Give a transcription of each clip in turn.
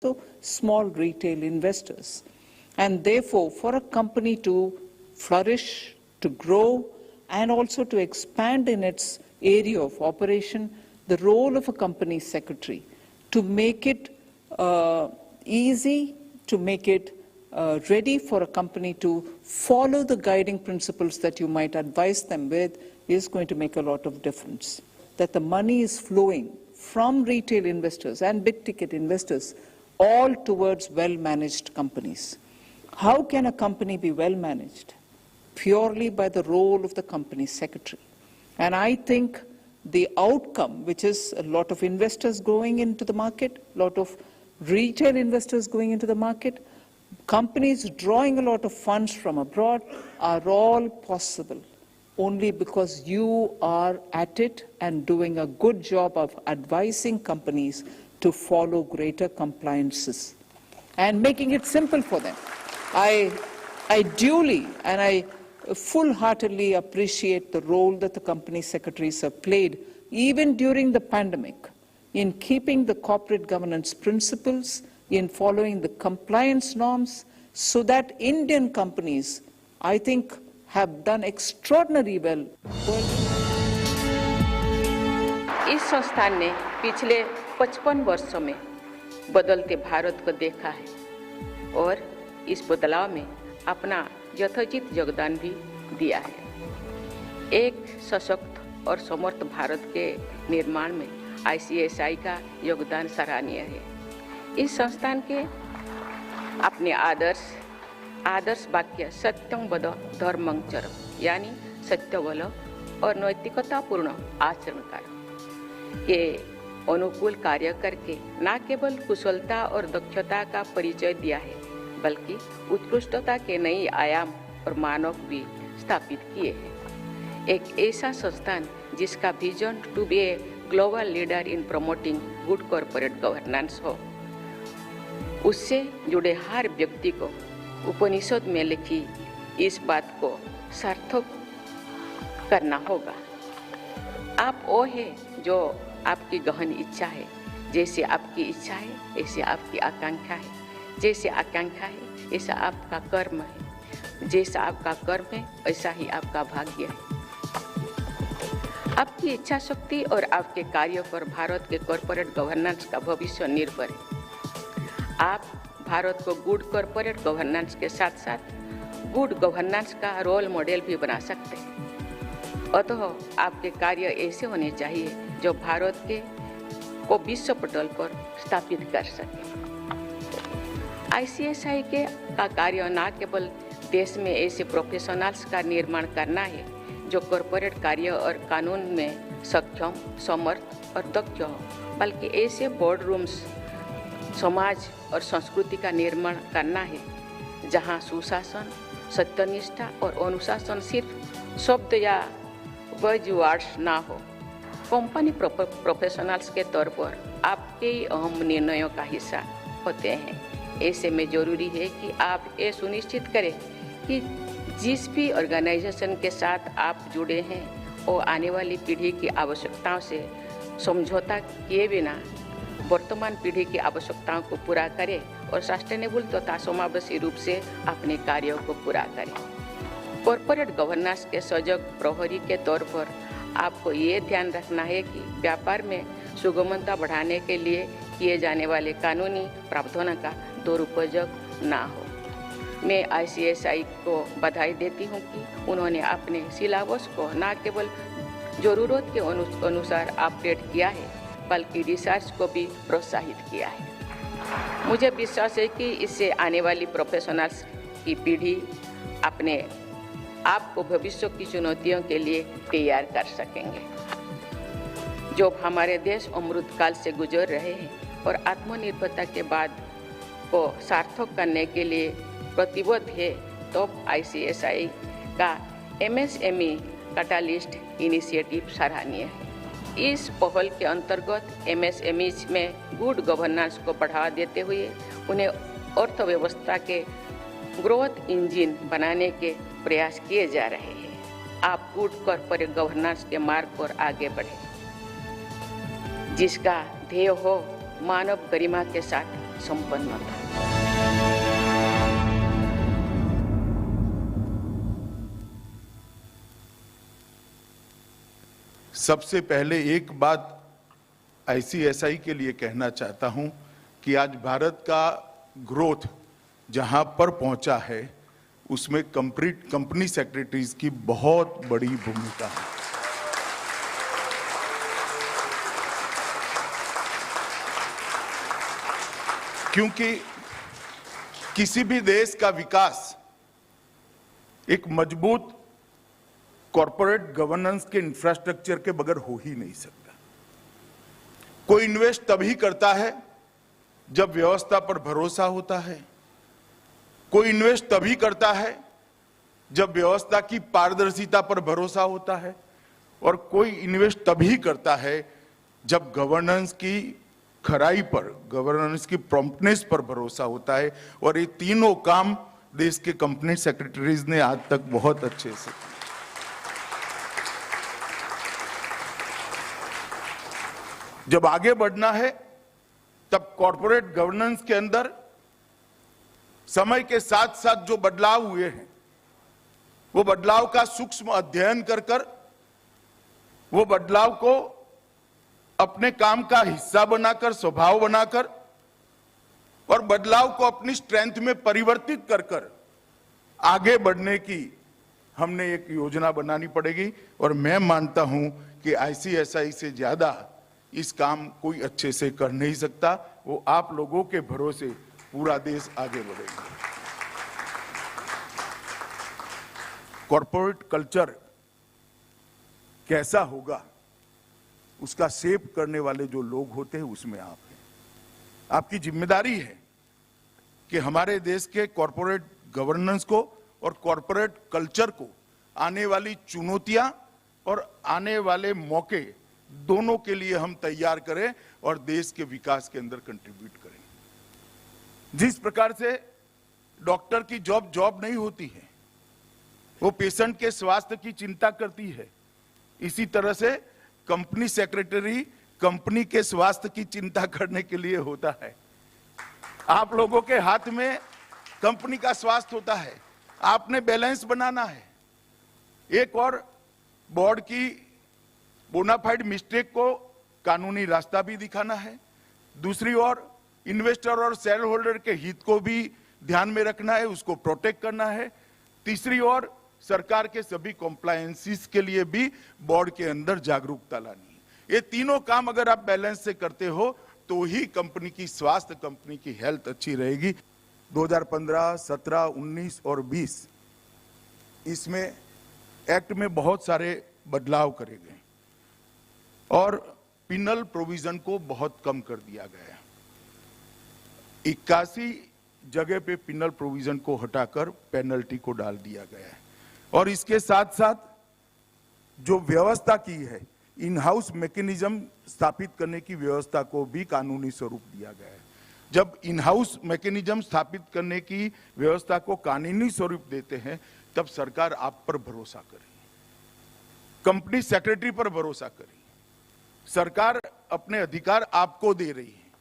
also small retail investors. And therefore, for a company to flourish, to grow, and also to expand in its area of operation, the role of a company secretary to make it easy, to make it ready for a company to follow the guiding principles that you might advise them with is going to make a lot of difference. That the money is flowing from retail investors and big-ticket investors all towards well-managed companies. How can a company be well-managed? Purely by the role of the company secretary. And I think the outcome, which is a lot of investors going into the market, a lot of retail investors going into the market, companies drawing a lot of funds from abroad, are all possible only because you are at it and doing a good job of advising companies to follow greater compliances and making it simple for them. I duly and I full-heartedly appreciate the role that the company secretaries have played, even during the pandemic, in keeping the corporate governance principles, in following the compliance norms, so that Indian companies, I think, have done extraordinarily well. इस संस्थान ने पिछले 55 वर्षों में बदलते भारत को देखा है और इस बदलाव में अपना यथोचित योगदान भी दिया है। एक सशक्त और समर्थ भारत के निर्माण में ICSI का योगदान सराहनीय है। इस संस्थान के अपने आदर्श वाक्य सत्यं वद धर्मं चर, यानी सत्य बोलो और नैतिकतापूर्ण आचरण करो के अनुकूल कार्य करके न केवल कुशलता और दक्षता का परिचय दिया है, बल्कि उत्कृष्टता के नए आयाम और मानक भी स्थापित किए हैं। एक ऐसा संस्थान जिसका vision to be a global leader in promoting good corporate governance हो, उससे जुड़े हर व्यक्ति को उपनिषद में लिखी इस बात को सार्थक करना होगा। आप वो है जो आपकी गहन इच्छा है, जैसे आपकी इच्छा है ऐसे आपकी आकांक्षा है, जैसे आकांक्षा है ऐसा आपका कर्म है, जैसा आपका कर्म है ऐसा ही आपका भाग्य है। आपकी इच्छा शक्ति और आपके कार्यों पर भारत के कॉर्पोरेट गवर्नेंस का भविष्य निर्भर है। आप भारत को गुड कॉर्पोरेट गवर्नेंस के साथ साथ गुड गवर्नेंस का रोल मॉडल भी बना सकते हैं। अतः आपके कार्य ऐसे होने चाहिए जो भारत के को विश्व पटल पर स्थापित कर सके। ICSI के का कार्य न केवल देश में ऐसे प्रोफेशनल्स का निर्माण करना है जो कॉर्पोरेट कार्य और कानून में सक्षम, समर्थ और दक्ष हो, बल्कि ऐसे बोर्ड रूम्स, समाज और संस्कृति का निर्माण करना है जहां सुशासन, सत्यनिष्ठा और अनुशासन सिर्फ शब्द या बज़वर्ड्स ना हो। कंपनी प्रोफेशनल्स के तौर पर आपके अहम निर्णयों का हिस्सा होते हैं। ऐसे में जरूरी है कि आप ये सुनिश्चित करें कि जिस भी ऑर्गेनाइजेशन के साथ आप जुड़े हैं वो आने वाली पीढ़ी की आवश्यकताओं से समझौता किए बिना वर्तमान पीढ़ी की आवश्यकताओं को पूरा करें और सस्टेनेबल तथा समावेशी रूप से अपने कार्यों को पूरा करें। कॉर्पोरेट गवर्नेंस के सजग प्रहरी के तौर पर आपको ये ध्यान रखना है कि व्यापार में सुगमता बढ़ाने के लिए किए जाने वाले कानूनी प्रावधानों का दुरुपयोग ना हो। मैं ICSI को बधाई देती हूँ कि उन्होंने अपने सिलेबस को न केवल ज़रूरत के अनुसार अपडेट किया है, बल्कि रिसर्च को भी प्रोत्साहित किया है। मुझे विश्वास है कि इससे आने वाली प्रोफेशनल्स की पीढ़ी अपने आप को भविष्य की चुनौतियों के लिए तैयार कर सकेंगे। जो हमारे देश अमृतकाल से गुजर रहे हैं और आत्मनिर्भरता के बाद को सार्थक करने के लिए प्रतिबद्ध है, तो ICSI का MSME कैटालिस्ट इनिशिएटिव सराहनीय है। इस पहल के अंतर्गत MSMEs में गुड गवर्नेंस को बढ़ावा देते हुए उन्हें अर्थव्यवस्था के ग्रोथ इंजन बनाने के प्रयास किए जा रहे हैं। आप गुड कॉर्पोरेट गवर्नेंस के मार्ग पर आगे बढ़ें, जिसका ध्येय हो मानव गरिमा के साथ संपन्न था। सबसे पहले एक बात आईसीएसआई के लिए कहना चाहता हूं कि आज भारत का ग्रोथ जहां पर पहुंचा है उसमें कंपनी सेक्रेटरीज की बहुत बड़ी भूमिका है। क्योंकि किसी भी देश का विकास एक मजबूत कॉर्पोरेट गवर्नेंस के इंफ्रास्ट्रक्चर के बगैर हो ही नहीं सकता। कोई इन्वेस्ट तभी करता है जब व्यवस्था पर भरोसा होता है। कोई इन्वेस्ट तभी करता है जब व्यवस्था की पारदर्शिता पर भरोसा होता है, और कोई इन्वेस्ट तभी करता है जब गवर्नेंस की खराई पर, गवर्नेंस की प्रॉम्प्टनेस पर भरोसा होता है। और ये तीनों काम देश के कंपनी सेक्रेटरीज ने आज तक बहुत अच्छे से किए। जब आगे बढ़ना है तब कॉर्पोरेट गवर्नेंस के अंदर समय के साथ साथ जो बदलाव हुए हैं वो बदलाव का सूक्ष्म अध्ययन कर वो बदलाव को अपने काम का हिस्सा बनाकर, स्वभाव बनाकर, और बदलाव को अपनी स्ट्रेंथ में परिवर्तित कर आगे बढ़ने की हमने एक योजना बनानी पड़ेगी। और मैं मानता हूं कि आईसीएसआई से ज्यादा इस काम कोई अच्छे से कर नहीं सकता। वो आप लोगों के भरोसे पूरा देश आगे बढ़ेगा। कॉर्पोरेट कल्चर कैसा होगा उसका शेप करने वाले जो लोग होते हैं उसमें आप हैं। आपकी जिम्मेदारी है कि हमारे देश के कॉर्पोरेट गवर्नेंस को और कॉर्पोरेट कल्चर को आने वाली चुनौतियां और आने वाले मौके दोनों के लिए हम तैयार करें और देश के विकास के अंदर कंट्रीब्यूट करें। जिस प्रकार से डॉक्टर की जॉब नहीं होती है, वो पेशेंट के स्वास्थ्य की चिंता करती है, इसी तरह से कंपनी सेक्रेटरी कंपनी के स्वास्थ्य की चिंता करने के लिए होता है। आप लोगों के हाथ में कंपनी का स्वास्थ्य होता है, आपने बैलेंस बनाना है। एक और बोर्ड की बोनाफाइड मिस्टेक को कानूनी रास्ता भी दिखाना है, दूसरी ओर इन्वेस्टर और शेयर होल्डर के हित को भी ध्यान में रखना है, उसको प्रोटेक्ट करना है, तीसरी ओर सरकार के सभी कॉम्प्लायंसेस के लिए भी बोर्ड के अंदर जागरूकता लानी है। ये तीनों काम अगर आप बैलेंस से करते हो तो ही कंपनी की स्वास्थ्य, कंपनी की हेल्थ अच्छी रहेगी। 2015, 17, 19 और 20 इसमें एक्ट में बहुत सारे बदलाव करे गए और पिनल प्रोविजन को बहुत कम कर दिया गया। 81 जगह पे पिनल प्रोविजन को हटाकर पेनल्टी को डाल दिया गया है। और इसके साथ साथ जो व्यवस्था की है, इन हाउस मैकेनिज्म स्थापित करने की व्यवस्था को भी कानूनी स्वरूप दिया गया है। जब इन हाउस मैकेनिज्म स्थापित करने की व्यवस्था को कानूनी स्वरूप देते हैं तब सरकार आप पर भरोसा करे, कंपनी सेक्रेटरी पर भरोसा करे। सरकार अपने अधिकार आपको दे रही है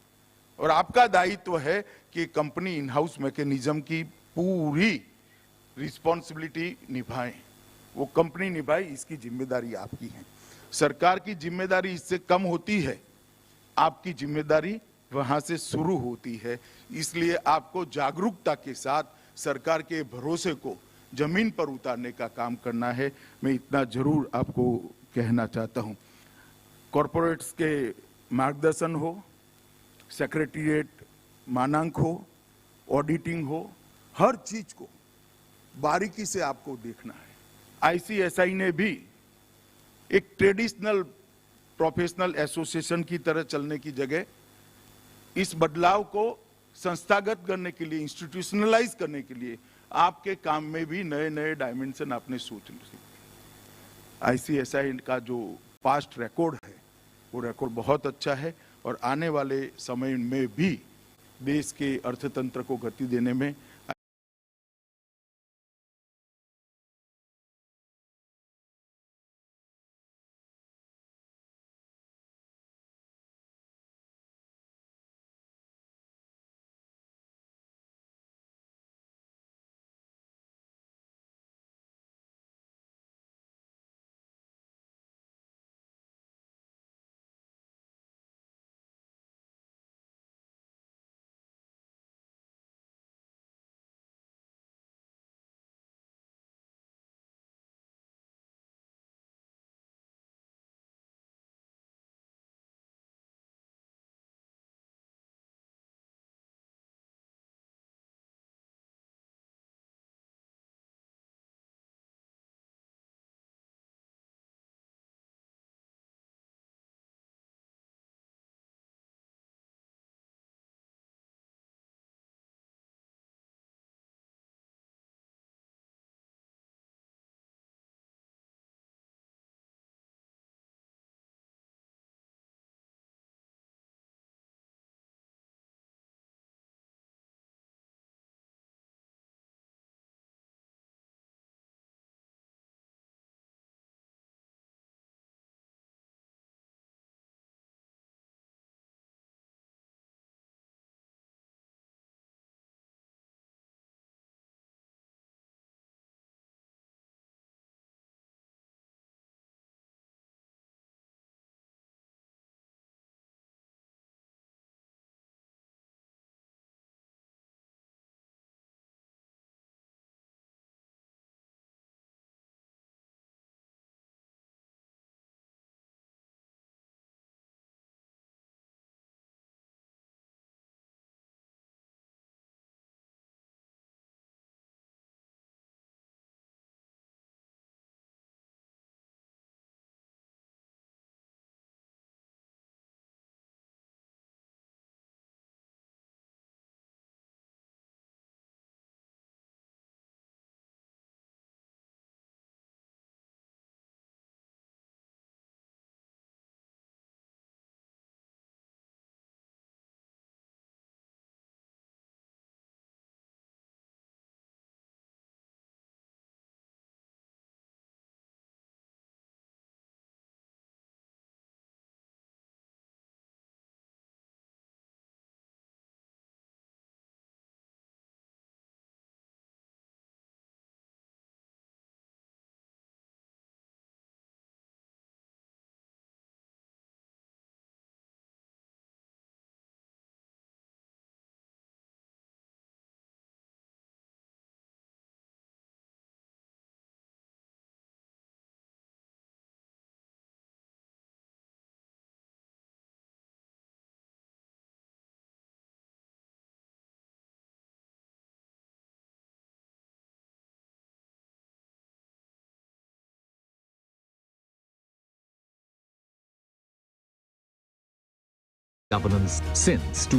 और आपका दायित्व है कि कंपनी इन हाउस मैकेनिज्म की पूरी रिस्पॉन्सिबिलिटी निभाएं, वो कंपनी निभाए, इसकी जिम्मेदारी आपकी है। सरकार की जिम्मेदारी इससे कम होती है, आपकी जिम्मेदारी वहां से शुरू होती है। इसलिए आपको जागरूकता के साथ सरकार के भरोसे को जमीन पर उतारने का काम करना है। मैं इतना जरूर आपको कहना चाहता हूं। कॉरपोरेट्स के मार्गदर्शन हो, सेक्रेटरीट मानांक हो, ऑडिटिंग हो, हर चीज को बारीकी से आपको देखना है। आईसीएसआई ने भी एक ट्रेडिशनल प्रोफेशनल एसोसिएशन की तरह चलने की जगह इस बदलाव को संस्थागत करने के लिए, इंस्टीट्यूशनलाइज करने के लिए आपके काम में भी नए नए डायमेंशन आपने सोच ली। आईसीएसआई का जो पास्ट रिकॉर्ड है वो रिकॉर्ड बहुत अच्छा है और आने वाले समय में भी देश के अर्थतंत्र को गति देने में governance since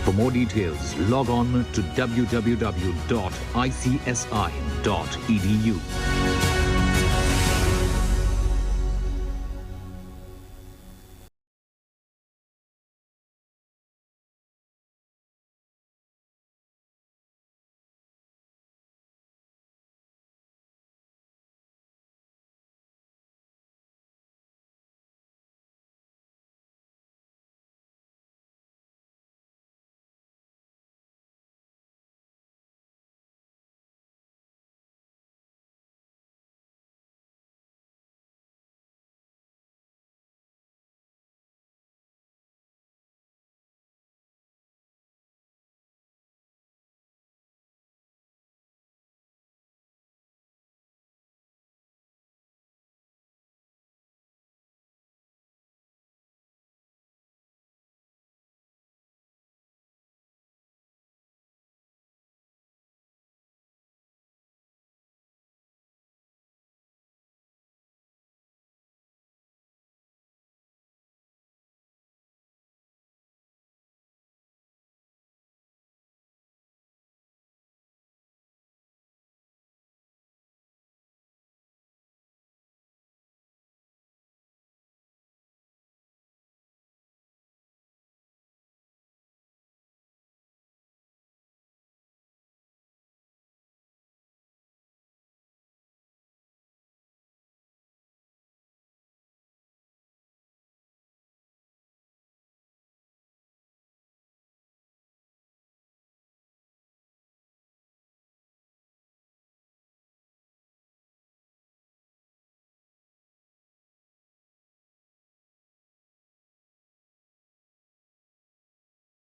For more details, log on to www.icsi.edu.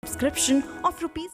Subscription of rupees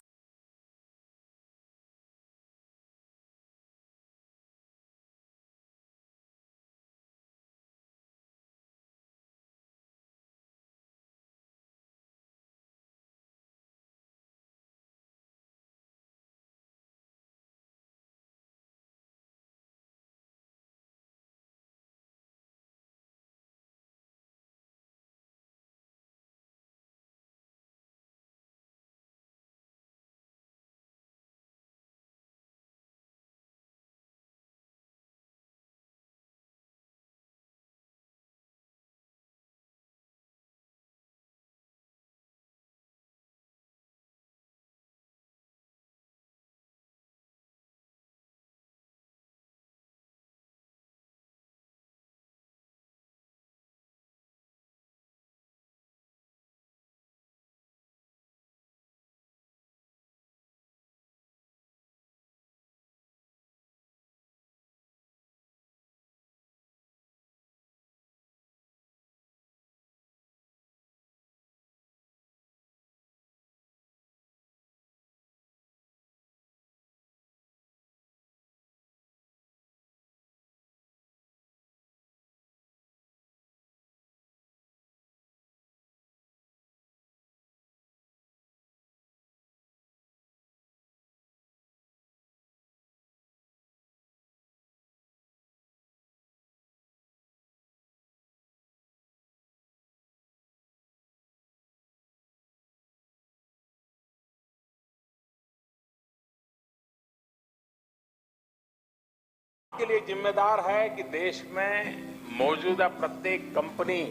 के लिए जिम्मेदार है कि देश में मौजूदा प्रत्येक कंपनी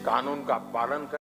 कानून का पालन करे।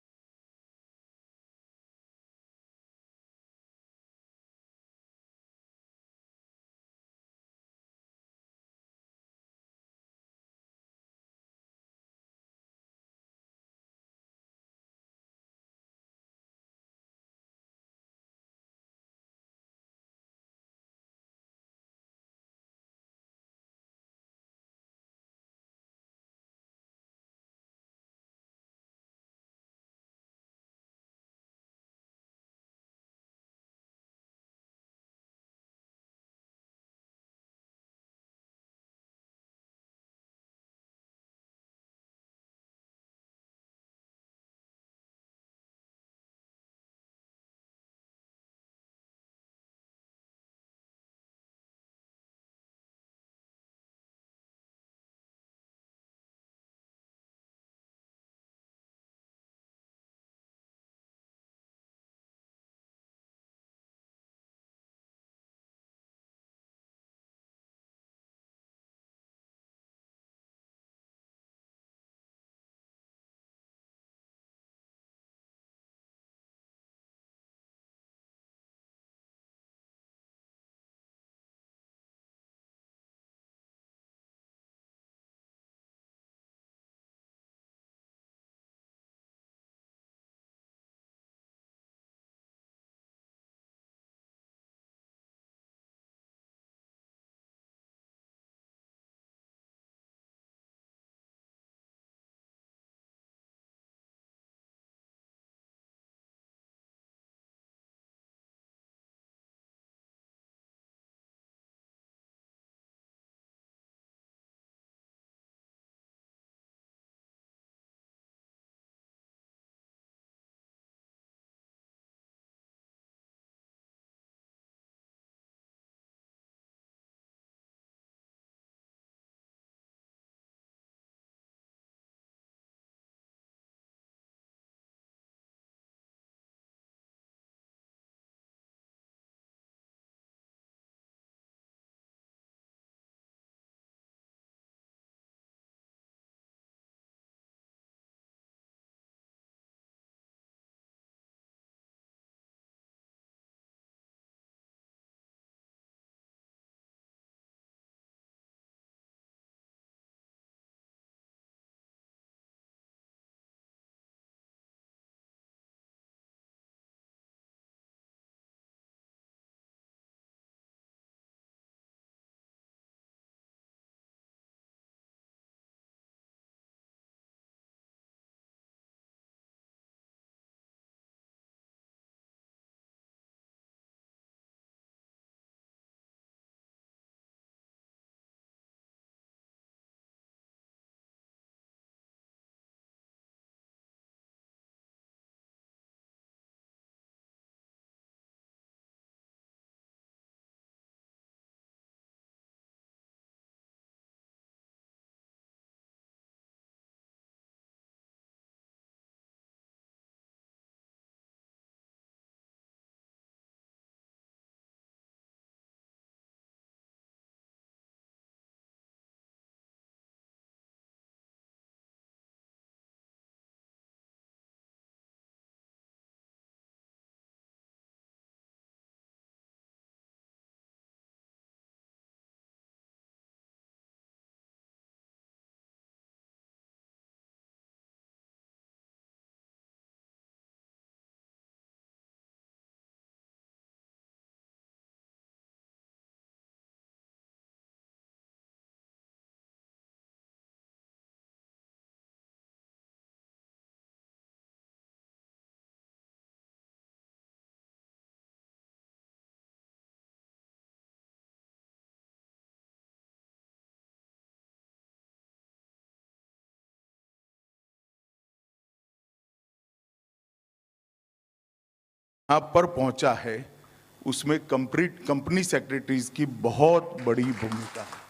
यहाँ पर पहुंचा है, उसमें कंपनी सेक्रेटरीज की बहुत बड़ी भूमिका है।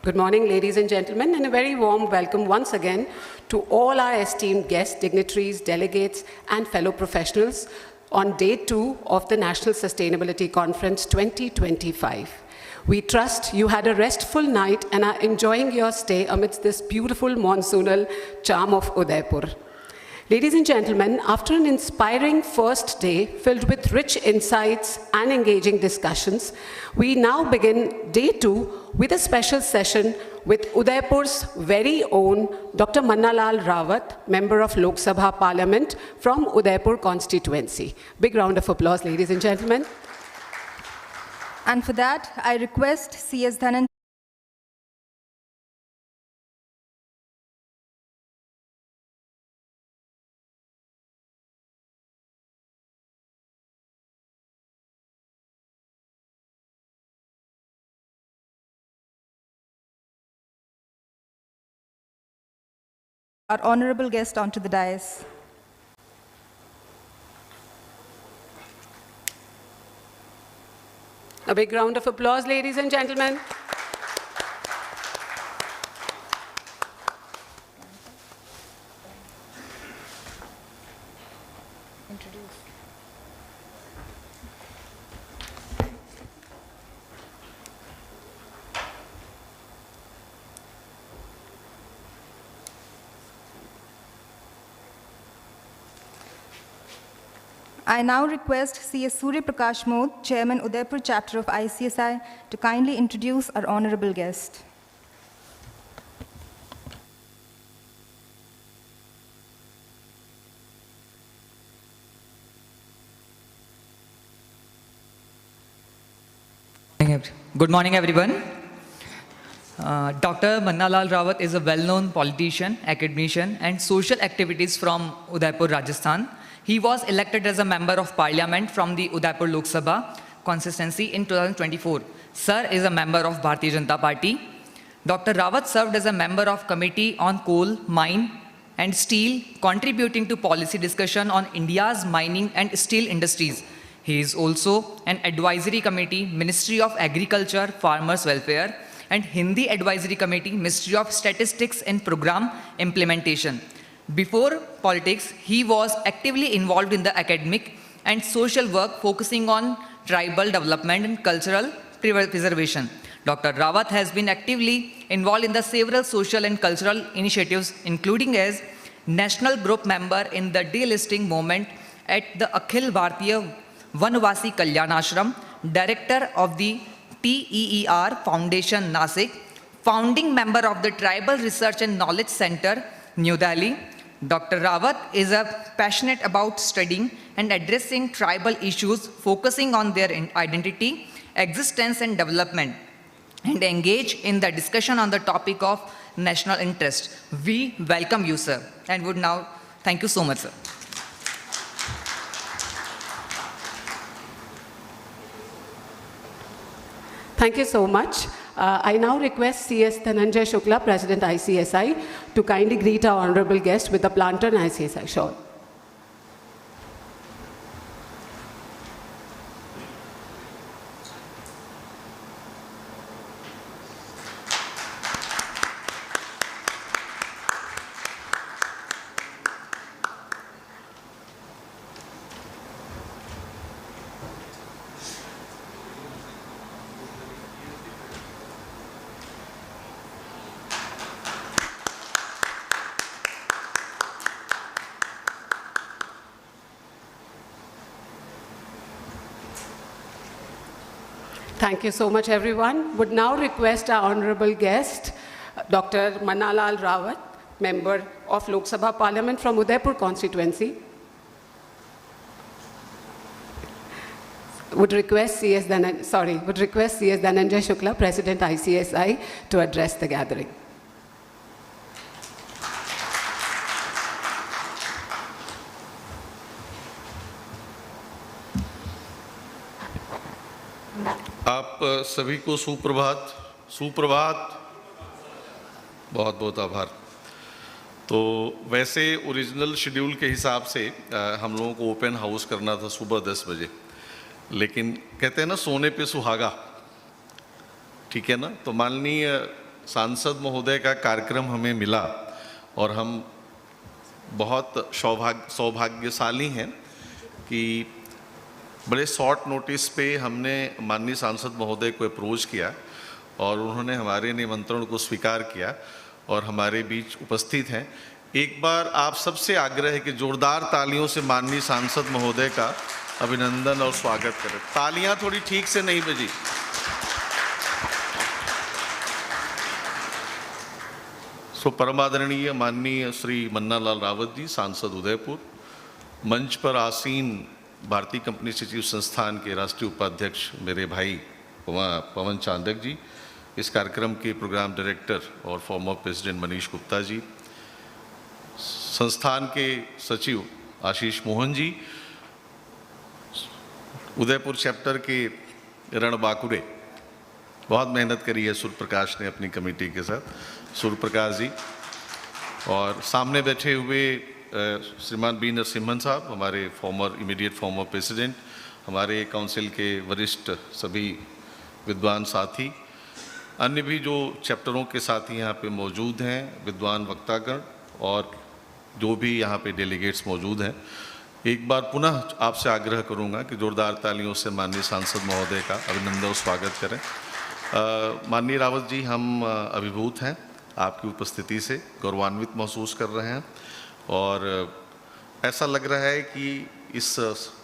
Good morning, ladies and gentlemen, and a very warm welcome once again to all our esteemed guests, dignitaries, delegates, and fellow professionals on Day 2 of the National Sustainability Conference 2025. We trust you had a restful night and are enjoying your stay amidst this beautiful monsoonal charm of Udaipur. Ladies and gentlemen, after an inspiring first day filled with rich insights and engaging discussions, we now begin Day 2 with a special session with Udaipur's very own Dr. Mannalal Rawat, Member of Lok Sabha Parliament from Udaipur constituency. Big round of applause, ladies and gentlemen. And for that, I request C.S. Dhananjay our honorable guest onto the dais. A big round of applause, ladies and gentlemen. I now request C.S. Surya Prakash Mode, Chairman, Udaipur Chapter of ICSI, to kindly introduce our honorable guest. Good morning, everyone. Dr. Mannalal Rawat is a well-known politician, academician, and social activities from Udaipur, Rajasthan. He was elected as a member of parliament from the Udaipur Lok Sabha constituency in 2024. Sir is a member of Bharatiya Janata Party. Dr. Rawat served as a member of Committee on Coal, Mine and Steel, contributing to policy discussion on India's mining and steel industries. He is also an advisory committee, Ministry of Agriculture, Farmers Welfare, and Hindi Advisory Committee, Ministry of Statistics and Program Implementation. Before politics, he was actively involved in the academic and social work focusing on tribal development and cultural preservation. Dr. Rawat has been actively involved in the several social and cultural initiatives, including as national group member in the delisting movement at the Akhil Bharatiya Vanvasi Kalyan Ashram, director of the TEER Foundation, Nasik, founding member of the Tribal Research and Knowledge Center, New Delhi. Dr. Rawat is passionate about studying and addressing tribal issues, focusing on their identity, existence, and development, and engage in the discussion on the topic of national interest. We welcome you, sir, and would now thank you so much, sir. Thank you so much. I now request C.S. Dhananjay Shukla, President ICSI, to kindly greet our honorable guest with the planter and ICSI shawl. Thank you so much, everyone. Would now request our honorable guest, Dr. Mannalal Rawat, member of Lok Sabha Parliament from Udaipur constituency. Would request C.S. Dhananjay Shukla, President ICSI, to address the gathering. आप सभी को सुप्रभात। बहुत बहुत आभार। तो वैसे original schedule के हिसाब से हम लोगों को ओपन हाउस करना था सुबह 10 बजे, लेकिन कहते हैं ना सोने पे सुहागा, ठीक है ना। तो माननीय सांसद महोदय का कार्यक्रम हमें मिला और हम बहुत सौभाग्यशाली हैं कि बड़े शॉर्ट नोटिस पे हमने माननीय सांसद महोदय को अप्रोच किया और उन्होंने हमारे निमंत्रण को स्वीकार किया और हमारे बीच उपस्थित हैं। एक बार आप सबसे आग्रह है कि जोरदार तालियों से माननीय सांसद महोदय का अभिनंदन और स्वागत करें। तालियां थोड़ी ठीक से नहीं बजी। परमादरणीय माननीय श्री मन्नालाल रावत जी, सांसद उदयपुर, मंच पर आसीन भारतीय कंपनी सचिव संस्थान के राष्ट्रीय उपाध्यक्ष मेरे भाई पवन चांदक जी, इस कार्यक्रम के प्रोग्राम डायरेक्टर और फॉर्मर प्रेसिडेंट मनीष गुप्ता जी, संस्थान के सचिव आशीष मोहन जी, उदयपुर चैप्टर के रण बाकुरे, बहुत मेहनत करी है सूर्य प्रकाश ने अपनी कमेटी के साथ, सूर्य प्रकाश जी, और सामने बैठे हुए श्रीमान बी नरसिम्हन साहब, हमारे इमीडिएट फॉर्मर प्रेसिडेंट, हमारे काउंसिल के वरिष्ठ सभी विद्वान साथी, अन्य भी जो चैप्टरों के साथी यहाँ पे मौजूद हैं, विद्वान वक्तागण और जो भी यहाँ पे डेलीगेट्स मौजूद हैं, एक बार पुनः आपसे आग्रह करूँगा कि जोरदार तालियों से माननीय सांसद महोदय का अभिनंदन और स्वागत करें। माननीय रावत जी, हम अभिभूत हैं आपकी उपस्थिति से, गौरवान्वित महसूस कर रहे हैं और ऐसा लग रहा है कि इस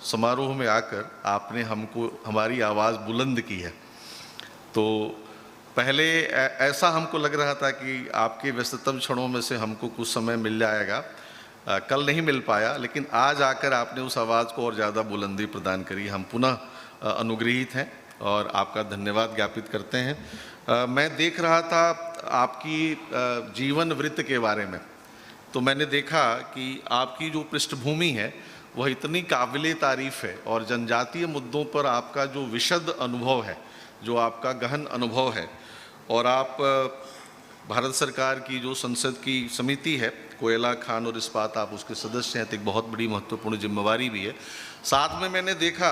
समारोह में आकर आपने हमारी आवाज़ बुलंद की है। तो पहले ऐसा हमको लग रहा था कि आपके व्यस्ततम क्षणों में से हमको कुछ समय मिल जाएगा, कल नहीं मिल पाया, लेकिन आज आकर आपने उस आवाज़ को और ज़्यादा बुलंदी प्रदान करी। हम पुनः अनुग्रहित हैं और आपका धन्यवाद ज्ञापित करते हैं। मैं देख रहा था आपकी जीवन वृत्त के बारे में, तो मैंने देखा कि आपकी जो पृष्ठभूमि है वह इतनी काबिले तारीफ़ है और जनजातीय मुद्दों पर आपका जो विशद अनुभव है, जो आपका गहन अनुभव है, और आप भारत सरकार की जो संसद की समिति है, कोयला, खान और इस्पात, आप उसके सदस्य हैं, तो एक बहुत बड़ी महत्वपूर्ण जिम्मेवारी भी है। साथ में मैंने देखा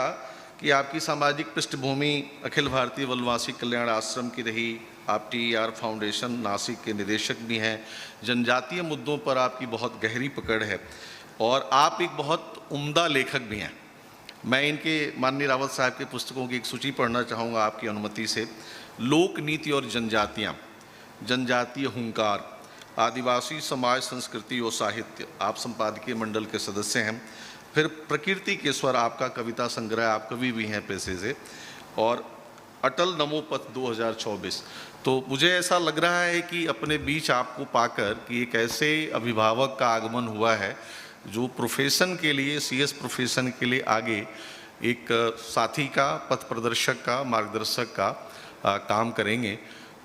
कि आपकी सामाजिक पृष्ठभूमि अखिल भारतीय वनवासी कल्याण आश्रम की रही, आप TER फाउंडेशन नासिक के निदेशक भी हैं, जनजातीय मुद्दों पर आपकी बहुत गहरी पकड़ है और आप एक बहुत उम्दा लेखक भी हैं। मैं इनके माननीय रावत साहब के पुस्तकों की एक सूची पढ़ना चाहूँगा आपकी अनुमति से। लोक नीति और जनजातियाँ, जनजातीय हुंकार, आदिवासी समाज संस्कृति और साहित्य, आप संपादकीय मंडल के सदस्य हैं। फिर प्रकृति के स्वर, आपका कविता संग्रह, आप कवि भी हैं पेशे से, और अटल नमो पथ 2024। तो मुझे ऐसा लग रहा है कि अपने बीच आपको पाकर कि एक ऐसे अभिभावक का आगमन हुआ है जो प्रोफेशन के लिए, CS प्रोफेशन के लिए आगे एक साथी का, पथ प्रदर्शक का, मार्गदर्शक का काम करेंगे।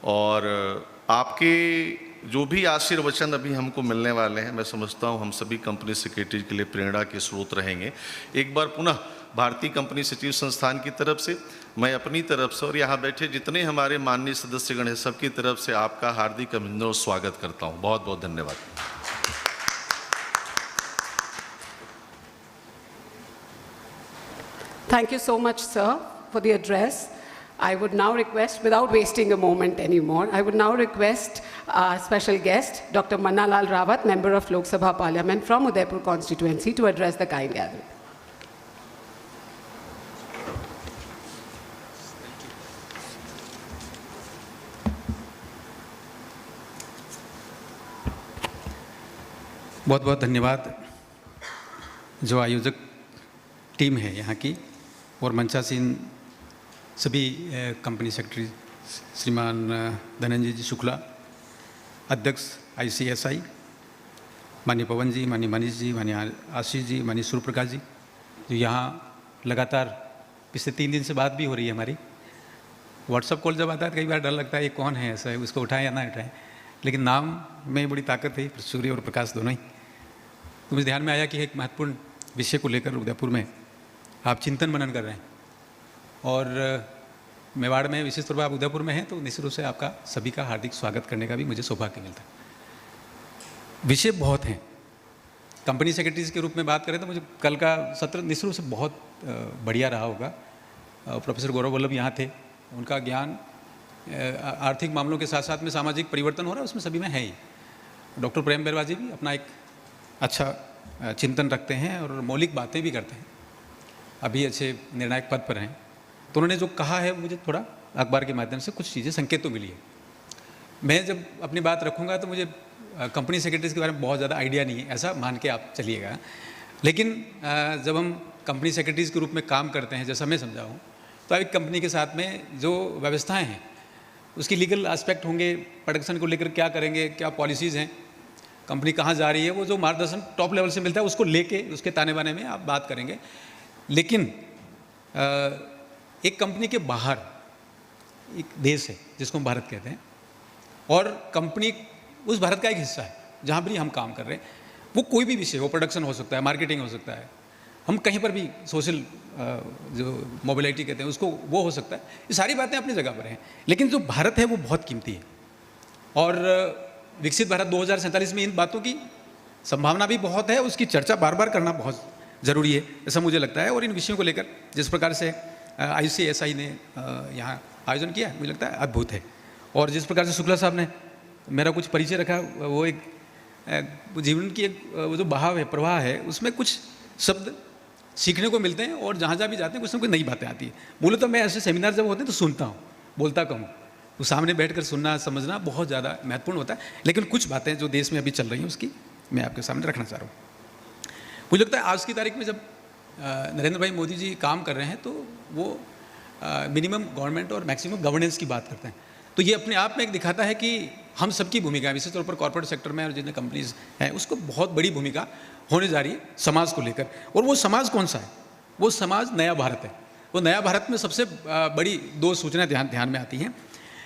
और आपके जो भी आशीर्वचन अभी हमको मिलने वाले हैं, मैं समझता हूँ हम सभी कंपनी सेक्रेटरी के लिए प्रेरणा के स्रोत रहेंगे। एक बार पुनः भारतीय कंपनी सचिव संस्थान की तरफ से, मैं अपनी तरफ से और यहाँ बैठे जितने हमारे माननीय सदस्यगण हैं सबकी तरफ से आपका हार्दिक अभिनंदन और स्वागत करता हूँ। बहुत बहुत धन्यवाद। Thank you so much, sir, for the address. I would now request, without wasting a moment anymore, I would now request our special guest, Dr. Mannalal Rawat, Member of Lok Sabha Parliament from Udaipur constituency, to address the kind gathering. बहुत बहुत धन्यवाद जो आयोजक team है यहाँ की, और मंचासीन सभी कंपनी सेक्रेटरी श्रीमान धनंजय जी शुक्ला, अध्यक्ष ICSI, माननीय पवन जी, माननीय मनीष जी, माननीय आशीष जी, माननीय सूर्य प्रकाश जी, जो यहाँ लगातार पिछले 3 दिन से बात भी हो रही है हमारी। व्हाट्सअप कॉल जब आता है कई बार डर लगता है ये कौन है, ऐसा है, उसको उठाएं या ना उठाएं, लेकिन नाम में बड़ी ताकत है, सूर्य और प्रकाश दोनों ही। तो मुझे ध्यान में आया कि एक महत्वपूर्ण विषय को लेकर उदयपुर में आप चिंतन मनन कर रहे हैं, और मेवाड़ में विशेष तौर पर आप उदयपुर में हैं, तो निश्चित रूप से आपका सभी का हार्दिक स्वागत करने का भी मुझे सौभाग्य मिलता है। विषय बहुत हैं, कंपनी सेक्रेटरीज के रूप में बात करें तो मुझे कल का सत्र निश्चित रूप से बहुत बढ़िया रहा होगा। प्रोफेसर गौरव वल्लभ यहाँ थे, उनका ज्ञान आर्थिक मामलों के साथ साथ में सामाजिक परिवर्तन हो रहा है, उसमें सभी में है ही। डॉक्टर प्रेम बैरवा जी भी अपना एक अच्छा चिंतन रखते हैं और मौलिक बातें भी करते हैं, अभी अच्छे निर्णायक पद पर हैं। तो उन्होंने जो कहा है, मुझे थोड़ा अखबार के माध्यम से कुछ चीज़ें संकेत तो मिली है। मैं जब अपनी बात रखूँगा तो मुझे कंपनी सेक्रेटरीज के बारे में बहुत ज़्यादा आइडिया नहीं है, ऐसा मान के आप चलिएगा। लेकिन जब हम कंपनी सेक्रेटरीज के रूप में काम करते हैं, जैसा मैं समझा हूँ, तो एक कंपनी के साथ में जो व्यवस्थाएं हैं, उसकी लीगल एस्पेक्ट होंगे, प्रोडक्शन को लेकर क्या करेंगे, क्या पॉलिसीज़ हैं, कंपनी कहाँ जा रही है, वो जो मार्गदर्शन टॉप लेवल से मिलता है उसको लेके उसके ताने बाने में आप बात करेंगे। लेकिन एक कंपनी के बाहर एक देश है जिसको हम भारत कहते हैं, और कंपनी उस भारत का एक हिस्सा है जहाँ पर हम काम कर रहे हैं। वो कोई भी विषय हो, प्रोडक्शन हो सकता है, मार्केटिंग हो सकता है, हम कहीं पर भी सोशल जो मोबिलिटी कहते हैं उसको, वो हो सकता है। ये सारी बातें अपनी जगह पर हैं, लेकिन जो भारत है वो बहुत कीमती है। और विकसित भारत 2047 में इन बातों की संभावना भी बहुत है, उसकी चर्चा बार बार करना बहुत ज़रूरी है, ऐसा मुझे लगता है। और इन विषयों को लेकर जिस प्रकार से ICSI ने यहाँ आयोजन किया, मुझे लगता है अद्भुत है। और जिस प्रकार से शुक्ला साहब ने मेरा कुछ परिचय रखा, वो एक जीवन की एक वो जो बहाव है, प्रवाह है, उसमें कुछ शब्द सीखने को मिलते हैं और जहाँ भी जाते हैं कुछ ना कुछ नई बातें आती हैं। मूलतः मैं ऐसे सेमिनार जब होते हैं तो सुनता हूँ, बोलता कम, तो सामने बैठकर सुनना समझना बहुत ज़्यादा महत्वपूर्ण होता है। लेकिन कुछ बातें जो देश में अभी चल रही हैं उसकी मैं आपके सामने रखना चाह रहा हूँ। मुझे लगता है आज की तारीख में जब नरेंद्र भाई मोदी जी काम कर रहे हैं तो वो मिनिमम गवर्नमेंट और मैक्सिमम गवर्नेंस की बात करते हैं। तो ये अपने आप में एक दिखाता है कि हम सबकी भूमिका, विशेष तौर पर कॉर्पोरेट सेक्टर में और जितने कंपनीज हैं, उसको बहुत बड़ी भूमिका होने जा रही है समाज को लेकर। और वो समाज कौन सा है? वो समाज नया भारत है। वो नया भारत में सबसे बड़ी दो सूचनाएं ध्यान में आती हैं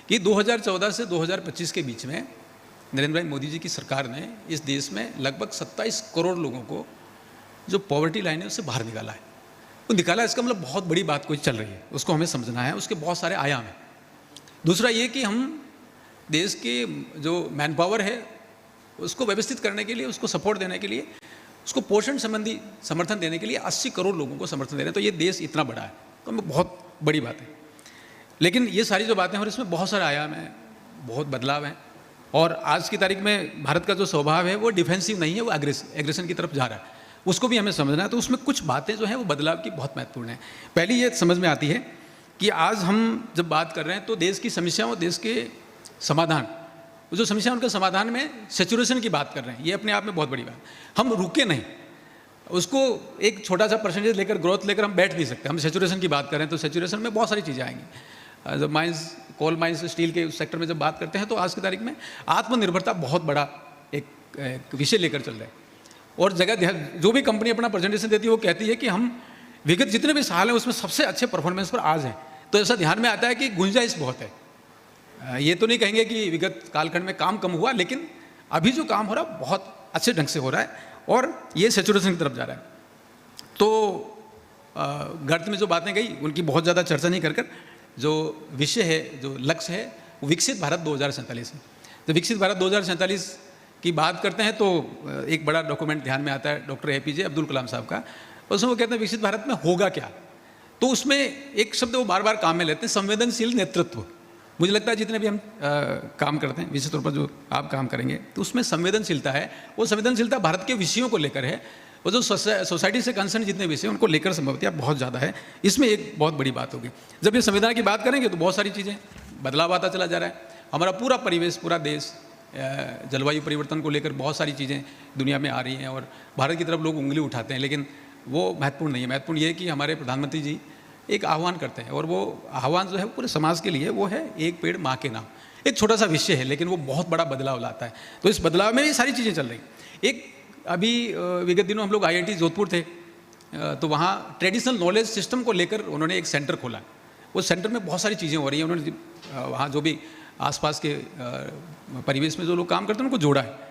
कि 2014 से 2025 के बीच में नरेंद्र भाई मोदी जी की सरकार ने इस देश में लगभग 27 करोड़ लोगों को जो पॉवर्टी लाइन है उससे बाहर निकाला है। वो निकाला, इसका मतलब बहुत बड़ी बात कोई चल रही है, उसको हमें समझना है, उसके बहुत सारे आयाम हैं। दूसरा ये कि हम देश के जो मैन पावर है उसको व्यवस्थित करने के लिए, उसको सपोर्ट देने के लिए, उसको पोषण संबंधी समर्थन देने के लिए 80 करोड़ लोगों को समर्थन दे रहे हैं। तो ये देश इतना बड़ा है, तो हमें बहुत बड़ी बात है। लेकिन ये सारी जो बातें हो रही हैं इसमें बहुत सारे आयाम हैं, बहुत बदलाव हैं। और आज की तारीख में भारत का जो स्वभाव है वो डिफेंसिव नहीं है, वो एग्रेशन की तरफ जा रहा है, उसको भी हमें समझना है। तो उसमें कुछ बातें जो हैं वो बदलाव की बहुत महत्वपूर्ण है। पहली ये समझ में आती है कि आज हम जब बात कर रहे हैं तो देश की समस्याओं, देश के समाधान, जो समस्या उनके समाधान में सेचुरेशन की बात कर रहे हैं, ये अपने आप में बहुत बड़ी बात। हम रुके नहीं, उसको एक छोटा सा परसेंटेज लेकर, ग्रोथ लेकर हम बैठ नहीं सकते। हम सेचुरेशन की बात करें तो सेचुरेशन में बहुत सारी चीज़ें आएंगी। जब माइंस, कोल माइंस, स्टील के उस सेक्टर में जब बात करते हैं तो आज की तारीख में आत्मनिर्भरता बहुत बड़ा एक विषय लेकर चल रहा है। और जगह जो भी कंपनी अपना प्रेजेंटेशन देती है वो कहती है कि हम विगत जितने भी साल हैं उसमें सबसे अच्छे परफॉर्मेंस पर आज हैं। तो ऐसा ध्यान में आता है कि गुंजाइश बहुत है। ये तो नहीं कहेंगे कि विगत कालखंड में काम कम हुआ, लेकिन अभी जो काम हो रहा है बहुत अच्छे ढंग से हो रहा है और ये सेचुरेशन की तरफ जा रहा है। तो गर्त में जो बातें गई उनकी बहुत ज़्यादा चर्चा नहीं कर जो विषय है, जो लक्ष्य है, वो विकसित भारत 2047 है। जब विकसित भारत 2047 की बात करते हैं तो एक बड़ा डॉक्यूमेंट ध्यान में आता है डॉक्टर APJ अब्दुल कलाम साहब का। उसमें वो कहते हैं विकसित भारत में होगा क्या। तो उसमें एक शब्द वो बार बार काम में लेते हैं, संवेदनशील नेतृत्व। मुझे लगता है जितने भी हम काम करते हैं, विशेष तौर पर जो आप काम करेंगे, तो उसमें संवेदनशीलता है। वो संवेदनशीलता भारत के विषयों को लेकर है, वो जो सोसाइटी से कंसर्न जितने विषय उनको लेकर संभवतः बहुत ज़्यादा है। इसमें एक बहुत बड़ी बात होगी। जब ये संविधान की बात करेंगे तो बहुत सारी चीज़ें बदलाव आता चला जा रहा है। हमारा पूरा परिवेश, पूरा देश जलवायु परिवर्तन को लेकर बहुत सारी चीज़ें दुनिया में आ रही हैं और भारत की तरफ लोग उंगली उठाते हैं, लेकिन वो महत्वपूर्ण नहीं है। महत्वपूर्ण ये है कि हमारे प्रधानमंत्री जी एक आह्वान करते हैं और वो आह्वान जो है पूरे समाज के लिए वो है एक पेड़ माँ के नाम। एक छोटा सा विषय है लेकिन वो बहुत बड़ा बदलाव लाता है। तो इस बदलाव में ये सारी चीज़ें चल रही। एक अभी विगत दिनों हम लोग IIT जोधपुर थे, तो वहाँ ट्रेडिशनल नॉलेज सिस्टम को लेकर उन्होंने एक सेंटर खोला। वो सेंटर में बहुत सारी चीज़ें हो रही हैं। उन्होंने वहाँ जो भी आसपास के परिवेश में जो लोग काम करते हैं उनको जोड़ा है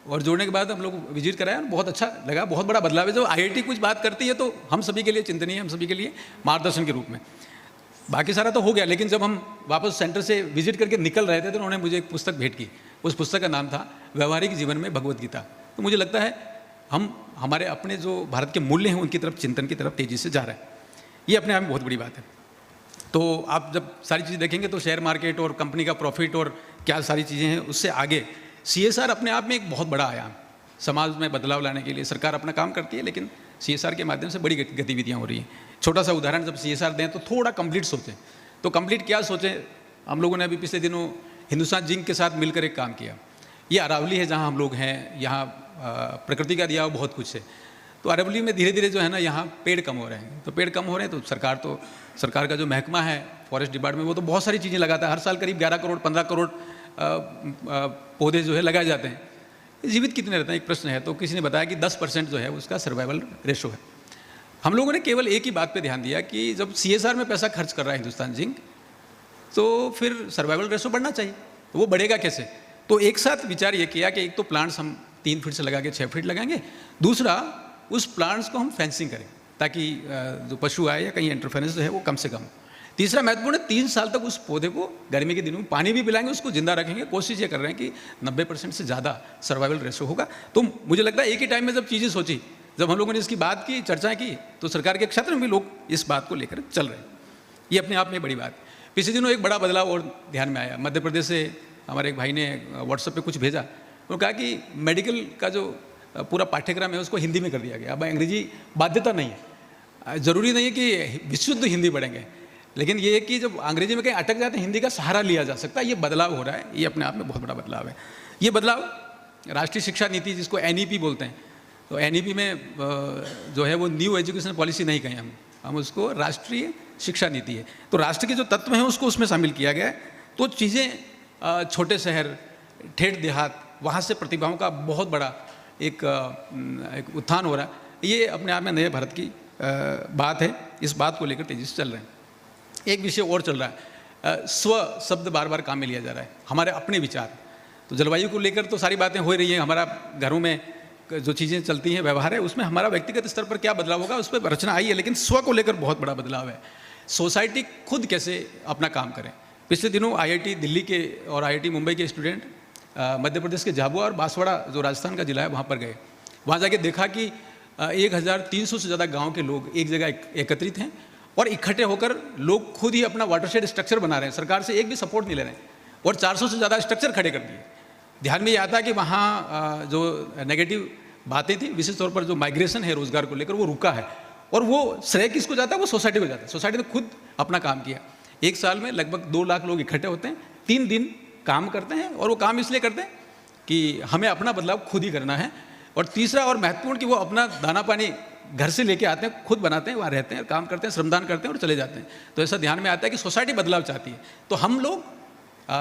और जोड़ने के बाद हम लोग विजिट कराया, बहुत अच्छा लगा। बहुत बड़ा बदलाव है। जब IIT कुछ बात करती है तो हम सभी के लिए चिंतनीय है, हम सभी के लिए मार्गदर्शन के रूप में। बाकी सारा तो हो गया, लेकिन जब हम वापस सेंटर से विजिट करके निकल रहे थे तो उन्होंने मुझे एक पुस्तक भेंट की। उस पुस्तक का नाम था व्यवहारिक जीवन में भगवद गीता। तो मुझे लगता है हम हमारे अपने जो भारत के मूल्य हैं उनकी तरफ, चिंतन की तरफ तेज़ी से जा रहे हैं। ये अपने आप में बहुत बड़ी बात है। तो आप जब सारी चीज़ें देखेंगे तो शेयर मार्केट और कंपनी का प्रॉफिट और क्या सारी चीज़ें हैं, उससे आगे CSR अपने आप में एक बहुत बड़ा आयाम, समाज में बदलाव लाने के लिए सरकार अपना काम करती है, लेकिन CSR के माध्यम से बड़ी गतिविधियाँ हो रही हैं। छोटा सा उदाहरण, जब CSR दें तो थोड़ा कंप्लीट सोचें। तो कंप्लीट क्या सोचें, हम लोगों ने अभी पिछले दिनों हिंदुस्तान जिंक के साथ मिलकर एक काम किया। ये अरावली है जहाँ हम लोग हैं, यहाँ प्रकृति का दिया हुआ बहुत कुछ है। तो अरावली में धीरे धीरे जो है ना, यहाँ पेड़ कम हो रहे हैं। तो पेड़ कम हो रहे हैं तो सरकार का जो महकमा है फॉरेस्ट डिपार्टमेंट, वो तो बहुत सारी चीज़ें लगाता है। हर साल करीब 11 करोड़ 15 करोड़ पौधे जो है लगाए जाते हैं। जीवित कितने रहते हैं, एक प्रश्न है। तो किसी ने बताया कि 10% जो है उसका सर्वाइवल रेशो है। हम लोगों ने केवल एक ही बात पे ध्यान दिया कि जब CSR में पैसा खर्च कर रहा है हिंदुस्तान जिंक, तो फिर सर्वाइवल रेशो बढ़ना चाहिए। तो वो बढ़ेगा कैसे? तो एक साथ विचार ये किया कि एक तो प्लांट्स हम 3 फीट से लगा के 6 फीट लगाएंगे, दूसरा उस प्लांट्स को हम फेंसिंग करें ताकि जो पशु आए या कहीं इंटरफेरेंस जो है वो कम से कम। तीसरा महत्वपूर्ण है, 3 साल तक उस पौधे को गर्मी के दिनों में पानी भी पिलाएंगे, उसको जिंदा रखेंगे। कोशिश ये कर रहे हैं कि 90% से ज़्यादा सर्वाइवल रेशो होगा। तो मुझे लगता है एक ही टाइम में जब चीज़ें सोची, जब हम लोगों ने इसकी बात की, चर्चाएं की, तो सरकार के क्षेत्र में भी लोग इस बात को लेकर चल रहे हैं। ये अपने आप में बड़ी बात है। पिछले दिनों एक बड़ा बदलाव और ध्यान में आया। मध्य प्रदेश से हमारे एक भाई ने व्हाट्सएप पे कुछ भेजा, उन्होंने कहा कि मेडिकल का जो पूरा पाठ्यक्रम है उसको हिंदी में कर दिया गया। अब अंग्रेजी बाध्यता नहीं है, ज़रूरी नहीं है कि विशुद्ध हिंदी पढ़ेंगे, लेकिन ये है कि जब अंग्रेजी में कहीं अटक जाते हैं हिंदी का सहारा लिया जा सकता है। ये बदलाव हो रहा है, ये अपने आप में बहुत बड़ा बदलाव है। ये बदलाव राष्ट्रीय शिक्षा नीति, जिसको NEP बोलते हैं, तो NEP में जो है वो न्यू एजुकेशन पॉलिसी नहीं कहें हम उसको राष्ट्रीय शिक्षा नीति है। तो राष्ट्र के जो तत्व हैं उसको उसमें शामिल किया गया है। तो चीज़ें छोटे शहर, ठेठ देहात, वहाँ से प्रतिभाओं का बहुत बड़ा एक उत्थान हो रहा है। ये अपने आप में नए भारत की बात है। इस बात को लेकर तेजी से चल रहे हैं। एक विषय और चल रहा है, स्व शब्द बार बार काम में लिया जा रहा है, हमारे अपने विचार। तो जलवायु को लेकर तो सारी बातें हो रही हैं, हमारा घरों में जो चीज़ें चलती हैं, व्यवहार है, उसमें हमारा व्यक्तिगत स्तर पर क्या बदलाव होगा उस पर रचना आई है, लेकिन स्व को लेकर बहुत बड़ा बदलाव है। सोसाइटी खुद कैसे अपना काम करें। पिछले दिनों IIT दिल्ली के और IIT मुंबई के स्टूडेंट मध्य प्रदेश के झाबुआ और बांसवाड़ा जो राजस्थान का जिला है वहाँ पर गए। वहाँ जाके देखा कि 1300 से ज़्यादा गांव के लोग एक जगह एकत्रित हैं और इकट्ठे होकर लोग खुद ही अपना वाटरशेड स्ट्रक्चर बना रहे हैं। सरकार से एक भी सपोर्ट नहीं ले रहे हैं और 400 से ज़्यादा स्ट्रक्चर खड़े कर दिए। ध्यान में ये आता है कि वहाँ जो नेगेटिव बातें थी, विशेष तौर पर जो माइग्रेशन है रोजगार को लेकर, वो रुका है। और वो श्रेय किसको जाता है? वो सोसाइटी को जाता है। सोसाइटी ने खुद अपना काम किया। एक साल में लगभग 2 लाख लोग इकट्ठे होते हैं, 3 दिन काम करते हैं, और वो काम इसलिए करते हैं कि हमें अपना बदलाव खुद ही करना है। और तीसरा और महत्वपूर्ण कि वो अपना दाना पानी घर से लेके आते हैं, खुद बनाते हैं, वहाँ रहते हैं, काम करते हैं, श्रमदान करते हैं और चले जाते हैं। तो ऐसा ध्यान में आता है कि सोसाइटी बदलाव चाहती है। तो हम लोग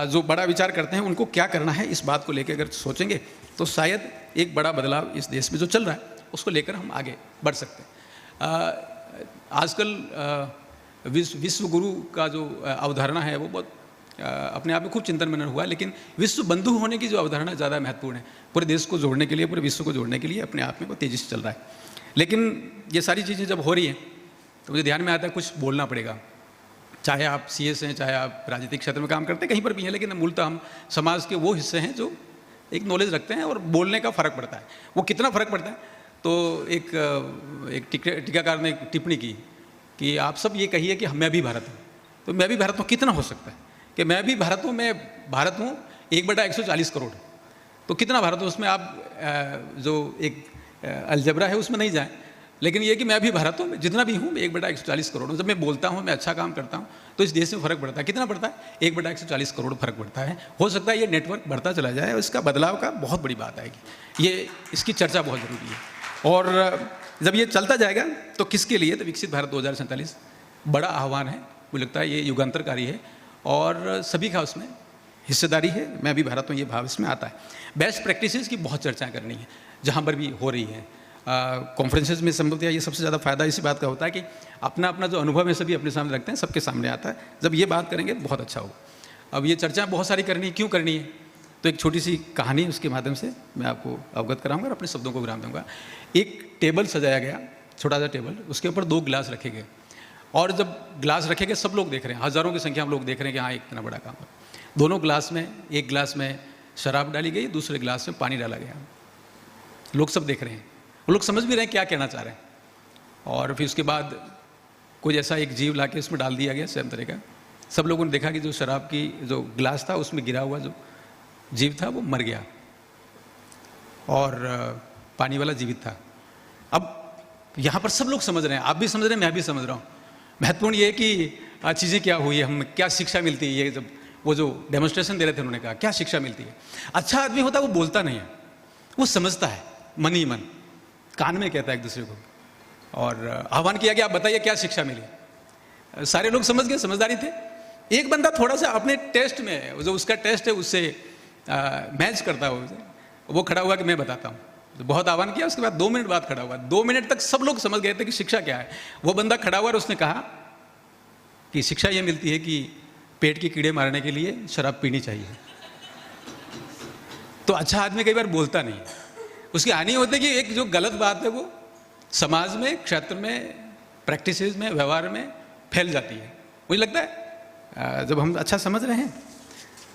जो बड़ा विचार करते हैं उनको क्या करना है, इस बात को लेकर अगर सोचेंगे तो शायद एक बड़ा बदलाव इस देश में जो चल रहा है उसको लेकर हम आगे बढ़ सकते हैं। आजकल विश्व गुरु का जो अवधारणा है वो बहुत अपने आप में खूब चिंतन मनन हुआ, लेकिन विश्व बंधु होने की जो अवधारणा ज़्यादा महत्वपूर्ण है। पूरे देश को जोड़ने के लिए, पूरे विश्व को जोड़ने के लिए अपने आप में वो तेज़ी से चल रहा है। लेकिन ये सारी चीज़ें जब हो रही हैं तो मुझे ध्यान में आता है कुछ बोलना पड़ेगा। चाहे आप CS हैं, चाहे आप राजनीतिक क्षेत्र में काम करते हैं, कहीं पर भी हैं, लेकिन मूलतः हम समाज के वो हिस्से हैं जो एक नॉलेज रखते हैं और बोलने का फ़र्क पड़ता है। वो कितना फ़र्क पड़ता है? तो एक टीकाकार ने टिप्पणी की कि आप सब ये कहिए कि मैं भी भारत हूँ। तो मैं भी भारत हूँ कितना हो सकता है कि मैं भी भारत हूँ? मैं भारत हूँ 1/140 करोड़। तो कितना भारत हूँ? उसमें आप जो एक अलजबरा है उसमें नहीं जाएं, लेकिन ये कि मैं भी भारत हूँ, जितना भी हूँ 1/140 करोड़ हूँ। जब मैं बोलता हूँ, मैं अच्छा काम करता हूँ, तो इस देश में फ़र्क पड़ता है। कितना पड़ता है? 1/140 करोड़ फ़र्क पड़ता है। हो सकता है ये नेटवर्क बढ़ता चला जाए और इसका बदलाव का बहुत बड़ी बात आएगी। ये इसकी चर्चा बहुत ज़रूरी है। और जब ये चलता जाएगा तो किसके लिए? तो विकसित भारत 2047 बड़ा आह्वान है। मुझे लगता है ये युगांतरकारी है और सभी का उसमें हिस्सेदारी है। मैं भी भारत हूँ, ये भाव इसमें आता है। बेस्ट प्रैक्टिसेस की बहुत चर्चा करनी है जहाँ पर भी हो रही है। कॉन्फ्रेंसेस में संभवतः ये सबसे ज़्यादा फायदा इसी बात का होता है कि अपना अपना जो अनुभव है सभी अपने सामने रखते हैं, सबके सामने आता है। जब ये बात करेंगे तो बहुत अच्छा होगा। अब ये चर्चा बहुत सारी करनी है, क्यों करनी है? तो एक छोटी सी कहानी उसके माध्यम से मैं आपको अवगत कराऊंगा और अपने शब्दों को विराम दूंगा। एक टेबल सजाया गया, छोटा सा टेबल, उसके ऊपर 2 गिलास रखे गए और जब गिलास रखे गए सब लोग देख रहे हैं, हज़ारों की संख्या में लोग देख रहे हैं कि हाँ इतना बड़ा काम है। दोनों गिलास में, एक गिलास में शराब डाली गई, दूसरे गिलास में पानी डाला गया। लोग सब देख रहे हैं, वो लोग समझ भी रहे हैं क्या कहना चाह रहे हैं। और फिर उसके बाद कोई ऐसा एक जीव लाके उसमें डाल दिया गया सेम तरह का। सब लोगों ने देखा कि जो शराब की जो गिलास था उसमें गिरा हुआ जो जीव था वो मर गया और पानी वाला जीवित था। अब यहाँ पर सब लोग समझ रहे हैं, आप भी समझ रहे हैं, मैं भी समझ रहा हूँ। महत्वपूर्ण ये है कि चीज़ें क्या हुई है, हम क्या शिक्षा मिलती है। ये जब वो जो डेमोन्स्ट्रेशन दे रहे थे उन्होंने कहा क्या शिक्षा मिलती है। अच्छा आदमी होता है वो बोलता नहीं है, वो समझता है मन ही मन, कान में कहता है एक दूसरे को। और आह्वान किया कि आप बताइए क्या शिक्षा मिली। सारे लोग समझ गए, समझदारी थे। एक बंदा थोड़ा सा अपने टेस्ट में जो उसका टेस्ट है उससे मैच करता हो, वो खड़ा हुआ कि मैं बताता हूँ। तो बहुत आह्वान किया, उसके बाद 2 मिनट बाद खड़ा हुआ। 2 मिनट तक सब लोग समझ गए थे कि शिक्षा क्या है। वो बंदा खड़ा हुआ और उसने कहा कि शिक्षा ये मिलती है कि पेट के कीड़े मारने के लिए शराब पीनी चाहिए। तो अच्छा आदमी कई बार बोलता नहीं, उसकी हानि होती है कि एक जो गलत बात है वो समाज में, क्षेत्र में, प्रैक्टिसेस में, व्यवहार में फैल जाती है। मुझे लगता है जब हम अच्छा समझ रहे हैं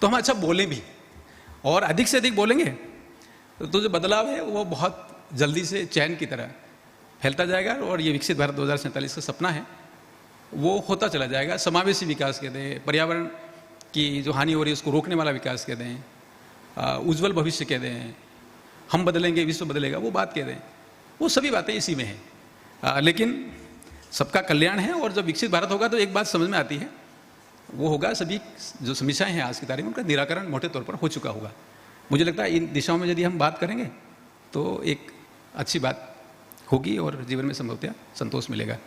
तो हम अच्छा बोलें भी, और अधिक से अधिक बोलेंगे तो जो बदलाव है वो बहुत जल्दी से चैन की तरह फैलता जाएगा। और ये विकसित भारत 2047 का सपना है वो होता चला जाएगा। समावेशी विकास कह दें, पर्यावरण की जो हानि हो रही है उसको रोकने वाला विकास कह दें, उज्जवल भविष्य कह दें, हम बदलेंगे विश्व बदलेगा वो बात कह दें, वो सभी बातें इसी में हैं। लेकिन सबका कल्याण है। और जब विकसित भारत होगा तो एक बात समझ में आती है, वो होगा सभी जो समस्याएं हैं आज की तारीख में उनका निराकरण मोटे तौर पर हो चुका होगा। मुझे लगता है इन दिशाओं में यदि हम बात करेंगे तो एक अच्छी बात होगी और जीवन में संभवतः संतोष मिलेगा।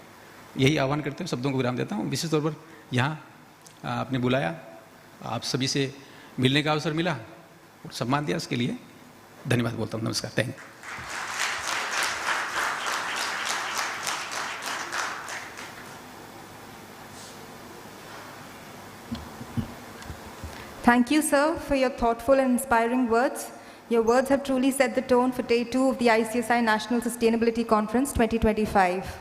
यही आह्वान करते हुए शब्दों को विराम देता हूँ। विशेष तौर पर यहाँ आपने बुलाया, आप सभी से मिलने का अवसर मिला और सम्मान दिया, उसके लिए धन्यवाद बोलता हूँ। नमस्कार, thank you. Thank you, sir, for your thoughtful and inspiring words. Your words have truly set the tone for Day 2 of the ICSI National Sustainability Conference 2025.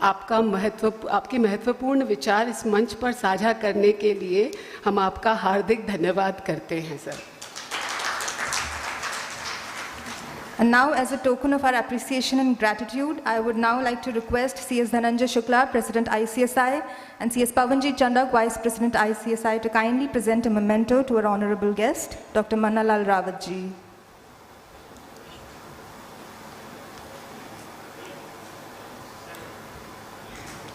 आपके महत्वपूर्ण विचार इस मंच पर साझा करने के लिए हम आपका हार्दिक धन्यवाद करते हैं, sir. And now, as a token of our appreciation and gratitude, I would now like to request C.S. Dhananjay Shukla, President ICSI, and C.S. Pavanji Chandak, Vice President ICSI, to kindly present a memento to our honorable guest, Dr. Mannalal Rawat ji.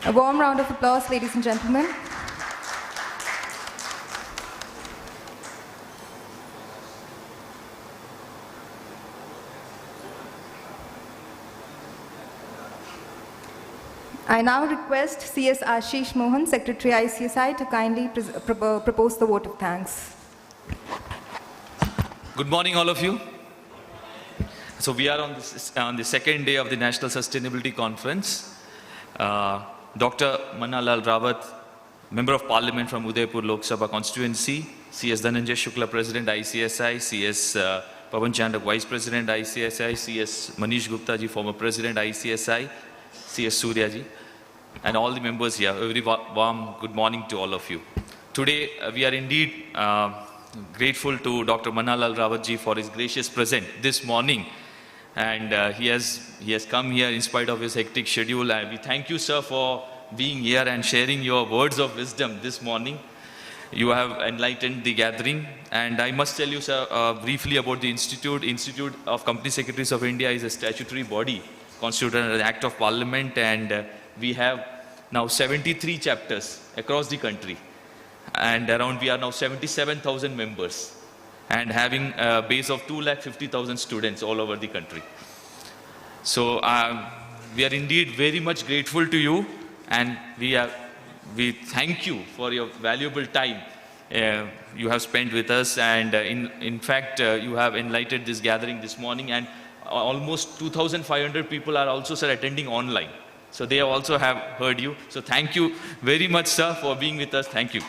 A warm round of applause, ladies and gentlemen. I now request C.S. Ashish Mohan, Secretary ICSI, to kindly propose the vote of thanks. Good morning, all of you. So we are on the second day of the National Sustainability Conference. Dr. Mannalal Rawat, Member of Parliament from Udaipur Lok Sabha constituency, C.S. Dhananjay Shukla, President ICSI, C.S. Pavan Chandak, Vice President ICSI, C.S. Manish Gupta ji, former President ICSI, C.S. Surya ji, and all the members here. A very warm good morning to all of you. Today we are indeed grateful to Dr. Mannalal Rawat ji for his gracious present this morning, and he has come here in spite of his hectic schedule, and we thank you, sir, for being here and sharing your words of wisdom this morning. You have enlightened the gathering, and I must tell you, sir, briefly about the Institute. Institute of Company Secretaries of India is a statutory body constituted under the Act of Parliament, and we have now 73 chapters across the country, and we are now 77,000 members, and having a base of 250,000 students all over the country. So we are indeed very much grateful to you, and we thank you for your valuable time you have spent with us, and in fact you have enlightened this gathering this morning, and almost 2,500 people are also, sir, attending online. So they also have heard you. So thank you very much, sir, for being with us. Thank you.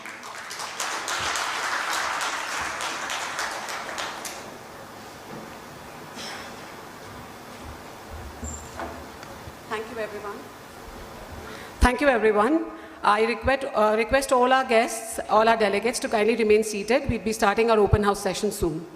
Thank you, everyone. Thank you, everyone. I request all our guests, all our delegates to kindly remain seated. We'll be starting our open house session soon.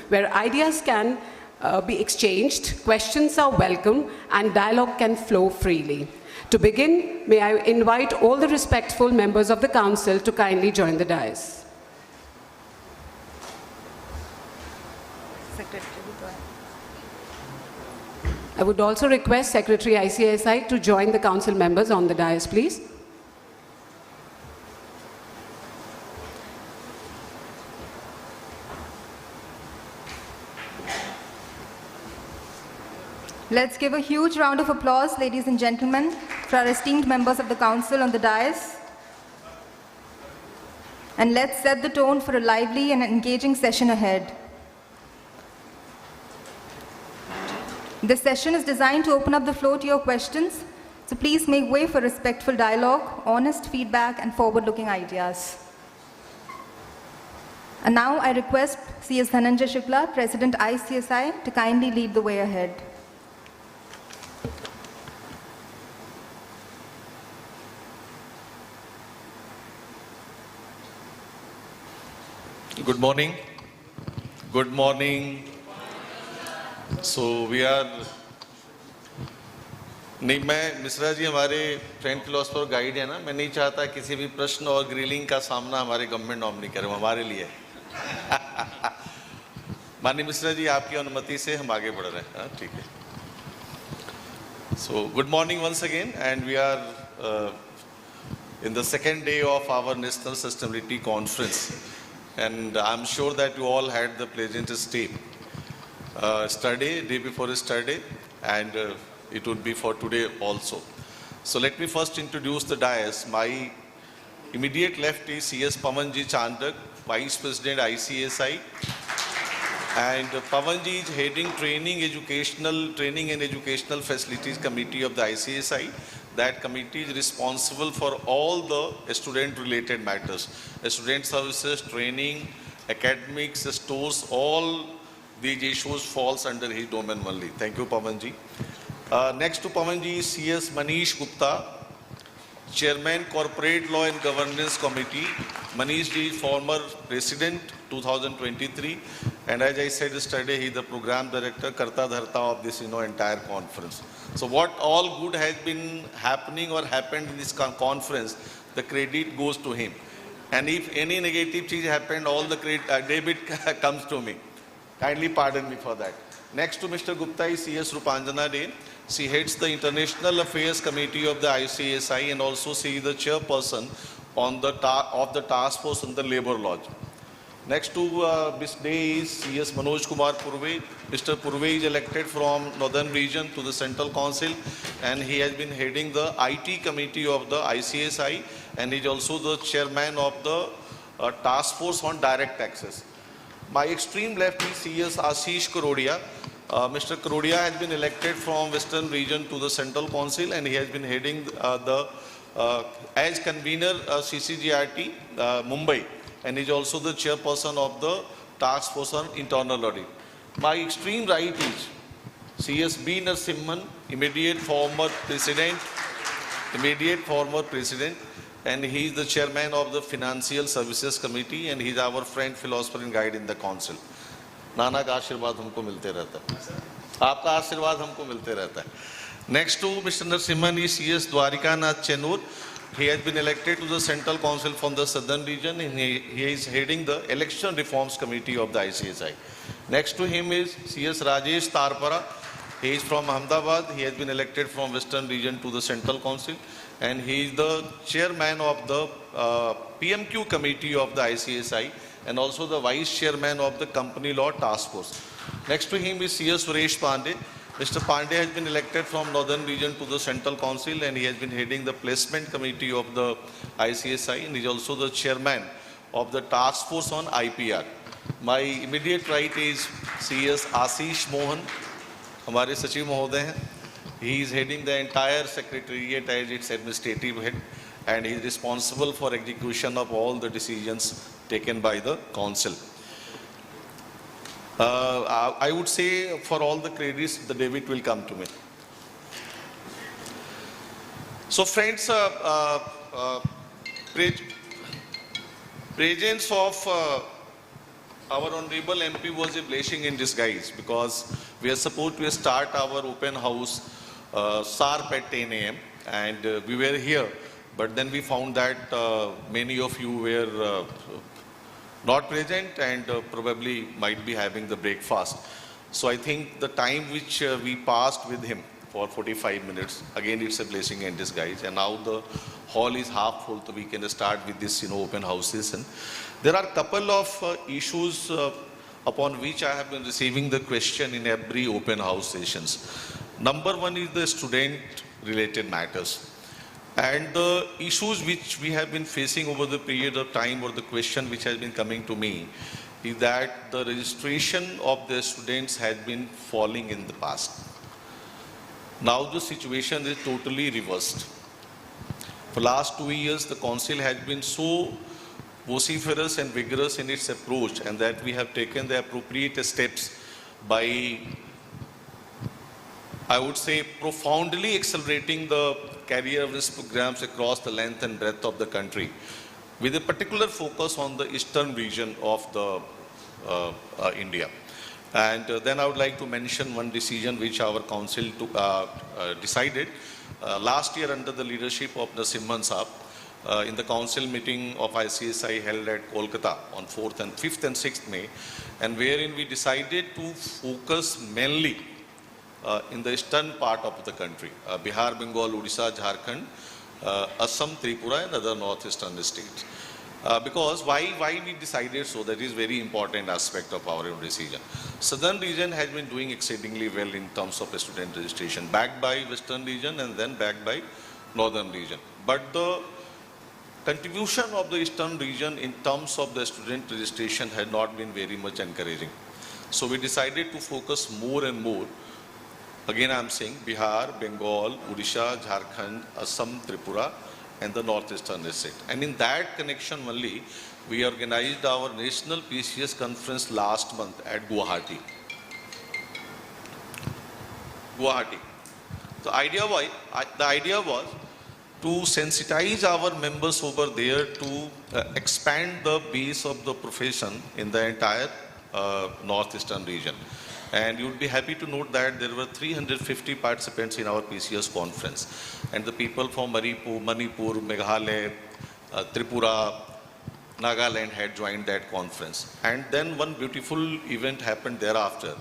where ideas can be exchanged, questions are welcome, and dialogue can flow freely. To begin, may I invite all the respectful members of the Council to kindly join the dais. I would also request Secretary ICSI to join the Council members on the dais, please. Let's give a huge round of applause, ladies and gentlemen, for our esteemed members of the Council on the dais. And let's set the tone for a lively and engaging session ahead. This session is designed to open up the floor to your questions, so please make way for respectful dialogue, honest feedback, and forward-looking ideas. And now I request CS Dhananjay Shukla, President ICSI, to kindly lead the way ahead. Good morning. Good morning. So we are नहीं मैं मिश्रा जी हमारे friend philosopher guide है ना, मैं नहीं चाहता किसी भी प्रश्न और ग्रिलिंग का सामना हमारे गवर्नमेंट नॉमिनी करे, हमारे लिए माननीय मिश्रा जी आपकी अनुमति से हम आगे बढ़ रहे हैं. ठीक है. So good morning once again, and we are in the second day of our National Sustainability Conference, and I'm sure that you all had the pleasant stay. Day before yesterday, and it would be for today also. So let me first introduce the dais. My immediate left is CS Pawanji Chandak, Vice President ICSI, and Pawanji is heading Training and Educational Facilities Committee of the ICSI. That committee is responsible for all the student-related matters, student services, training, academics, stores, all these issues falls under his domain only. Thank you, Pawanji. Next to Pawanji is CS Manish Gupta, Chairman Corporate Law and Governance Committee. Manish ji is former President 2023, and as I said yesterday, he is the Program Director, Karta Dharta of this entire conference. So what all good has been happening or happened in this conference, the credit goes to him. And if any negative thing happened, all the debit comes to me. Kindly pardon me for that. Next to Mr. Gupta is CS Rupanjana De. She heads the International Affairs Committee of the ICSI, and also she is the chairperson on the of the task force on the labor laws. Next to Ms. Day is CS Manoj Kumar Purve. Mr. Purve is elected from Northern Region to the Central Council, and he has been heading the IT Committee of the ICSI, and he is also the chairman of the task force on direct taxes. My extreme left is CS Ashish Karodia. Mr. Karodia has been elected from Western Region to the Central Council, and he has been heading as convener CCGRT Mumbai, and is also the chairperson of the task force on internal audit. My extreme right is CS B. Narasimhan, immediate former president, and he is the chairman of the Financial Services Committee, and he is our friend, philosopher and guide in the council. नाना का आशीर्वाद हमको मिलते रहता है, आपका आशीर्वाद हमको मिलते रहता है. Next to Mr. Narasimhan is CS Dwarikanath Chenur. He has been elected to the Central Council from the Southern Region, and he is heading the Election Reforms Committee of the ICSI. Next to him is CS Rajesh Tarpara. He is from Ahmedabad. He has been elected from Western Region to the Central Council, and he is the chairman of the PMQ Committee of the ICSI, and also the vice chairman of the Company Law Task Force. Next to him is CS Suresh Pandey. Mr. Pandey has been elected from Northern Region to the Central Council, and he has been heading the Placement Committee of the ICSI, and he is also the chairman of the Task Force on IPR. My immediate right is CS Ashish Mohan, हमारे सचिव महोदय हैं. He is heading the entire secretariat as its administrative head, and he is responsible for execution of all the decisions taken by the council. I would say for all the credits, the debit will come to me. So friends, presence of our honorable MP was a blessing in disguise, because we are supposed to start our open house sharp at 10 a.m. and we were here, but then we found that many of you were not present and probably might be having the breakfast. So I think the time which we passed with him for 45 minutes, again it's a blessing in disguise, and now the hall is half full, so we can start with this open house session. There are a couple of issues upon which I have been receiving the question in every open house sessions. Number one is the student related matters. And the issues which we have been facing over the period of time, or the question which has been coming to me, is that the registration of the students has been falling in the past. Now the situation is totally reversed. For last 2 years, the council has been so vociferous and vigorous in its approach, and that we have taken the appropriate steps by, I would say, profoundly accelerating the career awareness programs across the length and breadth of the country, with a particular focus on the eastern region of the India. And then I would like to mention one decision which our council decided last year under the leadership of Nasimhan Saab, in the council meeting of ICSI held at Kolkata on 4th and 5th and 6th May, and wherein we decided to focus mainly in the eastern part of the country, Bihar, Bengal, Odisha, Jharkhand, Assam, Tripura and other northeastern states. Because why we decided so, that is very important aspect of our decision. Southern region has been doing exceedingly well in terms of student registration, backed by western region and then backed by northern region. But the contribution of the eastern region in terms of the student registration had not been very much encouraging. So we decided to focus more and more. Again, I am saying Bihar, Bengal, Odisha, Jharkhand, Assam, Tripura, and the northeastern state. And in that connection only, we organized our national PCS conference last month at Guwahati. The idea was to sensitize our members over there to expand the base of the profession in the entire northeastern region. And you would be happy to note that there were 350 participants in our PCS conference. And the people from Manipur, Meghalaya, Tripura, Nagaland had joined that conference. And then one beautiful event happened thereafter.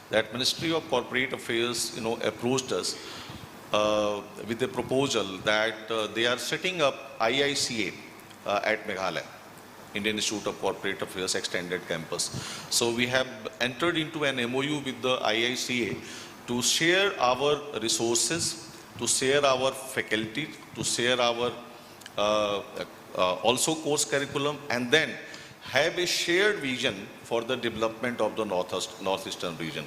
That Ministry of Corporate Affairs, approached us with a proposal that they are setting up IICA at Meghalaya, Indian Institute of Corporate Affairs Extended Campus. So we have entered into an MOU with the IICA to share our resources, to share our faculty, to share our also course curriculum, and then have a shared vision for the development of the northeastern region.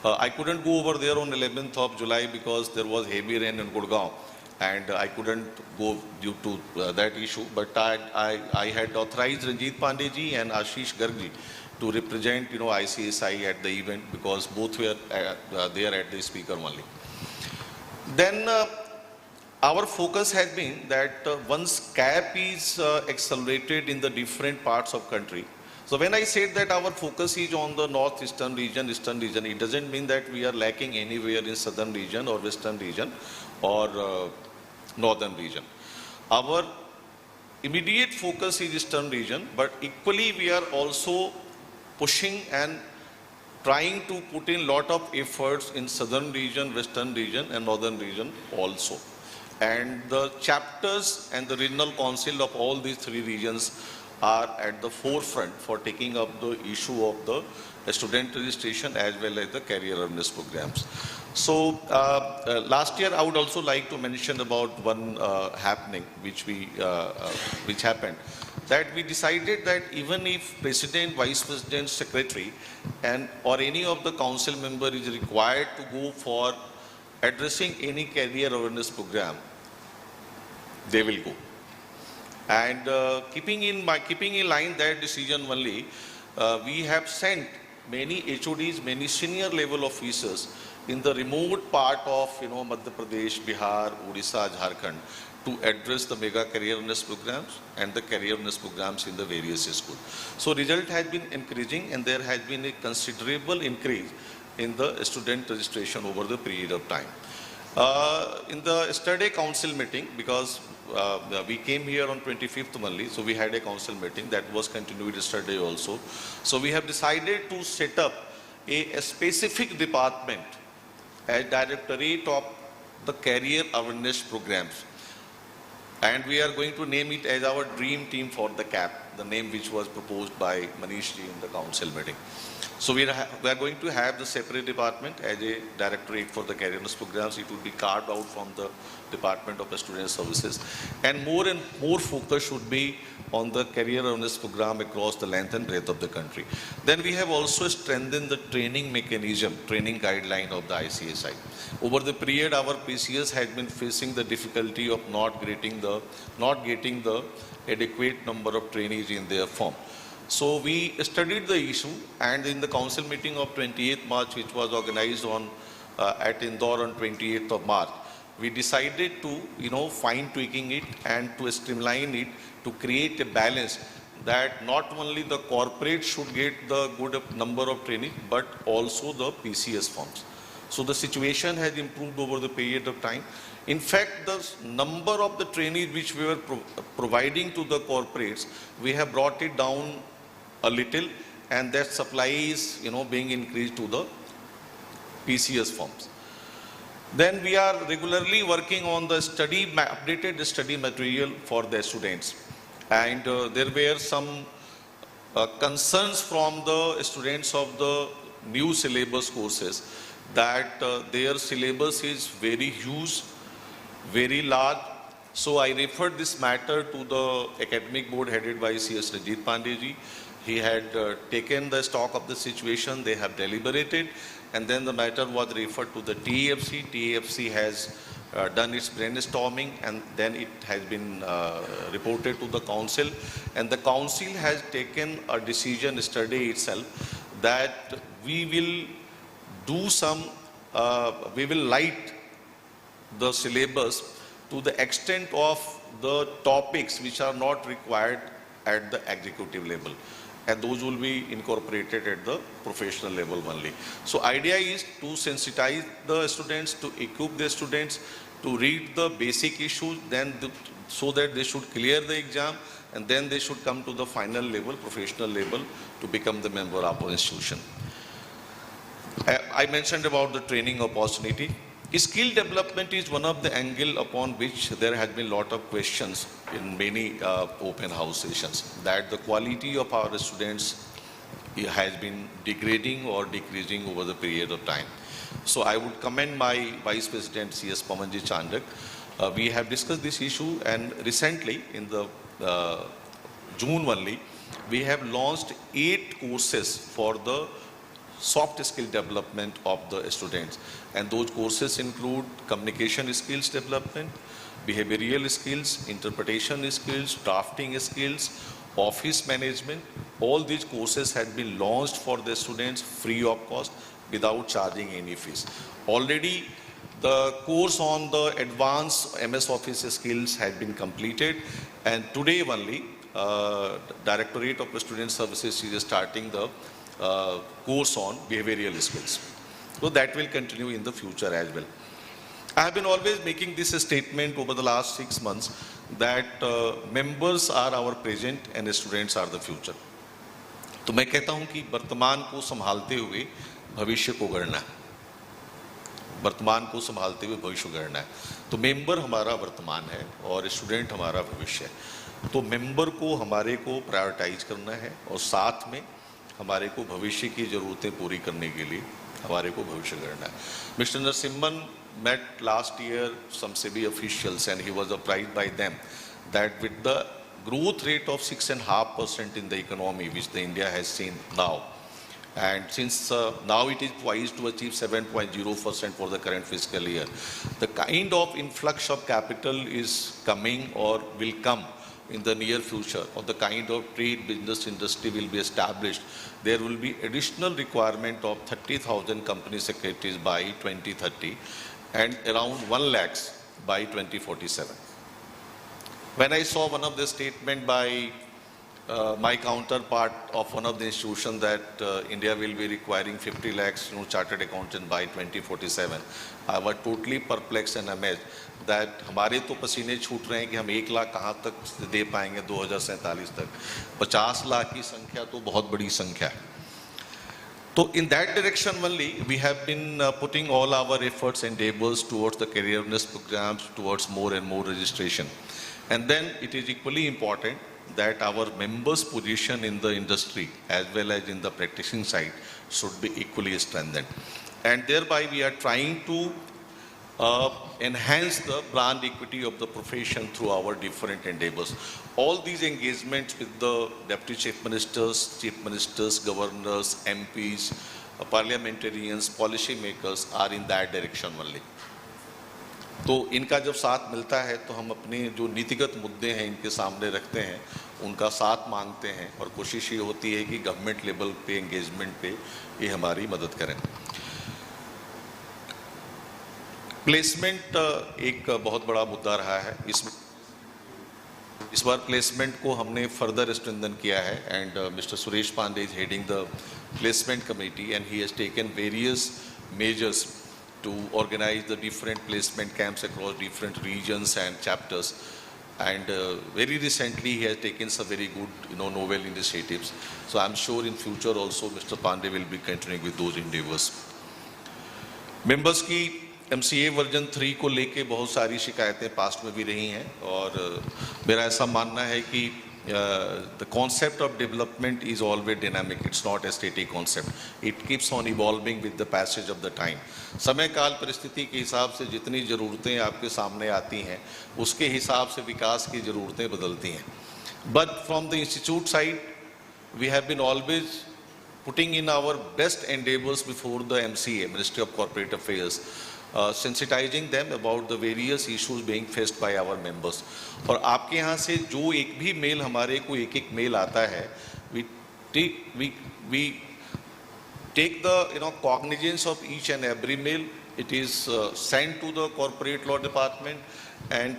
I couldn't go over there on 11th of July because there was heavy rain in Gurgaon, and I couldn't go due to that issue. But I had authorized Ranjit Pandey ji and Ashish Garg to represent ICSI at the event, because both were there at the speaker only. Then our focus has been that once CAP is accelerated in the different parts of country. So when I said that our focus is on the northeastern region, eastern region, it doesn't mean that we are lacking anywhere in southern region or western region or northern region. Our immediate focus is eastern region, but equally we are also pushing and trying to put in lot of efforts in southern region, western region and northern region also. And the chapters and the regional council of all these three regions are at the forefront for taking up the issue of the student registration as well as the career awareness programs. So last year I would also like to mention about one happening which happened, that we decided that even if president, vice president, secretary and or any of the council member is required to go for addressing any career awareness program, they will go. And keeping in line that decision only, we have sent many HODs, many senior level officers in the remote part of Madhya Pradesh, Bihar, Odisha, Jharkhand to address the mega career readiness programs and the career readiness programs in the various schools. So result has been encouraging, and there has been a considerable increase in the student registration over the period of time. In the yesterday council meeting, because we came here on 25th only, so we had a council meeting that was continued yesterday also. So we have decided to set up a specific department as Directorate of the Career Awareness Programs. And we are going to name it as our dream team for the CAP, the name which was proposed by Manish ji in the council meeting. So we are going to have the separate department as a directorate for the career programs. It will be carved out from the Department of Student Services. And more focus should be on the career awareness program across the length and breadth of the country. Then we have also strengthened the training mechanism, training guideline of the ICSI. Over the period, our PCS has been facing the difficulty of not getting the adequate number of trainees in their firm. So we studied the issue, and in the council meeting of 28th March, which was organized at Indore on 28th of March, we decided to, fine tweaking it and to streamline it to create a balance that not only the corporate should get the good number of trainees, but also the PCS firms. So the situation has improved over the period of time. In fact, the number of the trainees which we were providing to the corporates, we have brought it down a little, and that supply is, being increased to the PCS firms. Then we are regularly working on the updated study material for the students. And there were some concerns from the students of the new syllabus courses that their syllabus is very huge, very large. So I referred this matter to the academic board headed by CS Rajit Pandey ji. He had taken the stock of the situation, they have deliberated, and then the matter was referred to the TAFC. TAFC has done its brainstorming, and then it has been reported to the council, and the council has taken a decision yesterday itself that we will do we will light the syllabus to the extent of the topics which are not required at the executive level, and those will be incorporated at the professional level only. So idea is to sensitize the students, to equip the students to read the basic issues, then so that they should clear the exam, and then they should come to the final level, professional level, to become the member of our institution. I mentioned about the training opportunity. Skill development is one of the angles upon which there has been a lot of questions in many open house sessions, that the quality of our students has been degrading or decreasing over the period of time. So I would commend my Vice President C.S. Pavanji Chandak. We have discussed this issue, and recently in the June only, we have launched 8 courses for the soft skill development of the students, and those courses include communication skills development, behavioral skills, interpretation skills, drafting skills, office management. All these courses have been launched for the students free of cost without charging any fees. Already the course on the advanced MS Office skills has been completed, and today only Directorate of Student Services is starting the course on behavioral skills. So that will continue in the future as well. I have been always making this statement over the last 6 months that members are our present and students are the future. तो मैं कहता हूं कि वर्तमान को संभालते हुए भविष्य को गढ़ना है, वर्तमान को संभालते हुए भविष्य को गढ़ना है. तो मेंबर हमारा वर्तमान है और स्टूडेंट हमारा भविष्य है. तो मेंबर को हमारे को प्रायोरिटाइज करना है, और साथ में हमारे को भविष्य की ज़रूरतें पूरी करने के लिए हमारे को भविष्य गढ़ना है. Mister Narasimhan met last year some SEBI officials, and he was apprised by them that with the growth rate of 6.5% in the economy which the India has seen now, and since now it is poised to achieve 7.0% for the current fiscal year, the kind of influx of capital is coming or will come in the near future, or the kind of trade business industry will be established. There will be additional requirement of 30,000 company secretaries by 2030 and around 1 lakh by 2047. When I saw one of the statement by my counterpart of one of the institutions that India will be requiring 50 lakhs chartered accountants by 2047, I was totally perplexed and amazed that हमारे तो पसीने छूट रहे हैं कि हम 1 लाख कहाँ तक दे पाएंगे 2047 तक, 50 लाख की संख्या तो बहुत बड़ी संख्या है. So in that direction only, we have been putting all our efforts and endeavors towards the careerness programs, towards more and more registration. And then it is equally important that our members' position in the industry as well as in the practicing side should be equally strengthened. And thereby we are trying to enhance the brand equity of the profession through our different endeavors. All these engagements with the deputy chief ministers, governors, MPs, parliamentarians, policy makers are in that direction only. तो इनका जब साथ मिलता है तो हम अपने जो नीतिगत मुद्दे हैं इनके सामने रखते हैं, उनका साथ मांगते हैं और कोशिश ये होती है कि गवर्नमेंट लेवल पे एंगेजमेंट पे ये हमारी मदद करें. प्लेसमेंट एक बहुत बड़ा मुद्दा रहा है. इस बार प्लेसमेंट को हमने फर्दर स्ट्रेंथन किया है and mister Suresh Pandey is heading the placement committee and he has taken various measures to organize the different placement camps across different regions and chapters, and very recently he has taken some very good novel initiatives. So I'm sure in future also Mr. Pandey will be continuing with those endeavors. Members की MCA version 3 को लेके बहुत सारी शिकायतें past में भी रही हैं और मेरा ऐसा मानना है कि the concept of development is always dynamic. It's not a static concept. It keeps on evolving with the passage of the time. समय काल परिस्थिति के हिसाब से जितनी ज़रूरतें आपके सामने आती हैं उसके हिसाब से विकास की ज़रूरतें बदलती हैं. But from the institute side, we have been always putting in our best endeavors before the MCA, Ministry of Corporate Affairs, sensitizing them about the various issues being faced by our members. और आपके यहाँ से जो एक भी mail हमारे को एक मेल आता है, we take the cognizance of each and every mail. It is sent to the corporate law department, and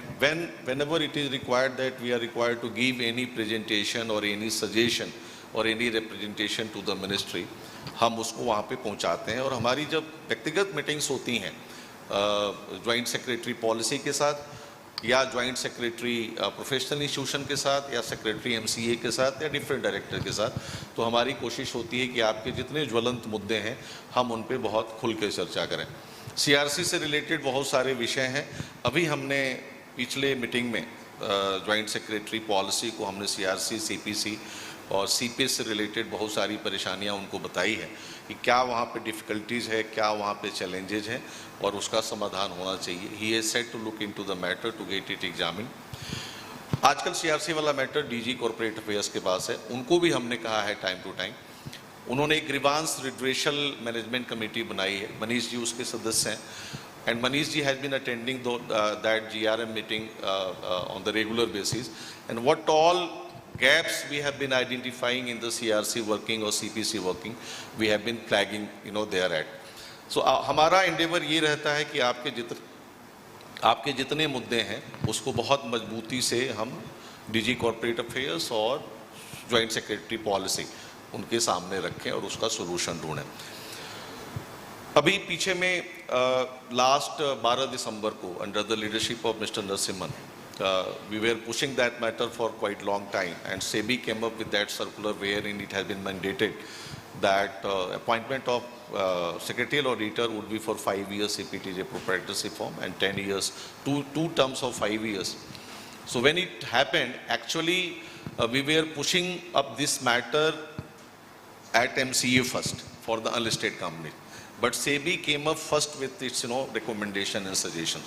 whenever it is required that we are required to give any presentation or any suggestion or any representation to the ministry, हम उसको वहाँ पे पहुँचाते हैं. और हमारी जब व्यक्तिगत मीटिंग्स होती हैं ज्वाइंट सेक्रेटरी पॉलिसी के साथ या ज्वाइंट सेक्रेटरी प्रोफेशनल इंस्टीट्यूशन के साथ या सेक्रेटरी MCA के साथ या डिफरेंट डायरेक्टर के साथ, तो हमारी कोशिश होती है कि आपके जितने ज्वलंत मुद्दे हैं हम उन पे बहुत खुल के चर्चा करें. CRC से रिलेटेड बहुत सारे विषय हैं. अभी हमने पिछले मीटिंग में ज्वाइंट सेक्रेटरी पॉलिसी को हमने CRC, CPC और CPS से रिलेटेड बहुत सारी परेशानियां उनको बताई है कि क्या वहाँ पे डिफ़िकल्टीज़ है, क्या वहाँ पे चैलेंजेज हैं और उसका समाधान होना चाहिए. He has said to look into the matter to get it examine. आजकल CRC वाला मैटर DG कॉर्पोरेट अफेयर्स के पास है. उनको भी हमने कहा है टाइम टू टाइम. उन्होंने एक ग्रीवांस रिड्रेशल मैनेजमेंट कमेटी बनाई है. मनीष जी उसके सदस्य हैं and Manish ji has been attending that GRM meeting on the regular basis and what all gaps we have been identifying in the CRC working or CPC working, we have been flagging there at. So हमारा endeavor ये रहता है कि आपके जितने मुद्दे हैं उसको बहुत मजबूती से हम DG Corporate Affairs और Joint Secretary Policy उनके सामने रखें और उसका solution ढूंढें. अभी पीछे में लास्ट 12 दिसंबर को under the leadership of Mr. Narasimhan, we were pushing that matter for quite long time, and SEBI came up with that circular wherein it has been mandated that appointment of secretarial auditor would be for 5 years if it is a proprietary firm, and 10 years, two terms of 5 years. So when it happened, actually we were pushing up this matter at MCA first for the unlisted company. But SEBI came up first with its recommendation and suggestions.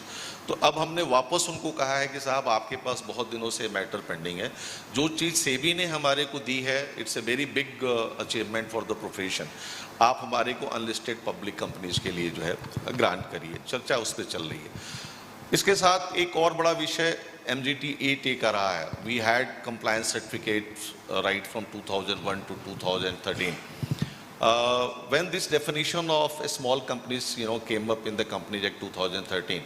तो अब हमने वापस उनको कहा है कि साहब आपके पास बहुत दिनों से मैटर पेंडिंग है. जो चीज़ SEBI ने हमारे को दी है, it's a very big achievement for the profession. आप हमारे को अनलिस्टेड पब्लिक कंपनीज के लिए जो है ग्रांट करिए. चर्चा उस पर चल रही है. इसके साथ एक और बड़ा विषय MGT 8A का रहा है. We had compliance certificate right from 2001 to 2013. When this definition of a small companies, came up in the Companies Act 2013,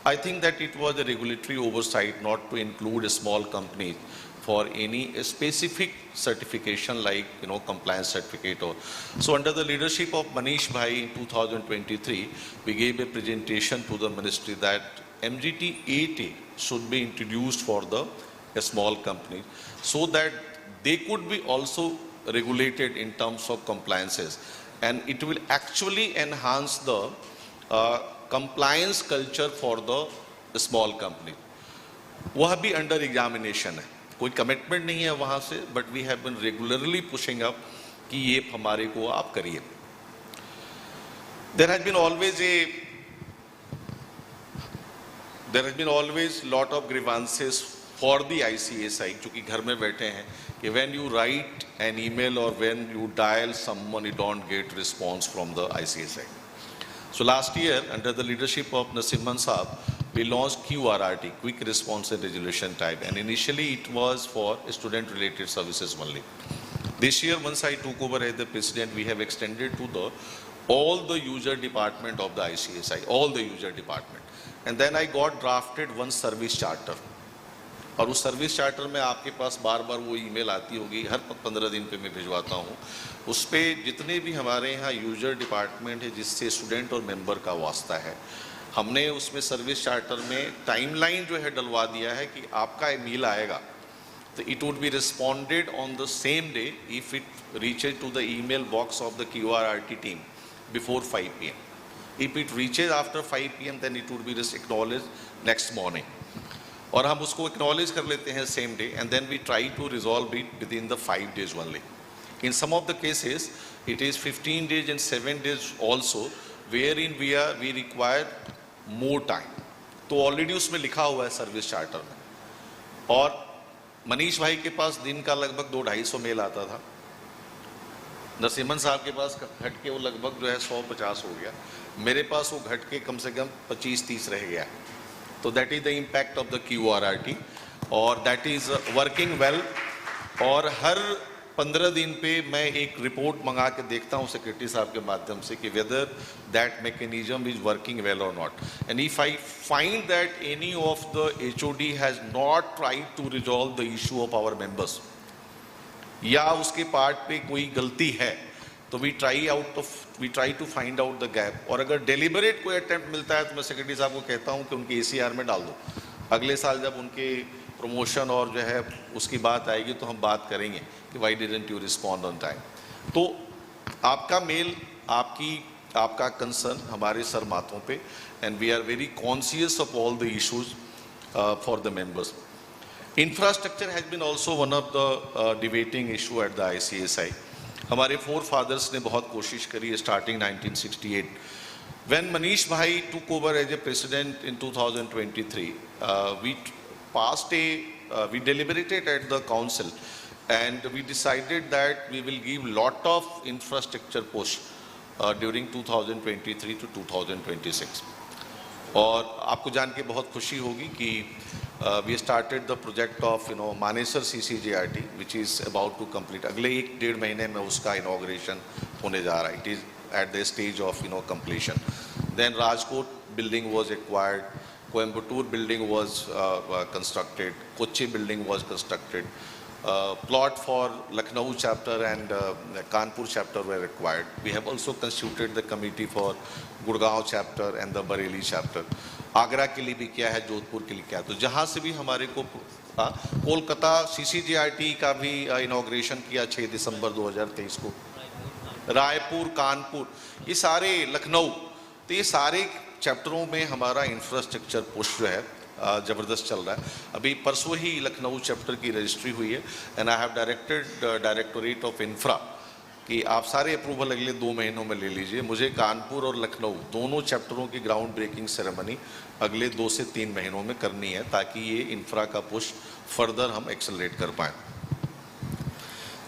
I think that it was a regulatory oversight not to include a small company for any specific certification like, compliance certificate. So under the leadership of Manish Bhai in 2023, we gave a presentation to the ministry that MGT 8A should be introduced for a small company so that they could be also regulated in terms of compliances, and it will actually enhance the compliance culture for the small company. वह भी under examination है, कोई commitment नहीं है वहाँ से, but we have been regularly pushing up कि ये हमारे को आप करिए. There has been always lot of grievances for the ICSI, क्योंकि घर में बैठे हैं, कि when you write an email or when you dial someone, you don't get response from the ICSI. So last year, under the leadership of Nasimhan Saab, we launched QRRT, Quick Response and Resolution Type, and initially it was for student-related services only. This year, once I took over as the president, we have extended to all the user department of the ICSI, all the user department. And then I got drafted one service charter. और उस service charter में आपके पास बार बार वो email आती होगी, हर 15 दिन पे मैं भिजवाता हूँ. उस पर जितने भी हमारे यहाँ यूजर डिपार्टमेंट है जिससे स्टूडेंट और मेंबर का वास्ता है, हमने उसमें सर्विस चार्टर में टाइमलाइन जो है डलवा दिया है कि आपका ईमेल आएगा तो it would be responded on the same day if it reaches to the email box of the QRRT team before 5 PM. If it reaches after 5 PM, then it would be just acknowledged next morning. और हम उसको acknowledge कर लेते हैं same day, and then we try to resolve it within the 5 days only. In some of the cases, it is 15 days and 7 days also, wherein we require more time. तो already उसमें लिखा हुआ है service charter में. और मनीष भाई के पास दिन का लगभग 200-250 मेल आता था. नरसिम्हन साहब के पास घट के वो लगभग जो है 100-50 हो गया. मेरे पास वो घट के कम से कम 25-30 रह गया. तो that is the impact of the QRRT, और दैट इज वर्किंग वेल. और हर 15 दिन पे मैं एक रिपोर्ट मंगा के देखता हूँ सेक्रेटरी साहब के माध्यम से कि weather that mechanism is working well और not. And if I find that any of the HOD has not tried to resolve the issue of our members, या उसके पार्ट पे कोई गलती है, तो we try to find out the gap. और अगर डेलिबरेट कोई अटेम्प्ट मिलता है तो मैं सेक्रेटरी साहब को कहता हूं कि उनके ACR में डाल दो. अगले साल जब उनके प्रमोशन और जो है उसकी बात आएगी तो हम बात करेंगे कि why didn't you respond on time. तो आपका मेल, आपका कंसर्न हमारे सर माथों पे, and we are very conscious of all the issues for the members. Infrastructure has been also one of the debating issue at the ICSI. हमारे forefathers ने बहुत कोशिश करी starting 1968. When Manish Bhai took over as a president in 2023, we deliberated at the council, and we decided that we will give lot of infrastructure push during 2023 to 2026. और आपको जान के बहुत खुशी होगी कि we started the project of Manesar CCJRT, which is about to complete. अगले 1-1.5 महीने में उसका inauguration होने जा रहा है. It is at the stage of completion. Then Rajkot building was acquired, Coimbatore building was constructed, Kochi building was constructed. Plot for Lucknow chapter and Kanpur chapter were required. We have also constituted the committee for Gurgaon chapter and the Bareilly chapter. Agra के लिए भी किया है, जोधपुर के लिए किया. तो जहाँ से भी हमारे को कोलकाता CCJRT का भी इनॉग्रेशन किया 6 दिसंबर 2023 को. रायपुर, कानपुर, ये सारे, लखनऊ, तो ये सारे चैप्टरों में हमारा इंफ्रास्ट्रक्चर पुश जो है ज़बरदस्त चल रहा है. अभी परसों ही लखनऊ चैप्टर की रजिस्ट्री हुई है, and I have directed directorate of infra कि आप सारे अप्रूवल अगले 2 महीनों में ले लीजिए. मुझे कानपुर और लखनऊ दोनों चैप्टरों की ग्राउंड ब्रेकिंग सेरेमनी अगले 2 से 3 महीनों में करनी है, ताकि ये इंफ्रा का पुश फर्दर हम एक्सेलरेट कर पाएँ.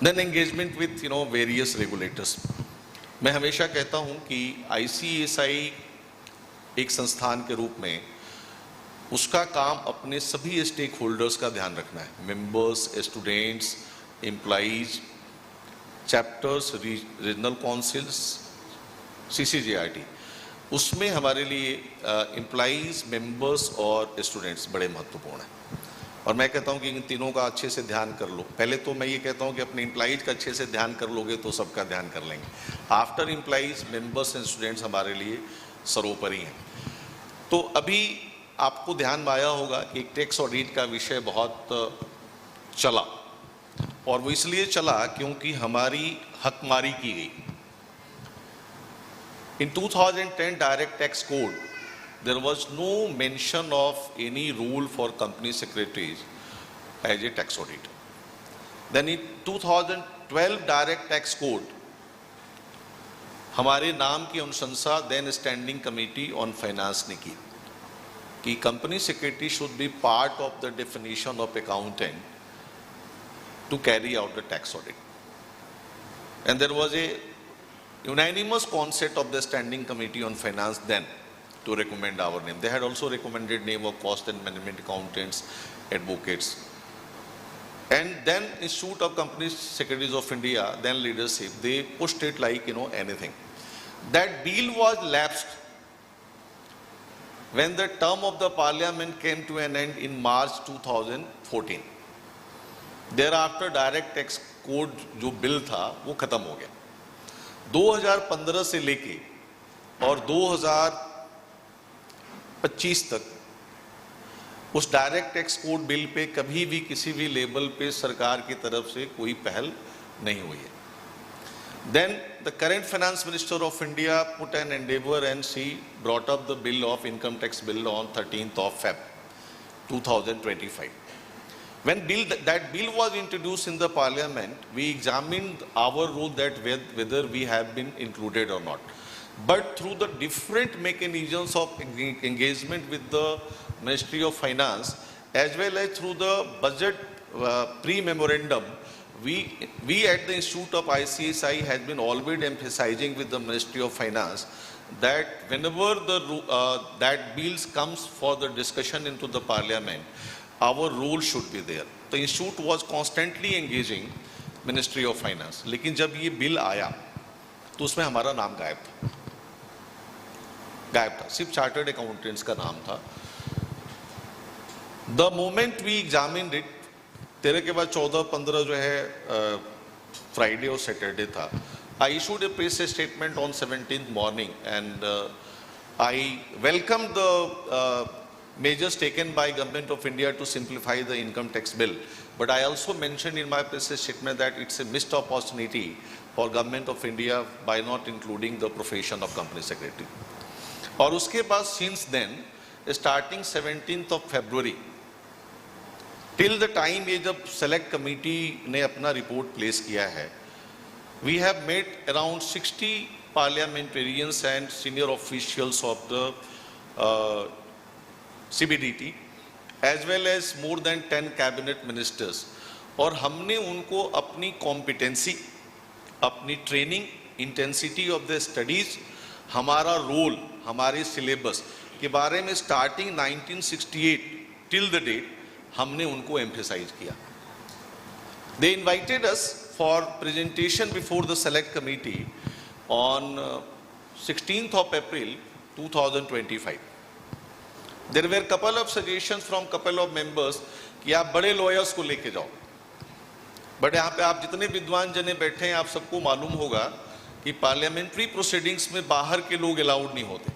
Then engagement with various regulators. मैं हमेशा कहता हूँ कि ICSI एक संस्थान के रूप में उसका काम अपने सभी स्टेक होल्डर्स का ध्यान रखना है. Members, students, employees, chapters, regional councils, CCJRT, उसमें हमारे लिए एम्प्लॉइज, मेंबर्स और स्टूडेंट्स बड़े महत्वपूर्ण हैं। और मैं कहता हूं कि इन तीनों का अच्छे से ध्यान कर लो। पहले तो मैं ये कहता हूं कि अपने एम्प्लॉइज का अच्छे से ध्यान कर लोगे तो सबका ध्यान कर लेंगे। After employees, members and students हमारे लिए सर्वोपरि हैं। तो अभी आपको ध्यान में आया होगा कि एक टैक्स ऑडिट का विषय बहुत चला, और वो इसलिए चला क्योंकि हमारी हकमारी की गई। In 2010 direct tax code, there was no mention of any rule for company secretaries as a tax auditor. Then in 2012 direct tax code, हमारे नाम की अनुशंसा then standing committee on finance ने की कि company secretary should be part of the definition of accountant to carry out the tax audit. And there was a unanimous consent of the standing committee on finance then to recommend our name. They had also recommended name of cost and management accountants, advocates. And then Institute of Company Secretaries of India, then leadership, they pushed it like, anything. That bill was lapsed when the term of the parliament came to an end in March 2014. Thereafter direct tax code जो bill था वो खत्म हो गया। 2015 से लेके और 2025 तक उस direct tax code bill pay कभी भी किसी भी लेवल पे सरकार की तरफ से कोई पहल नहीं हुई है। Then the current finance minister of India put an endeavor and she brought up the bill of income tax bill on 13th of Feb 2025. When that bill was introduced in the parliament, we examined our role that whether we have been included or not. But through the different mechanisms of engagement with the Ministry of Finance, as well as through the budget pre-memorandum, we at the Institute of ICSI has been always emphasizing with the Ministry of Finance that whenever that bills comes for the discussion into the parliament, our role should be there. The institute was constantly engaging Ministry of Finance. लेकिन जब ये bill आया तो उसमें हमारा नाम गायब था, सिर्फ चार्टर्ड अकाउंटेंट्स का नाम था। The moment we examined it, 13 के बाद 14-15 जो है फ्राइडे और सैटरडे था, I issued a press statement on 17th morning and I welcomed the measures taken by Government of India to simplify the income tax bill. But I also mentioned in my press statement that it's a missed opportunity for Government of India by not including the profession of company secretary. और उसके बाद since then, starting 17th of February, till the time ये जब select committee ने अपना report place किया है, we have met around 60 parliamentarians and senior officials of the CBDT, as well as more than 10 cabinet ministers. और हमने उनको अपनी competency, अपनी training, intensity of the studies, हमारा role, हमारे syllabus के बारे में starting 1968 till the date हमने उनको emphasize किया. They invited us for presentation before the select committee on 16th of April 2025. There were a couple of suggestions from couple of members कि आप बड़े lawyers को लेके जाओ. बट यहाँ पे आप जितने विद्वान जने बैठे हैं आप सबको मालूम होगा कि parliamentary proceedings में बाहर के लोग allowed नहीं होते.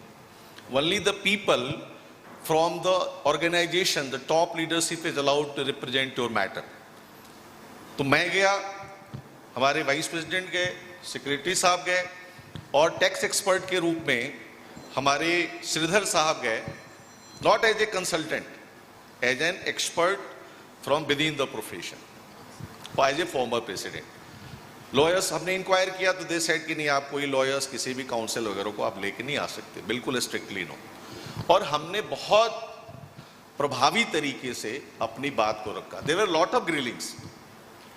Only the people from the organization, the top leadership is allowed to represent your matter. तो मैं गया, हमारे वाइस प्रेसिडेंट गए, सेक्रेटरी साहब गए और टैक्स एक्सपर्ट के रूप में हमारे श्रीधर साहब गए, not as a consultant, as an expert from within the profession, as a former president. Lawyers हमने इंक्वायर किया तो दे सेड कि नहीं आप कोई लॉयर्स किसी भी काउंसिल वगैरह को आप लेके नहीं आ सकते, बिल्कुल स्ट्रिक्टली नो. और हमने बहुत प्रभावी तरीके से अपनी बात को रखा. There were lot of grillings.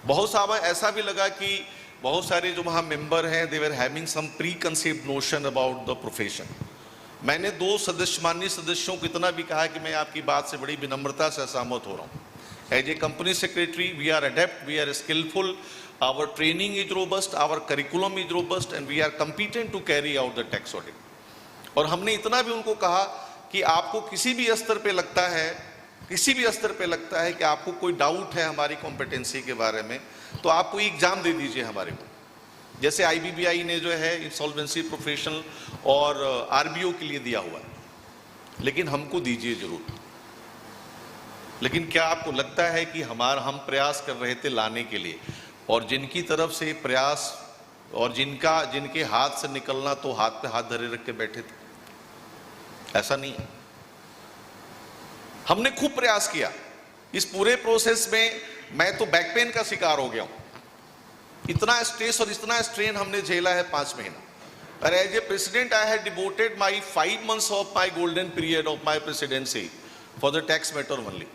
बहुत सारा ऐसा भी लगा कि बहुत सारे जो वहाँ मेंबर हैं they were having some preconceived notion about the profession. मैंने 2 माननीय सदस्यों को इतना भी कहा कि मैं आपकी बात से बड़ी विनम्रता से सहमत हो रहा हूँ As a company secretary, we are adept, we are skillful, our training is robust, our curriculum is robust, and we are competent to carry out the tax audit. और हमने इतना भी उनको कहा कि आपको किसी भी स्तर पे लगता है, कि आपको कोई डाउट है हमारी कॉम्पिटेंसी के बारे में, तो आप कोई एग्जाम दे दीजिए हमारे को। जैसे IBBI ने जो है इंसॉल्वेंसी प्रोफेशनल और RBO के लिए दिया हुआ है, लेकिन हमको दीजिए जरूर। लेकिन क्या आपको लगता है कि हम प्रयास कर रहे थे लाने के लिए, और जिनकी तरफ से प्रयास और जिनके हाथ से निकलना तो हाथ पे हाथ धरे रख के बैठे थे? ऐसा नहीं है। हमने खूब प्रयास किया। इस पूरे प्रोसेस में मैं तो बैक पेन का शिकार हो गया हूं। इतना स्ट्रेस और इतना स्ट्रेन हमने झेला है 5 महीना। और as a president I had devoted my 5 months of my golden period of my presidency for the tax matter only.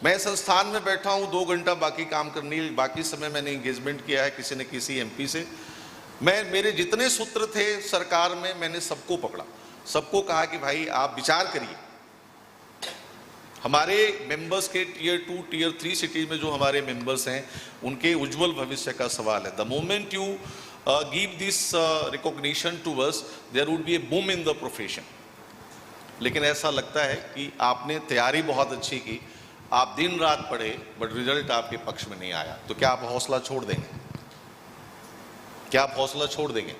मैं संस्थान में बैठा हूं 2 घंटा बाकी काम करने, बाकी समय मैंने एंगेजमेंट किया है किसी न किसी MP से। मेरे जितने सूत्र थे सरकार में, मैंने सबको पकड़ा, सबको कहा कि भाई आप विचार करिए। हमारे मेंबर्स के Tier 2, Tier 3 सिटीज में जो हमारे मेंबर्स हैं, उनके उज्जवल भविष्य का सवाल है। The moment you give this recognition to us, there would be a boom in the profession. लेकिन ऐसा लगता है कि आपने तैयारी बहुत अच्छी की, आप दिन रात पढ़े, बट रिजल्ट आपके पक्ष में नहीं आया, तो क्या आप हौसला छोड़ देंगे? क्या आप हौसला छोड़ देंगे?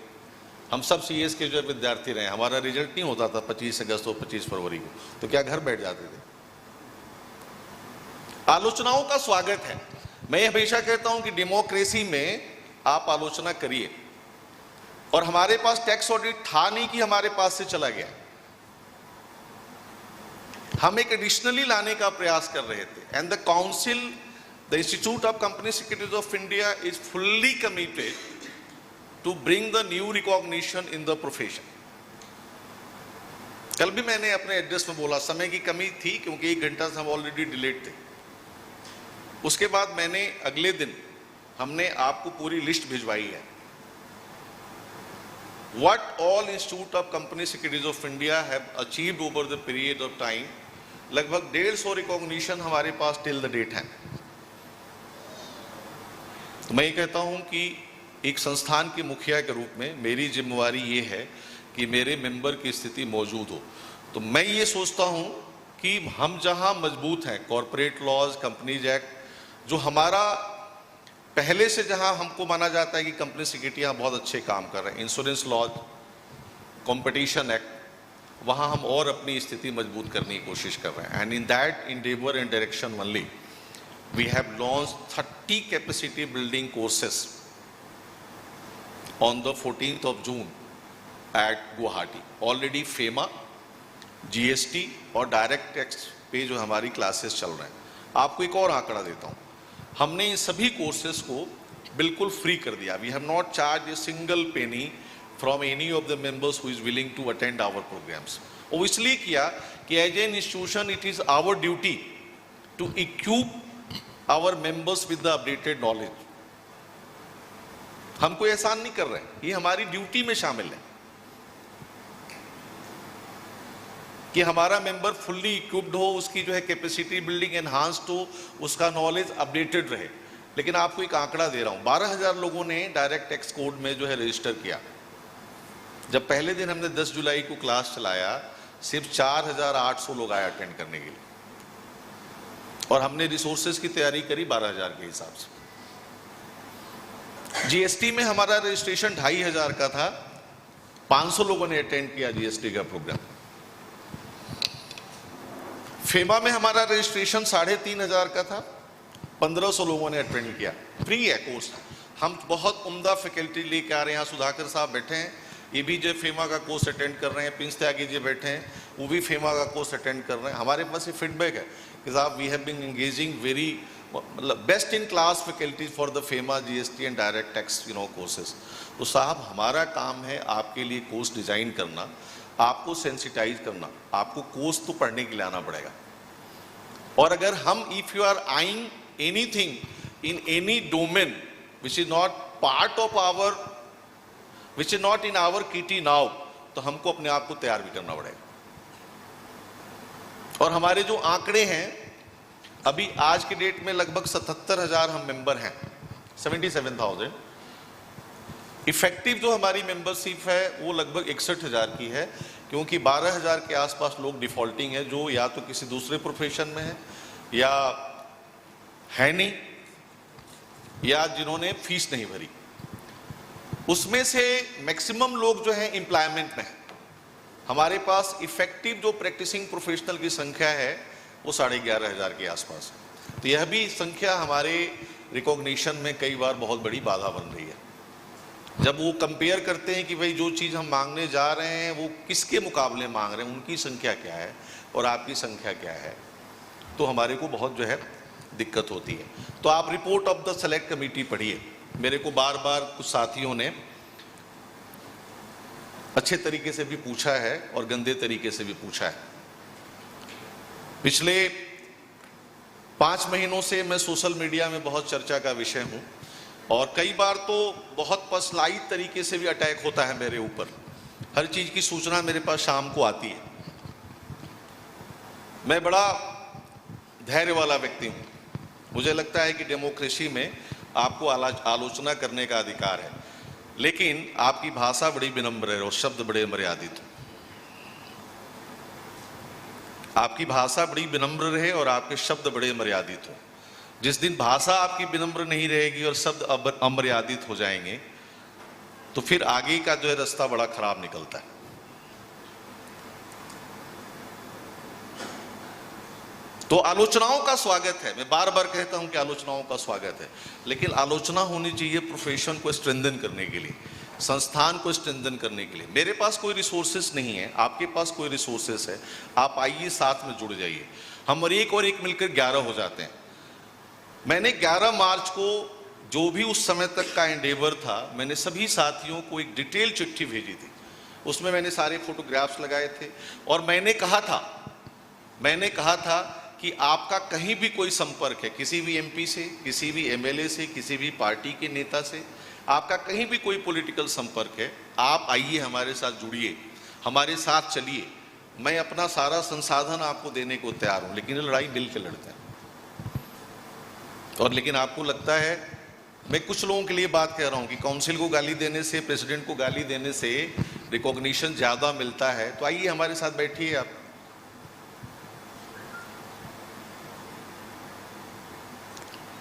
हम सब CS के जो विद्यार्थी रहे, हमारा रिजल्ट नहीं होता था 25 अगस्त और 25 फरवरी को, तो क्या घर बैठ जाते थे? आलोचनाओं का स्वागत है। मैं हमेशा कहता हूं कि डेमोक्रेसी में आप आलोचना करिए, और हमारे पास टैक्स ऑडिट था नहीं कि हमारे पास से चला गया। हम एक एडिशनली लाने का प्रयास कर रहे थे, and the council, the institute of company secretaries of India is fully committed to bring the new recognition in the profession. कल भी मैंने अपने एड्रेस में बोला, समय की कमी थी क्योंकि 1 घंटा से हम ऑलरेडी डिलेड थे। उसके बाद मैंने अगले दिन हमने आपको पूरी लिस्ट भिजवाई है। What all Institute of Company Secretaries of India have achieved over the period of time, लगभग 150 रिकॉग्निशन हमारे पास टिल द डेट है। तो मैं ये कहता हूं कि एक संस्थान के मुखिया के रूप में मेरी जिम्मेवारी ये है कि मेरे मेंबर की स्थिति मौजूद हो। तो मैं ये सोचता हूं कि हम जहां मजबूत हैं, कॉर्पोरेट लॉज, कंपनीज एक्ट, जो हमारा पहले से जहां हमको माना जाता है कि कंपनी सेक्रेटरी यहाँ बहुत अच्छे काम कर रहे हैं, इंश्योरेंस लॉज, कॉम्पिटिशन एक्ट, वहां हम और अपनी स्थिति मजबूत करने की कोशिश कर रहे हैं। And in that endeavor and direction only, we have launched 30 capacity building courses on the 14th of June at Guwahati. Already FEMA, GST और डायरेक्ट टैक्स पे जो हमारी क्लासेस चल रहे हैं। आपको एक और आंकड़ा देता हूँ, हमने इन सभी कोर्सेज को बिल्कुल फ्री कर दिया। We have not charge a single penny from any of the members who is willing to attend our programmes. वो इसलिए किया कि as an institution it is our duty to equip our members with the updated knowledge. हम कोई एहसान नहीं कर रहे, ये हमारी ड्यूटी में शामिल है कि हमारा मेंबर फुल्ली इक्विप्ड हो, उसकी जो है कैपेसिटी बिल्डिंग एनहांस्ड हो, उसका नॉलेज अपडेटेड रहे। लेकिन आपको एक आंकड़ा दे रहा हूं, 12,000 लोगों ने डायरेक्ट टैक्स कोड में जो है रजिस्टर किया। जब पहले दिन हमने 10 जुलाई को क्लास चलाया, सिर्फ 4,800 लोग आए अटेंड करने के लिए, और हमने रिसोर्सेज की तैयारी करी 12,000 के हिसाब से। GST में हमारा रजिस्ट्रेशन 2,500 का था, 500 लोगों ने अटेंड किया GST का प्रोग्राम। फेमा में हमारा रजिस्ट्रेशन 3,500 का था, 1,500 लोगों ने अटेंड किया। फ्री है कोर्स, हम बहुत उम्दा फैकल्टी लेके आ रहे हैं। यहाँ सुधाकर साहब बैठे हैं, ये भी जो फेमा का कोर्स अटेंड कर रहे हैं। प्रिंस त्यागी जी बैठे हैं, वो भी फेमा का कोर्स अटेंड कर रहे हैं। हमारे पास ये फीडबैक है कि साहब we have been engaging very मतलब best in class faculty for the FEMA GST and direct tax courses. तो साहब हमारा काम है आपके लिए कोर्स डिजाइन करना, आपको सेंसिटाइज करना, आपको कोर्स तो पढ़ने के लिए आना पड़ेगा। और अगर हम if you are eyeing anything in any domain which is not part of our, which is not in our kitty now, तो हमको अपने आप को तैयार भी करना पड़ेगा। और हमारे जो आंकड़े हैं अभी आज के डेट में लगभग 77,000 हम मेंबर हैं, 77,000। इफेक्टिव जो हमारी मेंबरशिप है वो लगभग 61,000 की है, क्योंकि 12,000 के आसपास लोग डिफॉल्टिंग है, जो या तो किसी दूसरे प्रोफेशन में है या है नहीं, या जिन्होंने फीस नहीं भरी। उसमें से मैक्सिमम लोग जो है एम्प्लॉयमेंट में है। हमारे पास इफेक्टिव जो प्रैक्टिसिंग प्रोफेशनल की संख्या है वो 11,500 के आसपास है। तो यह भी संख्या हमारे रिकॉग्निशन में कई बार बहुत बड़ी बाधा बन रही है। जब वो कंपेयर करते हैं कि भाई जो चीज़ हम मांगने जा रहे हैं वो किसके मुकाबले मांग रहे हैं, उनकी संख्या क्या है और आपकी संख्या क्या है, तो हमारे को बहुत जो है दिक्कत होती है। तो आप report of the select committee पढ़िए। मेरे को बार बार कुछ साथियों ने अच्छे तरीके से भी पूछा है और गंदे तरीके से भी पूछा है। पिछले 5 महीनों से मैं सोशल मीडिया में बहुत चर्चा का विषय हूं और कई बार तो बहुत पर्सनलाइज तरीके से भी अटैक होता है मेरे ऊपर। हर चीज की सूचना मेरे पास शाम को आती है। मैं बड़ा धैर्य वाला व्यक्ति हूं। मुझे लगता है कि डेमोक्रेसी में आपको आलोचना करने का अधिकार है, लेकिन आपकी भाषा बड़ी विनम्र है और शब्द बड़े मर्यादित हो। आपकी भाषा बड़ी विनम्र रहे और आपके शब्द बड़े मर्यादित हो। जिस दिन भाषा आपकी विनम्र नहीं रहेगी और शब्द अमर्यादित हो जाएंगे तो फिर आगे का जो है रास्ता बड़ा खराब निकलता है। तो आलोचनाओं का स्वागत है, मैं बार बार कहता हूं कि आलोचनाओं का स्वागत है, लेकिन आलोचना होनी चाहिए प्रोफेशन को स्ट्रेंथन करने के लिए, संस्थान को स्ट्रेंथन करने के लिए। मेरे पास कोई रिसोर्सेस नहीं है, आपके पास कोई रिसोर्सेस है, आप आइए साथ में जुड़ जाइए। हम और एक मिलकर 11 हो जाते हैं। मैंने 11 मार्च को जो भी उस समय तक का एंडेवर था, मैंने सभी साथियों को एक डिटेल चिट्ठी भेजी थी। उसमें मैंने सारे फोटोग्राफ्स लगाए थे और मैंने कहा था कि आपका कहीं भी कोई संपर्क है, किसी भी एमपी से, किसी भी एमएलए से, किसी भी पार्टी के नेता से, आपका कहीं भी कोई पॉलिटिकल संपर्क है, आप आइए हमारे साथ जुड़िए, हमारे साथ चलिए। मैं अपना सारा संसाधन आपको देने को तैयार हूं, लेकिन लड़ाई मिल के लड़ते हैं। और लेकिन आपको लगता है, मैं कुछ लोगों के लिए बात कह रहा हूं कि काउंसिल को गाली देने से, प्रेसिडेंट को गाली देने से रिकॉग्निशन ज्यादा मिलता है, तो आइए हमारे साथ बैठिए आप।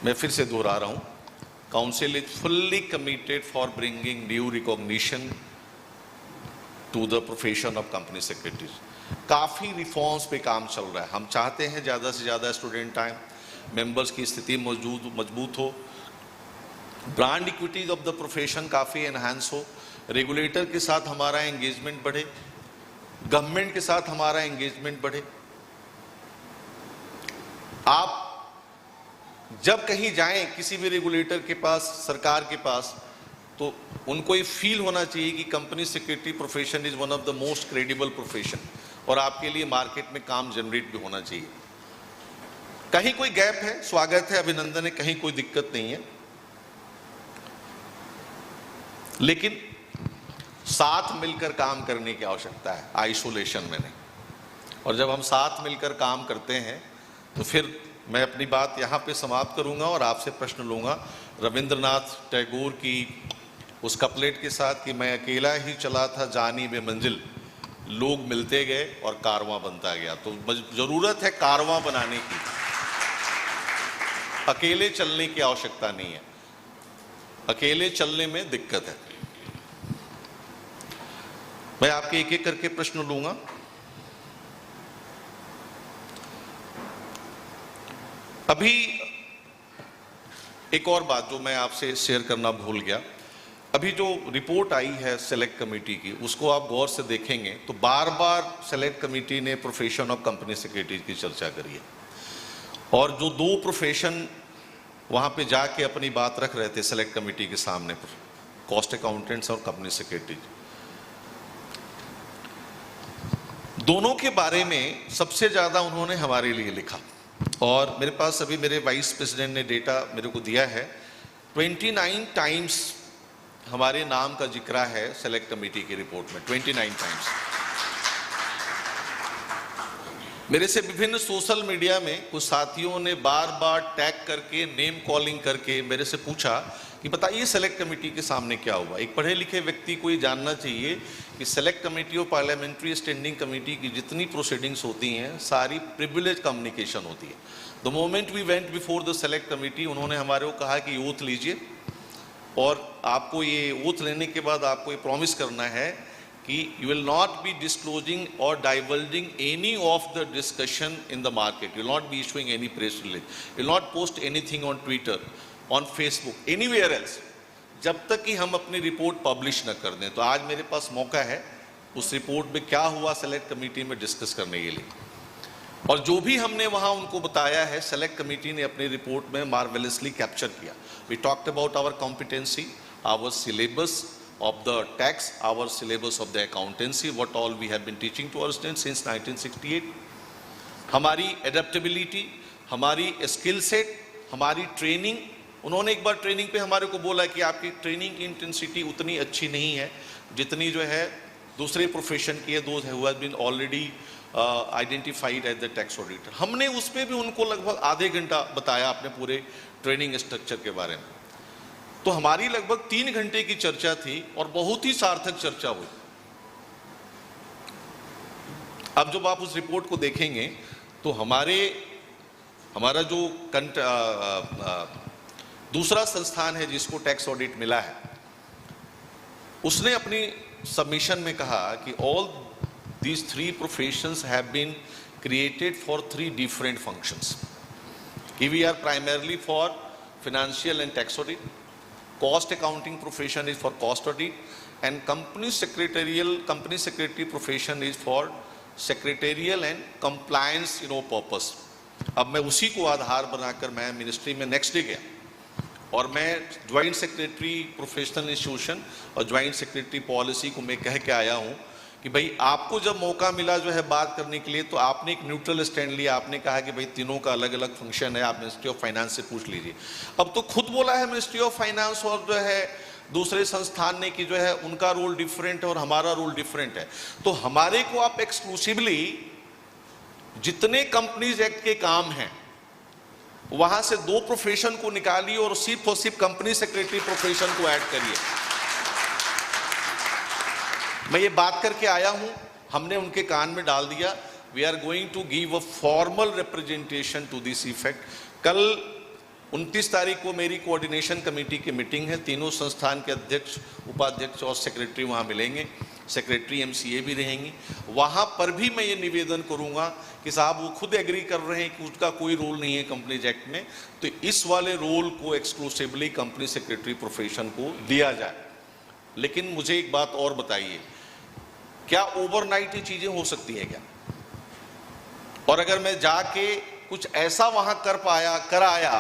मैं फिर से दोहरा रहा हूं, council is fully committed for bringing new recognition to the profession of company secretaries. काफी रिफॉर्म्स पे काम चल रहा है। हम चाहते हैं ज्यादा से ज्यादा स्टूडेंट आए, मेंबर्स की स्थिति मजबूत हो, brand equities of the profession काफी एनहांस हो, रेगुलेटर के साथ हमारा एंगेजमेंट बढ़े, गवर्नमेंट के साथ हमारा एंगेजमेंट बढ़े। आप जब कहीं जाएं किसी भी रेगुलेटर के पास, सरकार के पास, तो उनको ये फील होना चाहिए कि company secretary profession is one of the most credible profession, और आपके लिए मार्केट में काम जनरेट भी होना चाहिए। कहीं कोई गैप है, स्वागत है, अभिनंदन है, कहीं कोई दिक्कत नहीं है, लेकिन साथ मिलकर काम करने की आवश्यकता है, आइसोलेशन में नहीं। और जब हम साथ मिलकर काम करते हैं तो फिर मैं अपनी बात यहाँ पे समाप्त करूँगा और आपसे प्रश्न लूँगा रविंद्रनाथ टैगोर की उस कपलेट के साथ कि मैं अकेला ही चला था जानी में मंजिल, लोग मिलते गए और कारवां बनता गया। तो जरूरत है कारवां बनाने की, अकेले चलने की आवश्यकता नहीं है। अकेले चलने में दिक्कत है। मैं आपके एक एक करके प्रश्न लूँगा। अभी एक और बात जो मैं आपसे शेयर करना भूल गया, अभी जो रिपोर्ट आई है सेलेक्ट कमेटी की, उसको आप गौर से देखेंगे तो बार बार सेलेक्ट कमेटी ने प्रोफेशन ऑफ कंपनी सेक्रेटरी की चर्चा करी है। और जो 2 प्रोफेशन वहां पे जाके अपनी बात रख रहे थे सेलेक्ट कमेटी के सामने, कॉस्ट अकाउंटेंट्स और कंपनी सेक्रेटरी, दोनों के बारे में सबसे ज्यादा उन्होंने हमारे लिए लिखा। और मेरे पास अभी मेरे वाइस प्रेसिडेंट ने डेटा मेरे को दिया है, 29 टाइम्स हमारे नाम का जिक्र है सेलेक्ट कमेटी की रिपोर्ट में, 29 टाइम्स। मेरे से विभिन्न सोशल मीडिया में कुछ साथियों ने बार बार टैग करके, नेम कॉलिंग करके मेरे से पूछा कि बताइए सेलेक्ट कमेटी के सामने क्या हुआ। एक पढ़े लिखे व्यक्ति को ये जानना चाहिए कि सेलेक्ट कमेटी और पार्लियामेंट्री स्टैंडिंग कमेटी की जितनी प्रोसीडिंग्स होती हैं सारी प्रिविलेज कम्युनिकेशन होती है। The moment we went before the select committee, उन्होंने हमारे को कहा कि ओथ लीजिए और आपको ये ओथ लेने के बाद आपको ये प्रॉमिस करना है कि you will not be disclosing or divulging any of the discussion in the market. You will not be issuing any press release. You will not post anything on Twitter, on Facebook, anywhere else. जब तक कि हम अपनी report publish न कर दें। तो आज मेरे पास मौका है उस रिपोर्ट में क्या हुआ सेलेक्ट कमेटी में डिस्कस करने के लिए। और जो भी हमने वहाँ उनको बताया है, सेलेक्ट कमेटी ने अपनी रिपोर्ट में मार्वेलसली कैप्चर किया। We talked about our competency, our syllabus of the tax, our syllabus of the accountancy, what all we have been teaching to our students since 1968, हमारी adaptability, हमारी skill set, हमारी training। उन्होंने एक बार training पे हमारे को बोला कि आपकी ट्रेनिंग की इंटेंसिटी उतनी अच्छी नहीं है जितनी जो है दूसरे प्रोफेशन की है, those who have been already identified as the tax auditor। हमने उस पर भी उनको लगभग आधे घंटा बताया अपने पूरे ट्रेनिंग स्ट्रक्चर के बारे में। तो हमारी लगभग 3 घंटे की चर्चा थी और बहुत ही सार्थक चर्चा हुई। अब जब आप उस रिपोर्ट को देखेंगे तो हमारा जो दूसरा संस्थान है जिसको टैक्स ऑडिट मिला है, उसने अपनी सबमिशन में कहा कि all these 3 professions have been created for 3 different functions. कि we are primarily for financial and tax audit, cost accounting profession is for cost audit, and company secretary profession is for secretarial and compliance purpose। अब मैं उसी को आधार बनाकर मैं ministry में next day गया और मैं ज्वाइंट सेक्रेटरी प्रोफेशनल इंस्टीट्यूशन और ज्वाइंट सेक्रेटरी पॉलिसी को मैं कह के आया हूँ कि भाई आपको जब मौका मिला जो है बात करने के लिए तो आपने एक न्यूट्रल स्टैंड लिया। आपने कहा कि भाई तीनों का अलग अलग फंक्शन है, आप मिनिस्ट्री ऑफ फाइनेंस से पूछ लीजिए। अब तो खुद बोला है मिनिस्ट्री ऑफ फाइनेंस और जो है दूसरे संस्थान ने कि जो है उनका रोल डिफरेंट है और हमारा रोल डिफरेंट है। तो हमारे को आप एक्सक्लूसिवली जितने कंपनीज एक्ट के काम हैं वहां से 2 प्रोफेशन को निकालिए और सिर्फ और सिर्फ कंपनी सेक्रेटरी प्रोफेशन को ऐड करिए। मैं ये बात करके आया हूं, हमने उनके कान में डाल दिया। We are going to give a formal representation to this effect. कल 29 तारीख को मेरी कोऑर्डिनेशन कमेटी की मीटिंग है। तीनों संस्थान के अध्यक्ष, उपाध्यक्ष और सेक्रेटरी वहां मिलेंगे, सेक्रेटरी एमसीए भी रहेंगी। वहां पर भी मैं ये निवेदन करूंगा कि साहब वो खुद एग्री कर रहे हैं कि उसका कोई रोल नहीं है कंपनीज एक्ट में, तो इस वाले रोल को एक्सक्लूसिवली कंपनी सेक्रेटरी प्रोफेशन को दिया जाए। लेकिन मुझे एक बात और बताइए, क्या ओवरनाइट ये चीजें हो सकती है क्या? और अगर मैं जाके कुछ ऐसा वहां कर आया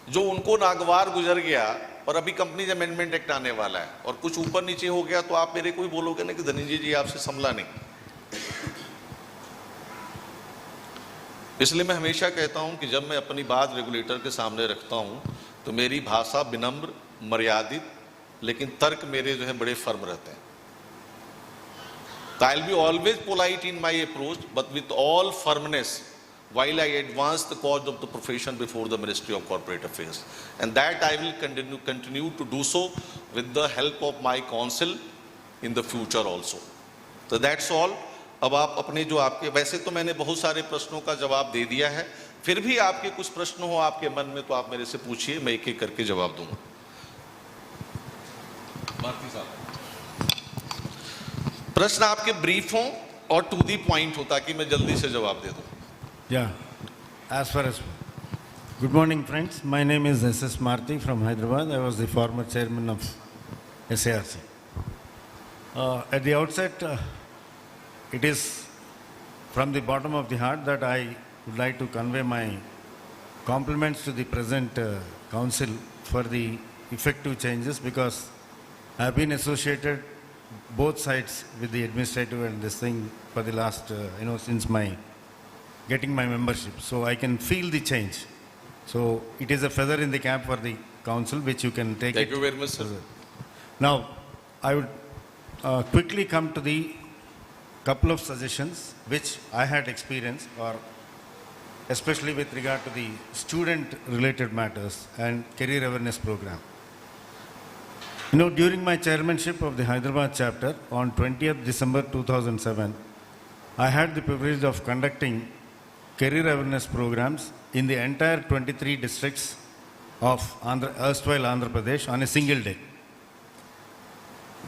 जो उनको नागवार गुजर गया और अभी कंपनीज अमेंडमेंट एक्ट आने वाला है और कुछ ऊपर नीचे हो गया, तो आप मेरे को ही बोलोगे ना कि धनंजय जी आपसे संभला नहीं। इसलिए मैं हमेशा कहता हूं कि जब मैं अपनी बात रेगुलेटर के सामने रखता हूं तो मेरी भाषा विनम्र, मर्यादित, लेकिन तर्क मेरे जो है बड़े फर्म रहते हैं। So I'll be always polite in my approach, but with all firmness, while I advance the cause of the profession before the Ministry of Corporate Affairs, and that I will continue to do so with the help of my counsel in the future also. So that's all. अब आप अपने जो आपके, वैसे तो मैंने बहुत सारे प्रश्नों का जवाब दे दिया है, फिर भी आपके कुछ प्रश्न हो आपके मन में तो आप मेरे से पूछिए, मैं एक एक करके जवाब दूंगा। भारती साहब, प्रश्न आपके ब्रीफ हों और टू दी पॉइंट हो ताकि मैं जल्दी से जवाब दे दूं। As far as good morning friends, my name is S.S. Marthi from Hyderabad. I was the former chairman of SARC. At the outset, it is from the bottom of the heart that I would like to convey my compliments to the present council for the effective changes, because I have been associated both sides with the administrative and this thing for the last, since my getting my membership. So I can feel the change. So it is a feather in the cap for the council, which you can take. Thank you very much, sir. Now, I would quickly come to the couple of suggestions which I had experienced, or especially with regard to the student-related matters and career awareness program. You know, during my chairmanship of the Hyderabad chapter on 20th December 2007, I had the privilege of conducting career awareness programs in the entire 23 districts of erstwhile Andhra Pradesh on a single day.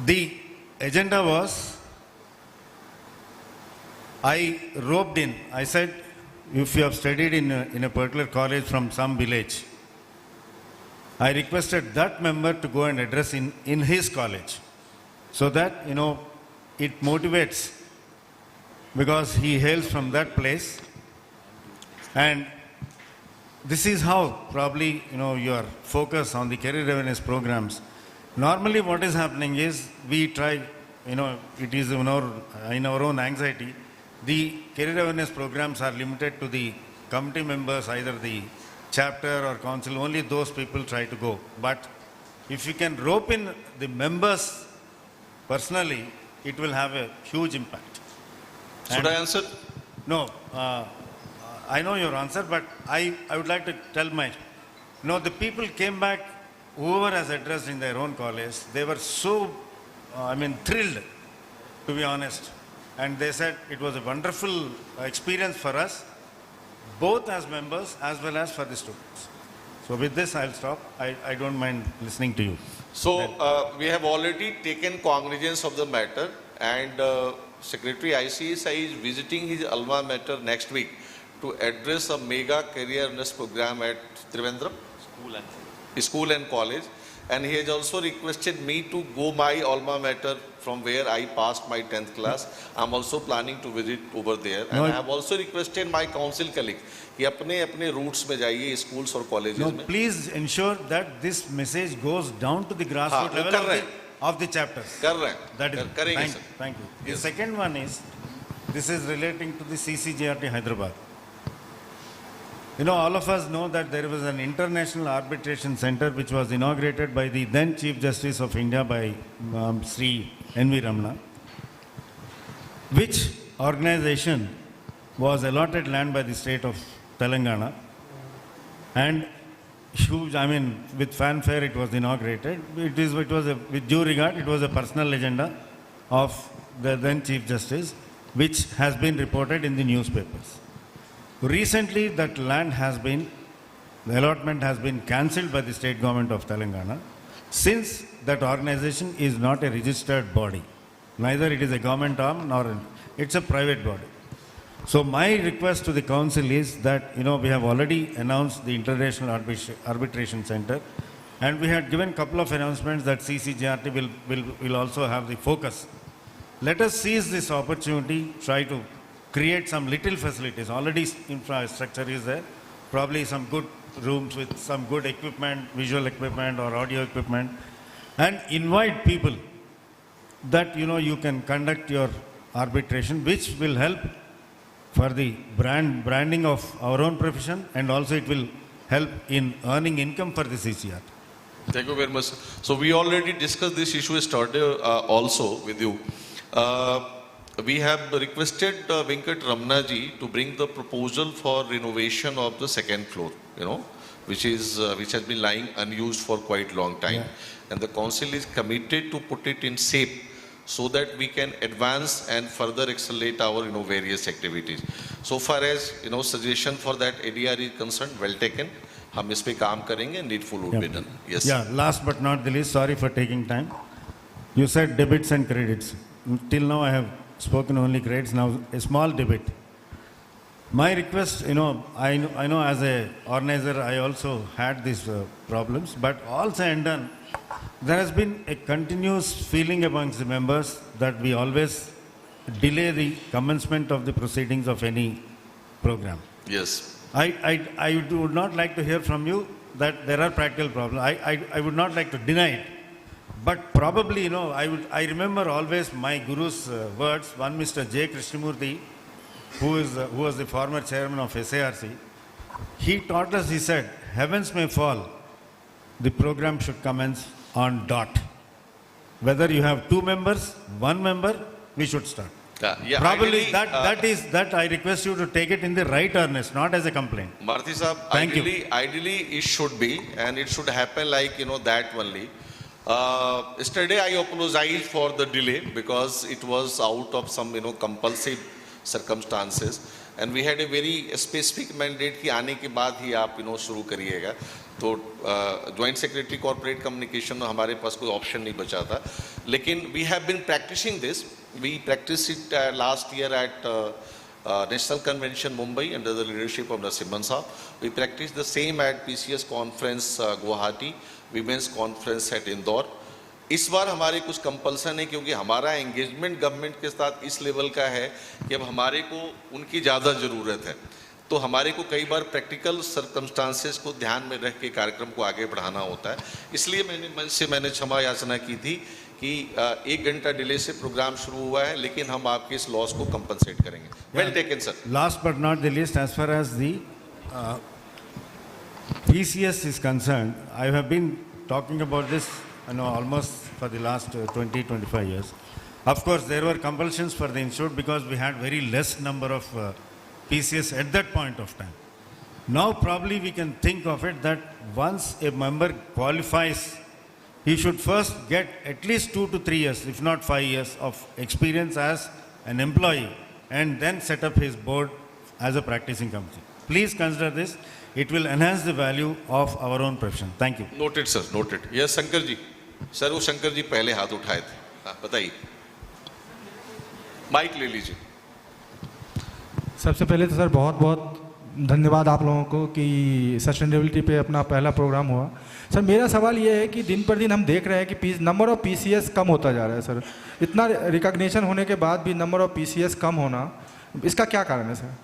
The agenda was, I roped in, I said, if you have studied in a particular college from some village, I requested that member to go and address in his college, so that, you know, it motivates, because he hails from that place. And this is how probably, you know, your focus on the career awareness programs. Normally what is happening is we try, you know, it is in our own anxiety, the career awareness programs are limited to the committee members, either the chapter or council, only those people try to go. But if you can rope in the members personally, it will have a huge impact. Should I answer? No, I know your answer, but I would like to tell my, the people came back, whoever has addressed in their own college, they were so, thrilled, to be honest. And they said it was a wonderful experience for us, both as members as well as for the students. So with this, I'll stop. I don't mind listening to you. So we have already taken cognizance of the matter, and Secretary ICSI is visiting his alma mater next week to address a mega career awareness program at Trivandrum School and College. And he has also requested me to go my alma mater from where I passed my 10th class. I'm also planning to visit over there. And I have also requested my council colleagues कि अपने roots में जाइए schools और colleges में. Please ensure that this message goes down to the grassroots level of the chapters. कर रहे हैं. That is. करेंगे sir. Thank you. The second one is, this is relating to the CCGRT Hyderabad. You know, all of us know that there was an international arbitration center which was inaugurated by the then Chief Justice of India by Sri N.V. Ramana, which organization was allotted land by the state of Telangana, and huge, with fanfare it was inaugurated. With due regard, it was a personal agenda of the then Chief Justice, which has been reported in the newspapers. Recently, that land the allotment has been cancelled by the state government of Telangana, since that organization is not a registered body. Neither it is a government arm, nor it's a private body. So my request to the council is that, we have already announced the International Arbitration Center, and we had given a couple of announcements that CCGRT will also have the focus. Let us seize this opportunity, try to create some little facilities. Already infrastructure is there, probably some good rooms with some good equipment, visual equipment or audio equipment, and invite people that, you can conduct your arbitration, which will help for the branding of our own profession, and also it will help in earning income for the CCR. Thank you very much. So we already discussed this issue yesterday also with you. We have requested Venkat Ramana ji to bring the proposal for renovation of the second floor, which has been lying unused for quite long time. Yeah. And the council is committed to put it in shape so that we can advance and further accelerate our various activities. So far as suggestion for that ADR is concerned, well taken. हम इस पे काम करेंगे, needful would be done. Yes. Yeah. Last but not the least, sorry for taking time. You said debits and credits. Till now I have spoken only credits. Now a small debit. My request, I know as a organizer I also had these problems, but all said and done, there has been a continuous feeling amongst the members that we always delay the commencement of the proceedings of any program. Yes. I would not like to hear from you that there are practical problems. I would not like to deny it. But probably, I remember always my guru's words. One Mr. J. Krishnamurthy, who was the former chairman of SARC, he taught us, he said, heavens may fall, the program should commence on dot. Whether you have 2 members, 1 member, we should start. Yeah, Probably ideally, that I request you to take it in the right earnest, not as a complaint. Marthi Sahab, Thank you. ideally it should be, and it should happen like, that only. Yesterday I apologized for the delay because it was out of some, compulsive circumstances. And we had a very specific mandate कि आने के बाद ही आप, शुरू करिएगा. तो Joint Secretary Corporate Communication हमारे पास कोई option नहीं बचा था. लेकिन we have been practicing this. We practiced it last year at National Convention Mumbai under the leadership of Narasimhan Saab. We practiced the same at PCS Conference Guwahati, Women's Conference at Indore. इस बार हमारे कुछ compulsion है क्योंकि हमारा engagement government के साथ इस level का है कि अब हमारे को उनकी ज़्यादा ज़रूरत है. तो हमारे को कई बार प्रैक्टिकल सर्कमस्टांसेस को ध्यान में रख के कार्यक्रम को आगे बढ़ाना होता है. इसलिए मैंने क्षमा याचना की थी कि 1 घंटा डिले से प्रोग्राम शुरू हुआ है, लेकिन हम आपके इस लॉस को कंपनसेट करेंगे. Well taken sir. Last but not the least, as far as the PCS is concerned, I have been talking about this almost for the last 20-25 years. Of course, there were compulsions for the institute because we had very less number of PCS at that point of time. Now probably we can think of it that once a member qualifies, he should first get at least 2 to 3 years, if not 5 years of experience as an employee and then set up his board as a practicing company. Please consider this. It will enhance the value of our own profession. Thank you. Noted, sir. Noted. Yes, Shankar ji. Sir वो शंकर जी पहले हाथ उठाए थे. बताइए. Mic ले लीजिए. सबसे पहले तो सर बहुत बहुत धन्यवाद आप लोगों को कि सस्टेनेबिलिटी पे अपना पहला प्रोग्राम हुआ. सर मेरा सवाल ये है कि दिन पर दिन हम देख रहे हैं कि नंबर ऑफ पीसीएस कम होता जा रहा है. सर इतना रिकॉग्निशन होने के बाद भी नंबर ऑफ पीसीएस कम होना, इसका क्या कारण है सर?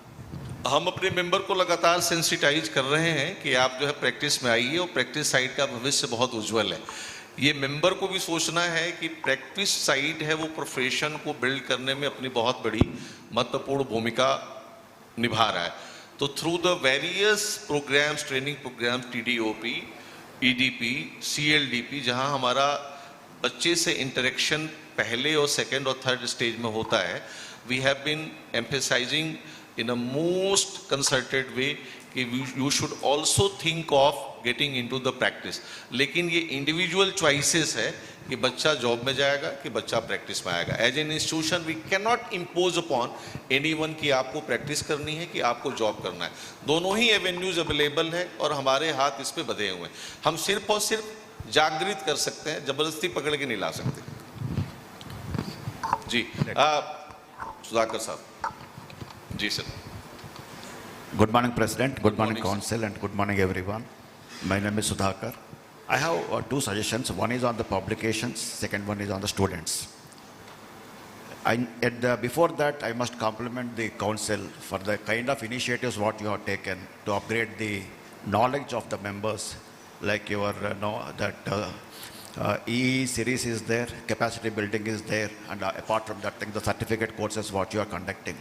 हम अपने मेंबर को लगातार सेंसिटाइज कर रहे हैं कि आप जो है प्रैक्टिस में आइए और प्रैक्टिस साइड का भविष्य बहुत उज्जवल है. ये मेंबर को भी सोचना है कि प्रैक्टिस साइड है वो प्रोफेशन को बिल्ड करने में अपनी बहुत बड़ी महत्वपूर्ण भूमिका निभा रहा है. तो through the various programmes, training programmes, TDOP, EDP, CLDP, जहां हमारा बच्चे से इंटरेक्शन पहले और सेकंड और थर्ड स्टेज में होता है, we have been emphasising in a most concerted way कि you should also think of getting into the practice. लेकिन ये individual choices है कि बच्चा जॉब में जाएगा कि बच्चा प्रैक्टिस में आएगा. As an institution we cannot impose upon anyone कि आपको प्रैक्टिस करनी है कि आपको जॉब करना है. दोनों ही एवेन्यूज अवेलेबल है और हमारे हाथ इस पे बंधे हुए हैं. हम सिर्फ और सिर्फ जागृत कर सकते हैं, जबरदस्ती पकड़ के नहीं ला सकते. जी सुधाकर साहब. जी sir. Good morning, President. Good morning, Council, and good morning, everyone. My name is Sudhakar. I have 2 suggestions. One is on the publications. Second one is on the students. Before that, I must compliment the Council for the kind of initiatives what you have taken to upgrade the knowledge of the members, like your EE series is there, capacity building is there, and apart from that thing, the certificate courses what you are conducting.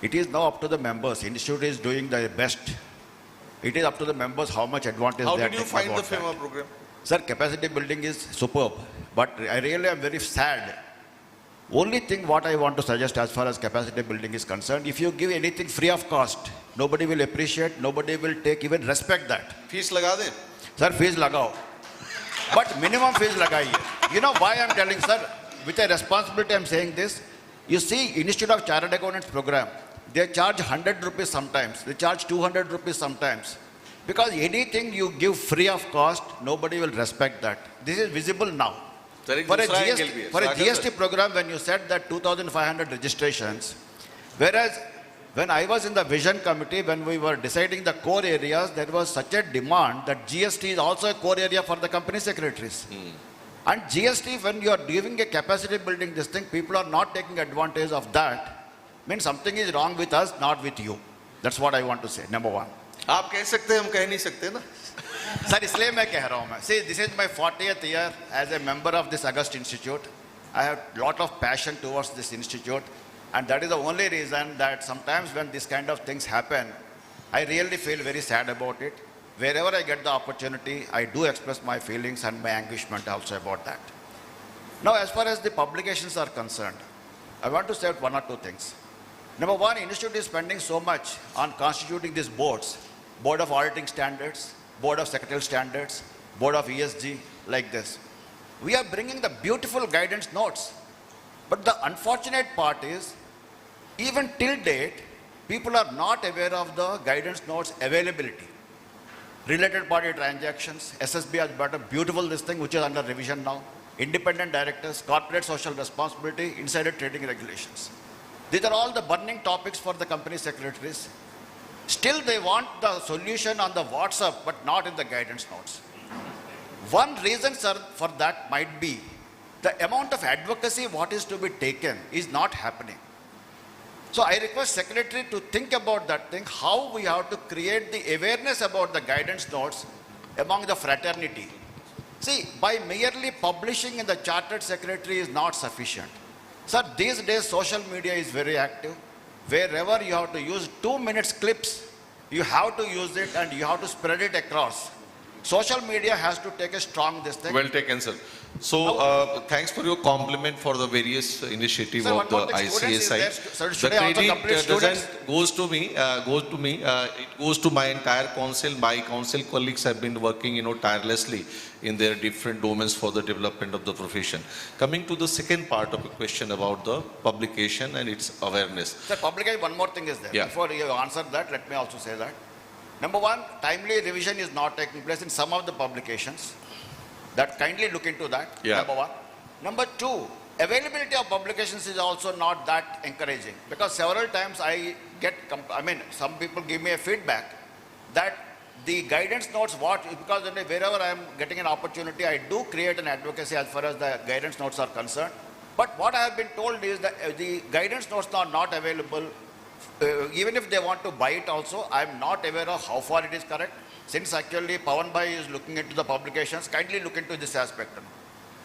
It is now up to the members. Institute is doing the best. It is up to the members how much advantage how they are did you taking find the about FEMA that. program? Sir, capacity building is superb, but I really am very sad. Only thing what I want to suggest as far as capacity building is concerned, if you give anything free of cost, nobody will appreciate, nobody will take even respect that. Fees laga de. Sir, fees lagao. But minimum fees lagaiye. You know why I am telling, sir? With a responsibility I am saying this. You see, Institute of Chartered Accountants program, they charge 100 rupees sometimes, they charge 200 rupees sometimes. Because anything you give free of cost, nobody will respect that. This is visible now. For a GST program, when you said that 2,500 registrations, whereas when I was in the vision committee, when we were deciding the core areas, there was such a demand that GST is also a core area for the company secretaries. And GST, when you are giving a capacity building this thing, people are not taking advantage of that. Means something is wrong with us, not with you. That's what I want to say, number one. आप कह सकते हैं, हम कह नहीं सकते ना. Sir, इसलिए मैं कह रहा हूँ मैं. See, this is my 40th year as a member of this August Institute. I have a lot of passion towards this institute, and that is the only reason that sometimes when this kind of things happen, I really feel very sad about it. Wherever I get the opportunity, I do express my feelings and my anguishment also about that. Now, as far as the publications are concerned, I want to say one or two things. Number one, Institute is spending so much on constituting these boards, Board of Auditing Standards, Board of Secretarial Standards, Board of ESG, like this. We are bringing the beautiful guidance notes. But the unfortunate part is, even till date, people are not aware of the guidance notes availability. Related party transactions, SSB has brought a beautiful this thing which is under revision now. Independent directors, corporate social responsibility, insider trading regulations. These are all the burning topics for the company secretaries. Still they want the solution on the WhatsApp but not in the guidance notes. One reason, sir, for that might be the amount of advocacy what is to be taken is not happening. So I request Secretary to think about that thing, how we have to create the awareness about the guidance notes among the fraternity. See, by merely publishing in the Chartered Secretary is not sufficient. Sir, these days social media is very active. Wherever you have to use 2 minutes clips, you have to use it and you have to spread it across. Social media has to take a strong this thing. Well taken, sir. So, thanks for your compliment for the various initiative Sir, of the ICSI. The credit doesn't goes to me. It goes to my entire council. My council colleagues have been working, tirelessly in their different domains for the development of the profession. Coming to the second part of the question about the publication and its awareness. Sir, publication, one more thing is there. Yeah. Before you answer that, let me also say that. Number one, timely revision is not taking place in some of the publications. That kindly look into that, yeah. Number one. Number two, availability of publications is also not that encouraging. Because several times some people give me a feedback that the guidance notes, because wherever I am getting an opportunity, I do create an advocacy as far as the guidance notes are concerned. But what I have been told is that the guidance notes are not available. Even if they want to buy it also, I am not aware of how far it is correct. Since actually Pawan Bhai is looking into the publications, kindly look into this aspect.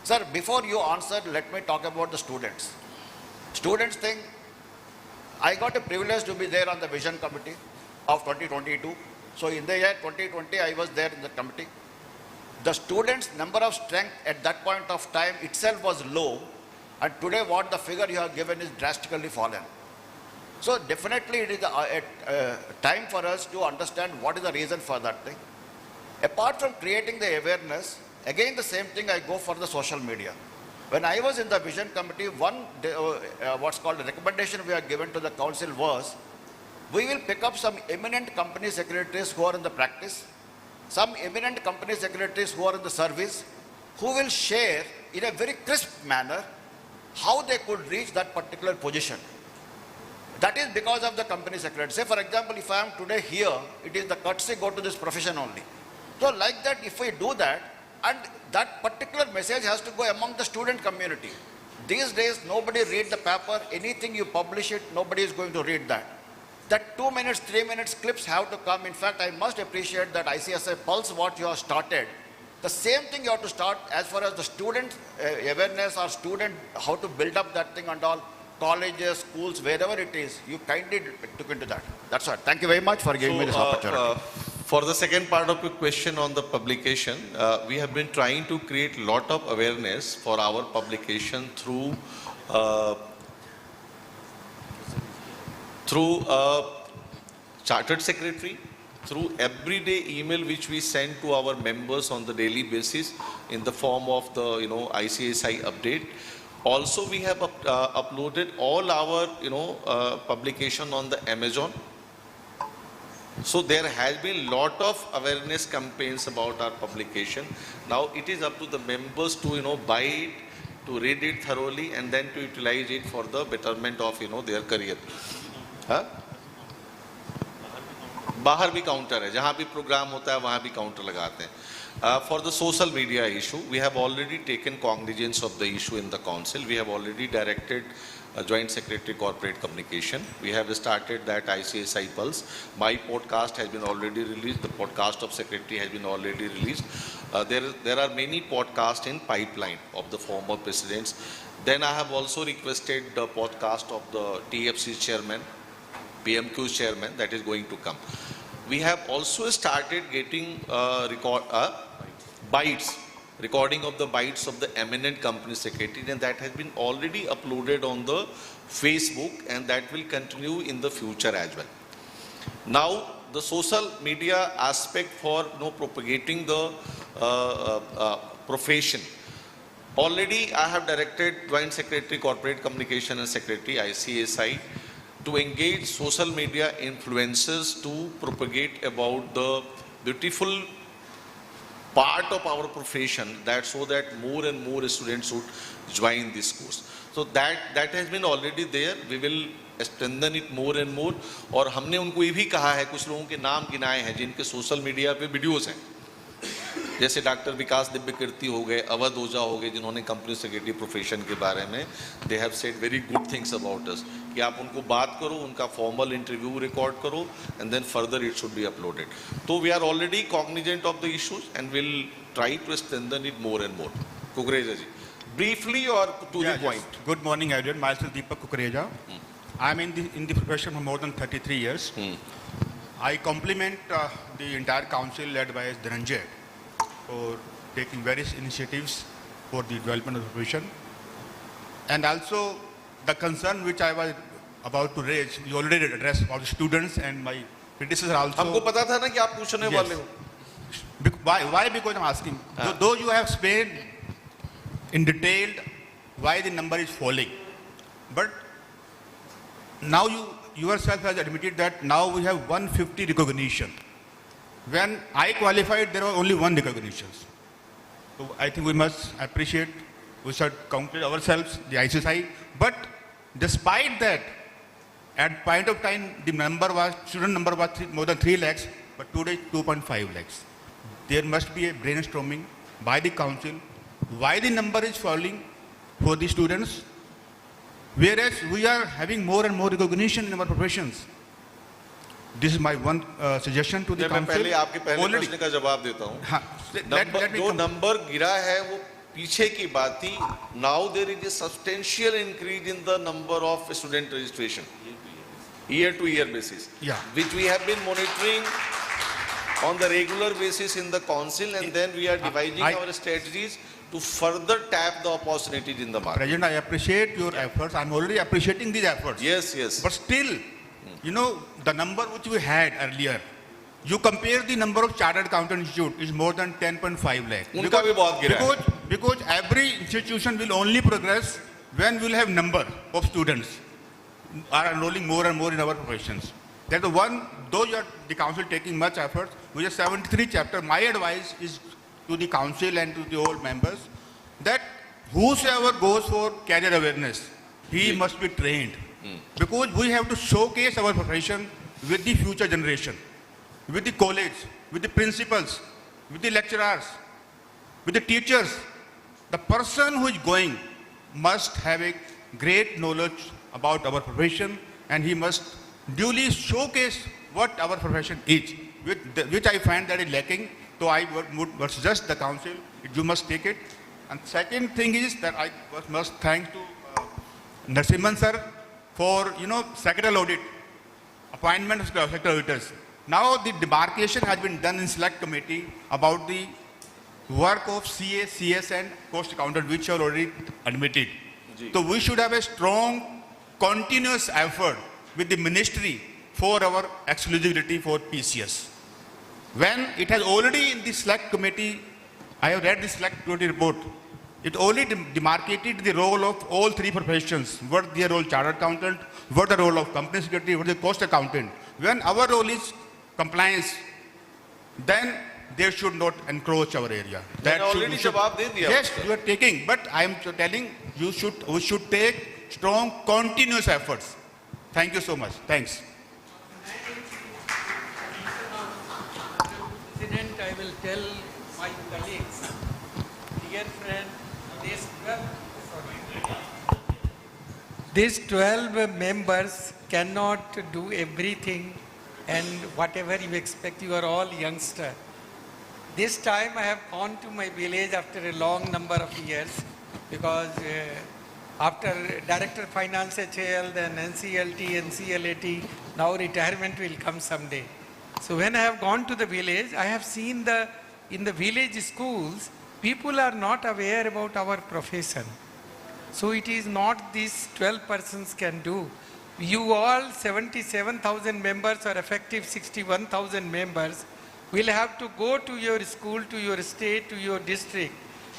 Sir, before you answer, let me talk about the students. Students thing, I got a privilege to be there on the vision committee of 2022. So in the year 2020, I was there in the committee. The students' number of strength at that point of time itself was low. And today what the figure you have given is drastically fallen. So definitely it is a time for us to understand what is the reason for that thing. Apart from creating the awareness, again the same thing I go for the social media. When I was in the vision committee, what's called a recommendation we are given to the council was, we will pick up some eminent company secretaries who are in the practice, some eminent company secretaries who are in the service, who will share in a very crisp manner how they could reach that particular position. That is because of the company secretary. Say for example, if I am today here, it is the courtesy go to this profession only. So like that, if we do that, and that particular message has to go among the student community. These days, nobody read the paper, anything you publish it, nobody is going to read that. That 2 minutes, 3 minutes clips have to come. In fact, I must appreciate that ICSI Pulse, what you have started. The same thing you have to start as far as the student awareness or student, how to build up that thing and all. Colleges, schools, wherever it is, you kindly took into that. That's all. Thank you very much for giving me this opportunity. For the second part of your question on the publication, we have been trying to create a lot of awareness for our publication through Chartered Secretary, through everyday email which we send to our members on the daily basis in the form of the ICSI update. Also, we have uploaded all our publication on the Amazon. So there has been lot of awareness campaigns about our publication. Now it is up to the members to buy it, to read it thoroughly, and then to utilize it for the betterment of their career. हाँ? बाहर भी counter है, जहाँ भी programme होता है वहाँ भी काउंटर लगाते हैं. For the social media issue, we have already taken cognizance of the issue in the council. We have already directed a Joint Secretary Corporate Communication. We have started that ICSI Pulse. My podcast has been already released. The podcast of Secretary has been already released. There are many podcasts in pipeline of the former presidents. Then I have also requested the podcast of the TFC chairman, PMQ chairman, that is going to come. We have also started getting bites, recording of the bites of the eminent company secretary, and that has been already uploaded on the Facebook, and that will continue in the future as well. Now, the social media aspect for propagating the profession. Already, I have directed Joint Secretary Corporate Communication and Secretary ICSI to engage social media influencers to propagate about the beautiful part of our profession, that so that more and more students should join this course. So that has been already there. We will strengthen it more and more. और हमने उनको ये भी कहा है, कुछ लोगों के नाम गिनाए हैं जिनके सोशल मीडिया पे वीडियोस हैं, जैसे डॉक्टर विकास दिव्य कीर्ति हो गए, अवध ओझा हो गए, जिन्होंने कंपनी सेक्रेटरी प्रोफेशन के बारे में they have said very good things about us, कि आप उनको बात करो, उनका फॉर्मल इंटरव्यू रिकॉर्ड करो, and then further it should be uploaded. तो we are already cognizant of the issues and will try to strengthen it more and more. Kukreja ji, briefly or to the point. Yes. Good morning, everyone. Myself Deepak Kukareja. I'm in the profession for more than 33 years. I compliment the entire council led by Dhananjay for taking various initiatives for the development of the profession. And also the concern which I was about to raise, you already addressed about the students and my predecessor also. हमको पता था ना कि आप पूछने वाले हो. Why? Because I'm asking. Though you have explained in detail why the number is falling, but now you yourself has admitted that now we have 150 recognition. When I qualified, there were only 1 recognition. So I think we must appreciate, we should congratulate ourselves, the ICSI. But despite that, at point of time, the student number was more than 3 lakhs, but today 2.5 lakhs. There must be a brainstorming by the council why the number is falling for the students, whereas we are having more and more recognition in our professions. This is my one suggestion to the council. मैं पहले आपके पहले प्रश्न का जवाब देता हूँ. जो नंबर गिरा है वो पीछे की बात थी. Now there is a substantial increase in the number of student registration, year to year basis, which we have been monitoring on the regular basis in the council, and then we are devising our strategies to further tap the opportunities in the market. President, I appreciate your efforts. I'm already appreciating these efforts. Yes, yes. But still, you know, the number which we had earlier, you compare the number of chartered accountant institute is more than 10.5 lakh. उनका भी बहुत गिरा है. Because every institution will only progress when we will have number of students are enrolling more and more in our professions. That's the one, though the council taking much effort, we have 73 chapter. My advice is to the council and to the old members that whosoever goes for career awareness, he must be trained. Because we have to showcase our profession with the future generation, with the college, with the principals, with the lecturers, with the teachers. The person who is going must have a great knowledge about our profession, and he must duly showcase what our profession is, which I find that is lacking. So I would suggest the council, you must take it. And second thing is that I must thank to Narasimhan sir for, sectoral audit, appointment of sectoral auditors. Now the demarcation has been done in select committee about the work of CA, CS and cost accountant, which are already admitted. So we should have a strong, continuous effort with the ministry for our exclusivity for PCS. When it has already in the select committee, I have read the select committee report, it only demarcated the role of all 3 professions, what their role chartered accountant, what the role of company secretary, what the cost accountant. When our role is compliance, then they should not encroach our area. That already jawab de diya. Yes, you are taking, but I am telling we should take strong continuous efforts. Thank you so much. Thanks. President, I will tell my colleagues, dear friend, these 12 members cannot do everything, and whatever you expect, you are all youngster. This time I have gone to my village after a long number of years, because after Director Finance HAL, then NCLT, NCLAT, now retirement will come someday. So when I have gone to the village, I have seen in the village schools, people are not aware about our profession. So it is not these 12 persons can do. You all 77,000 members or effective 61,000 members will have to go to your school, to your state, to your district.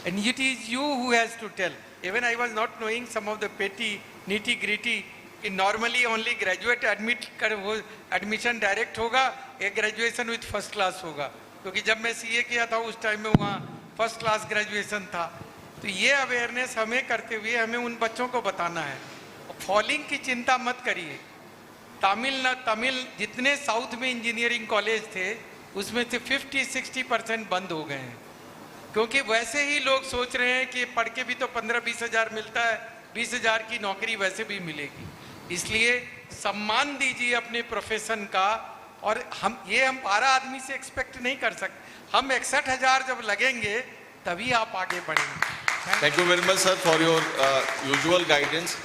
And it is you who has to tell. Even I was not knowing some of the petty, nitty-gritty. Normally only graduate admission direct होगा, एक graduation with first class होगा. क्योंकि जब मैं CA किया था उस time में वहाँ first class graduation था. तो ये awareness हमें करते हुए हमें उन बच्चों को बताना है. फॉलिंग की चिंता मत करिए. तमिल जितने साउथ में इंजीनियरिंग कॉलेज थे उसमें से 50-60% बंद हो गए हैं, क्योंकि वैसे ही लोग सोच रहे हैं कि पढ़ के भी तो 15-20 हज़ार मिलता है, 20 हज़ार की नौकरी वैसे भी मिलेगी. इसलिए सम्मान दीजिए अपने प्रोफेशन का. और हम 12 आदमी से एक्सपेक्ट नहीं कर सकते. हम 61,000 जब लगेंगे तभी आप आगे बढ़ेंगे. Thank you very much sir for your usual guidance.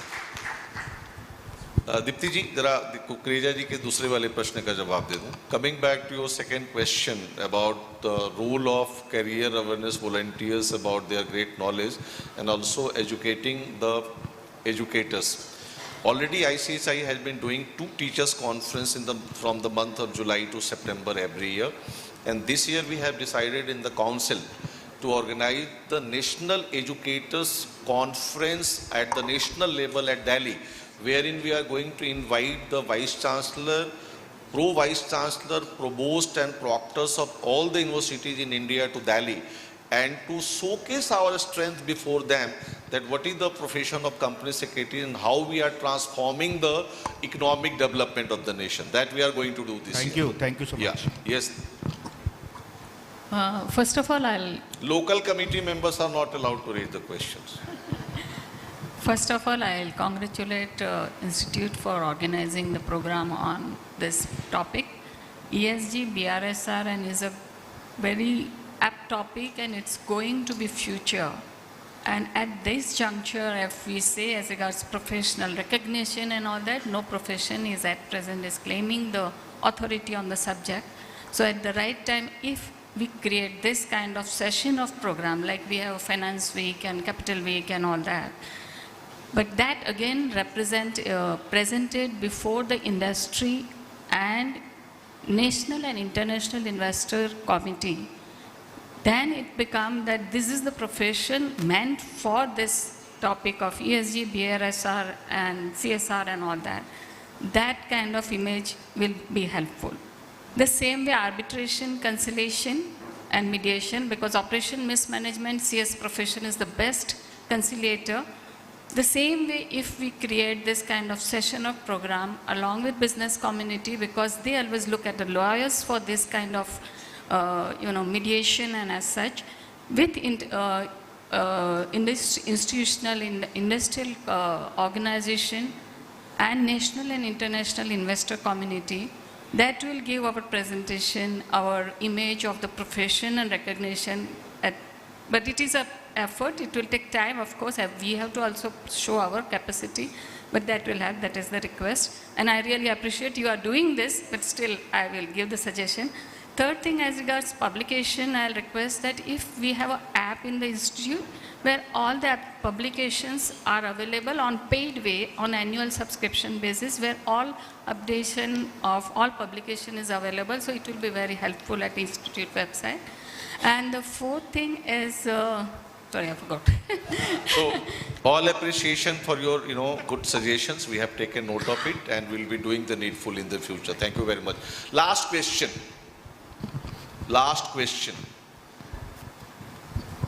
Deepti ji जरा कुकरेजा जी के दूसरे वाले प्रश्न का जवाब दे दूं. Coming back to your second question about the role of career awareness volunteers about their great knowledge and also educating the educators. Already ICSI has been doing 2 teachers conference from the month of July to September every year, and this year we have decided in the council to organize the National Educators Conference at the national level at Delhi, wherein we are going to invite the Vice Chancellor, Pro-Vice Chancellor, Provost and Proctors of all the universities in India to Delhi, and to showcase our strength before them, that what is the profession of company secretary and how we are transforming the economic development of the nation. That we are going to do this year. Thank you so much. Yes. First of all, Local committee members are not allowed to raise the questions. First of all, I'll congratulate Institute for organizing the program on this topic. ESG, BRSR, and is a very apt topic, and it's going to be future. And at this juncture, if we say as regards professional recognition and all that, no profession is at present is claiming the authority on the subject. So at the right time, if we create this kind of session of program, like we have Finance Week and Capital Week and all that, but that again presented before the industry and national and international investor committee, then it becomes that this is the profession meant for this topic of ESG, BRSR and CSR and all that. That kind of image will be helpful. The same way arbitration, conciliation and mediation, because operation mismanagement, CS profession is the best conciliator. The same way if we create this kind of session of program along with business community, because they always look at the lawyers for this kind of mediation and as such, with institutional, industrial organization and national and international investor community, that will give our presentation, our image of the profession and recognition. But it is an effort, it will take time, of course. We have to also show our capacity, but that will have, that is the request. And I really appreciate you are doing this, but still I will give the suggestion. Third thing, as regards publication, I'll request that if we have an app in the institute where all the publications are available on paid way, on annual subscription basis, where all updation of all publication is available, so it will be very helpful at the institute website. And the fourth thing is, sorry, I forgot. So, all appreciation for your, good suggestions. We have taken note of it and we'll be doing the needful in the future. Thank you very much. Last question.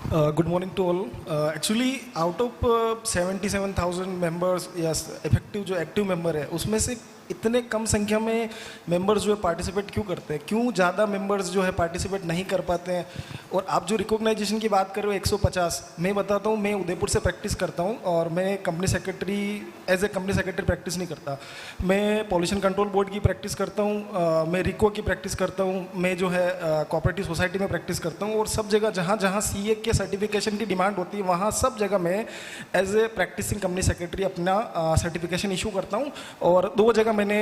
Good morning to all. Actually, out of 77,000 members, yes, effective जो active member है, उसमें से इतने कम संख्या में members जो है participate क्यों करते हैं, क्यों ज़्यादा मेंबर्स जो है पार्टिसिपेट नहीं कर पाते हैं? और आप जो रिकॉग्नाइजेशन की बात कर रहे हो 150, मैं बताता हूँ, मैं उदयपुर से प्रैक्टिस करता हूँ और मैं company secretary as a company secretary practice नहीं करता. मैं पॉल्यूशन कंट्रोल बोर्ड की प्रैक्टिस करता हूँ, मैं रिको की प्रैक्टिस करता हूँ, मैं जो है कोऑपरेटिव सोसाइटी में प्रैक्टिस करता हूँ, और सब जगह जहाँ जहाँ CA के सर्टिफिकेशन की डिमांड होती है वहाँ सब जगह मैं as a practising company secretary अपना सर्टिफिकेशन इशू करता हूँ. और 2 जगह मैंने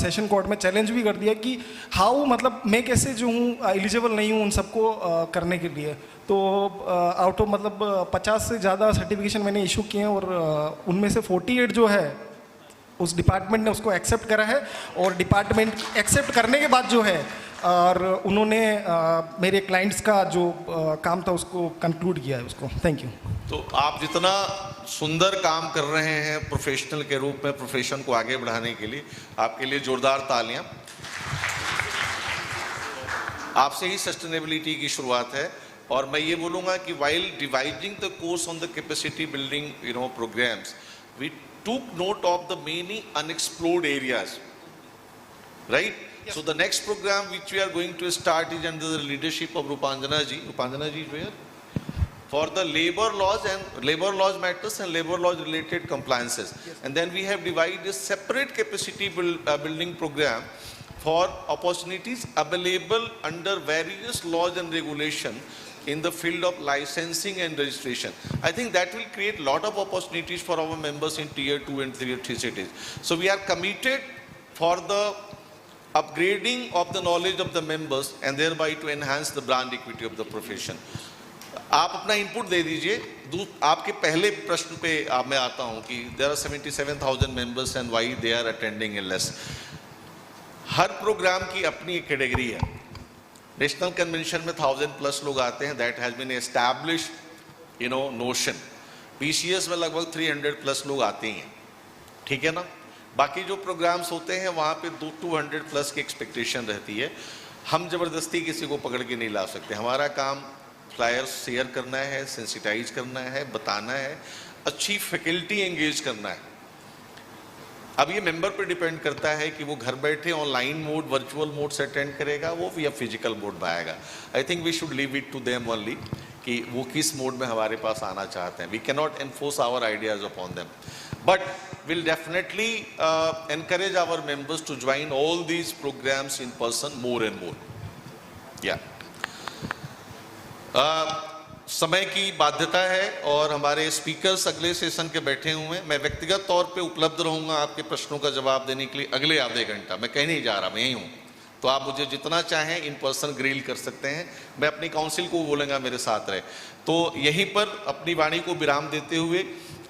सेशन कोर्ट में चैलेंज भी कर दिया कि हाउ मतलब मैं कैसे जो हूँ एलिजिबल नहीं हूँ उन सबको करने के लिए। तो आउट ऑफ मतलब 50 से ज़्यादा सर्टिफिकेशन मैंने इशू किए हैं और उनमें से 48 जो है उस डिपार्टमेंट ने उसको एक्सेप्ट करा है और डिपार्टमेंट एक्सेप्ट करने के बाद जो है और उन्होंने मेरे क्लाइंट्स का जो काम था उसको कंक्लूड किया है उसको। Thank you. तो आप जितना सुंदर काम कर रहे हैं प्रोफेशनल के रूप में प्रोफेशन को आगे बढ़ाने के लिए, आपके लिए जोरदार तालियां। आपसे ही सस्टेनेबिलिटी की शुरुआत है और मैं ये बोलूँगा कि while dividing the course on the capacity building programmes, we took note of the many unexplored areas, right? Yes. So the next program which we are going to start is under the leadership of Rupanjana ji. Rupanjana ji is where? For the labor laws and labor laws matters and labor laws related compliances. Yes. And then we have divided a separate capacity building program for opportunities available under various laws and regulation in the field of licensing and registration. I think that will create a lot of opportunities for our members in tier 2 and tier 3 cities. So we are committed for the upgrading of the knowledge of the members and thereby to enhance the brand equity of the profession. आप अपना input दे दीजिए। आपके पहले प्रश्न पे मैं आता हूँ कि there are 77,000 members and why they are attending less. हर प्रोग्राम की अपनी एक कैटेगरी है। नेशनल कन्वेंशन में 1000+ लोग आते हैं, that has been established notion. PCS में लगभग 300+ लोग आते हैं, ठीक है ना। बाकी जो प्रोग्राम्स होते हैं वहाँ पे 200+ की एक्सपेक्टेशन रहती है। हम जबरदस्ती किसी को पकड़ के नहीं ला सकते। हमारा काम फ्लायर्स शेयर करना है, सेंसिटाइज करना है, बताना है, अच्छी फैकल्टी एंगेज करना है। अब ये मेंबर पे डिपेंड करता है कि वो घर बैठे ऑनलाइन मोड, वर्चुअल मोड से अटेंड करेगा वो या फिजिकल मोड में आएगा। I think we should leave it to them only कि वो किस मोड में हमारे पास आना चाहते हैं। We can not enforce our ideas upon them, but will definitely encourage our members to join all these programmes in person more and more. या समय की बाध्यता है और हमारे स्पीकर्स अगले सेशन के बैठे हुए हैं। मैं व्यक्तिगत तौर पे उपलब्ध रहूंगा आपके प्रश्नों का जवाब देने के लिए अगले आधे घंटा। मैं कहीं नहीं जा रहा, मैं यहीं हूँ, तो आप मुझे जितना चाहें इन पर्सन ग्रिल कर सकते हैं। मैं अपनी काउंसिल को बोलूँगा मेरे साथ रहे। तो यहीं पर अपनी वाणी को विराम देते हुए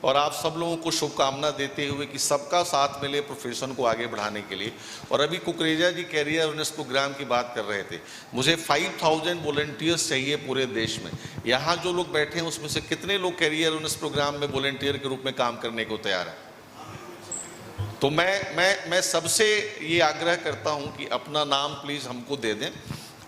और आप सब लोगों को शुभकामना देते हुए कि सबका साथ मिले प्रोफेशन को आगे बढ़ाने के लिए। और अभी कुकरेजा जी कैरियर अवेयरनेस प्रोग्राम की बात कर रहे थे। मुझे 5000 वॉलंटियर्स चाहिए पूरे देश में। यहाँ जो लोग बैठे हैं उसमें से कितने लोग कैरियर अवेयरनेस प्रोग्राम में वॉलंटियर के रूप में काम करने को तैयार है? तो मैं सबसे ये आग्रह करता हूँ कि अपना नाम प्लीज़ हमको दे दें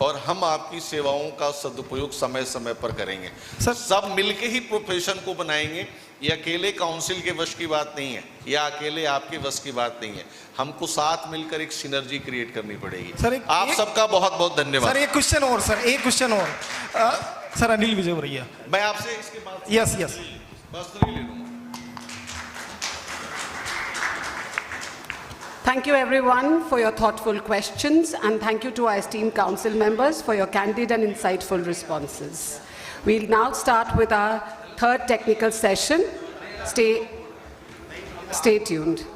और हम आपकी सेवाओं का सदुपयोग समय समय पर करेंगे। सब मिलके ही प्रोफेशन को बनाएंगे। ये अकेले काउंसिल के वश की बात नहीं है, या अकेले आपके वश की बात नहीं है। हमको साथ मिलकर एक सिनर्जी क्रिएट करनी पड़ेगी। सर आप सबका बहुत बहुत धन्यवाद। सर एक क्वेश्चन और, सर अनिल विजय भैया, मैं आपसे इसके बाद यस पर्सनली ले लूँगा। Thank you everyone for your thoughtful questions, and thank you to our esteemed council members for your candid and insightful responses. We'll now start with our third technical session. Stay tuned.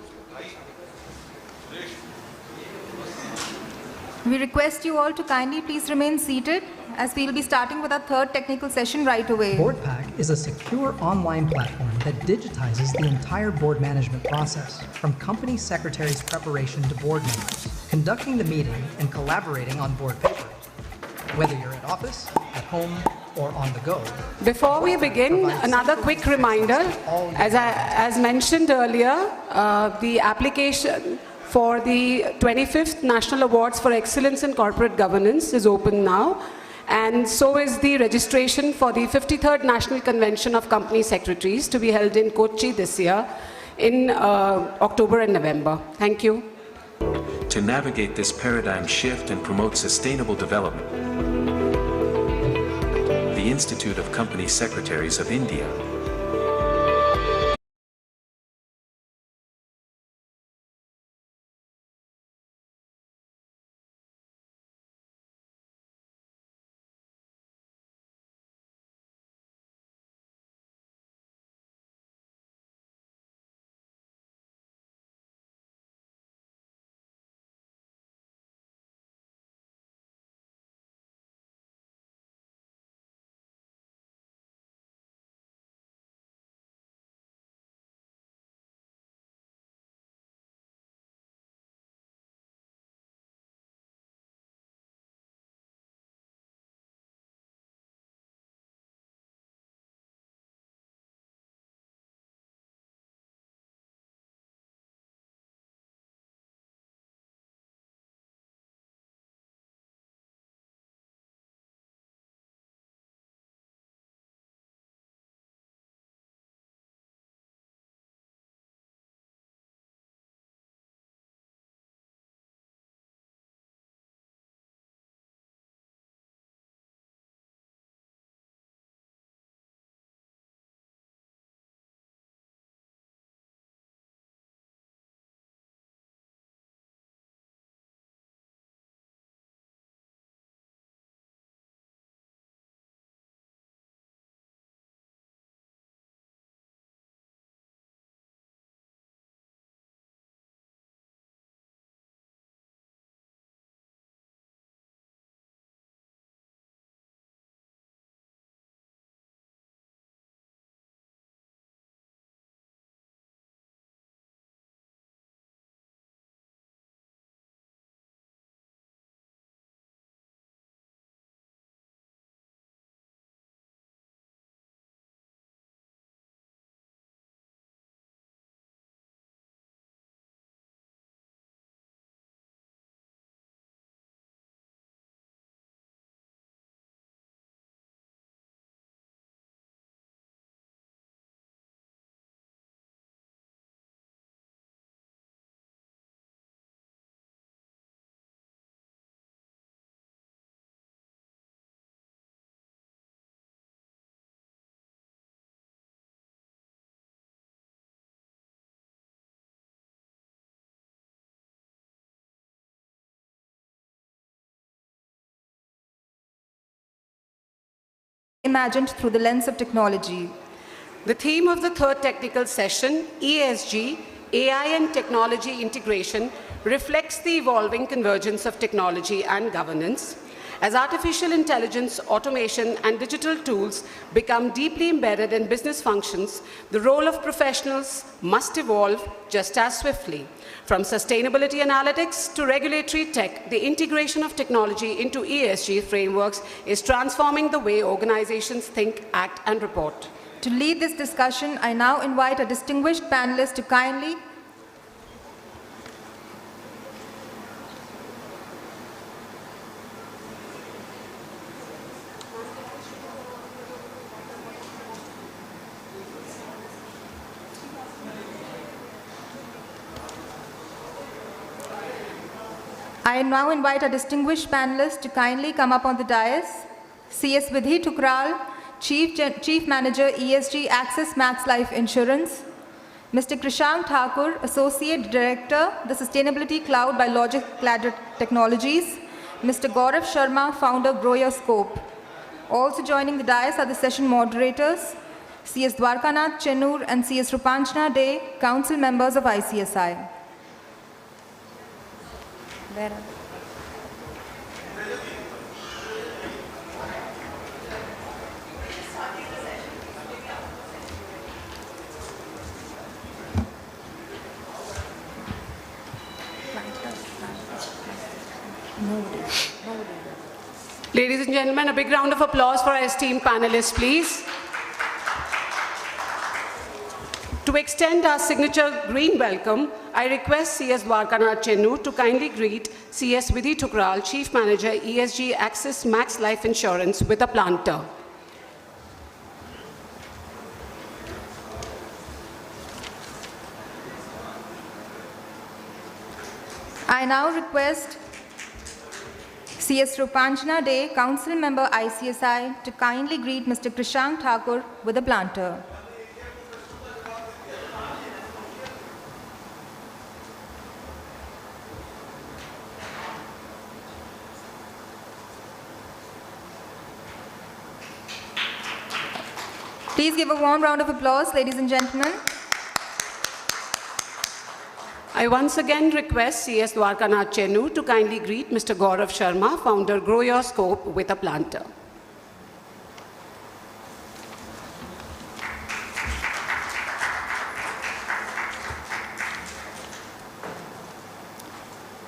We request you all to kindly please remain seated as we will be starting with our third technical session right away. BoardPack is a secure online platform that digitizes the entire board management process, from company secretaries' preparation to board members, conducting the meeting and collaborating on board paper, whether you're at office, at home, or on the go. Before we begin, another quick reminder. As mentioned earlier, the application for the 25th National Awards for Excellence in Corporate Governance is open now. And so is the registration for the 53rd National Convention of Company Secretaries to be held in Kochi this year in October and November. Thank you. To navigate this paradigm shift and promote sustainable development, the Institute of Company Secretaries of India imagined through the lens of technology. The theme of the third technical session, ESG, AI and technology integration, reflects the evolving convergence of technology and governance. As artificial intelligence, automation, and digital tools become deeply embedded in business functions, the role of professionals must evolve just as swiftly. From sustainability analytics to regulatory tech, the integration of technology into ESG frameworks is transforming the way organizations think, act, and report. To lead this discussion, I now invite a distinguished panelist to kindly come up on the dais. CS Vidhi Tukral, Chief Manager ESG Access Max Life Insurance. Mr. Krishank Thakur, Associate Director, the Sustainability Cloud by Logic Cloud Technologies. Mr. Gaurav Sharma, Founder, Grow Your Scope. Also joining the dais are the session moderators, CS Dwarkanath Chenur and CS Rupanchana Dey, Council Members of ICSI. Where are they? Ladies and gentlemen, a big round of applause for our esteemed panelists, please. To extend our signature green welcome, I request CS Dwarkanath Chenur to kindly greet CS Vidhi Tukral, Chief Manager, ESG Access Max Life Insurance, with a planter. I now request CS Rupanchana Dey, Council Member ICSI, to kindly greet Mr. Krishank Thakur with a planter. Please give a warm round of applause, ladies and gentlemen. I once again request CS Dwarkanath Chenur to kindly greet Mr. Gaurav Sharma, Founder, Grow Your Scope, with a planter.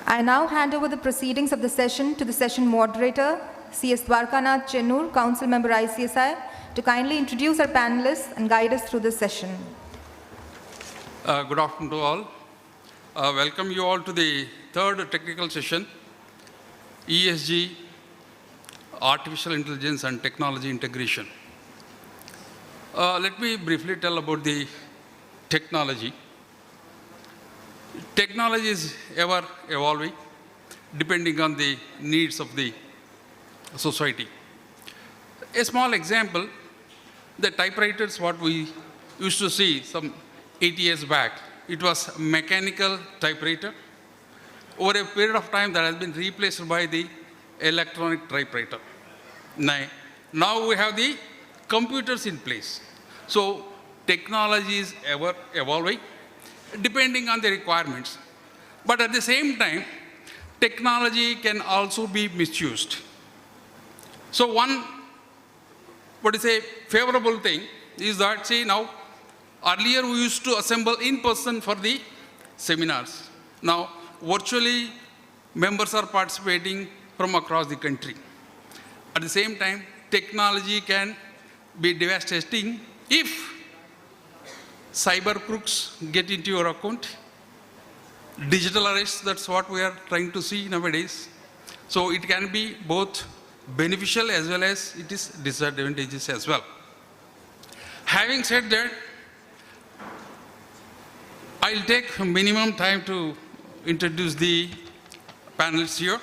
I now hand over the proceedings of the session to the session moderator, CS Dwarkanath Chenur, Council Member ICSI, to kindly introduce our panelists and guide us through this session. Good afternoon to all. Welcome you all to the third technical session, ESG, Artificial Intelligence and Technology Integration. Let me briefly tell about the technology. Technology is ever evolving, depending on the needs of the society. A small example, the typewriters, what we used to see some 80 years back, it was a mechanical typewriter. Over a period of time, that has been replaced by the electronic typewriter. Now we have the computers in place. So technology is ever evolving, depending on the requirements. But at the same time, technology can also be misused. So one, what is a favorable thing is that, see now, earlier we used to assemble in person for the seminars. Now, virtually, members are participating from across the country. At the same time, technology can be devastating if cyber crooks get into your account. Digital arrests, that's what we are trying to see nowadays. So it can be both beneficial as well as it is disadvantageous as well. Having said that, I'll take minimum time to introduce the panelists here.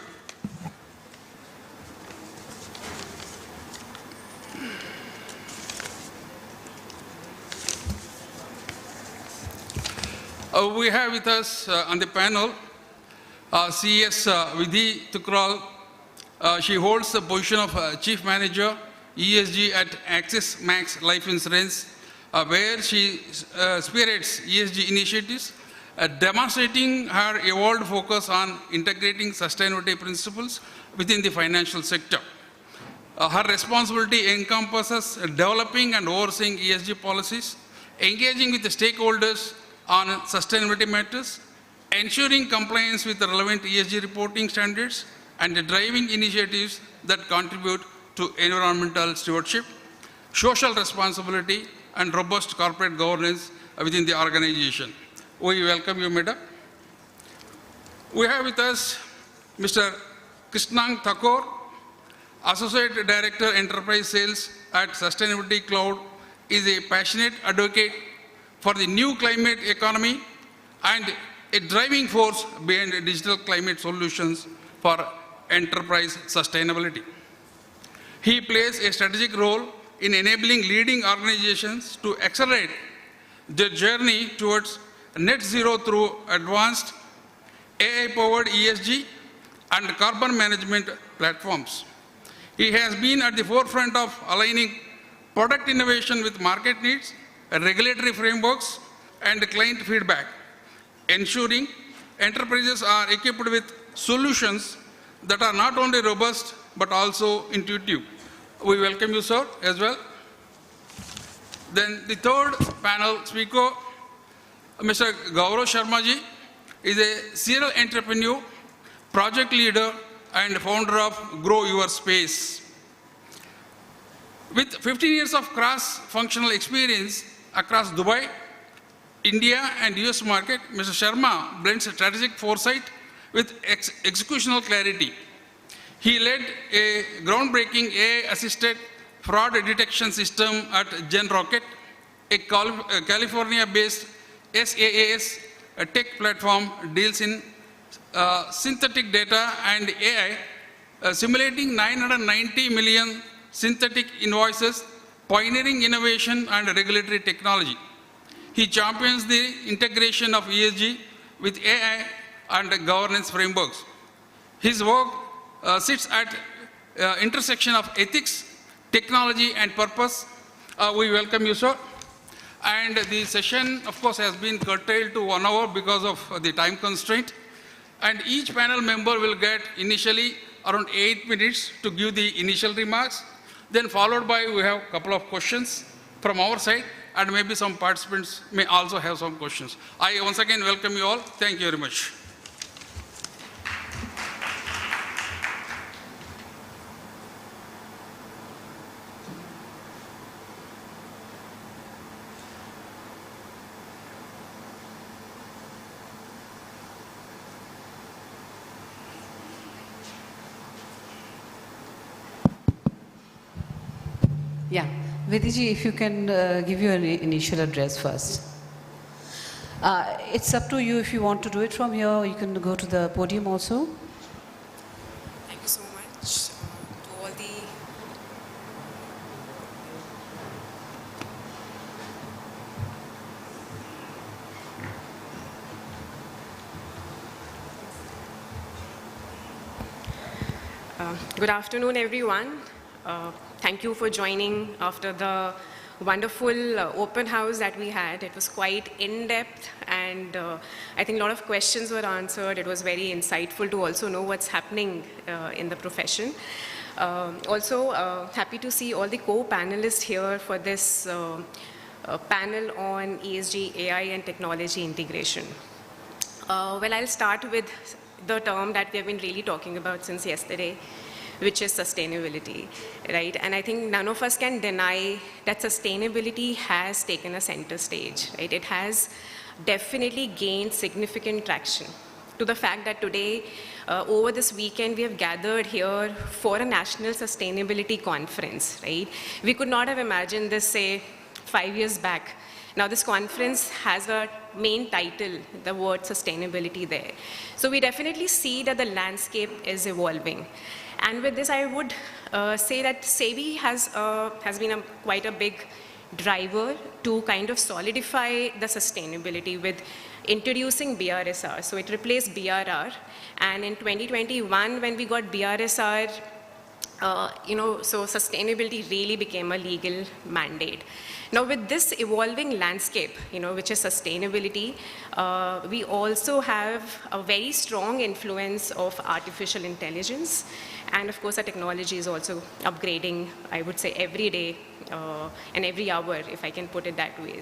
We have with us on the panel CS Vidhi Tukral. She holds the position of Chief Manager, ESG at Axis Max Life Insurance, where she spearheads ESG initiatives, demonstrating her evolved focus on integrating sustainability principles within the financial sector. Her responsibility encompasses developing and overseeing ESG policies, engaging with the stakeholders on sustainability matters, ensuring compliance with the relevant ESG reporting standards, and driving initiatives that contribute to environmental stewardship, social responsibility, and robust corporate governance within the organization. We welcome you, Madam. We have with us Mr. Krishnang Thakur, Associate Director, Enterprise Sales at Sustainability Cloud, is a passionate advocate for the new climate economy and a driving force behind digital climate solutions for enterprise sustainability. He plays a strategic role in enabling leading organizations to accelerate their journey towards net zero through advanced AI-powered ESG and carbon management platforms. He has been at the forefront of aligning product innovation with market needs, regulatory frameworks, and client feedback, ensuring enterprises are equipped with solutions that are not only robust but also intuitive. We welcome you, sir, as well. Then the third panel speaker, Mr. Gaurav Sharma-ji, is a serial entrepreneur, project leader, and founder of Grow Your Space. With 15 years of cross-functional experience across Dubai, India, and US market, Mr. Sharma blends strategic foresight with executional clarity. He led a groundbreaking AI-assisted fraud detection system at GenRocket, a California-based SaaS tech platform deals in synthetic data and AI, simulating 990 million synthetic invoices, pioneering innovation and regulatory technology. He champions the integration of ESG with AI and governance frameworks. His work sits at intersection of ethics, technology, and purpose. We welcome you, sir. And the session, of course, has been curtailed to 1 hour because of the time constraint. And each panel member will get initially around 8 minutes to give the initial remarks. Then followed by, we have a couple of questions from our side, and maybe some participants may also have some questions. I once again welcome you all. Thank you very much. Yeah, Vidiji, if you can give your initial address first. It's up to you if you want to do it from here, or you can go to the podium also. Thank you so much to all the good afternoon, everyone. Thank you for joining after the wonderful open house that we had. It was quite in-depth, and I think a lot of questions were answered. It was very insightful to also know what's happening in the profession. Also, happy to see all the co-panelists here for this panel on ESG, AI, and technology integration. Well, I'll start with the term that we have been really talking about since yesterday, which is sustainability, right? And I think none of us can deny that sustainability has taken a center stage, right? It has definitely gained significant traction, to the fact that today, over this weekend, we have gathered here for a national sustainability conference, right? We could not have imagined this, say, 5 years back. Now, this conference has a main title, the word sustainability there. So we definitely see that the landscape is evolving. And with this, I would say that SEBI has been quite a big driver to kind of solidify the sustainability with introducing BRSR. So it replaced BRR. And in 2021, when we got BRSR, so sustainability really became a legal mandate. Now, with this evolving landscape, which is sustainability, we also have a very strong influence of artificial intelligence. And of course, our technology is also upgrading, I would say, every day and every hour, if I can put it that way.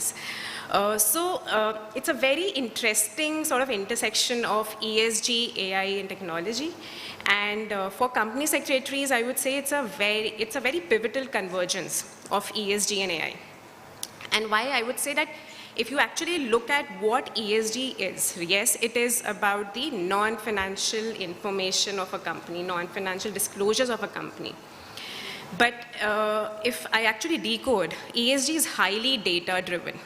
So it's a very interesting sort of intersection of ESG, AI, and technology. And for company secretaries, I would say it's a very pivotal convergence of ESG and AI. And why I would say that if you actually look at what ESG is, yes, it is about the non-financial information of a company, non-financial disclosures of a company. But if I actually decode, ESG is highly data-driven.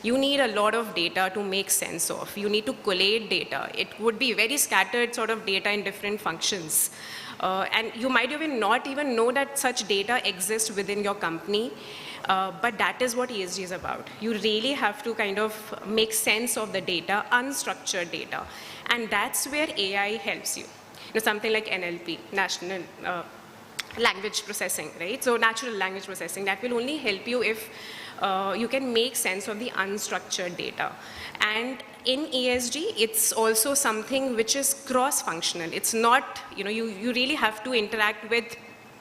You need a lot of data to make sense of. You need to collate data. It would be very scattered sort of data in different functions. And you might even not even know that such data exists within your company. But that is what ESG is about. You really have to kind of make sense of the data, unstructured data. And that's where AI helps you. Something like NLP, National Language Processing, right? So natural language processing, that will only help you if you can make sense of the unstructured data. And in ESG, it's also something which is cross-functional. It's not, you really have to interact with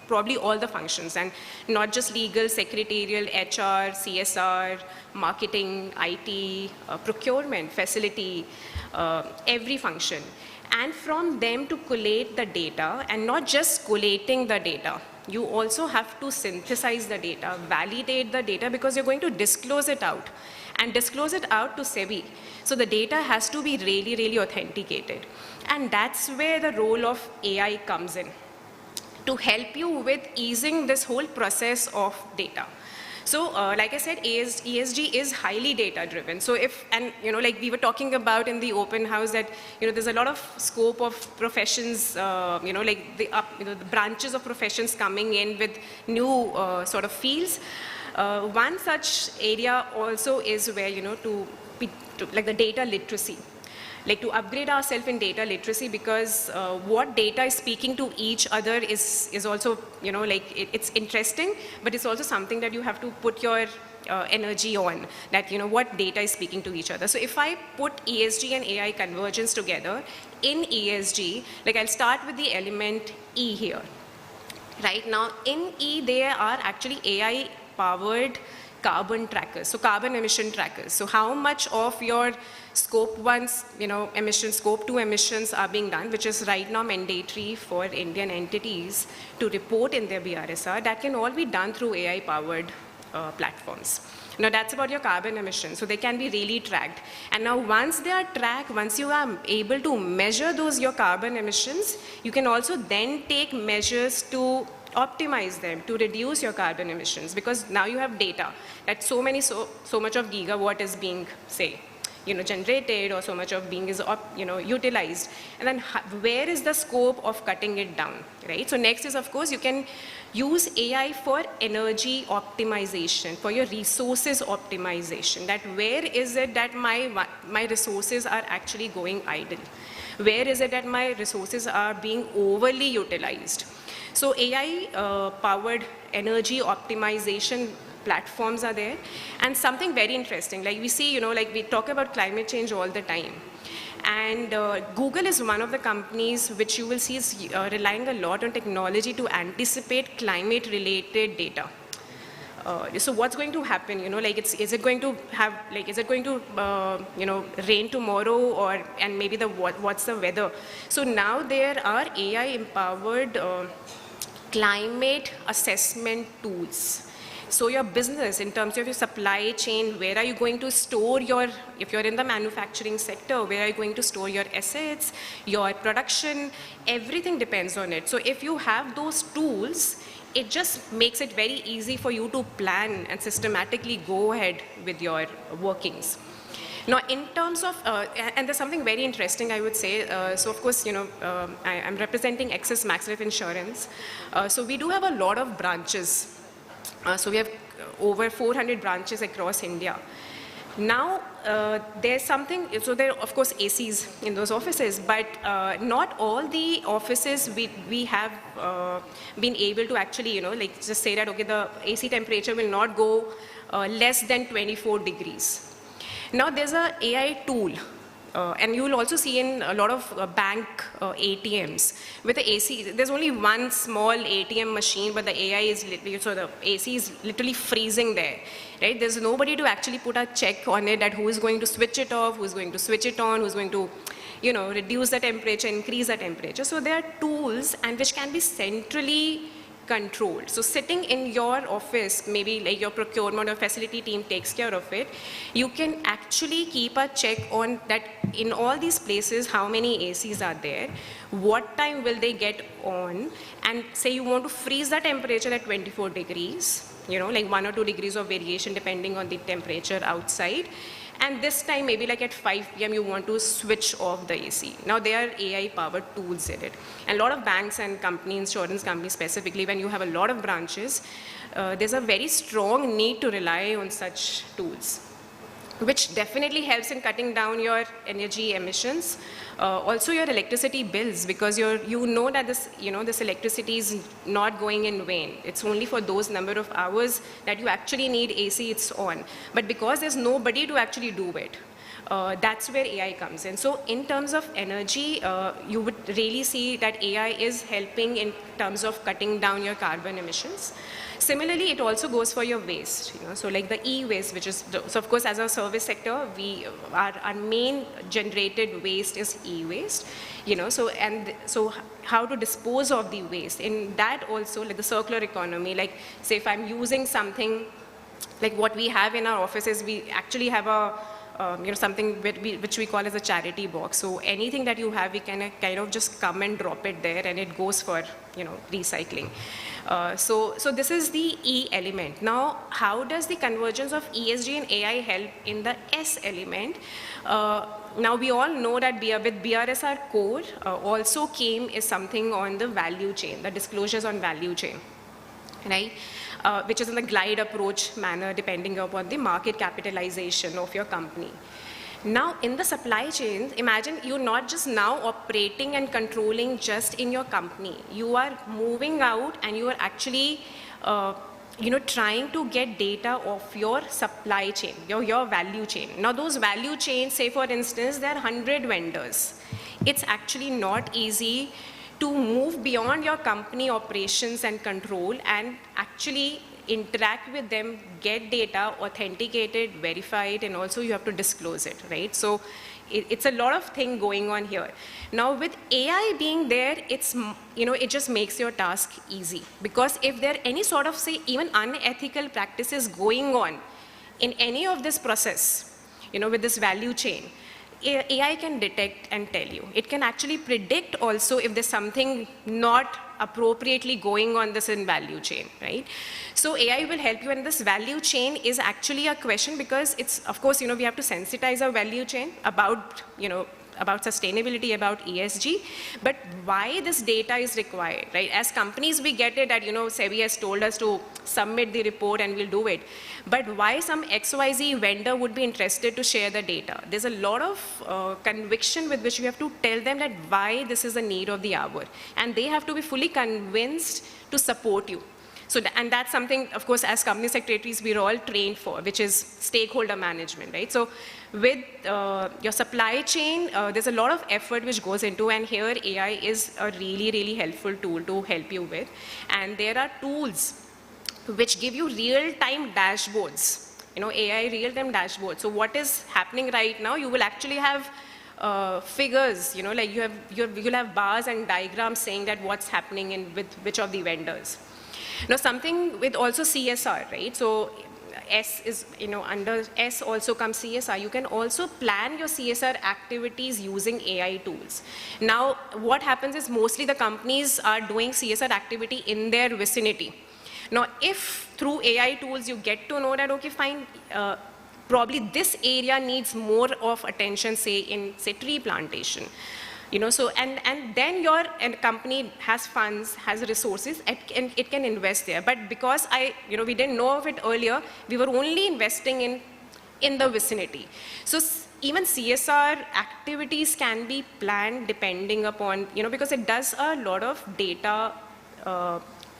probably all the functions, and not just legal, secretarial, HR, CSR, marketing, IT, procurement, facility, every function. And from them to collate the data, and not just collating the data, you also have to synthesize the data, validate the data, because you're going to disclose it out, and disclose it out to SEBI. So the data has to be really, really authenticated. And that's where the role of AI comes in, to help you with easing this whole process of data. So like I said, ESG is highly data driven. So like we were talking about in the open house that, there's a lot of scope of professions, like the branches of professions coming in with new sort of fields. One such area also is where, like the data literacy. Like to upgrade ourselves in data literacy, because what data is speaking to each other is also, it's interesting, but it's also something that you have to put your energy on, that, what data is speaking to each other. So if I put ESG and AI convergence together in ESG, like I'll start with the element E here. Right now, in E, there are actually AI-powered carbon trackers, so carbon emission trackers. So how much of your scope 1, emissions, scope 2 emissions are being done, which is right now mandatory for Indian entities to report in their BRSR, that can all be done through AI-powered platforms. Now that's about your carbon emissions, so they can be really tracked. And now once they are tracked, once you are able to measure your carbon emissions, you can also then take measures to optimize them, to reduce your carbon emissions, because now you have data that so much of gigawatt is being, say, generated, or so much of being is, utilized. And then where is the scope of cutting it down, right? So next is, of course, you can use AI for energy optimization, for your resources optimization, that where is it that my resources are actually going idle? Where is it that my resources are being overly utilized? So AI-powered energy optimization platforms are there. And something very interesting, like we see, like we talk about climate change all the time. And Google is one of the companies which you will see is relying a lot on technology to anticipate climate-related data. So what's going to happen? Is it going to rain tomorrow, and maybe what's the weather? So now there are AI-empowered climate assessment tools. So your business, in terms of your supply chain, where are you going to store if you're in the manufacturing sector, where are you going to store your assets, your production, everything depends on it. So if you have those tools, it just makes it very easy for you to plan and systematically go ahead with your workings. Now, in terms of, and there's something very interesting, I would say. So, of course, I'm representing Excess Max Life Insurance. So we do have a lot of branches. So we have over 400 branches across India. Now, there's something, so there are of course ACs in those offices, but not all the offices we have been able to actually, you know, like just say that, okay, the AC temperature will not go less than 24 degrees. Now there's a AI tool, and you will also see in a lot of bank ATMs with the AC. There's only one small ATM machine, but the AI is literally, so the AC is literally freezing there, right? There's nobody to actually put a check on it that who is going to switch it off, who's going to switch it on, who's going to, you know, reduce the temperature, increase the temperature. So there are tools and which can be centrally controlled. So sitting in your office, maybe like your procurement or facility team takes care of it, you can actually keep a check on that in all these places, how many ACs are there, what time will they get on, and say you want to freeze the temperature at 24 degrees, you know, like 1 or 2 degrees of variation depending on the temperature outside. And this time, maybe like at 5 p.m., you want to switch off the AC. Now, there are AI-powered tools in it. And a lot of banks and companies, insurance companies specifically, when you have a lot of branches, there's a very strong need to rely on such tools, which definitely helps in cutting down your energy emissions, also your electricity bills, because you know that this, you know, this electricity is not going in vain. It's only for those number of hours that you actually need AC, it's on. But because there's nobody to actually do it, that's where AI comes in. So in terms of energy, you would really see that AI is helping in terms of cutting down your carbon emissions. Similarly, it also goes for your waste, you know, so like the e-waste, which is, so of course as a service sector, our main generated waste is e-waste, you know, so, and so how to dispose of the waste. In that also, like the circular economy, like say if I'm using something, like what we have in our offices, we actually have a, you know, something which we call as a charity box. So anything that you have, we can kind of just come and drop it there and it goes for, you know, recycling. So this is the E element. Now, how does the convergence of ESG and AI help in the S element? Now, we all know that with BRSR core also came is something on the value chain, the disclosures on value chain, right? Which is in the glide approach manner depending upon the market capitalization of your company. Now, in the supply chain, imagine you're not just now operating and controlling just in your company. You are moving out and you are actually, you know, trying to get data of your supply chain, your value chain. Now, those value chains, say for instance, there are 100 vendors. It's actually not easy to move beyond your company operations and control and actually interact with them, get data, authenticate it, verify it, and also you have to disclose it, right? So it's a lot of thing going on here. Now with AI being there, it's, you know, it just makes your task easy, because if there are any sort of, say, even unethical practices going on in any of this process, you know, with this value chain, AI can detect and tell you. It can actually predict also if there's something not appropriately going on this in value chain, right? So AI will help you, and this value chain is actually a question because it's, of course, you know, we have to sensitize our value chain about, you know, about sustainability, about ESG, but why this data is required, right? As companies, we get it that, you know, SEBI has told us to submit the report and we'll do it. But why some XYZ vendor would be interested to share the data? There's a lot of conviction with which you have to tell them that why this is a need of the hour. And they have to be fully convinced to support you. So, and that's something, of course, as company secretaries, we're all trained for, which is stakeholder management, right? So with your supply chain, there's a lot of effort which goes into, and here AI is a really, really helpful tool to help you with. And there are tools which give you real-time dashboards, you know, AI real-time dashboards. So what is happening right now, you will actually have figures, you know, like you'll have bars and diagrams saying that what's happening in with which of the vendors. Now something with also CSR, right? So S is, you know, under S also comes CSR. You can also plan your CSR activities using AI tools. Now what happens is mostly the companies are doing CSR activity in their vicinity. Now if through AI tools you get to know that, okay, fine, probably this area needs more of attention, say in, say, tree plantation. You know, so, and then your company has funds, has resources, and it can invest there. But because we didn't know of it earlier, we were only investing in in the vicinity. So even CSR activities can be planned depending upon, because it does a lot of data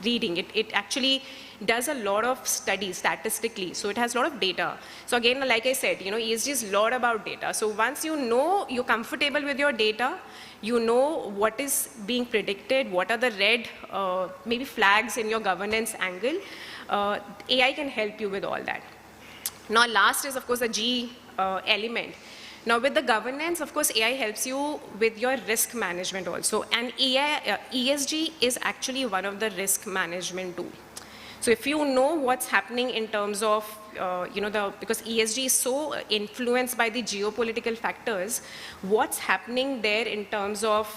reading. It actually does a lot of studies statistically, so it has a lot of data. So again, like I said, ESG is a lot about data. So once you know you're comfortable with your data, you know what is being predicted, what are the red maybe flags in your governance angle, AI can help you with all that. Now last is of course the G element. Now with the governance, of course, AI helps you with your risk management also. And ESG is actually one of the risk management too. So if you know what's happening in terms of, because ESG is so influenced by the geopolitical factors, what's happening there in terms of,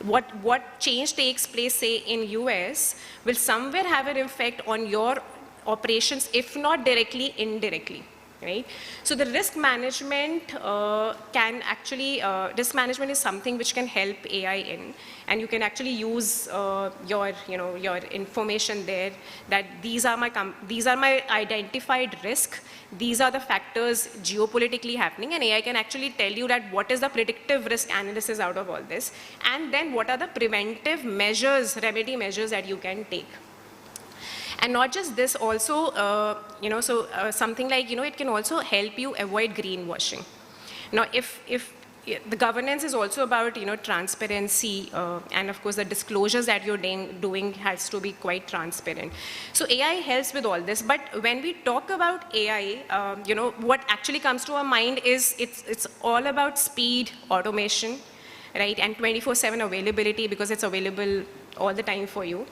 what change takes place, say, in US, will somewhere have an effect on your operations, if not directly, indirectly. Right? So the risk management can actually, risk management is something which can help AI in, and you can actually use your information there, that these are my identified risk, these are the factors geopolitically happening, and AI can actually tell you that what is the predictive risk analysis out of all this, and then what are the preventive measures, remedy measures that you can take. And not just this, also, something like, it can also help you avoid greenwashing. Now, if the governance is also about, transparency, and of course the disclosures that you're doing has to be quite transparent. So AI helps with all this, but when we talk about AI, what actually comes to our mind is it's all about speed, automation, right, and 24/7 availability, because it's available all the time for you.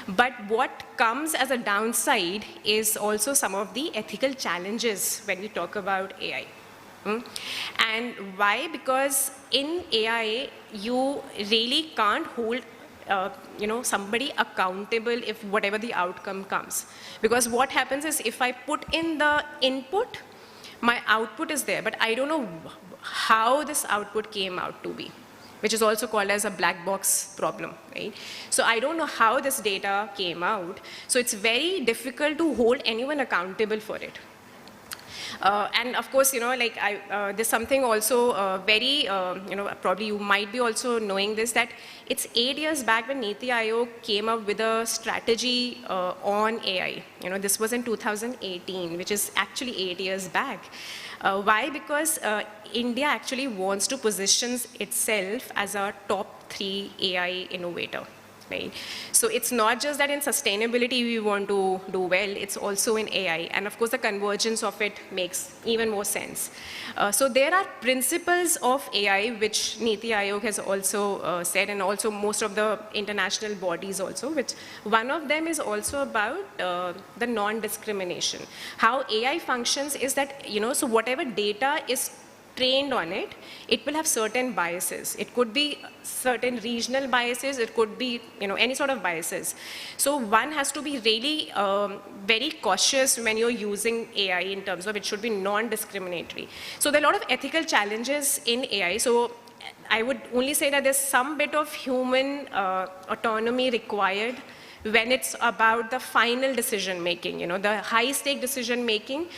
But what comes as a downside is also some of the ethical challenges when we talk about AI. And why? Because in AI, you really can't hold somebody accountable if whatever the outcome comes. Because what happens is, if I put in the input, my output is there, but I don't know how this output came out to be, which is also called as a black box problem, right? So I don't know how this data came out, so it's very difficult to hold anyone accountable for it. And of course, there's something also very, probably you might be also knowing this, that it's 8 years back when Niti Aayog came up with a strategy on AI. This was in 2018, which is actually 8 years back. Why? Because India actually wants to position itself as a top 3 AI innovator. Right? So it's not just that in sustainability we want to do well, it's also in AI. And of course, the convergence of it makes even more sense. So there are principles of AI which Niti Aayog has also said, and also most of the international bodies also, which one of them is also about the non-discrimination. How AI functions is that, so whatever data is trained on it, it will have certain biases. It could be certain regional biases, it could be any sort of biases. So one has to be really very cautious when you're using AI in terms of it should be non-discriminatory. So there are a lot of ethical challenges in AI. So I would only say that there's some bit of human autonomy required when it's about the final decision making, the high stake decision making.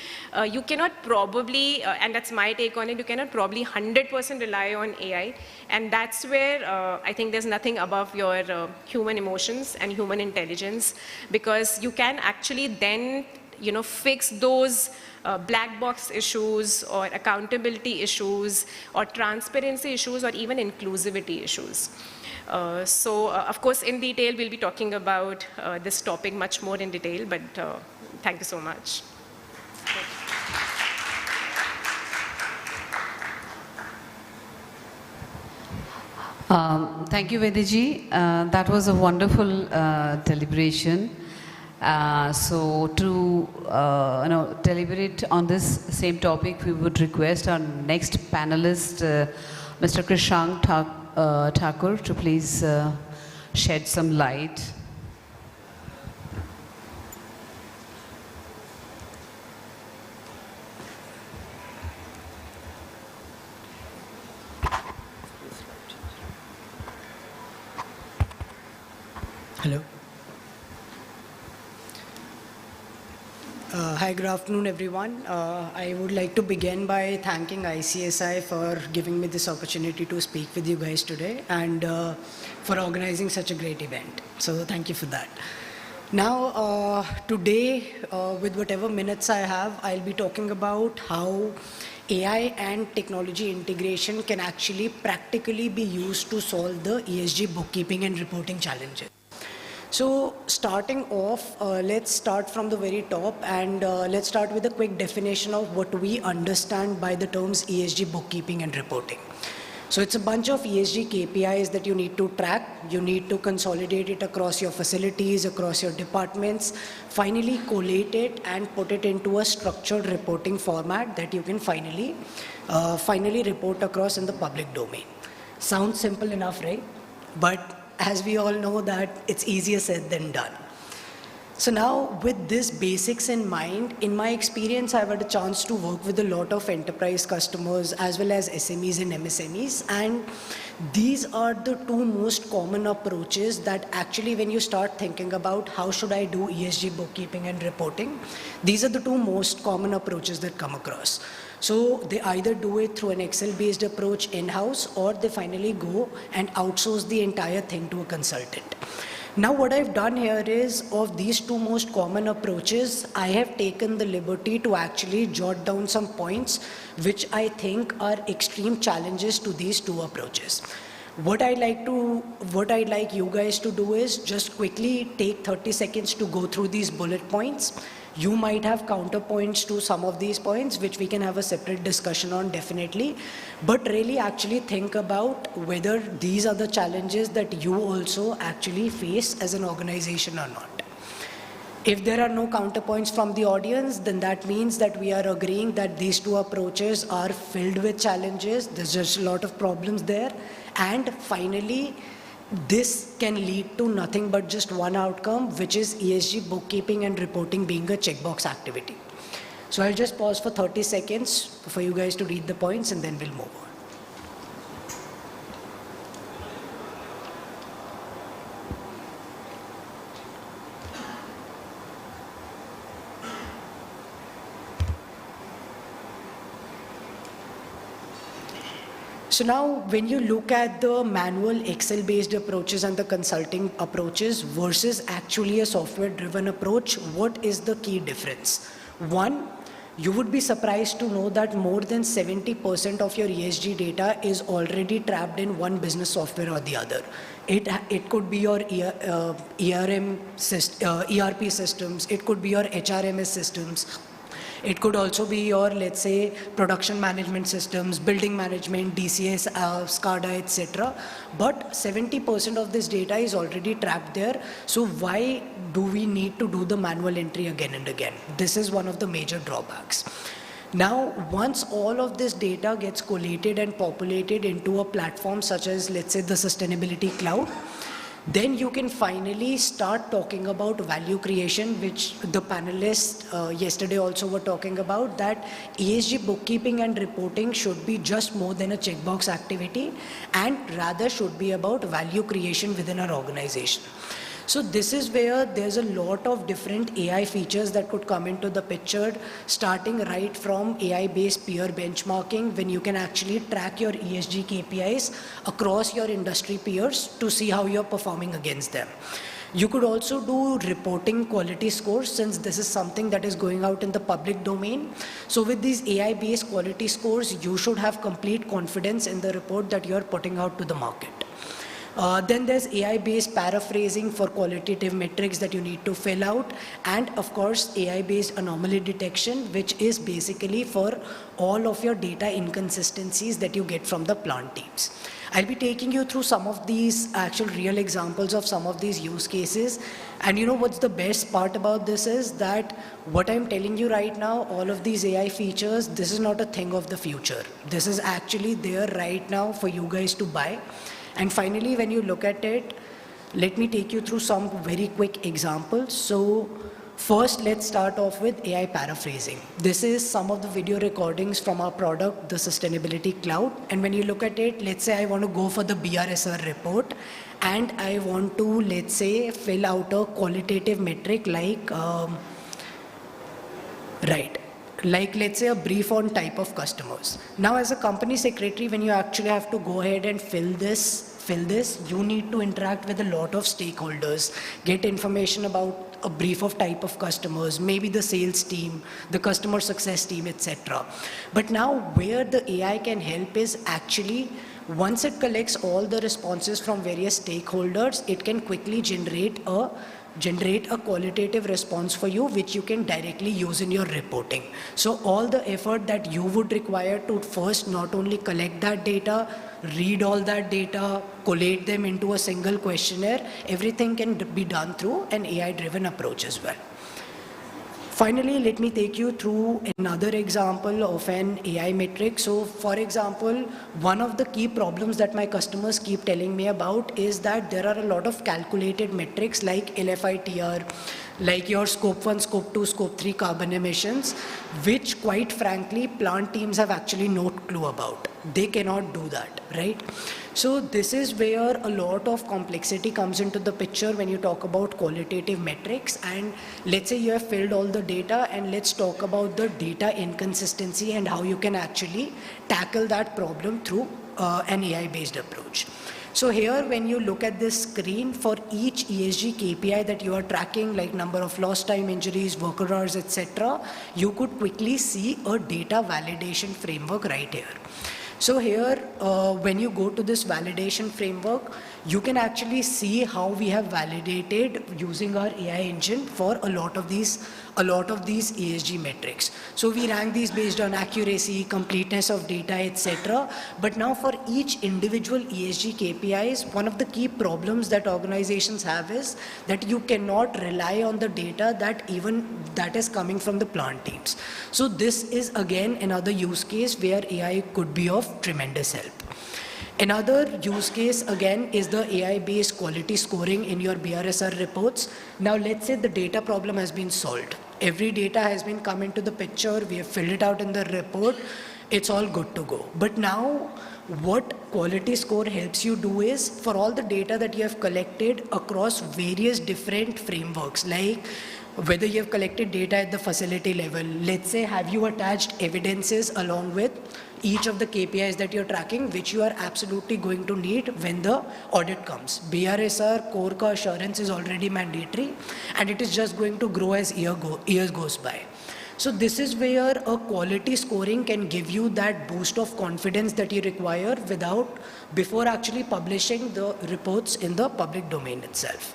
You cannot probably, and that's my take on it, you cannot probably 100% rely on AI. And that's where I think there's nothing above your human emotions and human intelligence, because you can actually then, fix those black box issues or accountability issues or transparency issues or even inclusivity issues. Of course, in detail, we'll be talking about this topic much more in detail, but thank you so much. Thank you, Vediji. That was a wonderful deliberation. So to deliberate on this same topic, we would request our next panelist, Mr. Krishank Thakur, to please shed some light. Hello. Hi, good afternoon, everyone. I would like to begin by thanking ICSI for giving me this opportunity to speak with you guys today and for organizing such a great event. So thank you for that. Now, today, with whatever minutes I have, I'll be talking about how AI and technology integration can actually practically be used to solve the ESG bookkeeping and reporting challenges. So starting off, let's start from the very top and let's start with a quick definition of what we understand by the terms ESG bookkeeping and reporting. So it's a bunch of ESG KPIs that you need to track. You need to consolidate it across your facilities, across your departments, finally collate it and put it into a structured reporting format that you can finally report across in the public domain. Sounds simple enough, right? But as we all know that it's easier said than done. So now with this basics in mind, in my experience, I've had a chance to work with a lot of enterprise customers as well as SMEs and MSMEs. And these are the two most common approaches that actually when you start thinking about how should I do ESG bookkeeping and reporting, these are the two most common approaches that come across. So they either do it through an Excel-based approach in-house or they finally go and outsource the entire thing to a consultant. Now what I've done here is, of these two most common approaches, I have taken the liberty to actually jot down some points which I think are extreme challenges to these two approaches. What I'd like you guys to do is just quickly take 30 seconds to go through these bullet points. You might have counterpoints to some of these points, which we can have a separate discussion on definitely, but really actually think about whether these are the challenges that you also actually face as an organization or not. If there are no counterpoints from the audience, then that means that we are agreeing that these two approaches are filled with challenges. There's just a lot of problems there. And finally, this can lead to nothing but just one outcome, which is ESG bookkeeping and reporting being a checkbox activity. So I'll just pause for 30 seconds for you guys to read the points and then we'll move on. So now when you look at the manual Excel-based approaches and the consulting approaches versus actually a software-driven approach, what is the key difference? One, you would be surprised to know that more than 70% of your ESG data is already trapped in one business software or the other. It could be your ERP systems, it could be your HRMS systems, it could also be your, let's say, production management systems, building management, DCS, SCADA, etc. But 70% of this data is already trapped there. So why do we need to do the manual entry again and again? This is one of the major drawbacks. Now, once all of this data gets collated and populated into a platform such as, let's say, the Sustainability Cloud, then you can finally start talking about value creation, which the panelists yesterday also were talking about, that ESG bookkeeping and reporting should be just more than a checkbox activity and rather should be about value creation within our organization. So this is where there's a lot of different AI features that could come into the picture, starting right from AI-based peer benchmarking, when you can actually track your ESG KPIs across your industry peers to see how you're performing against them. You could also do reporting quality scores, since this is something that is going out in the public domain. So with these AI-based quality scores, you should have complete confidence in the report that you're putting out to the market. Then there's AI-based paraphrasing for qualitative metrics that you need to fill out, and of course AI-based anomaly detection, which is basically for all of your data inconsistencies that you get from the plant teams. I'll be taking you through some of these actual real examples of some of these use cases. And you know what's the best part about this is that what I'm telling you right now, all of these AI features, this is not a thing of the future. This is actually there right now for you guys to buy. And finally, when you look at it, let me take you through some very quick examples. So first, let's start off with AI paraphrasing. This is some of the video recordings from our product, the Sustainability Cloud. And when you look at it, let's say I want to go for the BRSR report and I want to, let's say, fill out a qualitative metric like Right. Like let's say a brief on type of customers. Now as a company secretary, when you actually have to go ahead and fill this, you need to interact with a lot of stakeholders, get information about a brief of type of customers, maybe the sales team, the customer success team, etc. But now where the AI can help is actually once it collects all the responses from various stakeholders, it can quickly generate a qualitative response for you, which you can directly use in your reporting. So all the effort that you would require to first not only collect that data, read all that data, collate them into a single questionnaire, everything can be done through an AI-driven approach as well. Finally, let me take you through another example of an AI metric. So for example, one of the key problems that my customers keep telling me about is that there are a lot of calculated metrics like LFITR, like your scope 1, scope 2, scope 3 carbon emissions, which quite frankly, plant teams have actually no clue about. They cannot do that, right? So this is where a lot of complexity comes into the picture when you talk about qualitative metrics. And let's say you have filled all the data, and let's talk about the data inconsistency and how you can actually tackle that problem through an AI-based approach. So here, when you look at this screen, for each ESG KPI that you are tracking, like number of lost time injuries, worker hours, etc., you could quickly see a data validation framework right here. So here, when you go to this validation framework, you can actually see how we have validated using our AI engine for a lot of these ESG metrics. So we rank these based on accuracy, completeness of data, etc. But now for each individual ESG KPIs, one of the key problems that organizations have is that you cannot rely on the data that is coming from the plant teams. So this is again another use case where AI could be of tremendous help. Another use case again is the AI-based quality scoring in your BRSR reports. Now let's say the data problem has been solved. Every data has been come into the picture, we have filled it out in the report, it's all good to go. But now what quality score helps you do is for all the data that you have collected across various different frameworks, like whether you have collected data at the facility level, let's say have you attached evidences along with each of the KPIs that you're tracking, which you are absolutely going to need when the audit comes. BRSR core ka assurance is already mandatory, and it is just going to grow as years goes by. So this is where a quality scoring can give you that boost of confidence that you require before actually publishing the reports in the public domain itself.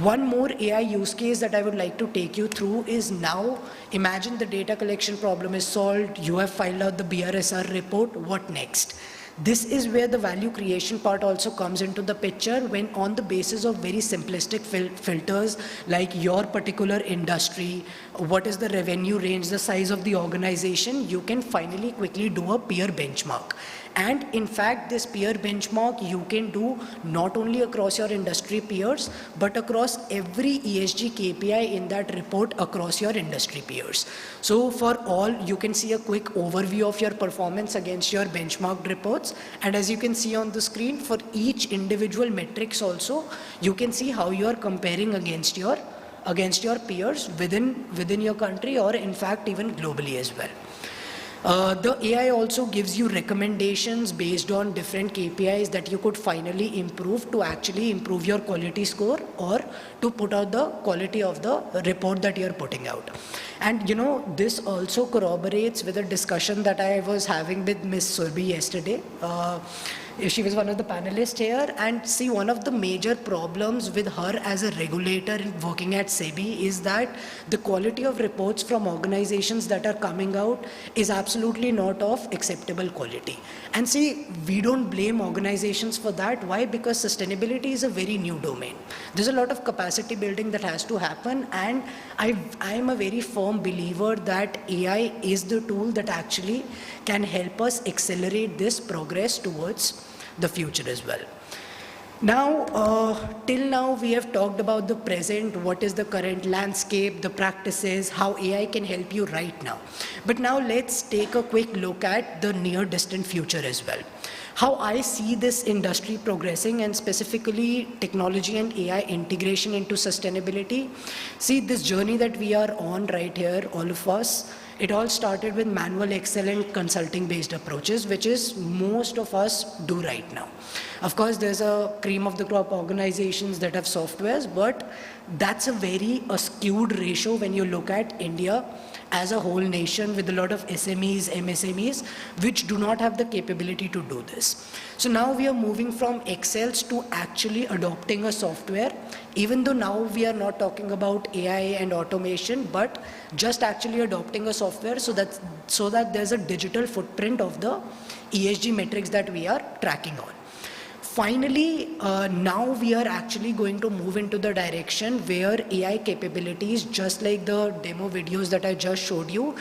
One more AI use case that I would like to take you through is now imagine the data collection problem is solved, you have filed out the BRSR report, what next? This is where the value creation part also comes into the picture, when on the basis of very simplistic filters like your particular industry, what is the revenue range, the size of the organization, you can finally quickly do a peer benchmark. And in fact, this peer benchmark you can do not only across your industry peers, but across every ESG KPI in that report across your industry peers. So for all, you can see a quick overview of your performance against your benchmarked reports. And as you can see on the screen, for each individual metrics also, you can see how you are comparing against your peers within your country, or in fact even globally as well. The AI also gives you recommendations based on different KPIs that you could finally improve to actually improve your quality score or to put out the quality of the report that you're putting out. And you know, this also corroborates with a discussion that I was having with Ms. Surbi yesterday. She was one of the panelists here, and see, one of the major problems with her as a regulator working at SEBI is that the quality of reports from organizations that are coming out is absolutely not of acceptable quality. And see, we don't blame organizations for that. Why? Because sustainability is a very new domain. There's a lot of capacity building that has to happen, and I'm a very firm believer that AI is the tool that actually can help us accelerate this progress towards the future as well. Now, till now we have talked about the present, what is the current landscape, the practices, how AI can help you right now. But now let's take a quick look at the near distant future as well. how I see this industry progressing, and specifically technology and AI integration into sustainability. See, this journey that we are on right here, all of us, it all started with manual Excel and consulting based approaches, which is most of us do right now. Of course, there's a cream of the crop organizations that have softwares, but that's a very skewed ratio when you look at India as a whole nation with a lot of SMEs, MSMEs, which do not have the capability to do this. So now we are moving from Excels to actually adopting a software, even though now we are not talking about AI and automation, but just actually adopting a software so that there's a digital footprint of the ESG metrics that we are tracking on. Finally, now we are actually going to move into the direction where AI capabilities, just like the demo videos that I just showed you,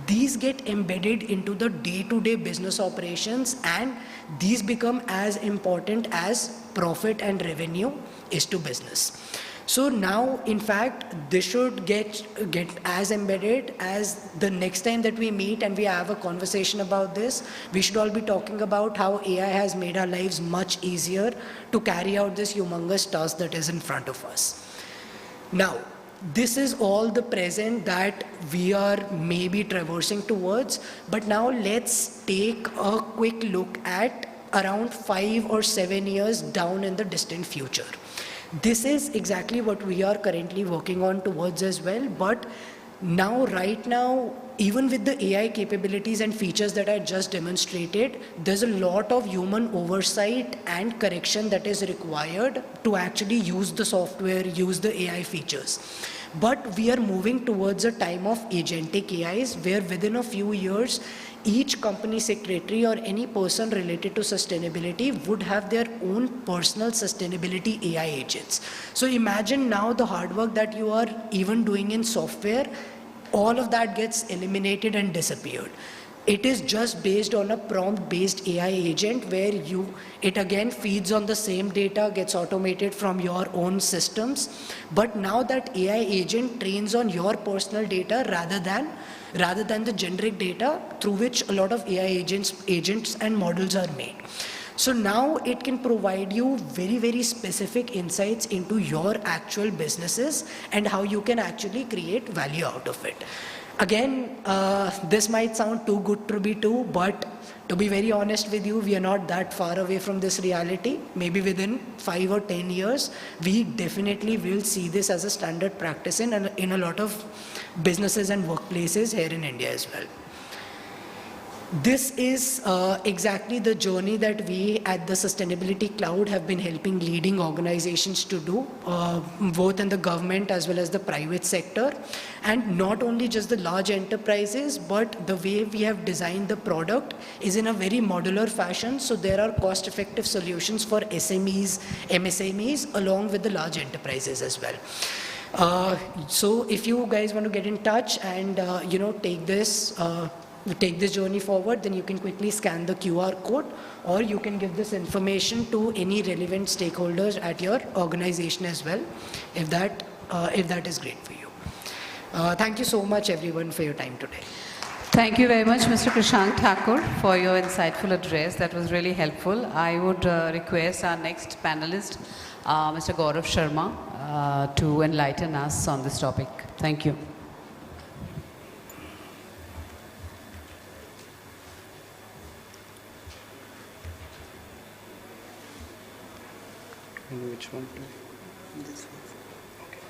these get embedded into the day-to-day business operations, and these become as important as profit and revenue is to business. So now, in fact, this should get as embedded as the next time that we meet and we have a conversation about this, we should all be talking about how AI has made our lives much easier to carry out this humongous task that is in front of us. Now, this is all the present that we are maybe traversing towards, but now let's take a quick look at around 5 or 7 years down in the distant future. This is exactly what we are currently working on towards as well, but now, right now, even with the AI capabilities and features that I just demonstrated, there's a lot of human oversight and correction that is required to actually use the software, use the AI features. But we are moving towards a time of agentic AIs where within a few years, each company secretary or any person related to sustainability would have their own personal sustainability AI agents. So imagine now the hard work that you are even doing in software, all of that gets eliminated and disappeared. It is just based on a prompt-based AI agent where it again feeds on the same data, gets automated from your own systems. But now that AI agent trains on your personal data rather than the generic data through which a lot of AI agents and models are made. So now it can provide you very, very specific insights into your actual businesses and how you can actually create value out of it. Again, this might sound too good to be true, but to be very honest with you, we are not that far away from this reality. Maybe within 5 or 10 years, we definitely will see this as a standard practice in a lot of businesses and workplaces here in India as well. This is exactly the journey that we at the Sustainability Cloud have been helping leading organizations to do, both in the government as well as the private sector. And not only just the large enterprises, but the way we have designed the product is in a very modular fashion. So there are cost-effective solutions for SMEs, MSMEs, along with the large enterprises as well. So if you guys want to get in touch and take this journey forward, then you can quickly scan the QR code, or you can give this information to any relevant stakeholders at your organization as well, if that is great for you. Thank you so much, everyone, for your time today. Thank you very much, Mr. Krishank Thakur, for your insightful address. That was really helpful. I would request our next panelist, Mr. Gaurav Sharma, to enlighten us on this topic. Thank you. Which one? This one. Okay.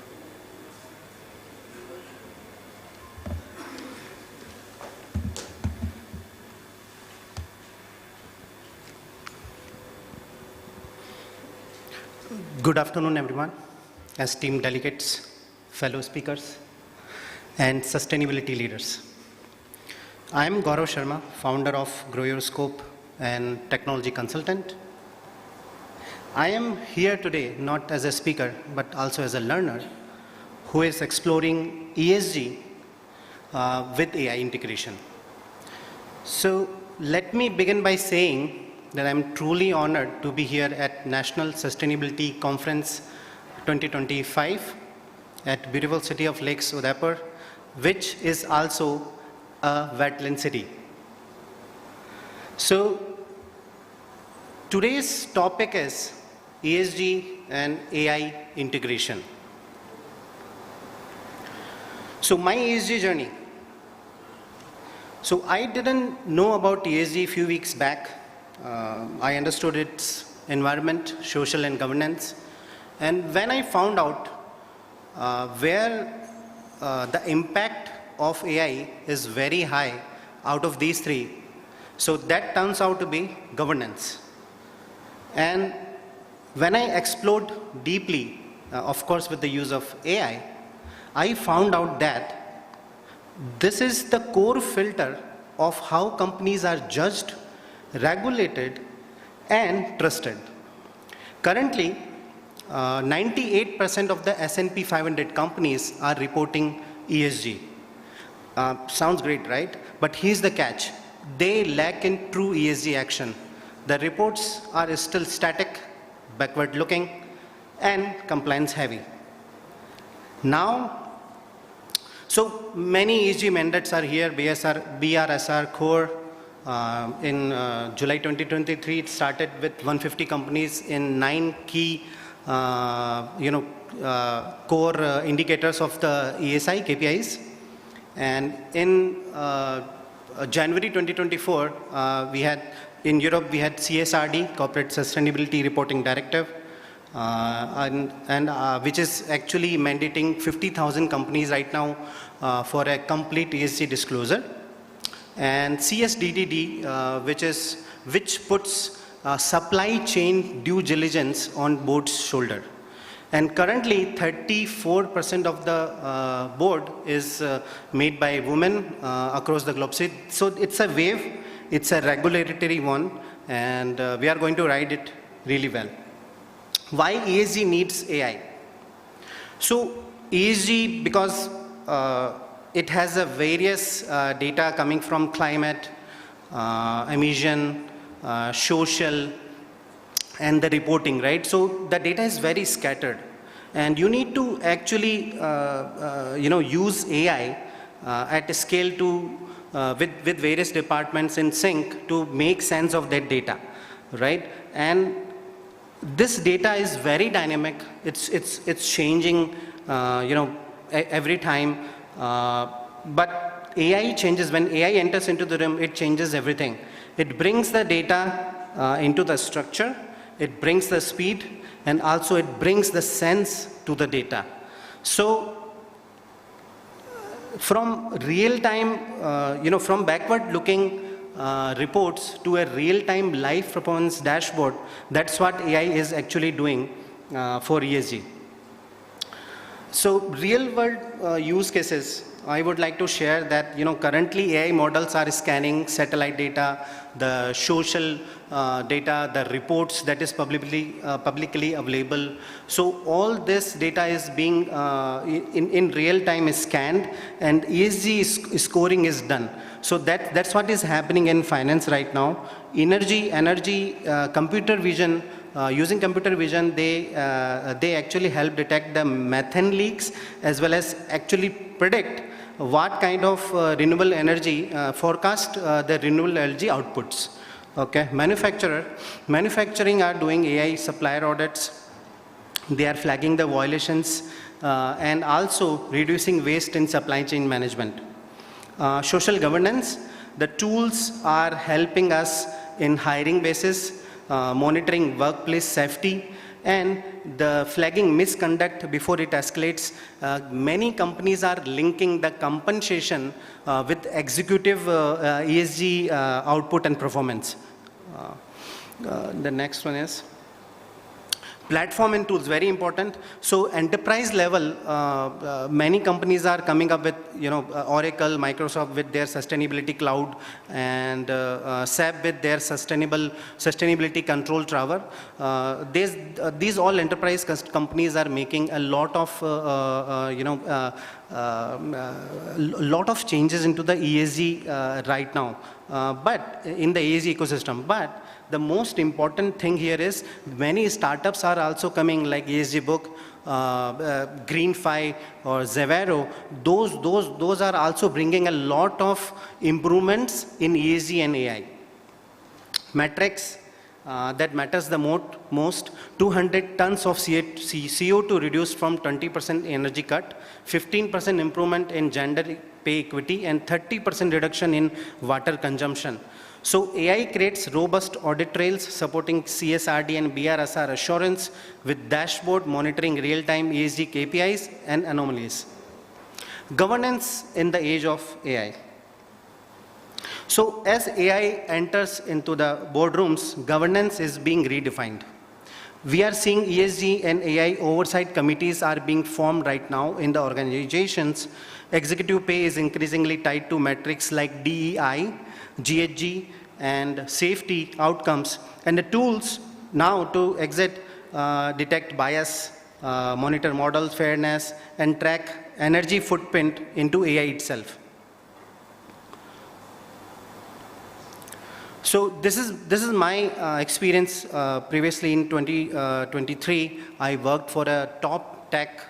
Good afternoon, everyone, esteemed delegates, fellow speakers, and sustainability leaders. I am Gaurav Sharma, founder of Grow Your Scope and technology consultant. I am here today not as a speaker, but also as a learner who is exploring ESG with AI integration. So let me begin by saying that I'm truly honored to be here at National Sustainability Conference 2025 at beautiful city of Lakes, Udaipur, which is also a wetland city. So Today's topic is ESG and AI integration. So my ESG journey. So I didn't know about ESG a few weeks back. I understood its environment, social and governance. And when I found out where the impact of AI is very high out of these three, so that turns out to be governance. And when I explored deeply, of course with the use of AI, I found out that this is the core filter of how companies are judged, regulated, and trusted. Currently, 98% of the S&P 500 companies are reporting ESG. Sounds great, right? But here's the catch. They lack in true ESG action. The reports are still static, backward looking, and compliance heavy. Now, so many ESG mandates are here, BRSR core. In July 2023, it started with 150 companies in 9 key core indicators of the ESI KPIs. And in January 2024, we had, in Europe, we had CSRD, Corporate Sustainability Reporting Directive, which is actually mandating 50,000 companies right now for a complete ESG disclosure. And CSDDD, which puts supply chain due diligence on board's shoulder. And currently, 34% of the board is made by women across the globe. So it's a wave, it's a regulatory one, and we are going to ride it really well. Why ESG needs AI? So ESG, because it has a various data coming from climate, emission, social, and the reporting, right? So the data is very scattered, and you need to actually, use AI at a scale to with various departments in sync to make sense of that data, right? And this data is very dynamic. It's changing, every time. But AI changes. When AI enters into the room, it changes everything. It brings the data into the structure. It brings the speed, and also it brings the sense to the data. So from real-time, from backward-looking reports to a real-time live performance dashboard, that's what AI is actually doing for ESG. So real-world use cases, I would like to share that, currently AI models are scanning satellite data, the social data, the reports that is publicly available. So all this data is being in real time is scanned, and ESG scoring is done. So that's what is happening in finance right now. Energy, computer vision. Using computer vision, they actually help detect the methane leaks as well as actually predict what kind of renewable energy, forecast the renewable energy outputs. Okay, manufacturing are doing AI supplier audits. They are flagging the violations and also reducing waste in supply chain management. Social governance, the tools are helping us in hiring basis, monitoring workplace safety, and the flagging misconduct before it escalates. Many companies are linking the compensation with executive ESG output and performance. The next one is platform and tools, very important. So enterprise level, many companies are coming up with, Oracle, Microsoft with their sustainability cloud, and SAP with their sustainability control tower. These all enterprise companies are making a lot of, lot of changes into the ESG right now, but in the ESG ecosystem. But the most important thing here is many startups are also coming, like ESG Book, GreenFi or Zevero. Those are also bringing a lot of improvements in ESG and AI. Metrics, that matters the most, 200 tons of CO2 reduced from 20% energy cut, 15% improvement in gender pay equity, and 30% reduction in water consumption. So AI creates robust audit trails supporting CSRD and BRSR assurance with dashboard monitoring real-time ESG KPIs and anomalies. Governance in the age of AI. So as AI enters into the boardrooms, governance is being redefined. We are seeing ESG and AI oversight committees are being formed right now in the organizations. Executive pay is increasingly tied to metrics like DEI, GHG, and safety outcomes, and the tools now to detect bias, monitor model fairness, and track energy footprint into AI itself. So this is my experience. Previously in 2023, I worked for a top tech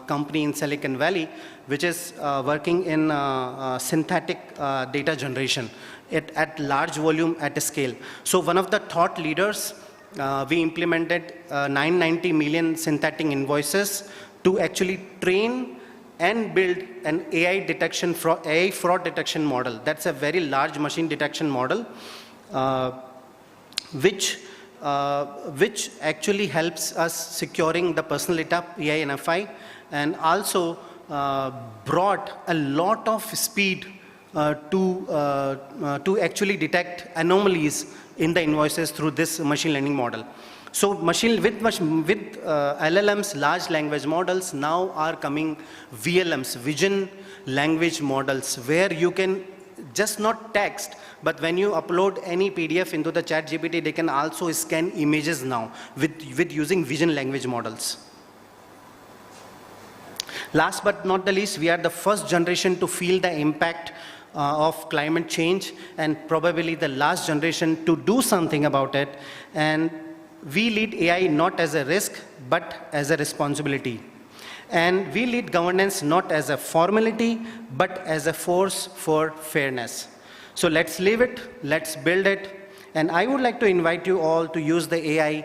company in Silicon Valley, which is working in synthetic data generation at large volume at a scale. So one of the thought leaders, we implemented 990 million synthetic invoices to actually train and build an AI fraud detection model. That's a very large machine detection model, which actually helps us securing the personal data, PI and FI, and also brought a lot of speed to actually detect anomalies in the invoices through this machine learning model. So with LLMs, large language models, now are coming VLMs, vision language models, where you can just not text, but when you upload any PDF into the ChatGPT, they can also scan images now with using vision language models. Last but not the least, we are the first generation to feel the impact of climate change, and probably the last generation to do something about it. And we lead AI not as a risk, but as a responsibility. And we lead governance not as a formality, but as a force for fairness. So let's live it, let's build it. And I would like to invite you all to use the AI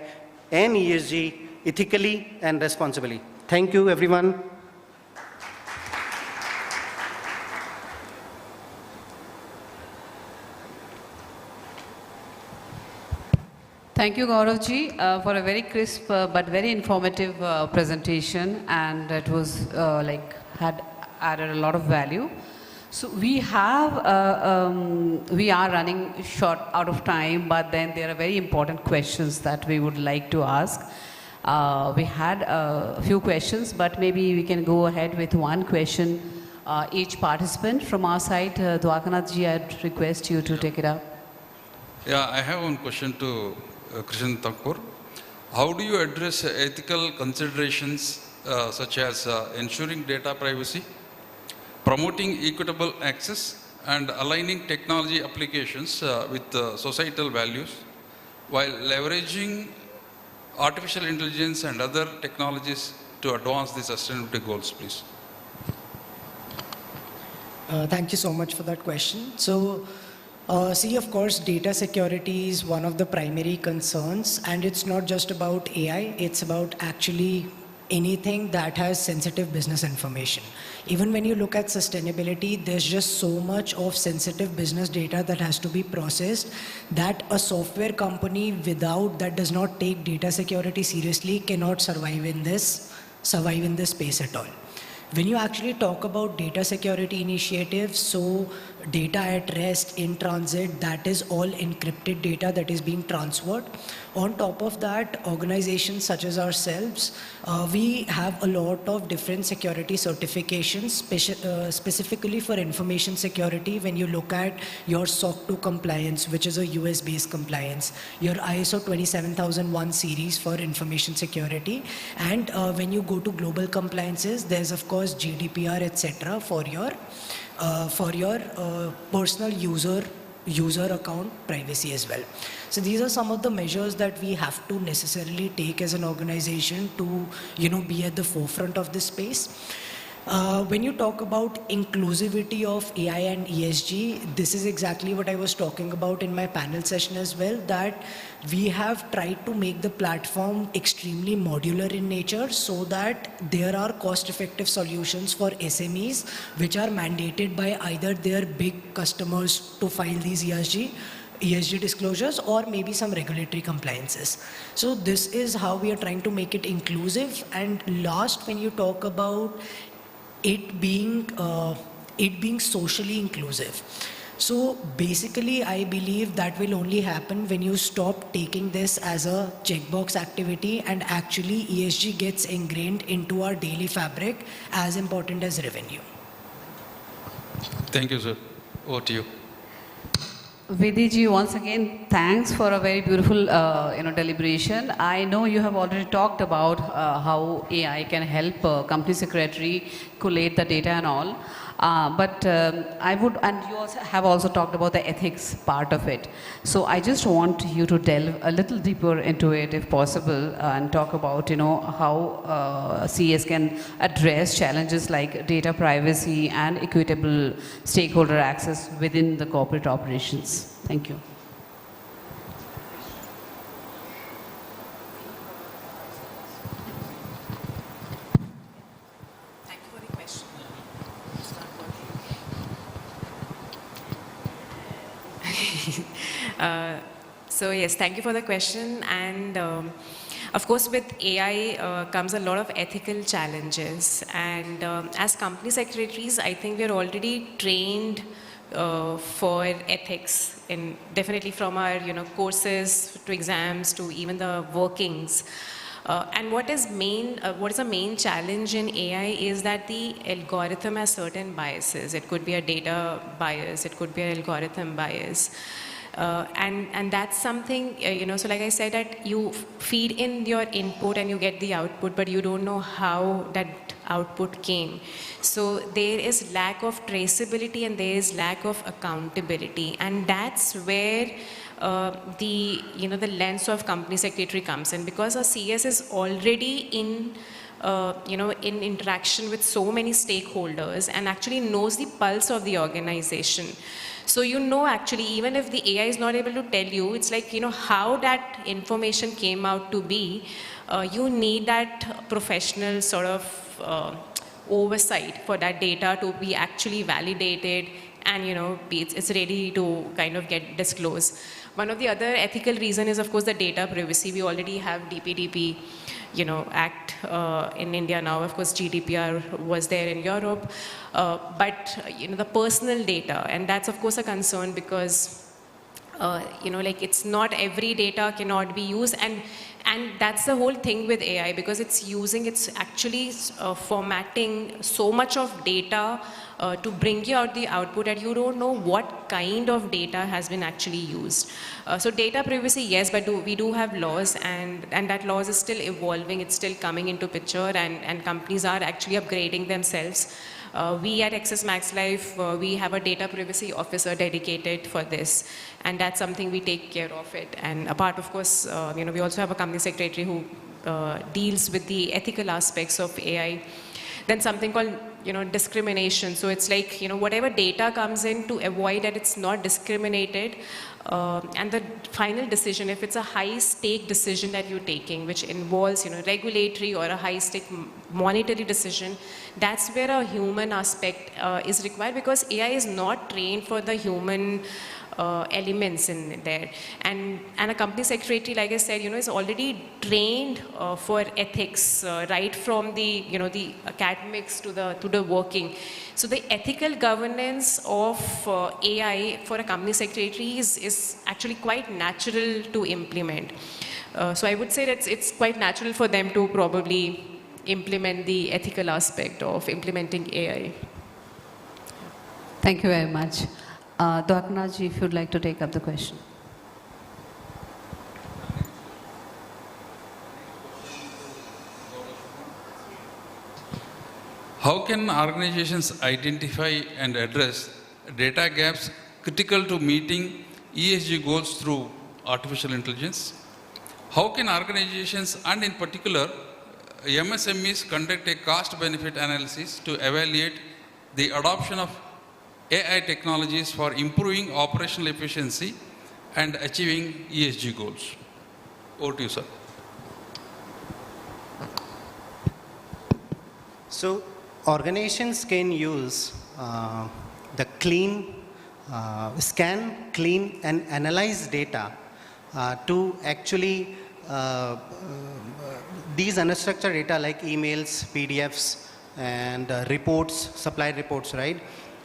and ESG ethically and responsibly. Thank you, everyone. Thank you, Gaurav ji, for a very crisp but very informative presentation, and it was had added a lot of value. So we are running short out of time, but then there are very important questions that we would like to ask. We had a few questions, but maybe we can go ahead with one question each participant from our side. Dwakanath ji, I'd request you to take it up. Yeah, I have one question to Krishan Thakur. How do you address ethical considerations such as ensuring data privacy, promoting equitable access, and aligning technology applications with societal values while leveraging artificial intelligence and other technologies to advance the sustainability goals, please? Thank you so much for that question. So, of course, data security is one of the primary concerns, and it's not just about AI, it's about actually anything that has sensitive business information. Even when you look at sustainability, there's just so much of sensitive business data that has to be processed that a software company that does not take data security seriously cannot survive in this space at all. When you actually talk about data security initiatives, so data at rest, in transit, that is all encrypted data that is being transferred. On top of that, organizations such as ourselves, we have a lot of different security certifications, specifically for information security. When you look at your SOC 2 compliance, which is a US-based compliance, your ISO 27001 series for information security, and when you go to global compliances, there's of course GDPR, etc. for your personal user account privacy as well. So these are some of the measures that we have to necessarily take as an organization to be at the forefront of this space. When you talk about inclusivity of AI and ESG, this is exactly what I was talking about in my panel session as well, that we have tried to make the platform extremely modular in nature so that there are cost-effective solutions for SMEs which are mandated by either their big customers to file these ESG disclosures or maybe some regulatory compliances. So this is how we are trying to make it inclusive. And last, when you talk about it being socially inclusive. So basically, I believe that will only happen when you stop taking this as a checkbox activity and actually ESG gets ingrained into our daily fabric as important as revenue. Thank you, sir. Over to you. Vidiji, once again, thanks for a very beautiful, deliberation. I know you have already talked about how AI can help company secretary collate the data and all. But I would, and you also have also talked about the ethics part of it. So I just want you to delve a little deeper into it, if possible, and talk about, how CS can address challenges like data privacy and equitable stakeholder access within the corporate operations. Thank you. So yes, thank you for the question. And of course, with AI comes a lot of ethical challenges. And as company secretaries, I think we're already trained for ethics, definitely from our courses to exams to even the workings. And what is the main challenge in AI is that the algorithm has certain biases. It could be a data bias, it could be an algorithm bias. And that's something, so like I said, that you feed in your input and you get the output, but you don't know how that output came. So there is lack of traceability and there is lack of accountability. And that's where the lens of company secretary comes in, because a CS is already in interaction with so many stakeholders and actually knows the pulse of the organization. So actually, even if the AI is not able to tell you, it's like, how that information came out to be, you need that professional sort of oversight for that data to be actually validated and, it's ready to kind of get disclosed. One of the other ethical reason is, of course, the data privacy. We already have DPDP, Act in India now. Of course, GDPR was there in Europe. But, the personal data, and that's, of course, a concern because, it's not every data cannot be used. And that's the whole thing with AI, because it's actually formatting so much of data to bring you out the output that you don't know what kind of data has been actually used. So data privacy, yes, but we do have laws, and that laws is still evolving, it's still coming into picture, and companies are actually upgrading themselves. We at Access Max Life, we have a data privacy officer dedicated for this, and that's something we take care of it. And apart, of course, we also have a company secretary who deals with the ethical aspects of AI. Then something called, discrimination. So it's like, whatever data comes in, to avoid that it's not discriminated. And the final decision, if it's a high-stake decision that you're taking, which involves, regulatory or a high-stake monetary decision, that's where a human aspect is required, because AI is not trained for the human elements in there. And a company secretary, like I said, is already trained for ethics, right from the, the academics to the working. So the ethical governance of AI for a company secretary is actually quite natural to implement. So I would say that it's quite natural for them to probably implement the ethical aspect of implementing AI. Thank you very much. Dwarkanathji, if you'd like to take up the question. How can organizations identify and address data gaps critical to meeting ESG goals through artificial intelligence? How can organizations, and in particular MSMEs conduct a cost-benefit analysis to evaluate the adoption of AI technologies for improving operational efficiency and achieving ESG goals. Over to you, sir. So organizations can use the scan, clean and analyze data to actually these unstructured data like emails, PDFs and reports, supply reports, right?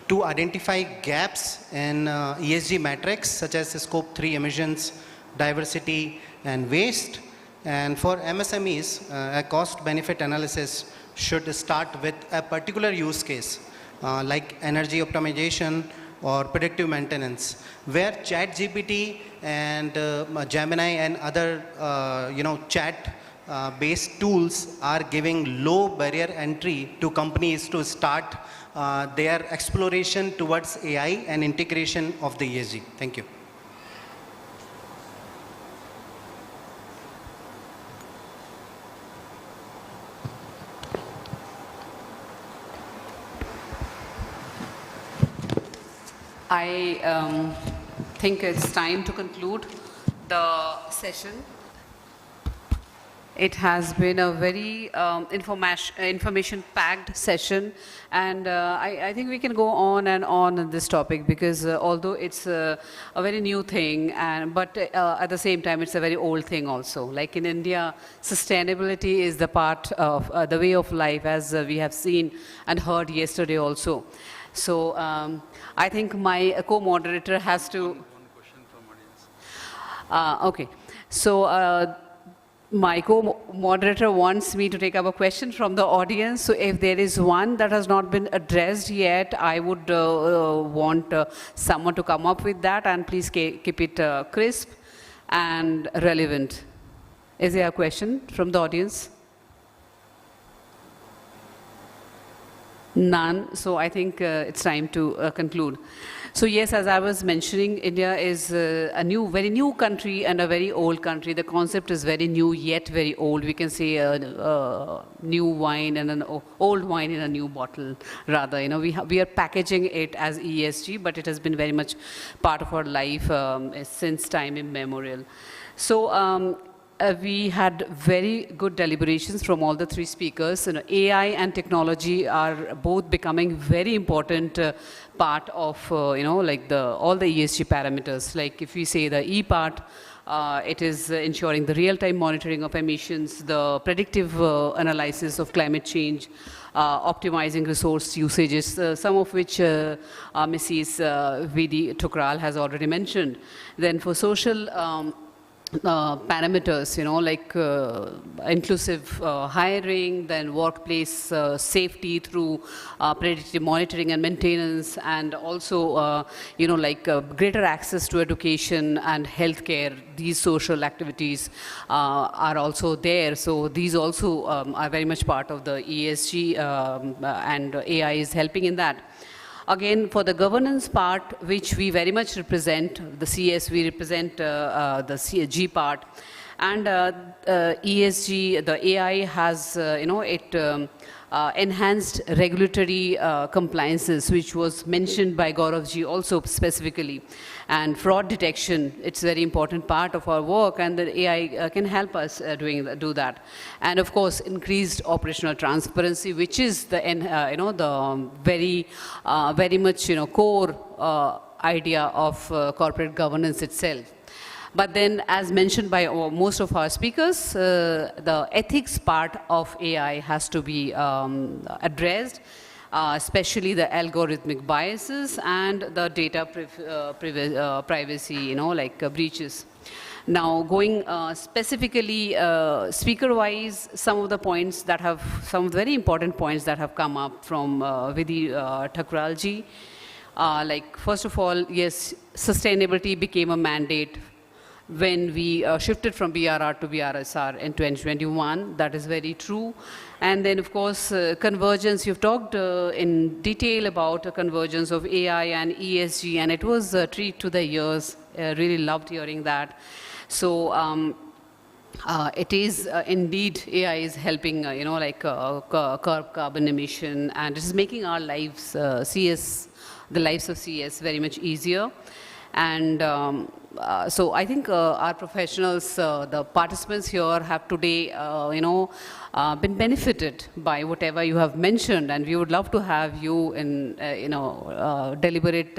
To identify gaps in ESG metrics such as scope 3 emissions, diversity and waste. And for MSMEs, a cost benefit analysis should start with a particular use case like energy optimization or predictive maintenance, where ChatGPT and Gemini and other chat based tools are giving low barrier entry to companies to start their exploration towards AI and integration of the ESG. Thank you. I think it's time to conclude the session. It has been a very information-packed session, and I think we can go on and on this topic because although it's a very new thing, but at the same time it's a very old thing also. Like in India, sustainability is the part of the way of life, as we have seen and heard yesterday also. So I think my co-moderator has to... One question from audience. Okay. So my co-moderator wants me to take up a question from the audience. So if there is one that has not been addressed yet, I would want someone to come up with that, and please keep it crisp and relevant. Is there a question from the audience? None. So I think it's time to conclude. So yes, as I was mentioning, India is a very new country and a very old country. The concept is very new yet very old. We can say a new wine and an old wine in a new bottle, rather. You know, we are packaging it as ESG, but it has been very much part of our life since time immemorial. So we had very good deliberations from all the three speakers. You know, AI and technology are both becoming very important part of all the ESG parameters. Like if we say the E part, it is ensuring the real-time monitoring of emissions, the predictive analysis of climate change, optimizing resource usages, some of which Mrs. V.D. Tukral has already mentioned. Then for social parameters, like inclusive hiring, then workplace safety through predictive monitoring and maintenance, and also, greater access to education and healthcare. These social activities are also there. So these also are very much part of the ESG, and AI is helping in that. Again, for the governance part, which we very much represent, the CS, we represent the CG part. And ESG, the AI has, enhanced regulatory compliances, which was mentioned by Gauravji also specifically. And fraud detection, it's a very important part of our work, and the AI can help us do that. And of course, increased operational transparency, which is the the very much core idea of corporate governance itself. But then, as mentioned by most of our speakers, the ethics part of AI has to be addressed, especially the algorithmic biases and the data privacy, breaches. Now, going specifically speaker-wise, some of the very important points that have come up from Vidhi Thakralji. First of all, yes, sustainability became a mandate when we shifted from BRR to BRSR in 2021. That is very true. And then, of course, convergence. You've talked in detail about a convergence of AI and ESG, and it was a treat to the ears. Really loved hearing that. So it is indeed AI is helping, curb carbon emission, and it is making our lives, the lives of CS very much easier. And so I think our professionals, the participants here have today, been benefited by whatever you have mentioned, and we would love to have you in, deliberate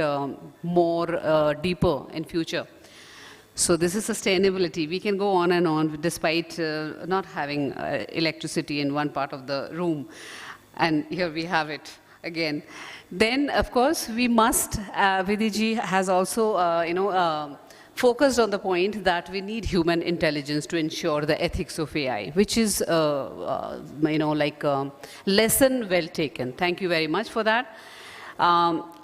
more deeper in future. So this is sustainability. We can go on and on despite not having electricity in one part of the room. And here we have it again. Then, of course, we must, Vidiji has also, focused on the point that we need human intelligence to ensure the ethics of AI, which is, lesson well taken. Thank you very much for that.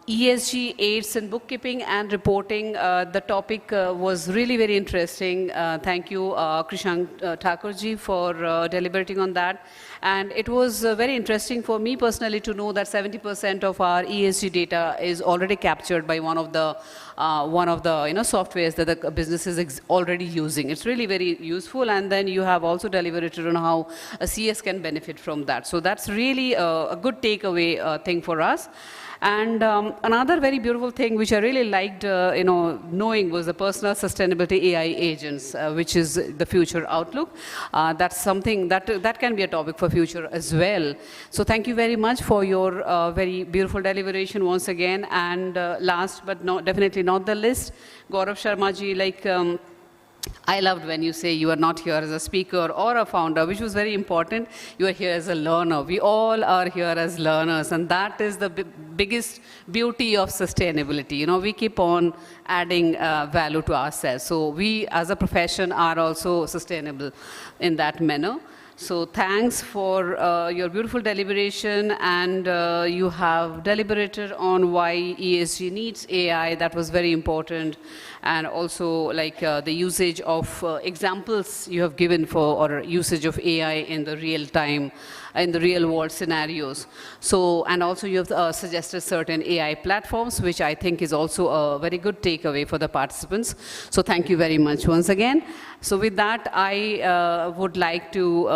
ESG aids in bookkeeping and reporting. The topic was really very interesting. Thank you, Krishank Thakurji, for deliberating on that. And it was very interesting for me personally to know that 70% of our ESG data is already captured by one of the softwares that the business is already using. It's really very useful, and then you have also deliberated on how a CS can benefit from that. So that's really a good takeaway thing for us. And another very beautiful thing which I really liked, knowing was the personal sustainability AI agents, which is the future outlook. That's something that can be a topic for future as well. So thank you very much for your very beautiful deliberation once again. And last but definitely not the least, Gaurav Sharma ji, I loved when you say you are not here as a speaker or a founder, which was very important. You are here as a learner. We all are here as learners, and that is the biggest beauty of sustainability. We keep on adding value to ourselves. So we, as a profession, are also sustainable in that manner. So thanks for your beautiful deliberation, and you have deliberated on why ESG needs AI. That was very important. And also the usage of examples you have given for, or usage of AI in the real time, in the real world scenarios. So, and also you have suggested certain AI platforms, which I think is also a very good takeaway for the participants. So thank you very much once again. So with that, I would like to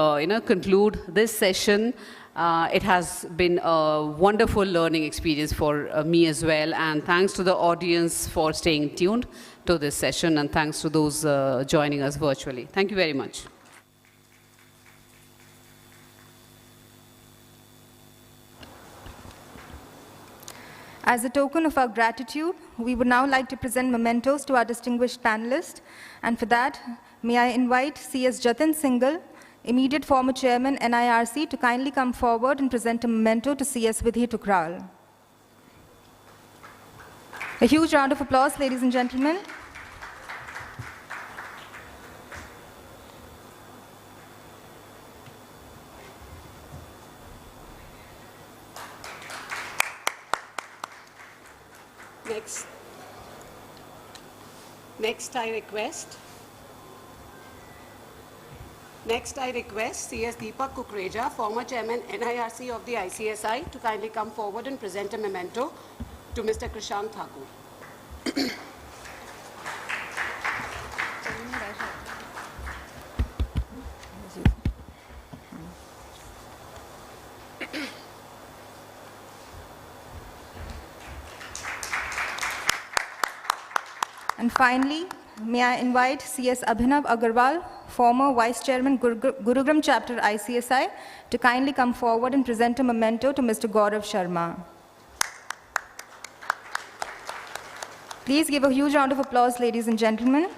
conclude this session. It has been a wonderful learning experience for me as well, and thanks to the audience for staying tuned to this session, and thanks to those joining us virtually. Thank you very much. As a token of our gratitude, we would now like to present mementos to our distinguished panelists. And for that, may I invite CS Jatin Singhal, immediate former chairman NIRC, to kindly come forward and present a memento to CS Vidhi Tukral. A huge round of applause, ladies and gentlemen. Next, I request CS Deepak Kukreja, former chairman NIRC of the ICSI, to kindly come forward and present a memento to Mr. Krishank Thakur. And finally, may I invite CS Abhinav Agarwal, former Vice Chairman, Gurugram Chapter ICSI, to kindly come forward and present a memento to Mr. Gaurav Sharma. Please give a huge round of applause, ladies and gentlemen.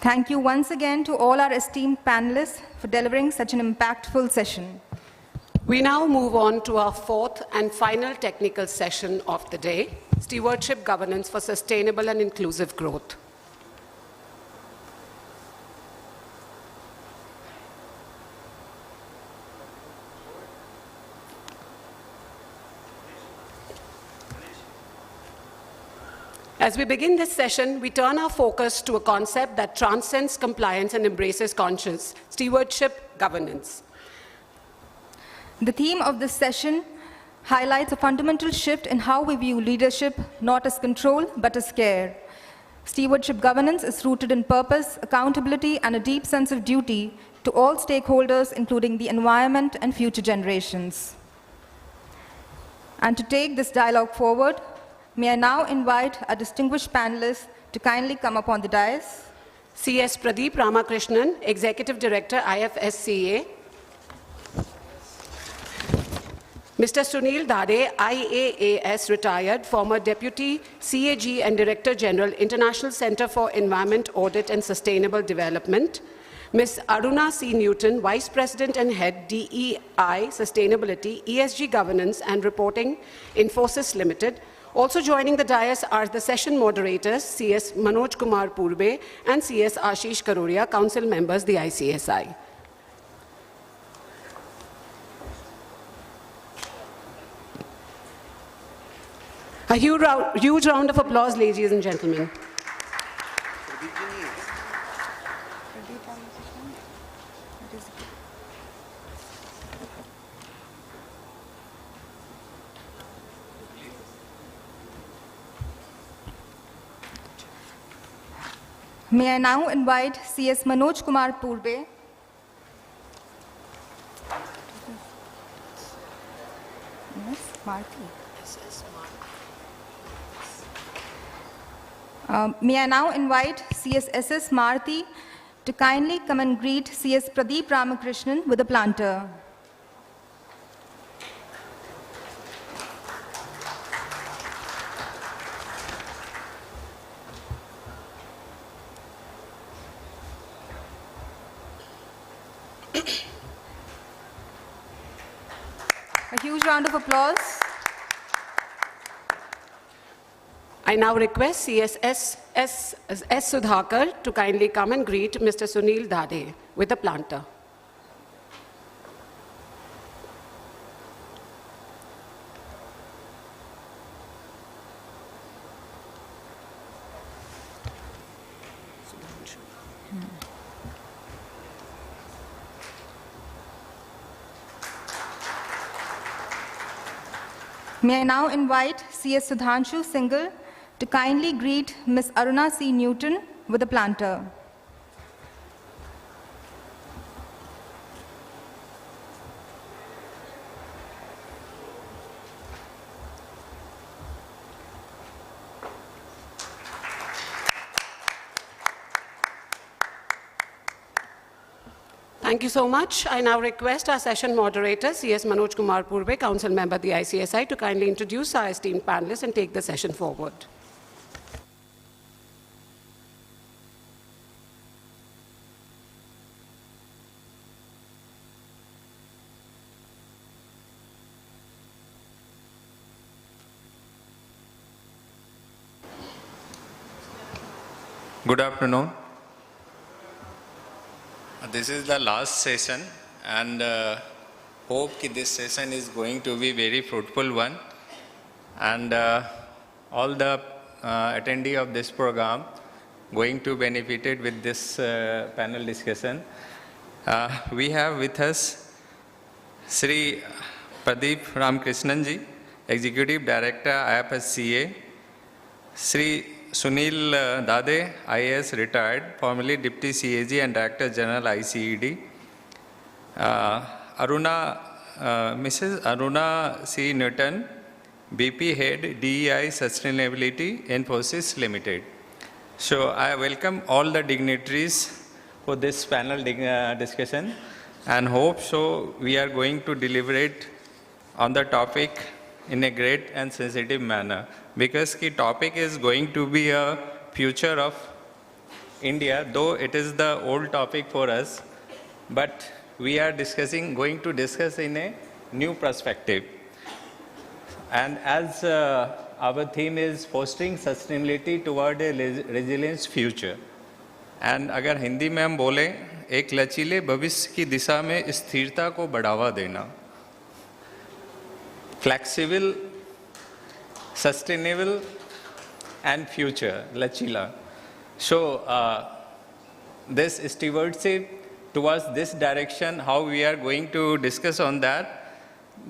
Thank you once again to all our esteemed panelists for delivering such an impactful session. We now move on to our fourth and final technical session of the day, Stewardship Governance for Sustainable and Inclusive Growth. As we begin this session, we turn our focus to a concept that transcends compliance and embraces conscious stewardship governance. The theme of this session highlights a fundamental shift in how we view leadership, not as control, but as care. Stewardship governance is rooted in purpose, accountability, and a deep sense of duty to all stakeholders, including the environment and future generations. And to take this dialogue forward, may I now invite our distinguished panelists to kindly come up on the dais. CS Pradeep Ramakrishnan, Executive Director, IFSCA. Mr. Sunil Dade, IAAS retired, former Deputy CAG and Director General, International Center for Environment Audit and Sustainable Development. Ms. Aruna C. Newton, Vice President and Head, DEI, Sustainability, ESG Governance and Reporting, Infosys Limited. Also joining the dais are the session moderators, CS Manoj Kumar Purbe and CS Ashish Karoria, Council members, the ICSI. A huge round of applause, ladies and gentlemen. May I now invite CS Manoj Kumar Purbe. Yes, Marty. May I now invite CS SS Marty to kindly come and greet CS Pradeep Ramakrishnan with a planter. A huge round of applause. I now request CS S. Sudhakar to kindly come and greet Mr. Sunil Dade with a planter. May I now invite CS Sudhanshu Singhal to kindly greet Ms. Aruna C. Newton with a planter. Thank you so much. I now request our session moderator, CS Manoj Kumar Purbe, Council member of the ICSI, to kindly introduce our esteemed panelists and take the session forward. Good afternoon. This is the last session, and hope that this session is going to be very fruitful one, and all the attendee of this program going to benefited with this panel discussion. We have with us Sri Pradeep Ramakrishnan ji, Executive Director, IFSCA, Sri Sunil Dade, IAS retired, formerly Deputy CAG and Director General ICED. Mrs. Aruna C. Newton, BP Head, DEI Sustainability, Infosys Limited. So I welcome all the dignitaries for this panel discussion, and hope so we are going to deliberate on the topic in a great and sensitive manner, because the topic is going to be a future of India, though it is the old topic for us, but we are going to discuss in a new perspective. And as our theme is fostering sustainability toward a resilient future. And अगर हिंदी में हम बोलें, एक लचीले भविष्य की दिशा में स्थिरता को बढ़ावा देना, flexible, sustainable and future, Lachila. So this stewardship towards this direction, how we are going to discuss on that.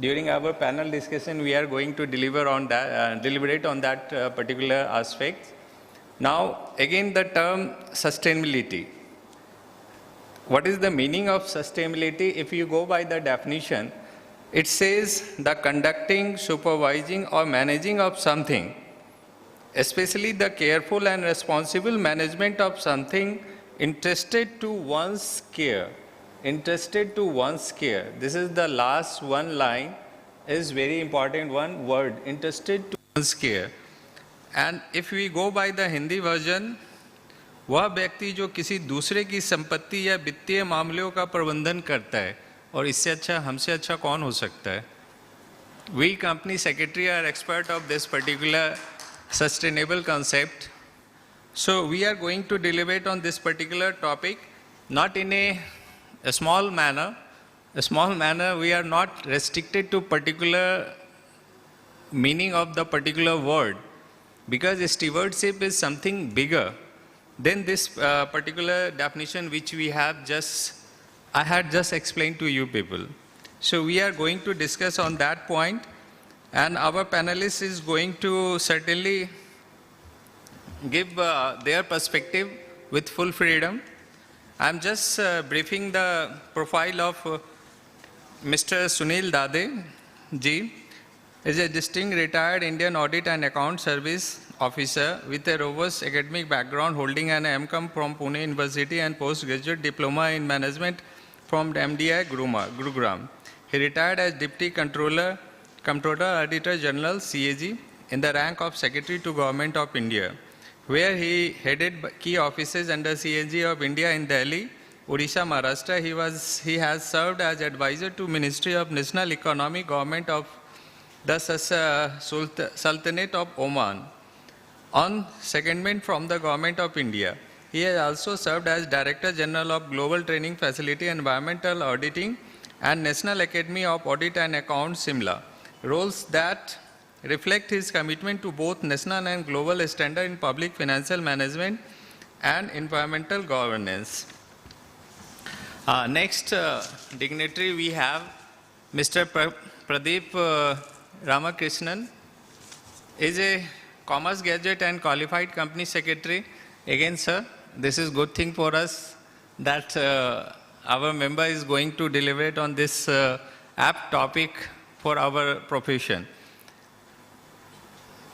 During our panel discussion, we are going to deliberate on that particular aspect. Now, again, the term sustainability. What is the meaning of sustainability? If you go by the definition, it says the conducting, supervising, or managing of something, especially the careful and responsible management of something entrusted to one's care. Entrusted to one's care. This is the last one line, is very important one word, entrusted to one's care. And if we go by the Hindi version, वह व्यक्ति जो किसी दूसरे की संपत्ति या वित्तीय मामलों का प्रबंधन करता है, और इससे अच्छा हमसे अच्छा कौन हो सकता है? We company secretary are expert of this particular sustainable concept. So we are going to deliberate on this particular topic, not in a small manner. A small manner, we are not restricted to particular meaning of the particular word, because stewardship is something bigger than this particular definition which I had just explained to you people. So we are going to discuss on that point, and our panelist is going to certainly give their perspective with full freedom. I'm just briefing the profile of Mr. Sunil Dade ji. Is a distinguished retired Indian Audit and Account Service officer with a robust academic background, holding an M.Com from Pune University and postgraduate diploma in management from MDI Gurugram. He retired as Deputy Controller, Auditor General CAG in the rank of Secretary to Government of India, where he headed key offices under CAG of India in Delhi, Odisha, Maharashtra. He has served as advisor to Ministry of National Economy, Government of the Sultanate of Oman, on secondment from the Government of India. He has also served as Director General of Global Training Facility, Environmental Auditing, and National Academy of Audit and Accounts, Simla, roles that reflect his commitment to both national and global standard in public financial management and environmental governance. Next dignitary we have Mr. Pradeep Ramakrishnan, is a Commerce Graduate and Qualified Company Secretary. Again, sir, this is good thing for us that our member is going to deliberate on this apt topic for our profession.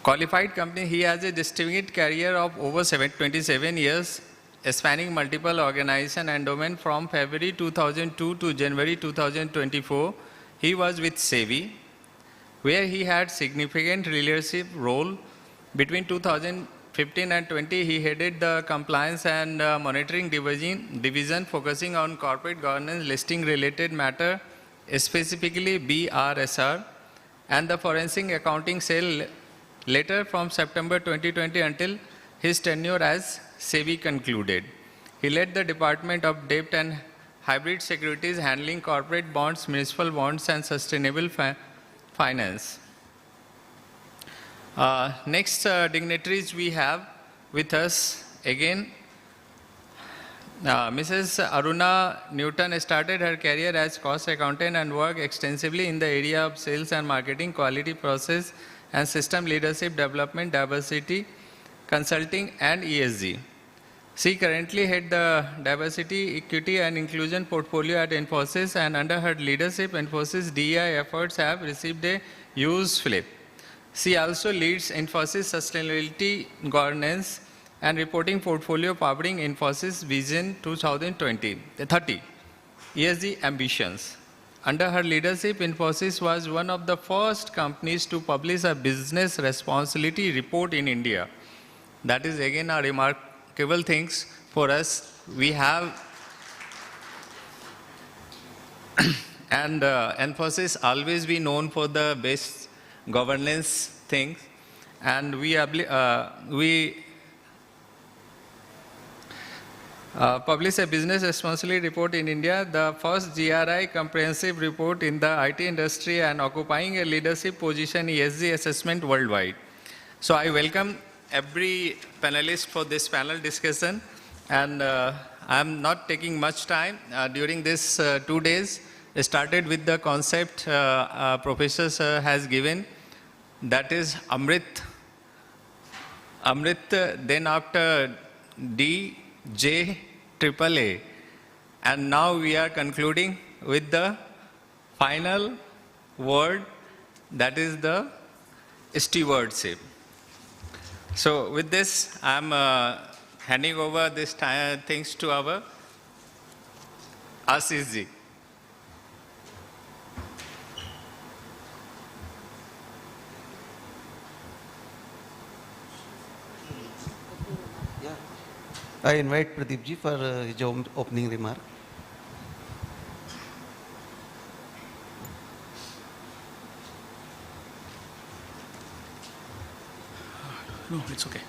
Qualified company, he has a distinguished career of over 27 years, spanning multiple organizations and domain from February 2002 to January 2024. He was with SEBI, where he had significant leadership role. Between 2015 and 20, he headed the compliance and monitoring division focusing on corporate governance, listing related matter, specifically BRSR, and the forensic accounting cell. Later, from September 2020 until his tenure as SEBI concluded, he led the Department of Debt and Hybrid Securities, handling corporate bonds, municipal bonds, and sustainable finance. Next dignitaries we have with us again. Mrs. Aruna Newton started her career as cost accountant and worked extensively in the area of sales and marketing, quality process and system leadership development, diversity, consulting, and ESG. She currently heads the diversity, equity, and inclusion portfolio at Infosys, and under her leadership, Infosys DEI efforts have received a huge flip. She also leads Infosys Sustainability Governance and Reporting Portfolio, powering Infosys Vision 2030 ESG ambitions. Under her leadership, Infosys was one of the first companies to publish a business responsibility report in India. That is again a remarkable thing for us. We have and Infosys always be known for the best governance things, and we publish a business responsibility report in India, the first GRI comprehensive report in the IT industry, and occupying a leadership position in ESG assessment worldwide. So I welcome every panelist for this panel discussion. And I'm not taking much time. During this 2 days, I started with the concept Professor Sir has given, that is Amrit. Amrit, then after D, J, triple A. And now we are concluding with the final word, that is the stewardship. So with this, I'm handing over this things to our Ashish ji. I invite Pradeep ji for his opening remark. No, it's okay.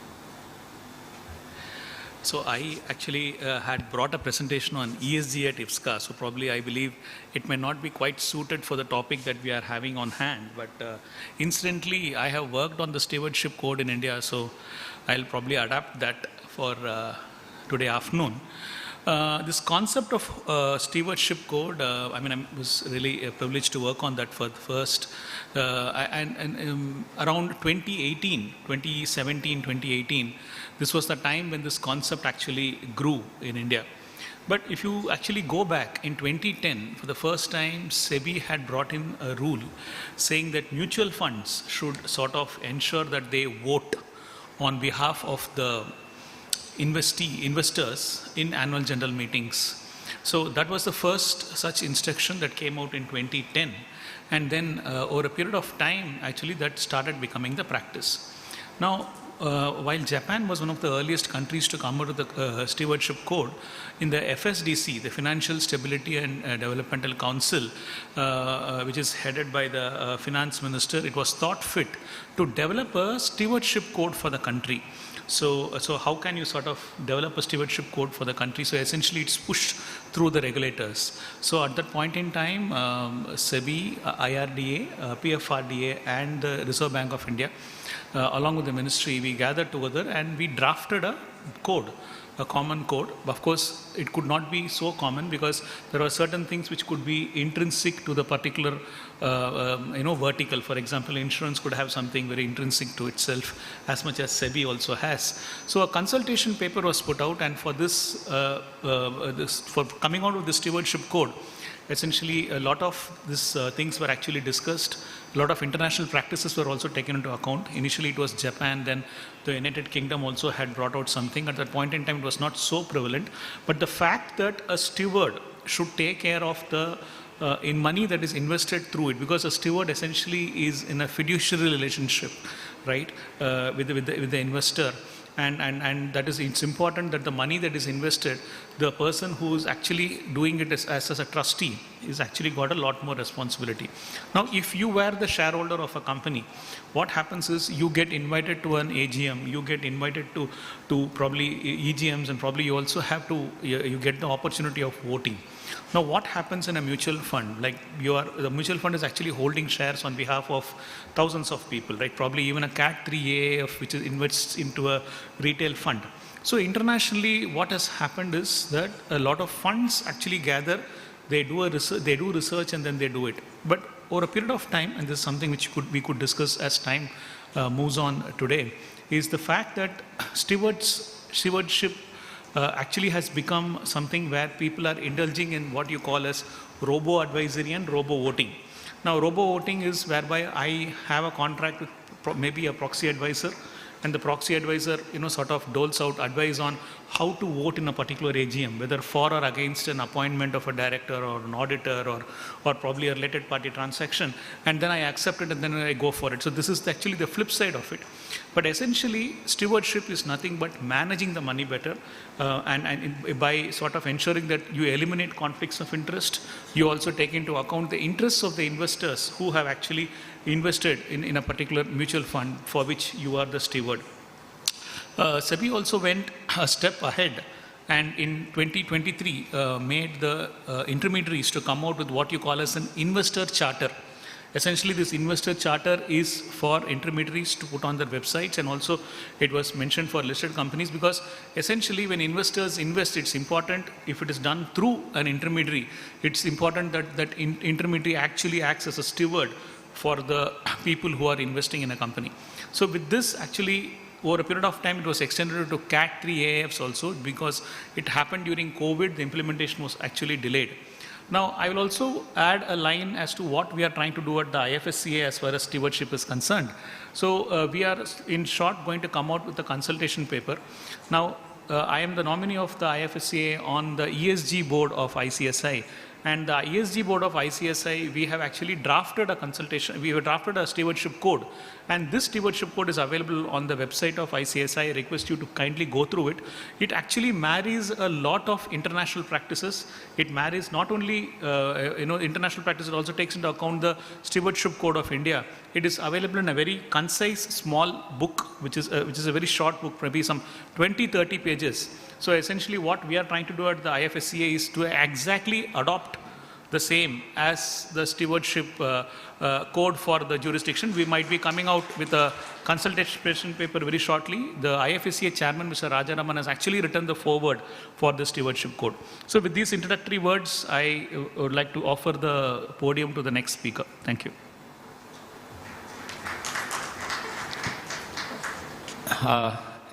So I actually had brought a presentation on ESG at IFSCA, so probably I believe it may not be quite suited for the topic that we are having on hand, but incidentally I have worked on the stewardship code in India, so I'll probably adapt that for today afternoon. This concept of stewardship code, I mean, I was really privileged to work on that for the first, around 2017, 2018, this was the time when this concept actually grew in India. But if you actually go back in 2010, for the first time, SEBI had brought in a rule saying that mutual funds should sort of ensure that they vote on behalf of the investors in annual general meetings. So that was the first such instruction that came out in 2010. And then over a period of time, actually that started becoming the practice. Now, while Japan was one of the earliest countries to come out with the stewardship code, in the FSDC, the Financial Stability and Developmental Council, which is headed by the finance minister, it was thought fit to develop a stewardship code for the country. So how can you sort of develop a stewardship code for the country? So essentially it's pushed through the regulators. So at that point in time, SEBI, IRDA, PFRDA and the Reserve Bank of India, along with the ministry, we gathered together and we drafted a code, a common code. Of course, it could not be so common because there are certain things which could be intrinsic to the particular vertical. For example, insurance could have something very intrinsic to itself, as much as SEBI also has. So a consultation paper was put out, and for this, for coming out with the stewardship code, essentially a lot of these things were actually discussed. A lot of international practices were also taken into account. Initially it was Japan, then the United Kingdom also had brought out something. At that point in time it was not so prevalent. But the fact that a steward should take care of the in money that is invested through it, because a steward essentially is in a fiduciary relationship, right, with the investor. And that is, it's important that the money that is invested, the person who is actually doing it as a trustee is actually got a lot more responsibility. Now, if you were the shareholder of a company, what happens is you get invited to an AGM, you get invited to probably EGMs, and probably you also have to, you get the opportunity of voting. Now, what happens in a mutual fund? Like the mutual fund is actually holding shares on behalf of thousands of people, right? Probably even a Cat 3A, which invests into a retail fund. So internationally, what has happened is that a lot of funds actually gather, they do research, and then they do it. But over a period of time, and this is something which we could discuss as time moves on today, is the fact that stewardship actually has become something where people are indulging in what you call as robo-advisory and robo-voting. Now, robo-voting is whereby I have a contract with maybe a proxy advisor, and the proxy advisor, sort of doles out advice on how to vote in a particular AGM, whether for or against an appointment of a director or an auditor or probably a related party transaction, and then I accept it and then I go for it. So this is actually the flip side of it. But essentially, stewardship is nothing but managing the money better, and by sort of ensuring that you eliminate conflicts of interest, you also take into account the interests of the investors who have actually invested in a particular mutual fund for which you are the steward. SEBI also went a step ahead, and in 2023 made the intermediaries to come out with what you call as an investor charter. Essentially, this investor charter is for intermediaries to put on their websites, and also it was mentioned for listed companies, because essentially when investors invest, it's important, if it is done through an intermediary, it's important that that intermediary actually acts as a steward for the people who are investing in a company. So with this, actually, over a period of time, it was extended to Cat 3 AIFs also, because it happened during COVID, the implementation was actually delayed. Now, I will also add a line as to what we are trying to do at the IFSCA as far as stewardship is concerned. So we are, in short, going to come out with a consultation paper. Now, I am the nominee of the IFSCA on the ESG board of ICSI. And the ESG board of ICSI, we have actually drafted a consultation, we have drafted a stewardship code. And this stewardship code is available on the website of ICSI. I request you to kindly go through it. It actually marries a lot of international practices. It marries not only, international practices, it also takes into account the stewardship code of India. It is available in a very concise, small book, which is a very short book, maybe some 20-30 pages. So essentially what we are trying to do at the IFSCA is to exactly adopt the same as the stewardship code for the jurisdiction. We might be coming out with a consultation paper very shortly. The IFSCA chairman, Mr. Rajaraman, has actually written the foreword for the stewardship code. So with these introductory words, I would like to offer the podium to the next speaker. Thank you.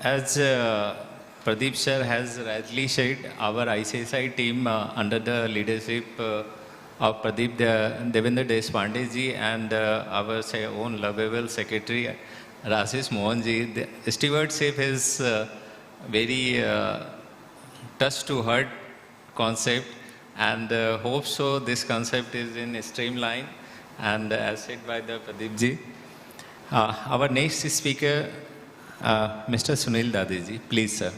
As Pradeep sir has rightly said, our ICSI team under the leadership of Pradeep Devendra Deshpande ji and our own lovable secretary Rajesh Mohan ji, the stewardship is very touch to heart concept, and hope so this concept is in streamline, and as said by the Pradeep ji. Our next speaker, Mr. Sunil Dade ji, please sir.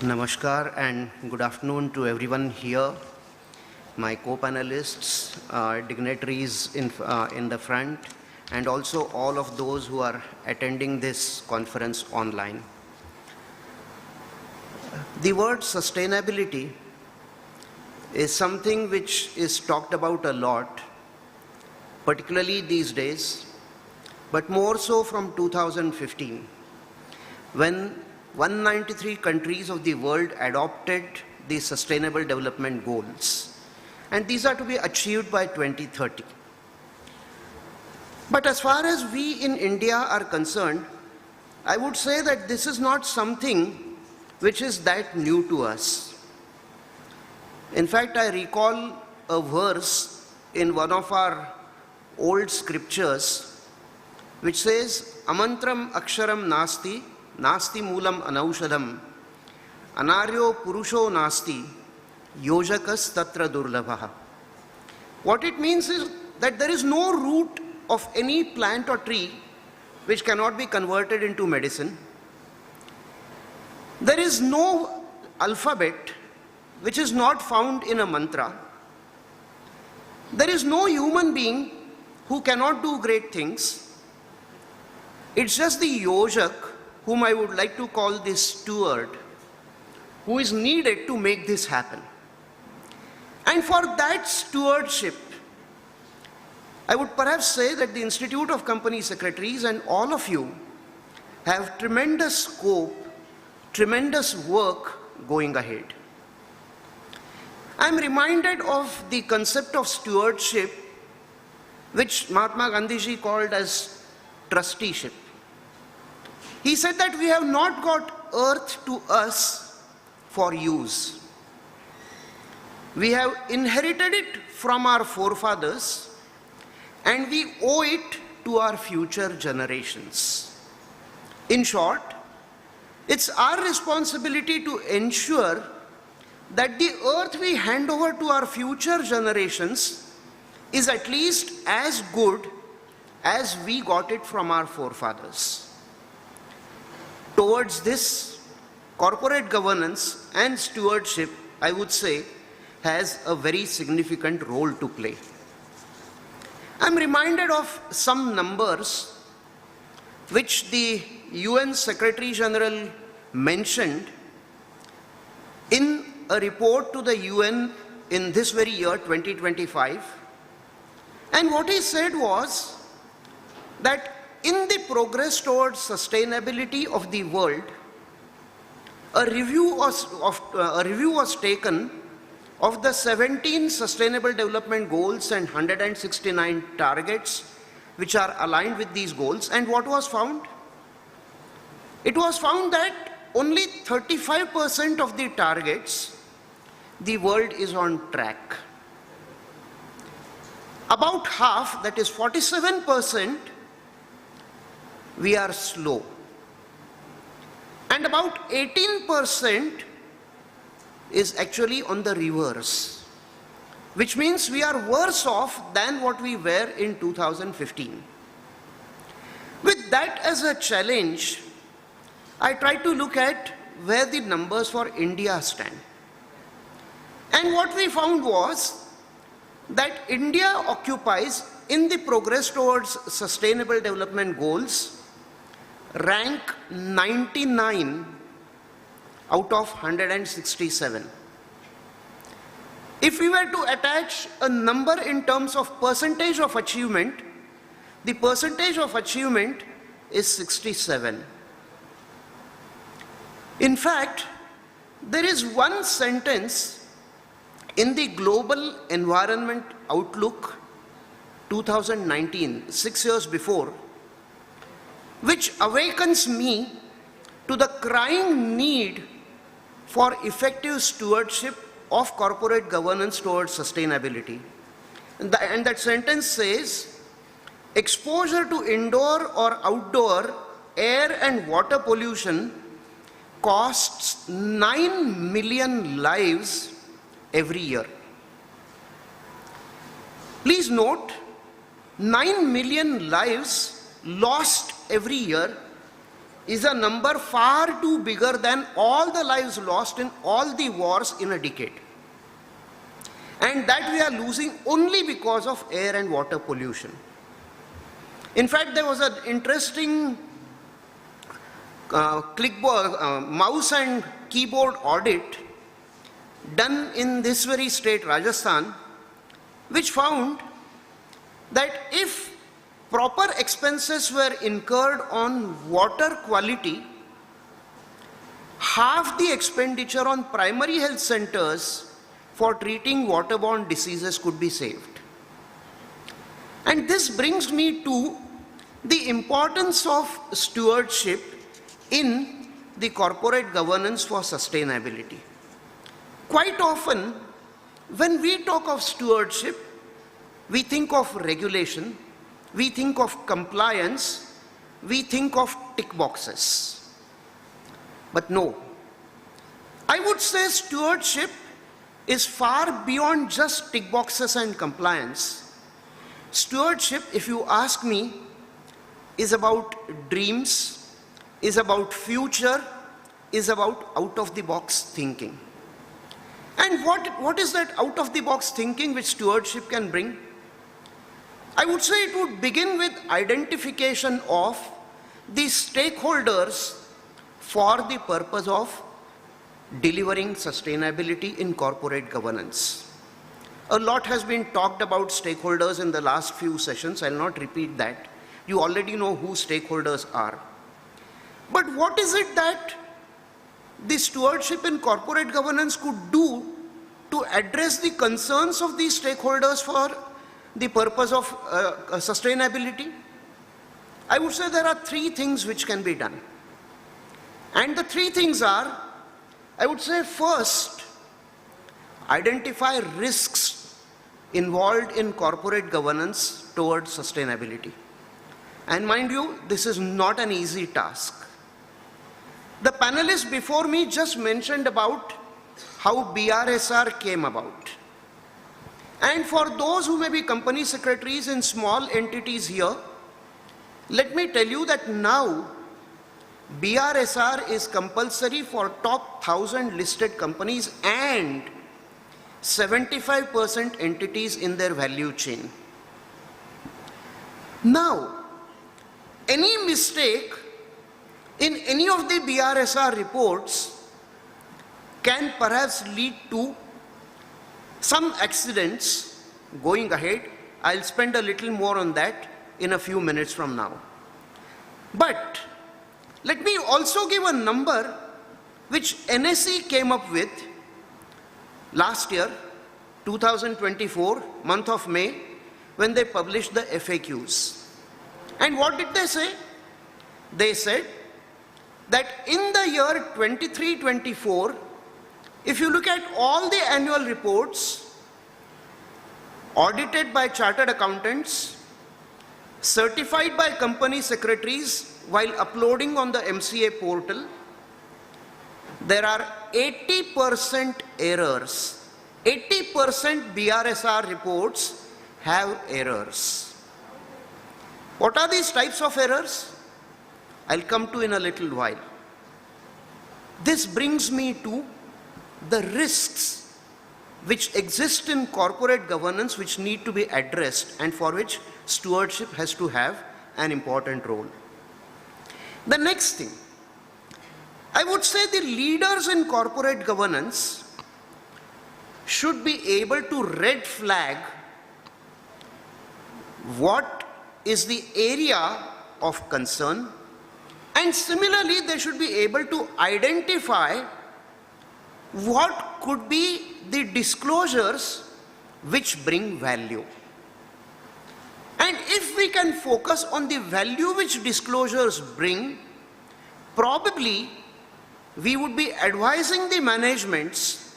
Namaskar and good afternoon to everyone here, my co-panelists, dignitaries in the front, and also all of those who are attending this conference online. The word sustainability is something which is talked about a lot, particularly these days, but more so from 2015, when 193 countries of the world adopted the Sustainable Development Goals, and these are to be achieved by 2030. But as far as we in India are concerned, I would say that this is not something which is that new to us. In fact, I recall a verse in one of our old scriptures which says, Amantram aksharam nasti, nasti moolam anaushadam, anaryo purusho nasti, yojakas tatra durlabhaha. What it means is that there is no root of any plant or tree which cannot be converted into medicine. There is no alphabet which is not found in a mantra. There is no human being who cannot do great things. It's just the yojak, whom I would like to call the steward, who is needed to make this happen. And for that stewardship, I would perhaps say that the Institute of Company Secretaries and all of you have tremendous scope, tremendous work going ahead. I'm reminded of the concept of stewardship, which Mahatma Gandhi ji called as trusteeship. He said that we have not got earth to us for use. We have inherited it from our forefathers, and we owe it to our future generations. In short, it's our responsibility to ensure that the earth we hand over to our future generations is at least as good as we got it from our forefathers. Towards this, corporate governance and stewardship, I would say, has a very significant role to play. I'm reminded of some numbers which the UN Secretary General mentioned in a report to the UN in this very year, 2025. And what he said was that in the progress towards sustainability of the world, a review was taken of the 17 Sustainable Development Goals and 169 targets which are aligned with these goals. And what was found? It was found that only 35% of the targets, the world is on track. About half, that is 47%, we are slow. And about 18% is actually on the reverse, which means we are worse off than what we were in 2015. With that as a challenge, I tried to look at where the numbers for India stand. And what we found was that India occupies, in the progress towards sustainable development goals, rank 99 out of 167. If we were to attach a number in terms of percentage of achievement, the percentage of achievement is 67. In fact, there is one sentence in the Global Environment Outlook 2019, 6 years before, which awakens me to the crying need for effective stewardship of corporate governance towards sustainability. And that sentence says, exposure to indoor or outdoor air and water pollution costs 9 million lives every year. Please note, 9 million lives lost every year is a number far too bigger than all the lives lost in all the wars in a decade. And that we are losing only because of air and water pollution. In fact, there was an interesting mouse and keyboard audit done in this very state, Rajasthan, which found that if proper expenses were incurred on water quality, half the expenditure on primary health centers for treating waterborne diseases could be saved. And this brings me to the importance of stewardship in the corporate governance for sustainability. Quite often, when we talk of stewardship, we think of regulation, we think of compliance, we think of tick boxes. But no, I would say stewardship is far beyond just tick boxes and compliance. Stewardship, if you ask me, is about dreams, is about future, is about out-of-the-box thinking. And what is that out-of-the-box thinking which stewardship can bring? I would say it would begin with identification of the stakeholders for the purpose of delivering sustainability in corporate governance. A lot has been talked about stakeholders in the last few sessions. I'll not repeat that. You already know who stakeholders are. But what is it that the stewardship in corporate governance could do to address the concerns of these stakeholders for the purpose of sustainability? I would say there are three things which can be done. And the three things are, I would say, first, identify risks involved in corporate governance towards sustainability. And mind you, this is not an easy task. The panelists before me just mentioned about how BRSR came about. And for those who may be company secretaries in small entities here, let me tell you that now BRSR is compulsory for top 1,000 listed companies and 75% entities in their value chain. Now, any mistake in any of the BRSR reports can perhaps lead to some accidents going ahead. I'll spend a little more on that in a few minutes from now. But let me also give a number which NSE came up with last year, 2024, month of May, when they published the FAQs. And what did they say? They said that in the year 23-24, if you look at all the annual reports audited by chartered accountants, certified by company secretaries while uploading on the MCA portal, there are 80% errors. 80% BRSR reports have errors. What are these types of errors? I'll come to in a little while. This brings me to the risks which exist in corporate governance which need to be addressed and for which stewardship has to have an important role. The next thing, I would say the leaders in corporate governance should be able to red flag what is the area of concern, and similarly they should be able to identify what could be the disclosures which bring value. And if we can focus on the value which disclosures bring, probably we would be advising the managements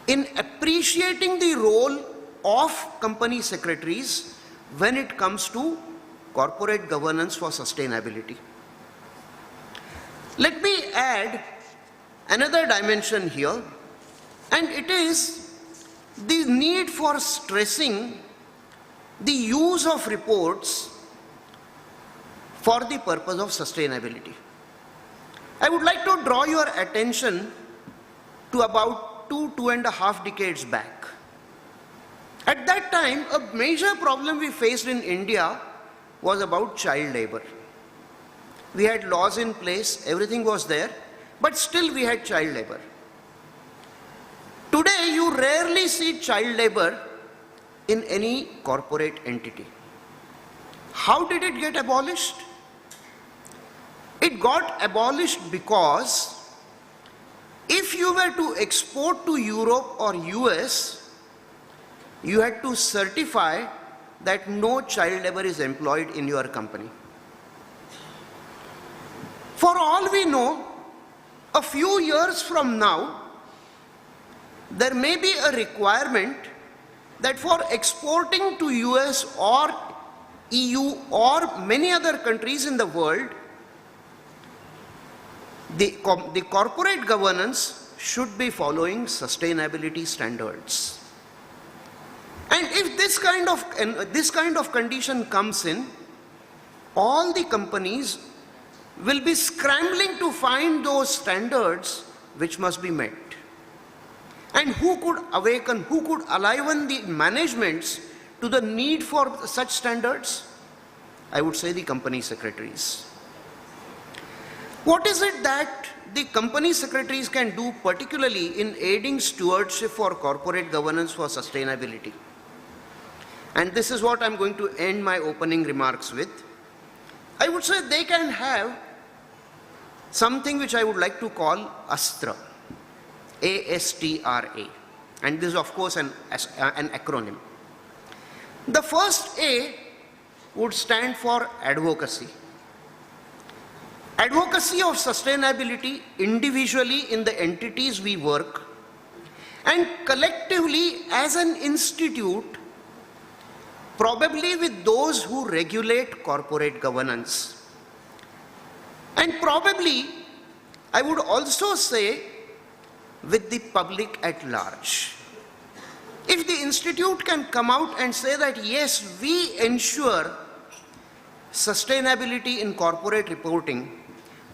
in appreciating the role of company secretaries when it comes to corporate governance for sustainability. Let me add another dimension here, and it is the need for stressing the use of reports for the purpose of sustainability. I would like to draw your attention to about 2.5 decades back. At that time, a major problem we faced in India was about child labor. We had laws in place, everything was there, but still we had child labor. Today, you rarely see child labor in any corporate entity. How did it get abolished? It got abolished because if you were to export to Europe or US, you had to certify that no child labor is employed in your company. For all we know, a few years from now, there may be a requirement that for exporting to US or EU or many other countries in the world, the corporate governance should be following sustainability standards. And if this kind of condition comes in, all the companies will be scrambling to find those standards which must be met. And who could awaken, who could align the managements to the need for such standards? I would say the company secretaries. What is it that the company secretaries can do, particularly in aiding stewardship for corporate governance for sustainability? And this is what I'm going to end my opening remarks with. I would say they can have something which I would like to call ASTRA, A-S-T-R-A. And this is of course an acronym. The first A would stand for advocacy. Advocacy of sustainability individually in the entities we work, and collectively as an institute, probably with those who regulate corporate governance. And probably, I would also say, with the public at large. If the institute can come out and say that, yes, we ensure sustainability in corporate reporting,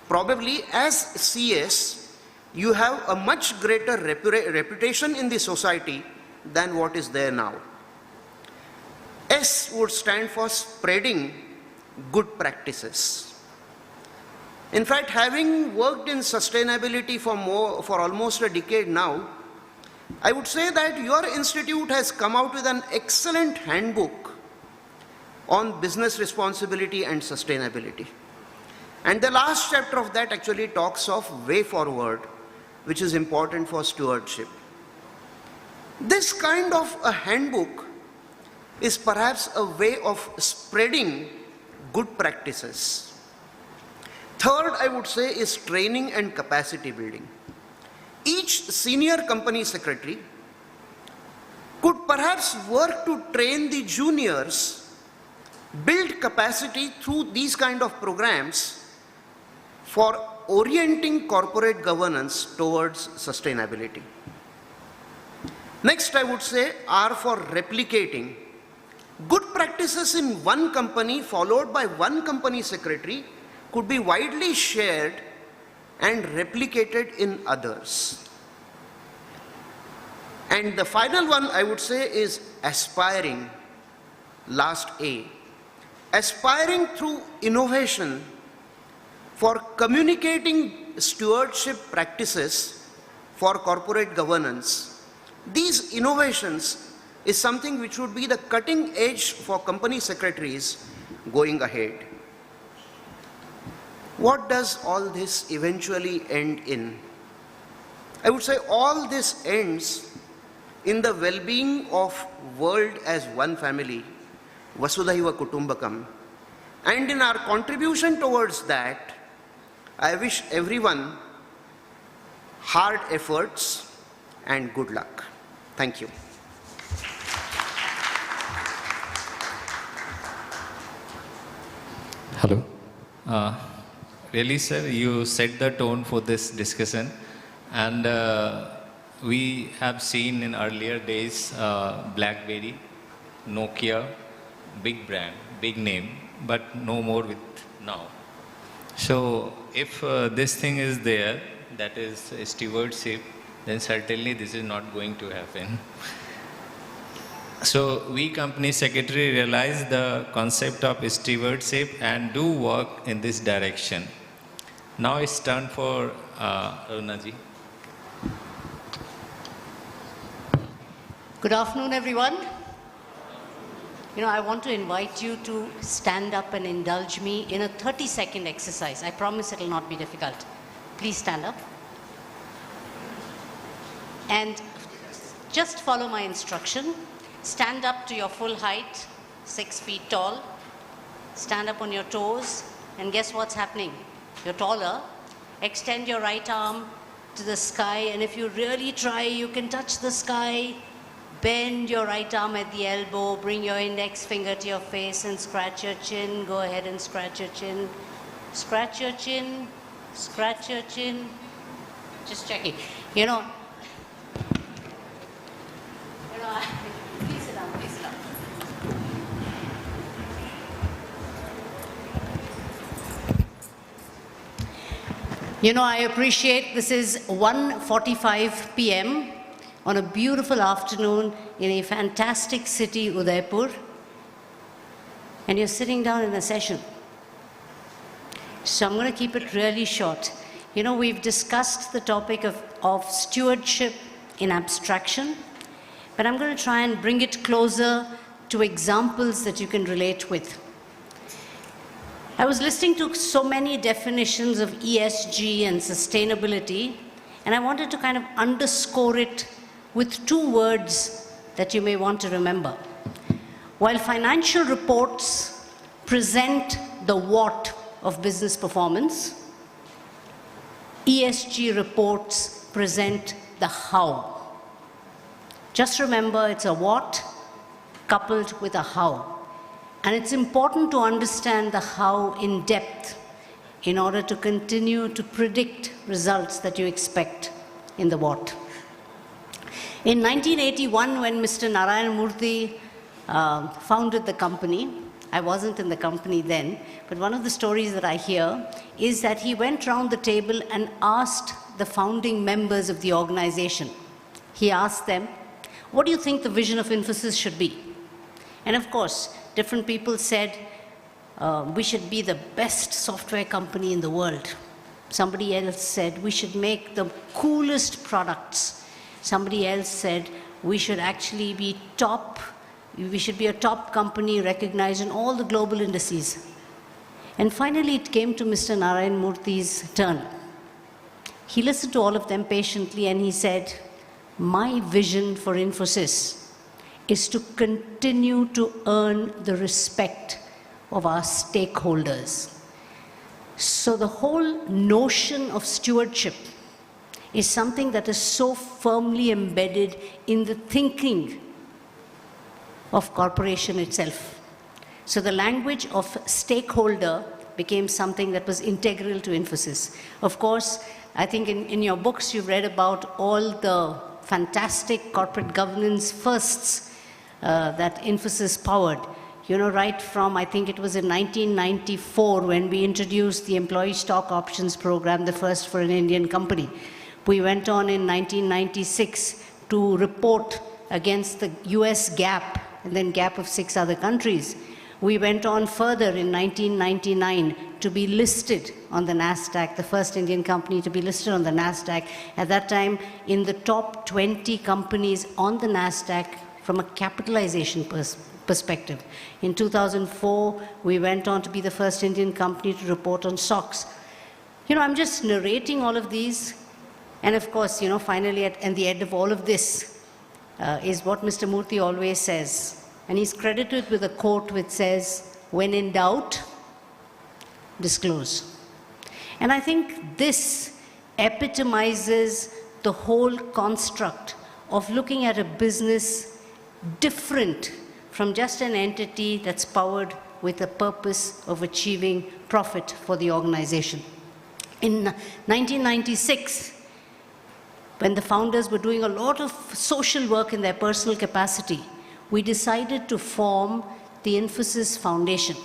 probably as CS, you have a much greater reputation in the society than what is there now. S would stand for spreading good practices. In fact, having worked in sustainability for almost a decade now, I would say that your institute has come out with an excellent handbook on business responsibility and sustainability. And the last chapter of that actually talks of way forward, which is important for stewardship. This kind of a handbook is perhaps a way of spreading good practices. Third, I would say, is training and capacity building. Each senior company secretary could perhaps work to train the juniors, build capacity through these kind of programs for orienting corporate governance towards sustainability. Next, I would say, are for replicating good practices in one company followed by one company secretary could be widely shared and replicated in others. And the final one, I would say, is aspiring, last A. Aspiring through innovation for communicating stewardship practices for corporate governance. These innovations is something which would be the cutting edge for company secretaries going ahead. What does all this eventually end in? I would say all this ends in the well-being of world as one family, Vasudhaiva Kutumbakam. And in our contribution towards that, I wish everyone hard efforts and good luck. Thank you. Hello. Really, sir, you set the tone for this discussion, and we have seen in earlier days BlackBerry, Nokia, big brand, big name, but no more with now. So if this thing is there, that is stewardship, then certainly this is not going to happen. So we company secretary realize the concept of stewardship and do work in this direction. Now it's turn for Arunaji. Good afternoon, everyone. I want to invite you to stand up and indulge me in a 30-second exercise. I promise it will not be difficult. Please stand up. And just follow my instruction. Stand up to your full height, 6 feet tall. Stand up on your toes, and guess what's happening? You're taller. Extend your right arm to the sky, and if you really try, you can touch the sky. Bend your right arm at the elbow, bring your index finger to your face and scratch your chin. Go ahead and scratch your chin. Scratch your chin, scratch your chin. Just checking. Please sit down, please sit down. I appreciate this is 1:45 p.m. on a beautiful afternoon in a fantastic city, Udaipur, and you're sitting down in a session. So I'm going to keep it really short. We've discussed the topic of stewardship in abstraction, but I'm going to try and bring it closer to examples that you can relate with. I was listening to so many definitions of ESG and sustainability, and I wanted to kind of underscore it with 2 words that you may want to remember. While financial reports present the what of business performance, ESG reports present the how. Just remember, it's a what coupled with a how. And it's important to understand the how in depth in order to continue to predict results that you expect in the what. In 1981, when Mr. Narayan Murthy founded the company, I wasn't in the company then, but one of the stories that I hear is that he went round the table and asked the founding members of the organization. He asked them, what do you think the vision of Infosys should be? And of course, different people said we should be the best software company in the world. Somebody else said we should make the coolest products. Somebody else said we should actually be we should be a top company recognized in all the global indices. And finally, it came to Mr. Narayan Murthy's turn. He listened to all of them patiently and he said, my vision for Infosys is to continue to earn the respect of our stakeholders. So the whole notion of stewardship is something that is so firmly embedded in the thinking of corporation itself. So the language of stakeholder became something that was integral to Infosys. Of course, I think in your books you've read about all the fantastic corporate governance firsts that Infosys powered. You know, right from, I think it was in 1994 when we introduced the employee stock options program, the first for an Indian company. We went on in 1996 to report against the US GAAP and then GAAP of 6 other countries. We went on further in 1999 to be listed on the NASDAQ, the first Indian company to be listed on the NASDAQ. At that time, in the top 20 companies on the NASDAQ from a capitalization perspective. In 2004, we went on to be the first Indian company to report on SOX. You know, I'm just narrating all of these. And of course, you know, finally at the end of all of this is what Mr. Murthy always says. And he's credited with a quote which says, when in doubt, disclose. And I think this epitomizes the whole construct of looking at a business different from just an entity that's powered with a purpose of achieving profit for the organization. In 1996, when the founders were doing a lot of social work in their personal capacity, we decided to form the Infosys Foundation.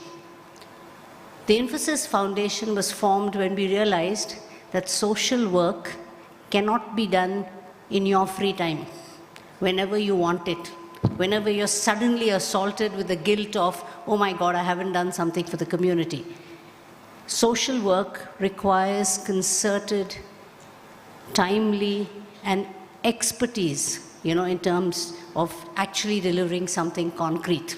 The Infosys Foundation was formed when we realized that social work cannot be done in your free time, whenever you want it, whenever you're suddenly assaulted with the guilt of, oh my God, I haven't done something for the community. Social work requires concerted, timely, and expertise, you know, in terms of actually delivering something concrete.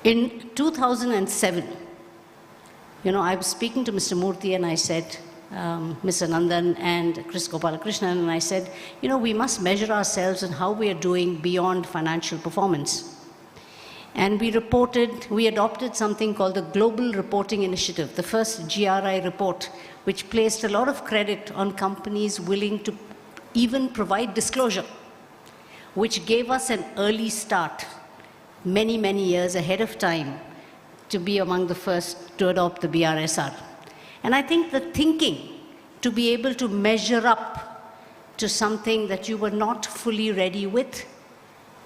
In 2007, you know, I was speaking to Mr. Murthy and I said, Mr. Nandan and Chris Gopalakrishnan, and I said, you know, we must measure ourselves on how we are doing beyond financial performance. And we adopted something called the Global Reporting Initiative, the first GRI report, which placed a lot of credit on companies willing to even provide disclosure, which gave us an early start, many, many years ahead of time, to be among the first to adopt the BRSR. And I think the thinking to be able to measure up to something that you were not fully ready with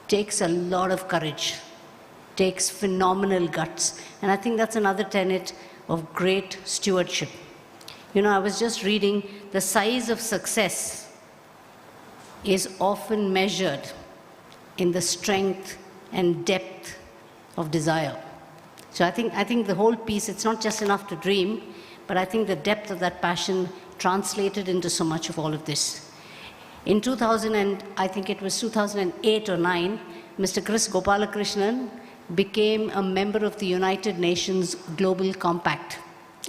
takes a lot of courage, takes phenomenal guts. And I think that's another tenet of great stewardship. You know, I was just reading, the size of success is often measured in the strength and depth of desire. So I think the whole piece, it's not just enough to dream, but I think the depth of that passion translated into so much of all of this. In 2008 or 9, Mr. Chris Gopalakrishnan became a member of the United Nations Global Compact,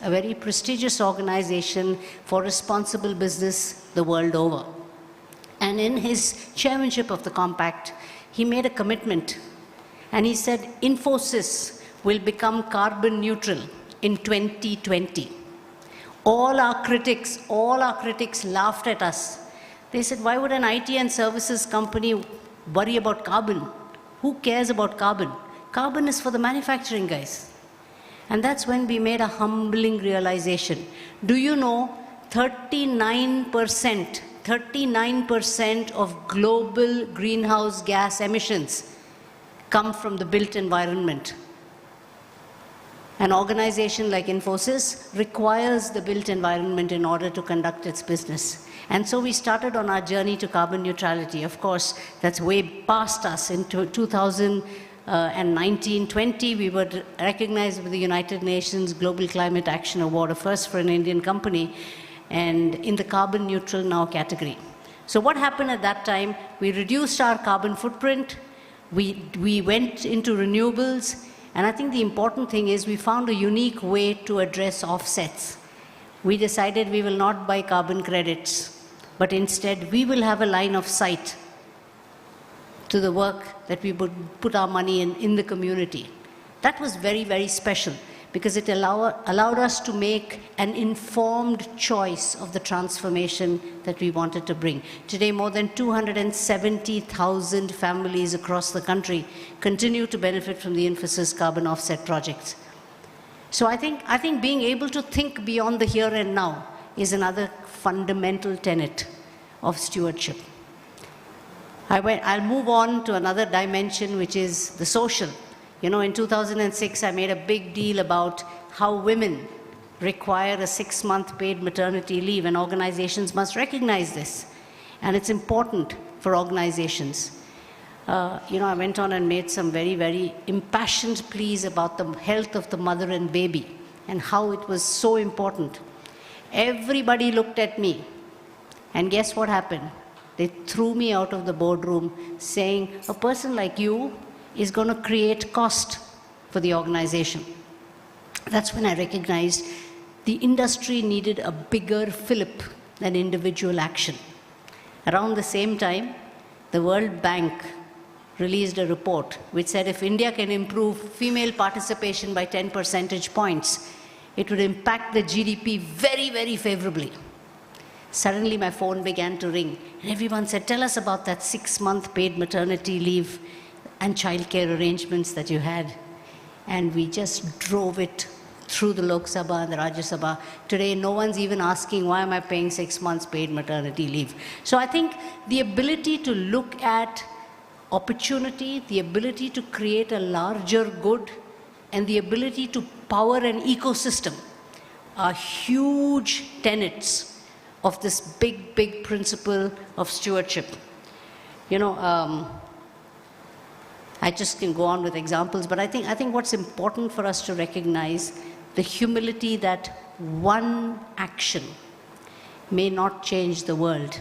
a very prestigious organization for responsible business the world over. And in his chairmanship of the compact, he made a commitment and he said, Infosys will become carbon neutral in 2020. All our critics laughed at us. They said, why would an IT and services company worry about carbon? Who cares about carbon? Carbon is for the manufacturing guys. And that's when we made a humbling realization. Do you know 39% of global greenhouse gas emissions come from the built environment? An organization like Infosys requires the built environment in order to conduct its business. And so we started on our journey to carbon neutrality. Of course, that's way past us. In 2000, and 1920, we were recognized with the United Nations Global Climate Action Award, a first for an Indian company, and in the carbon neutral now category. So what happened at that time? We reduced our carbon footprint, we went into renewables, and I think the important thing is we found a unique way to address offsets. We decided we will not buy carbon credits, but instead we will have a line of sight to the work that we would put our money in the community. That was very, very special because it allowed us to make an informed choice of the transformation that we wanted to bring. Today, more than 270,000 families across the country continue to benefit from the Infosys carbon offset projects. So I think being able to think beyond the here and now is another fundamental tenet of stewardship. I'll move on to another dimension, which is the social. You know, in 2006, I made a big deal about how women require a 6-month paid maternity leave, and organizations must recognize this. And it's important for organizations. I went on and made some very, very impassioned pleas about the health of the mother and baby and how it was so important. Everybody looked at me, and guess what happened? They threw me out of the boardroom saying, a person like you is going to create cost for the organization. That's when I recognized the industry needed a bigger fillip than individual action. Around the same time, the World Bank released a report which said if India can improve female participation by 10 percentage points, it would impact the GDP very, very favorably. Suddenly my phone began to ring, and everyone said, tell us about that 6-month paid maternity leave and childcare arrangements that you had. And we just drove it through the Lok Sabha and the Rajya Sabha. Today, no one's even asking, why am I paying 6 months paid maternity leave? So I think the ability to look at opportunity, the ability to create a larger good, and the ability to power an ecosystem are huge tenets of this big, big principle of stewardship. I just can go on with examples, but I think what's important for us to recognize the humility that one action may not change the world.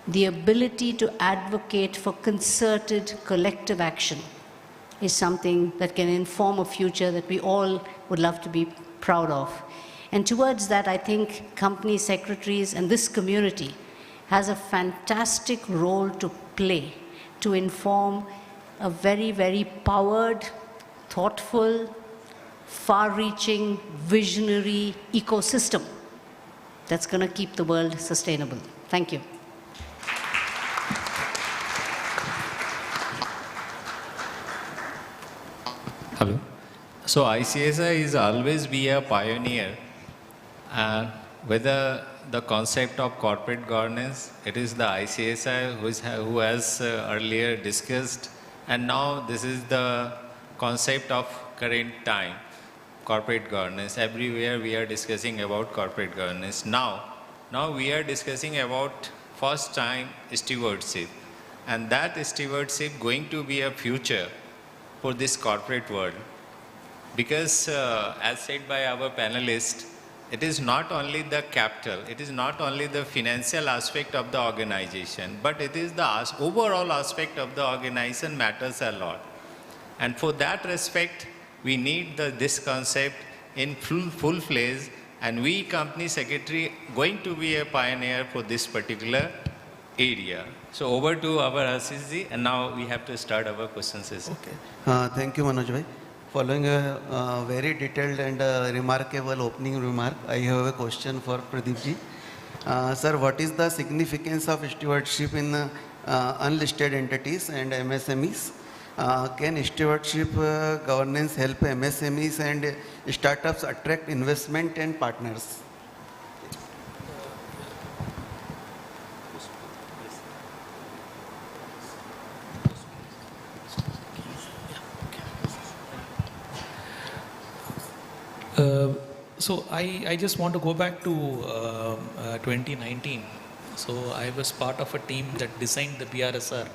The ability to advocate for concerted collective action is something that can inform a future that we all would love to be proud of. And towards that, I think company secretaries and this community has a fantastic role to play to inform a very, very powered, thoughtful, far-reaching, visionary ecosystem that's going to keep the world sustainable. Thank you. Hello. So ICSI is always be a pioneer, and whether the concept of corporate governance, it is the ICSI who has earlier discussed, and now this is the concept of current time, corporate governance. Everywhere we are discussing about corporate governance. Now we are discussing about first time stewardship, and that stewardship going to be a future for this corporate world. Because as said by our panelists, it is not only the capital, it is not only the financial aspect of the organization, but it is the overall aspect of the organization matters a lot. And for that respect, we need this concept in full-fledged, and we company secretary going to be a pioneer for this particular area. So over to our Ashish, and now we have to start our question session. Okay. Thank you, Manoj bhai. Following a very detailed and remarkable opening remark, I have a question for Pradeep ji. Sir, what is the significance of stewardship in unlisted entities and MSMEs? Can stewardship governance help MSMEs and startups attract investment and partners? So I just want to go back to 2019. So I was part of a team that designed the BRSR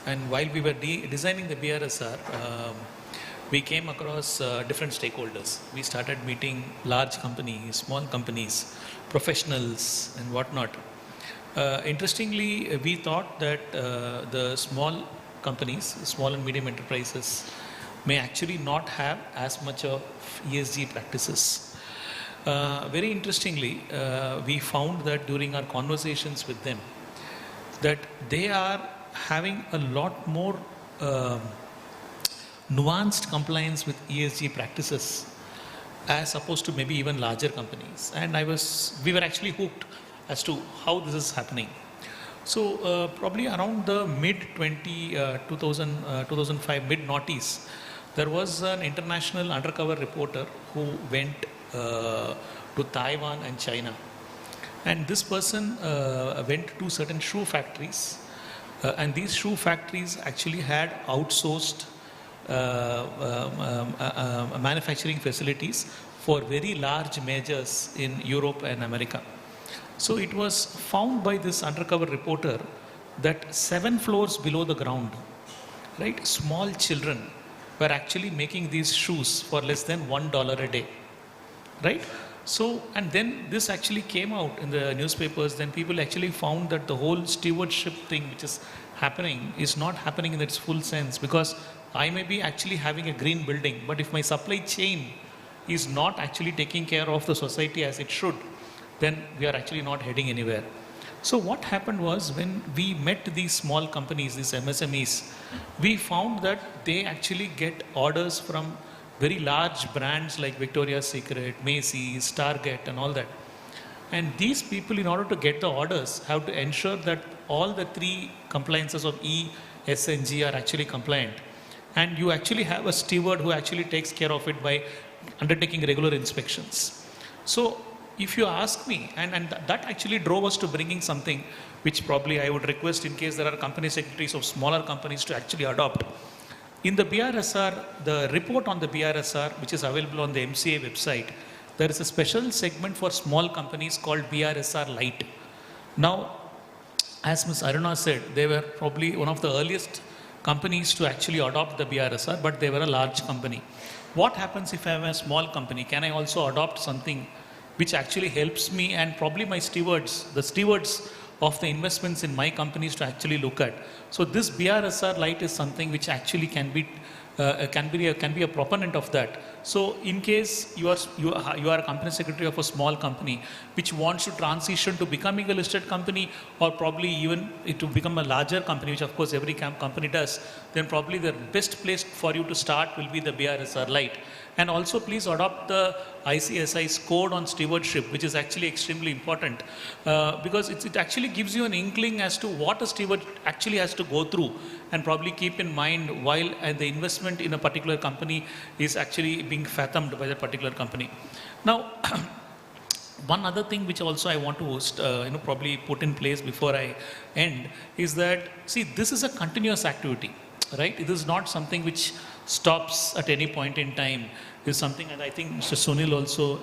And while we were designing the BRSR, we came across different stakeholders. We started meeting large companies, small companies, professionals and whatnot. Interestingly, we thought that the small companies, small and medium enterprises, may actually not have as much of ESG practices. Very interestingly, we found that during our conversations with them, that they are having a lot more nuanced compliance with ESG practices as opposed to maybe even larger companies. And we were actually hooked as to how this is happening. So probably around the mid-2005, mid-noughties, there was an international undercover reporter who went to Taiwan and China. And this person went to certain shoe factories. And these shoe factories actually had outsourced manufacturing facilities for very large majors in Europe and America. So it was found by this undercover reporter that 7 floors below the ground, right, small children were actually making these shoes for less than $1 a day, right? So, and then this actually came out in the newspapers. Then people actually found that the whole stewardship thing which is happening is not happening in its full sense, because I may be actually having a green building, but if my supply chain is not actually taking care of the society as it should, then we are actually not heading anywhere. So what happened was, when we met these small companies, these MSMEs, we found that they actually get orders from very large brands like Victoria's Secret, Macy's, Target and all that. And these people, in order to get the orders, have to ensure that all the 3 compliances of E, S and G are actually compliant. And you actually have a steward who actually takes care of it by undertaking regular inspections. So if you ask me, and that actually drove us to bringing something which probably I would request, in case there are company secretaries of smaller companies, to actually adopt. In the BRSR, the report on the BRSR, which is available on the MCA website, there is a special segment for small companies called BRSR Lite. Now, as Ms. Aruna said, they were probably one of the earliest companies to actually adopt the BRSR, but they were a large company. What happens if I am a small company? Can I also adopt something which actually helps me and probably my stewards, the stewards of the investments in my companies, to actually look at? So this BRSR Lite is something which actually can be a proponent of that. So in case you are a company secretary of a small company which wants to transition to becoming a listed company, or probably even to become a larger company, which of course every company does, then probably the best place for you to start will be the BRSR Lite. And also please adopt the ICSI's code on stewardship, which is actually extremely important, because it actually gives you an inkling as to what a steward actually has to go through, and probably keep in mind while the investment in a particular company is actually being fathomed by that particular company. Now, one other thing which also I want to probably put in place before I end is that, see, this is a continuous activity, right? It is not something which stops at any point in time. Is something, and I think Mr. Sunil also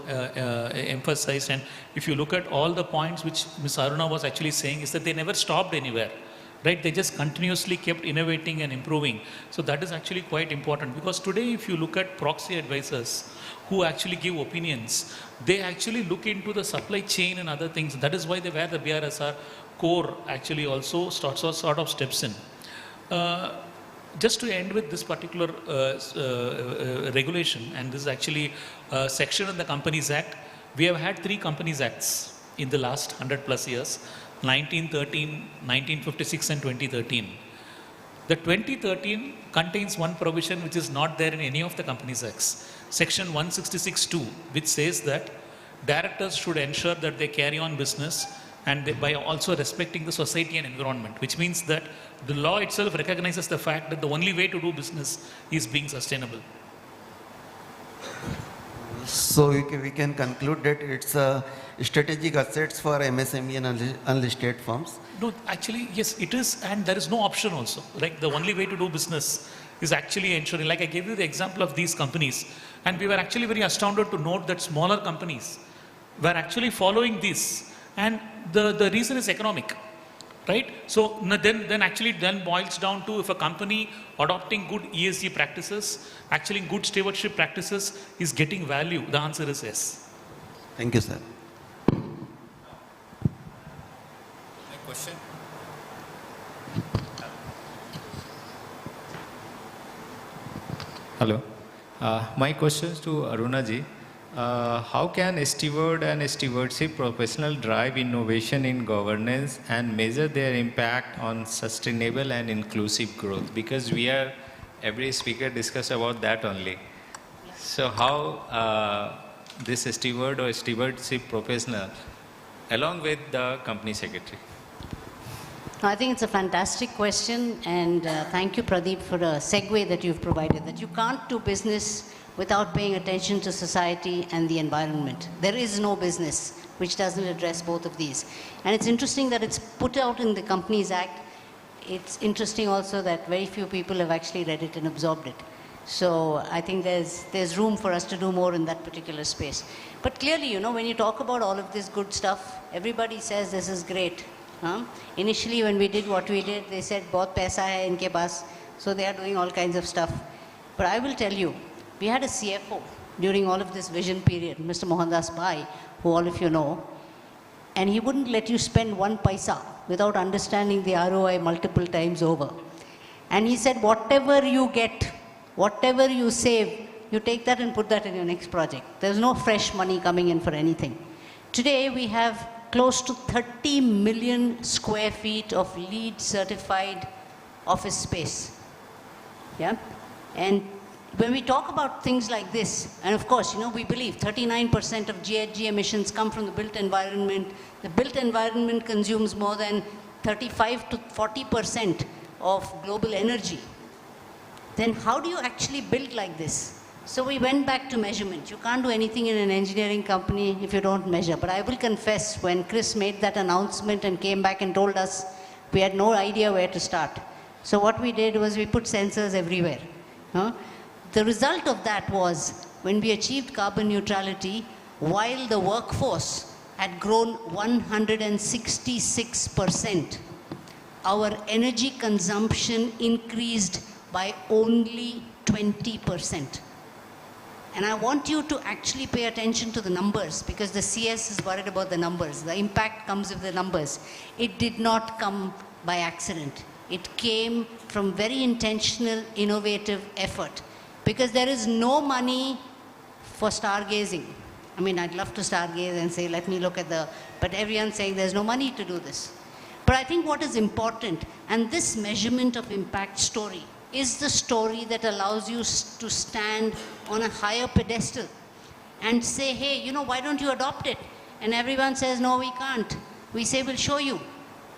emphasized, and if you look at all the points which Ms. Aruna was actually saying, is that they never stopped anywhere, right? They just continuously kept innovating and improving. So that is actually quite important, because today if you look at proxy advisors who actually give opinions, they actually look into the supply chain and other things. That is why where the BRSR core actually also sort of steps in. Just to end with this particular regulation, and this is actually a section in the Companies Act. We have had 3 Companies Acts in the last 100 plus years, 1913, 1956 and 2013. The 2013 contains one provision which is not there in any of the Companies Acts. Section 166(2), which says that directors should ensure that they carry on business and by also respecting the society and environment, which means that the law itself recognizes the fact that the only way to do business is being sustainable. So we can conclude that it's strategic assets for MSME and unlisted firms? No, actually, yes, it is, and there is no option also. Like, the only way to do business is actually ensuring, like I gave you the example of these companies, and we were actually very astounded to note that smaller companies were actually following this. And the reason is economic. right? So then actually then boils down to if a company adopting good ESG practices, actually good stewardship practices is getting value. The answer is yes. Thank you, sir. Question? Hello. My question is to Aruna ji. How can a steward and a stewardship professional drive innovation in governance and measure their impact on sustainable and inclusive growth? Because every speaker discuss about that only. So how this steward or stewardship professional along with the company secretary? I think it's a fantastic question, and thank you, Pradeep, for a segue that you've provided, that you can't do business without paying attention to society and the environment. There is no business which doesn't address both of these. And it's interesting that it's put out in the Companies Act. It's interesting also that very few people have actually read it and absorbed it. So I think there's room for us to do more in that particular space. But clearly, you know, when you talk about all of this good stuff, everybody says this is great. Initially, when we did what we did, they said, "Bahut paisa hai inke paas." So they are doing all kinds of stuff. But I will tell you, we had a CFO during all of this vision period, Mr. Mohandas Bhai, who all of you know, and he wouldn't let you spend 1 paisa without understanding the ROI multiple times over. And he said, whatever you get, whatever you save, you take that and put that in your next project. There's no fresh money coming in for anything. Today, we have close to 30 million square feet of LEED certified office space. Yeah? And when we talk about things like this, and of course, you know, we believe 39% of GHG emissions come from the built environment. The built environment consumes more than 35 to 40% of global energy. Then how do you actually build like this? So we went back to measurement. You can't do anything in an engineering company if you don't measure. But I will confess, when Chris made that announcement and came back and told us, we had no idea where to start. So what we did was we put sensors everywhere. The result of that was, when we achieved carbon neutrality, while the workforce had grown 166%, our energy consumption increased by only 20%. And I want you to actually pay attention to the numbers, because the CS is worried about the numbers. The impact comes with the numbers. It did not come by accident. It came from very intentional, innovative effort. Because there is no money for stargazing. I mean, I'd love to stargaze and say, let me look at but everyone's saying there's no money to do this. But I think what is important, and this measurement of impact story, is the story that allows you to stand on a higher pedestal and say, hey, you know, why don't you adopt it? And everyone says, no, we can't. We say, we'll show you.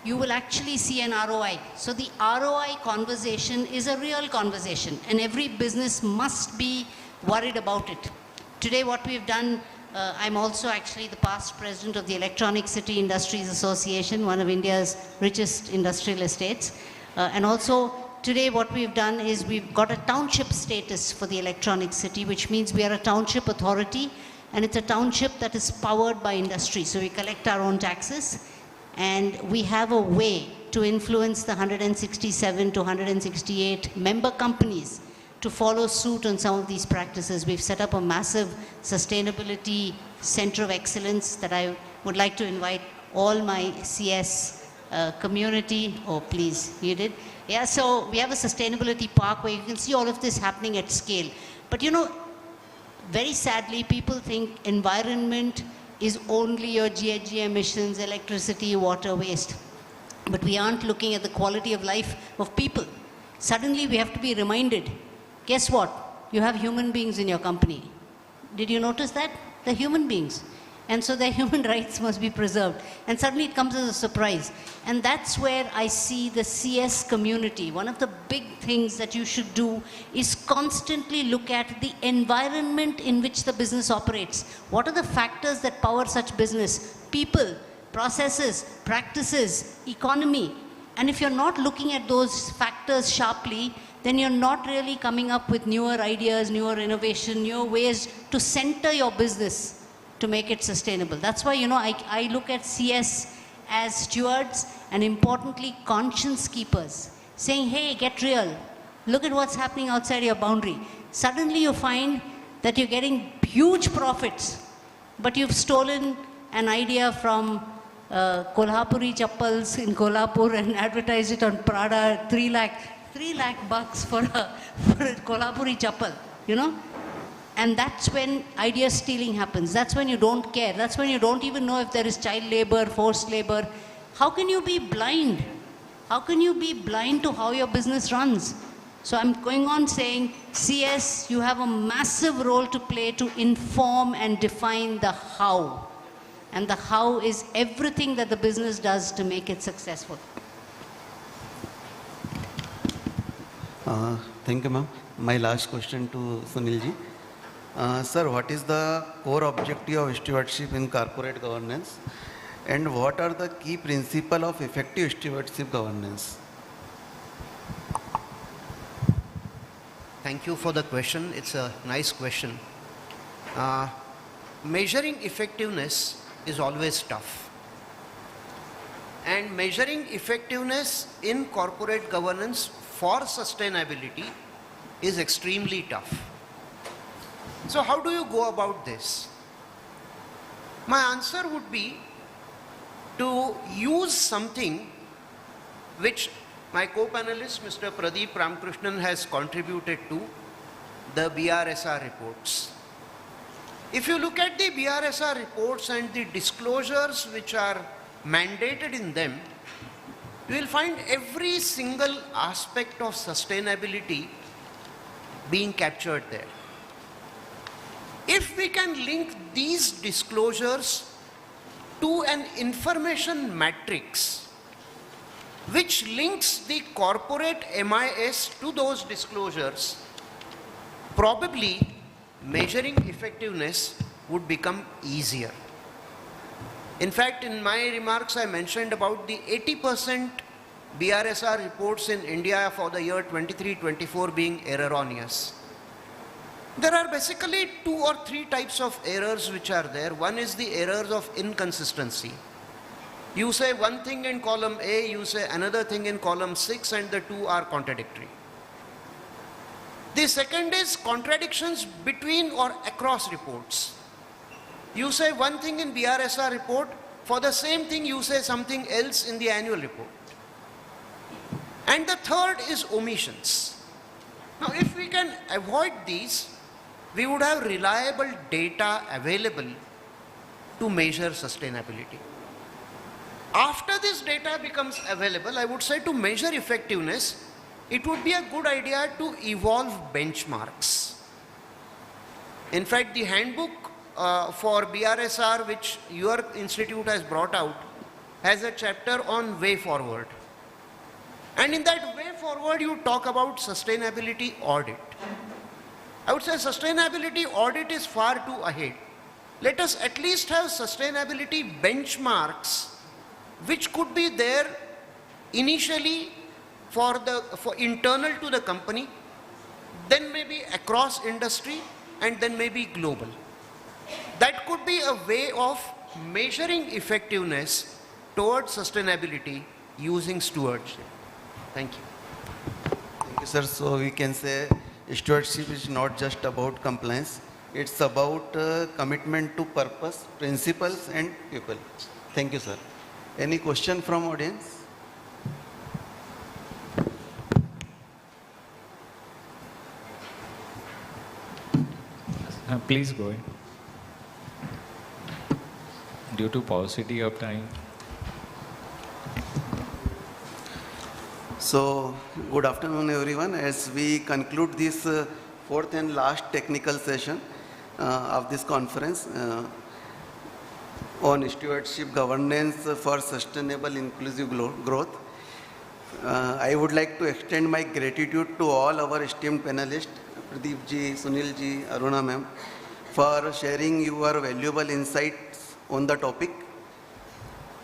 You will actually see an ROI. So the ROI conversation is a real conversation, and every business must be worried about it. Today, what we've done, I'm also actually the past president of the Electronic City Industries Association, one of India's richest industrial estates. And also, today what we've done is we've got a township status for the electronic city, which means we are a township authority, and it's a township that is powered by industry. So we collect our own taxes, and we have a way to influence the 167 to 168 member companies to follow suit on some of these practices. We've set up a massive sustainability center of excellence that I would like to invite all my CS community. Oh, please, you did? Yeah, so we have a sustainability park where you can see all of this happening at scale. But you know, very sadly, people think environment is only your GHG emissions, electricity, water, waste. But we aren't looking at the quality of life of people. Suddenly we have to be reminded, guess what? You have human beings in your company. Did you notice that? They're human beings. And so their human rights must be preserved. And suddenly it comes as a surprise. And that's where I see the CS community. One of the big things that you should do is constantly look at the environment in which the business operates. What are the factors that power such business? People, processes, practices, economy. And if you're not looking at those factors sharply, then you're not really coming up with newer ideas, newer innovation, newer ways to center your business to make it sustainable. That's why, you know, I look at CS as stewards and importantly conscience keepers, saying, hey, get real, look at what's happening outside your boundary. Suddenly you find that you're getting huge profits, but you've stolen an idea from Kolhapuri chappals in Kolhapur and advertised it on Prada, 3 lakh bucks for a Kolhapuri chappal, you know? And that's when idea stealing happens. That's when you don't care. That's when you don't even know if there is child labor, forced labor. How can you be blind? How can you be blind to how your business runs? So I'm going on saying, CS, you have a massive role to play to inform and define the how. And the how is everything that the business does to make it successful. Thank you, ma'am. My last question to Sunil ji. Sir, what is the core objective of stewardship in corporate governance? And what are the key principles of effective stewardship governance? Thank you for the question. It's a nice question. Measuring effectiveness is always tough. And measuring effectiveness in corporate governance for sustainability is extremely tough. So how do you go about this? My answer would be to use something which my co-panelist Mr. Pradeep Ramkrishnan has contributed to, the BRSR reports. If you look at the BRSR reports and the disclosures which are mandated in them, you will find every single aspect of sustainability being captured there. If we can link these disclosures to an information matrix which links the corporate MIS to those disclosures, probably measuring effectiveness would become easier. In fact, in my remarks, I mentioned about the 80% BRSR reports in India for the year 23-24 being erroneous. There are basically 2 or 3 types of errors which are there. One is the errors of inconsistency. You say one thing in column A, you say another thing in column 6, and the 2 are contradictory. The second is contradictions between or across reports. You say one thing in BRSR report, for the same thing you say something else in the annual report. And the third is omissions. Now, if we can avoid these, we would have reliable data available to measure sustainability. After this data becomes available, I would say to measure effectiveness, it would be a good idea to evolve benchmarks. In fact, the handbook for BRSR, which your institute has brought out, has a chapter on way forward. And in that way forward, you talk about sustainability audit. I would say sustainability audit is far too ahead. Let us at least have sustainability benchmarks which could be there initially for internal to the company, then maybe across industry, and then maybe global. That could be a way of measuring effectiveness towards sustainability using stewardship. Thank you. Thank you, sir. So we can say stewardship is not just about compliance. It's about commitment to purpose, principles, and people. Thank you, sir. Any question from audience? Please go ahead. Due to paucity of time. So, good afternoon, everyone. As we conclude this fourth and last technical session of this conference on stewardship governance for sustainable inclusive growth, I would like to extend my gratitude to all our esteemed panelists, Pradeep ji, Sunil ji, Aruna ma'am, for sharing your valuable insights on the topic.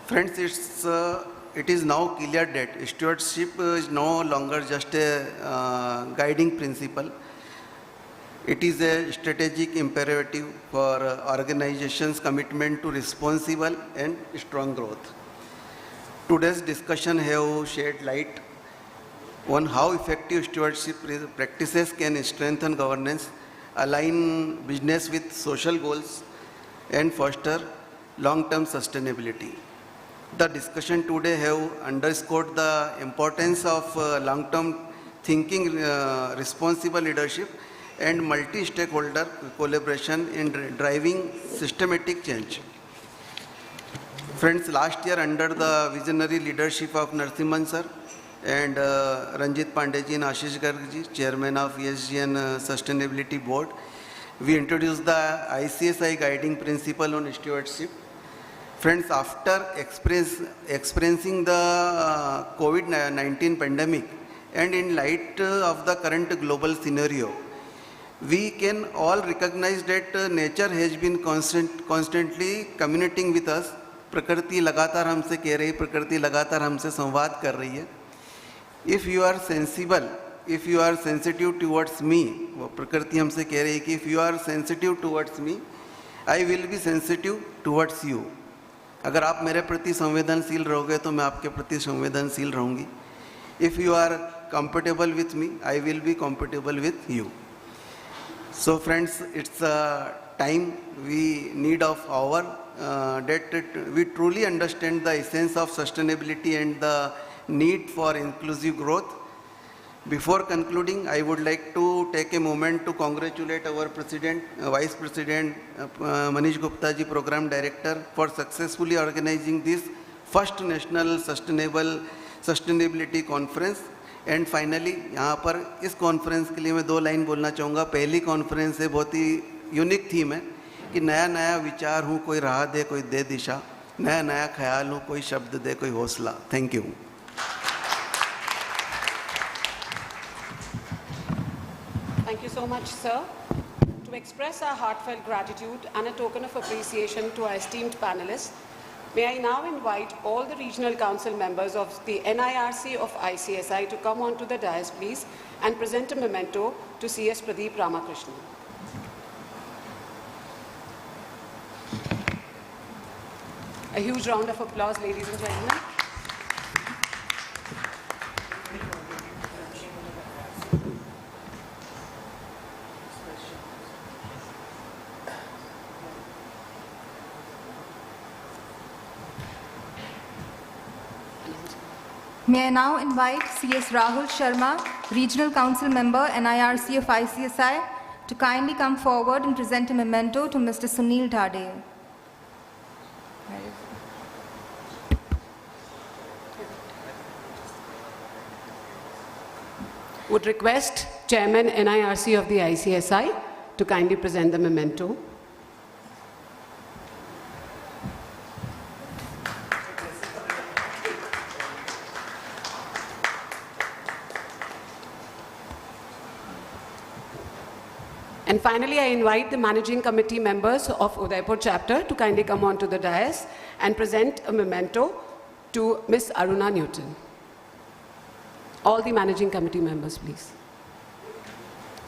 Friends, it is now clear that stewardship is no longer just a guiding principle. It is a strategic imperative for organizations' commitment to responsible and strong growth. Today's discussion have shed light on how effective stewardship practices can strengthen governance, align business with social goals, and foster long-term sustainability. The discussion today have underscored the importance of long-term thinking, responsible leadership, and multi-stakeholder collaboration in driving systematic change. Friends, last year under the visionary leadership of Narasimhan sir and Ranjit Pandeyji and Ashish Gargji, chairman of ESG and Sustainability Board, we introduced the ICSI guiding principle on stewardship. Friends, after experiencing the COVID-19 pandemic and in light of the current global scenario, we can all recognize that nature has been constantly communicating with us. प्रकृति लगातार हमसे कह रही है, प्रकृति लगातार हमसे संवाद कर रही है. If you are sensible, if you are sensitive towards me, वो प्रकृति हमसे कह रही है कि if you are sensitive towards me, I will be sensitive towards you. अगर आप मेरे प्रति संवेदनशील रहोगे तो मैं आपके प्रति संवेदनशील रहूँगी. If you are compatible with me, I will be compatible with you. So friends, it's a time we need of our that we truly understand the essence of sustainability and the need for inclusive growth. Before concluding, I would like to take a moment to congratulate our President, Vice President Manish Gupta ji, Program Director, for successfully organizing this first National Sustainability Conference. And finally, यहाँ पर इस conference के लिए मैं 2 line बोलना चाहूँगा. पहली conference है, बहुत ही यूनिक थीम है कि नया नया विचार हूँ, कोई राह दे, कोई दे दिशा, नया नया ख्याल हूँ, कोई शब्द दे, कोई हौसला. Thank you. Thank you so much, sir. To express our heartfelt gratitude and a token of appreciation to our esteemed panelists, may I now invite all the regional council members of the NIRC of ICSI to come onto the dais, please, and present a memento to CS Pradeep Ramakrishnan. A huge round of applause, ladies and gentlemen. May I now invite CS Rahul Sharma, Regional Council Member, NIRC of ICSI, to kindly come forward and present a memento to Mr. Sunil Dhade. Would request Chairman NIRC of the ICSI to kindly present the memento. And finally, I invite the managing committee members of Udaipur chapter to kindly come onto the dais and present a memento to Ms. Aruna Newton. All the managing committee members, please.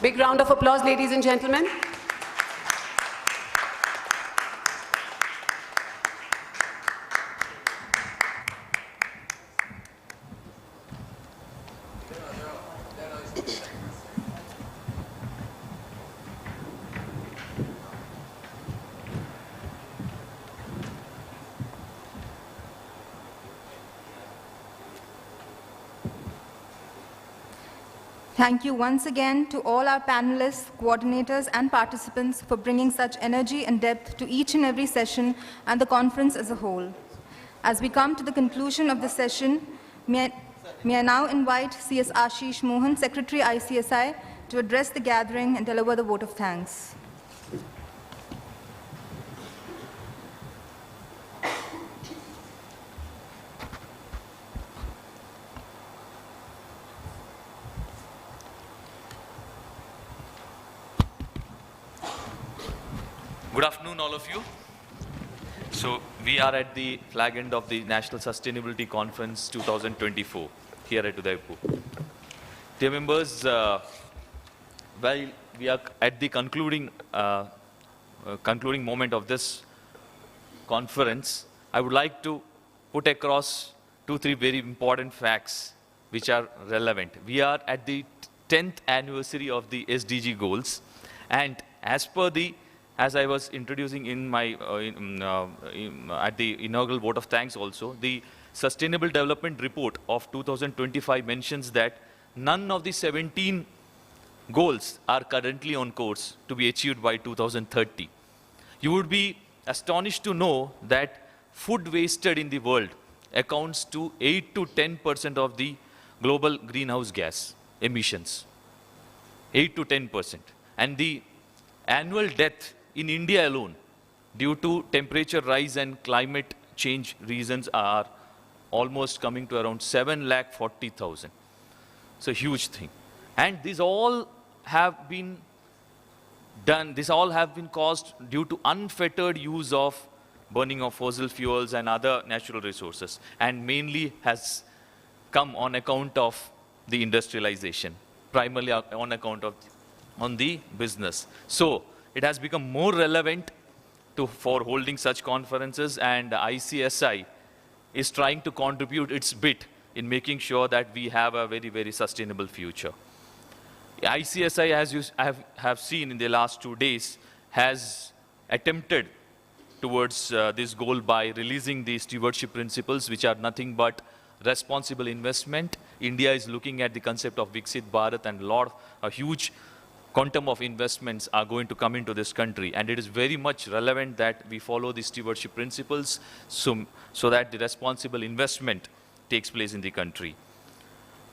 Big round of applause, ladies and gentlemen. Thank you once again to all our panelists, coordinators, and participants for bringing such energy and depth to each and every session and the conference as a whole. As we come to the conclusion of the session, may I now invite CS Ashish Mohan, Secretary ICSI, to address the gathering and deliver the vote of thanks. Good afternoon, all of you. So we are at the flag end of the National Sustainability Conference 2024 here at Udaipur. Dear members, while we are at the concluding moment of this conference, I would like to put across three very important facts which are relevant. We are at the 10th anniversary of the SDG goals, and as I was introducing in my at the inaugural vote of thanks also, the Sustainable Development Report of 2025 mentions that none of the 17 goals are currently on course to be achieved by 2030. You would be astonished to know that food wasted in the world accounts to 8 to 10% of the global greenhouse gas emissions. 8 to 10%. And the annual death in India alone due to temperature rise and climate change reasons are almost coming to around 7,40,000. It's a huge thing. And these all have been done, these all have been caused due to unfettered use of burning of fossil fuels and other natural resources, and mainly has come on account of the industrialization, primarily on account of the business. So it has become more relevant for holding such conferences, and ICSI is trying to contribute its bit in making sure that we have a very, very sustainable future. ICSI, as you have seen in the last 2 days, has attempted towards this goal by releasing the stewardship principles, which are nothing but responsible investment. India is looking at the concept of Viksit Bharat, and a huge quantum of investments are going to come into this country. And it is very much relevant that we follow the stewardship principles so that the responsible investment takes place in the country.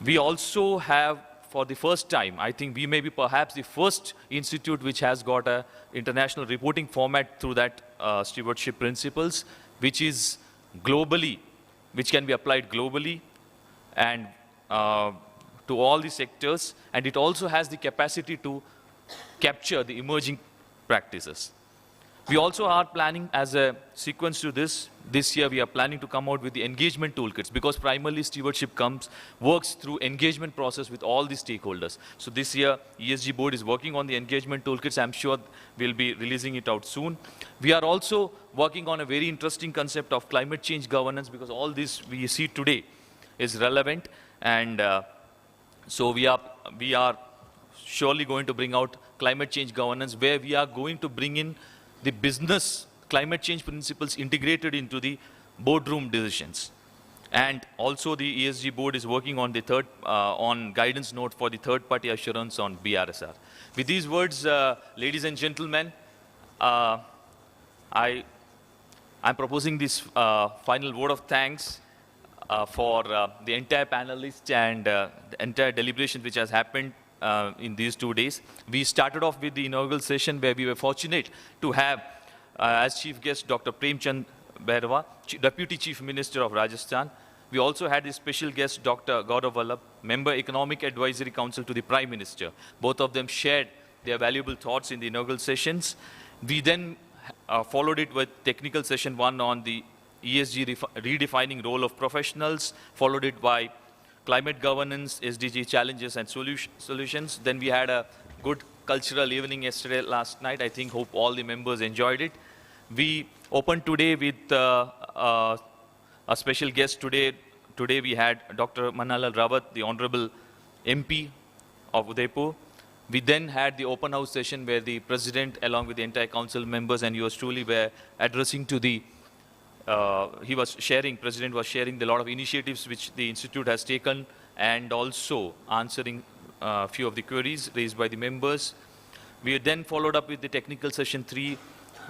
We also have, for the first time, I think we may be perhaps the first institute which has got an international reporting format through that stewardship principles, which is globally, which can be applied globally and to all the sectors, and it also has the capacity to capture the emerging practices. We also are planning, as a sequence to this year we are planning to come out with the engagement toolkits, because primarily stewardship works through engagement process with all the stakeholders. So this year ESG board is working on the engagement toolkits. I'm sure we'll be releasing it out soon. We are also working on a very interesting concept of climate change governance, because all this we see today is relevant, and so we are surely going to bring out climate change governance, where we are going to bring in the business climate change principles integrated into the boardroom decisions. And also the ESG board is working on the on guidance note for the third-party assurance on BRSR. With these words, ladies and gentlemen, I'm proposing this final vote of thanks for the entire panelists and the entire deliberation which has happened in these 2 days. We started off with the inaugural session, where we were fortunate to have as chief guest Dr. Premchand Bhairava, Deputy Chief Minister of Rajasthan. We also had the special guest Dr. Gaurav Vallabh, Member Economic Advisory Council to the Prime Minister. Both of them shared their valuable thoughts in the inaugural sessions. We then followed it with technical session 1 on the ESG redefining role of professionals, followed it by climate governance, SDG challenges and solutions. Then we had a good cultural evening last night. I hope all the members enjoyed it. We opened today with a special guest today. Today we had Dr. Manalal Rawat, the Honorable MP of Udaipur. We then had the open house session where the President, along with the entire council members and yours truly, were addressing to the President was sharing a lot of initiatives which the Institute has taken, and also answering a few of the queries raised by the members. We then followed up with the technical session 3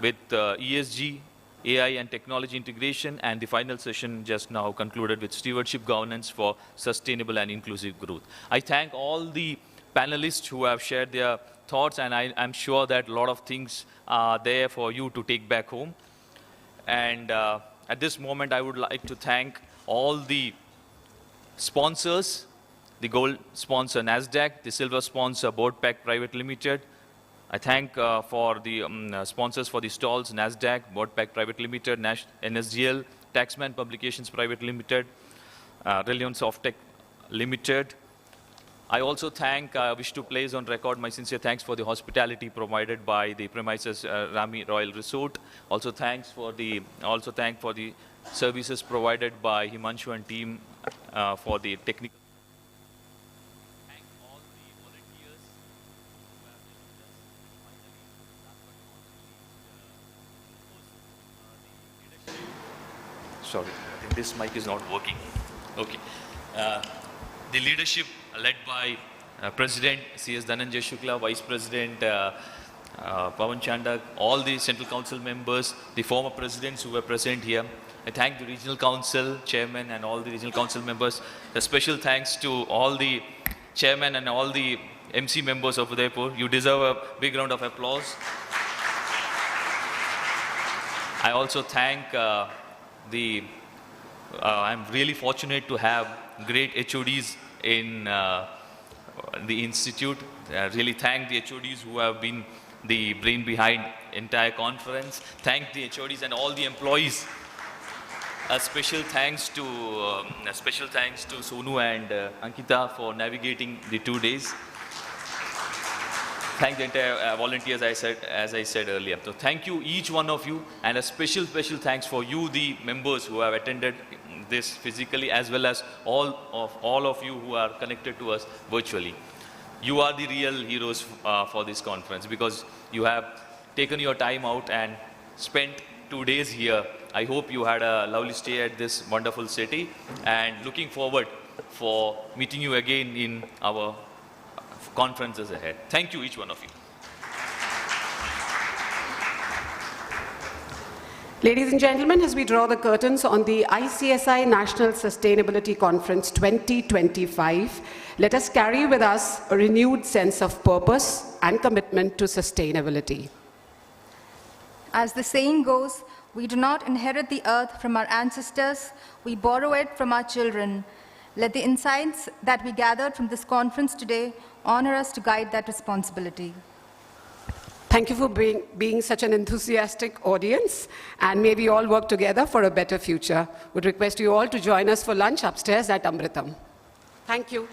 with ESG, AI and technology integration, and the final session just now concluded with stewardship governance for sustainable and inclusive growth. I thank all the panelists who have shared their thoughts, and I'm sure that a lot of things are there for you to take back home. And at this moment, I would like to thank all the sponsors, the gold sponsor NASDAQ, the silver sponsor Boardpack Private Limited. I thank for the sponsors for the stalls, NASDAQ, Boardpack Private Limited, NSDL, Taxman Publications Private Limited, Reliance Softtech Limited. I also wish to place on record my sincere thanks for the hospitality provided by the premises Ramee Royal Resort. Also thank for the services provided by Himanshu and team for the technical. Thank all the volunteers who have helped us. Finally, sorry, I think this mic is not working. Okay. The leadership led by President C.S. Dhananjay Shukla, Vice President Pawan Chandak, all the Central Council members, the former presidents who were present here. I thank the Regional Council Chairman and all the Regional Council members. A special thanks to all the Chairman and all the MC members of Udaipur. You deserve a big round of applause. I also thank I'm really fortunate to have great HODs in the Institute. I really thank the HODs who have been the brain behind entire conference. Thank the HODs and all the employees. A special thanks to Sonu and Ankita for navigating the 2 days. Thank the entire volunteers, as I said earlier. So thank you, each one of you, and a special thanks for you, the members who have attended this physically, as well as all of you who are connected to us virtually. You are the real heroes for this conference, because you have taken your time out and spent 2 days here. I hope you had a lovely stay at this wonderful city, and looking forward for meeting you again in our conferences ahead. Thank you, each one of you. Ladies and gentlemen, as we draw the curtains on the ICSI National Sustainability Conference 2025, let us carry with us a renewed sense of purpose and commitment to sustainability. As the saying goes, we do not inherit the earth from our ancestors, we borrow it from our children. Let the insights that we gathered from this conference today honor us to guide that responsibility. Thank you for being such an enthusiastic audience, and may we all work together for a better future. Would request you all to join us for lunch upstairs at Amritam. Thank you.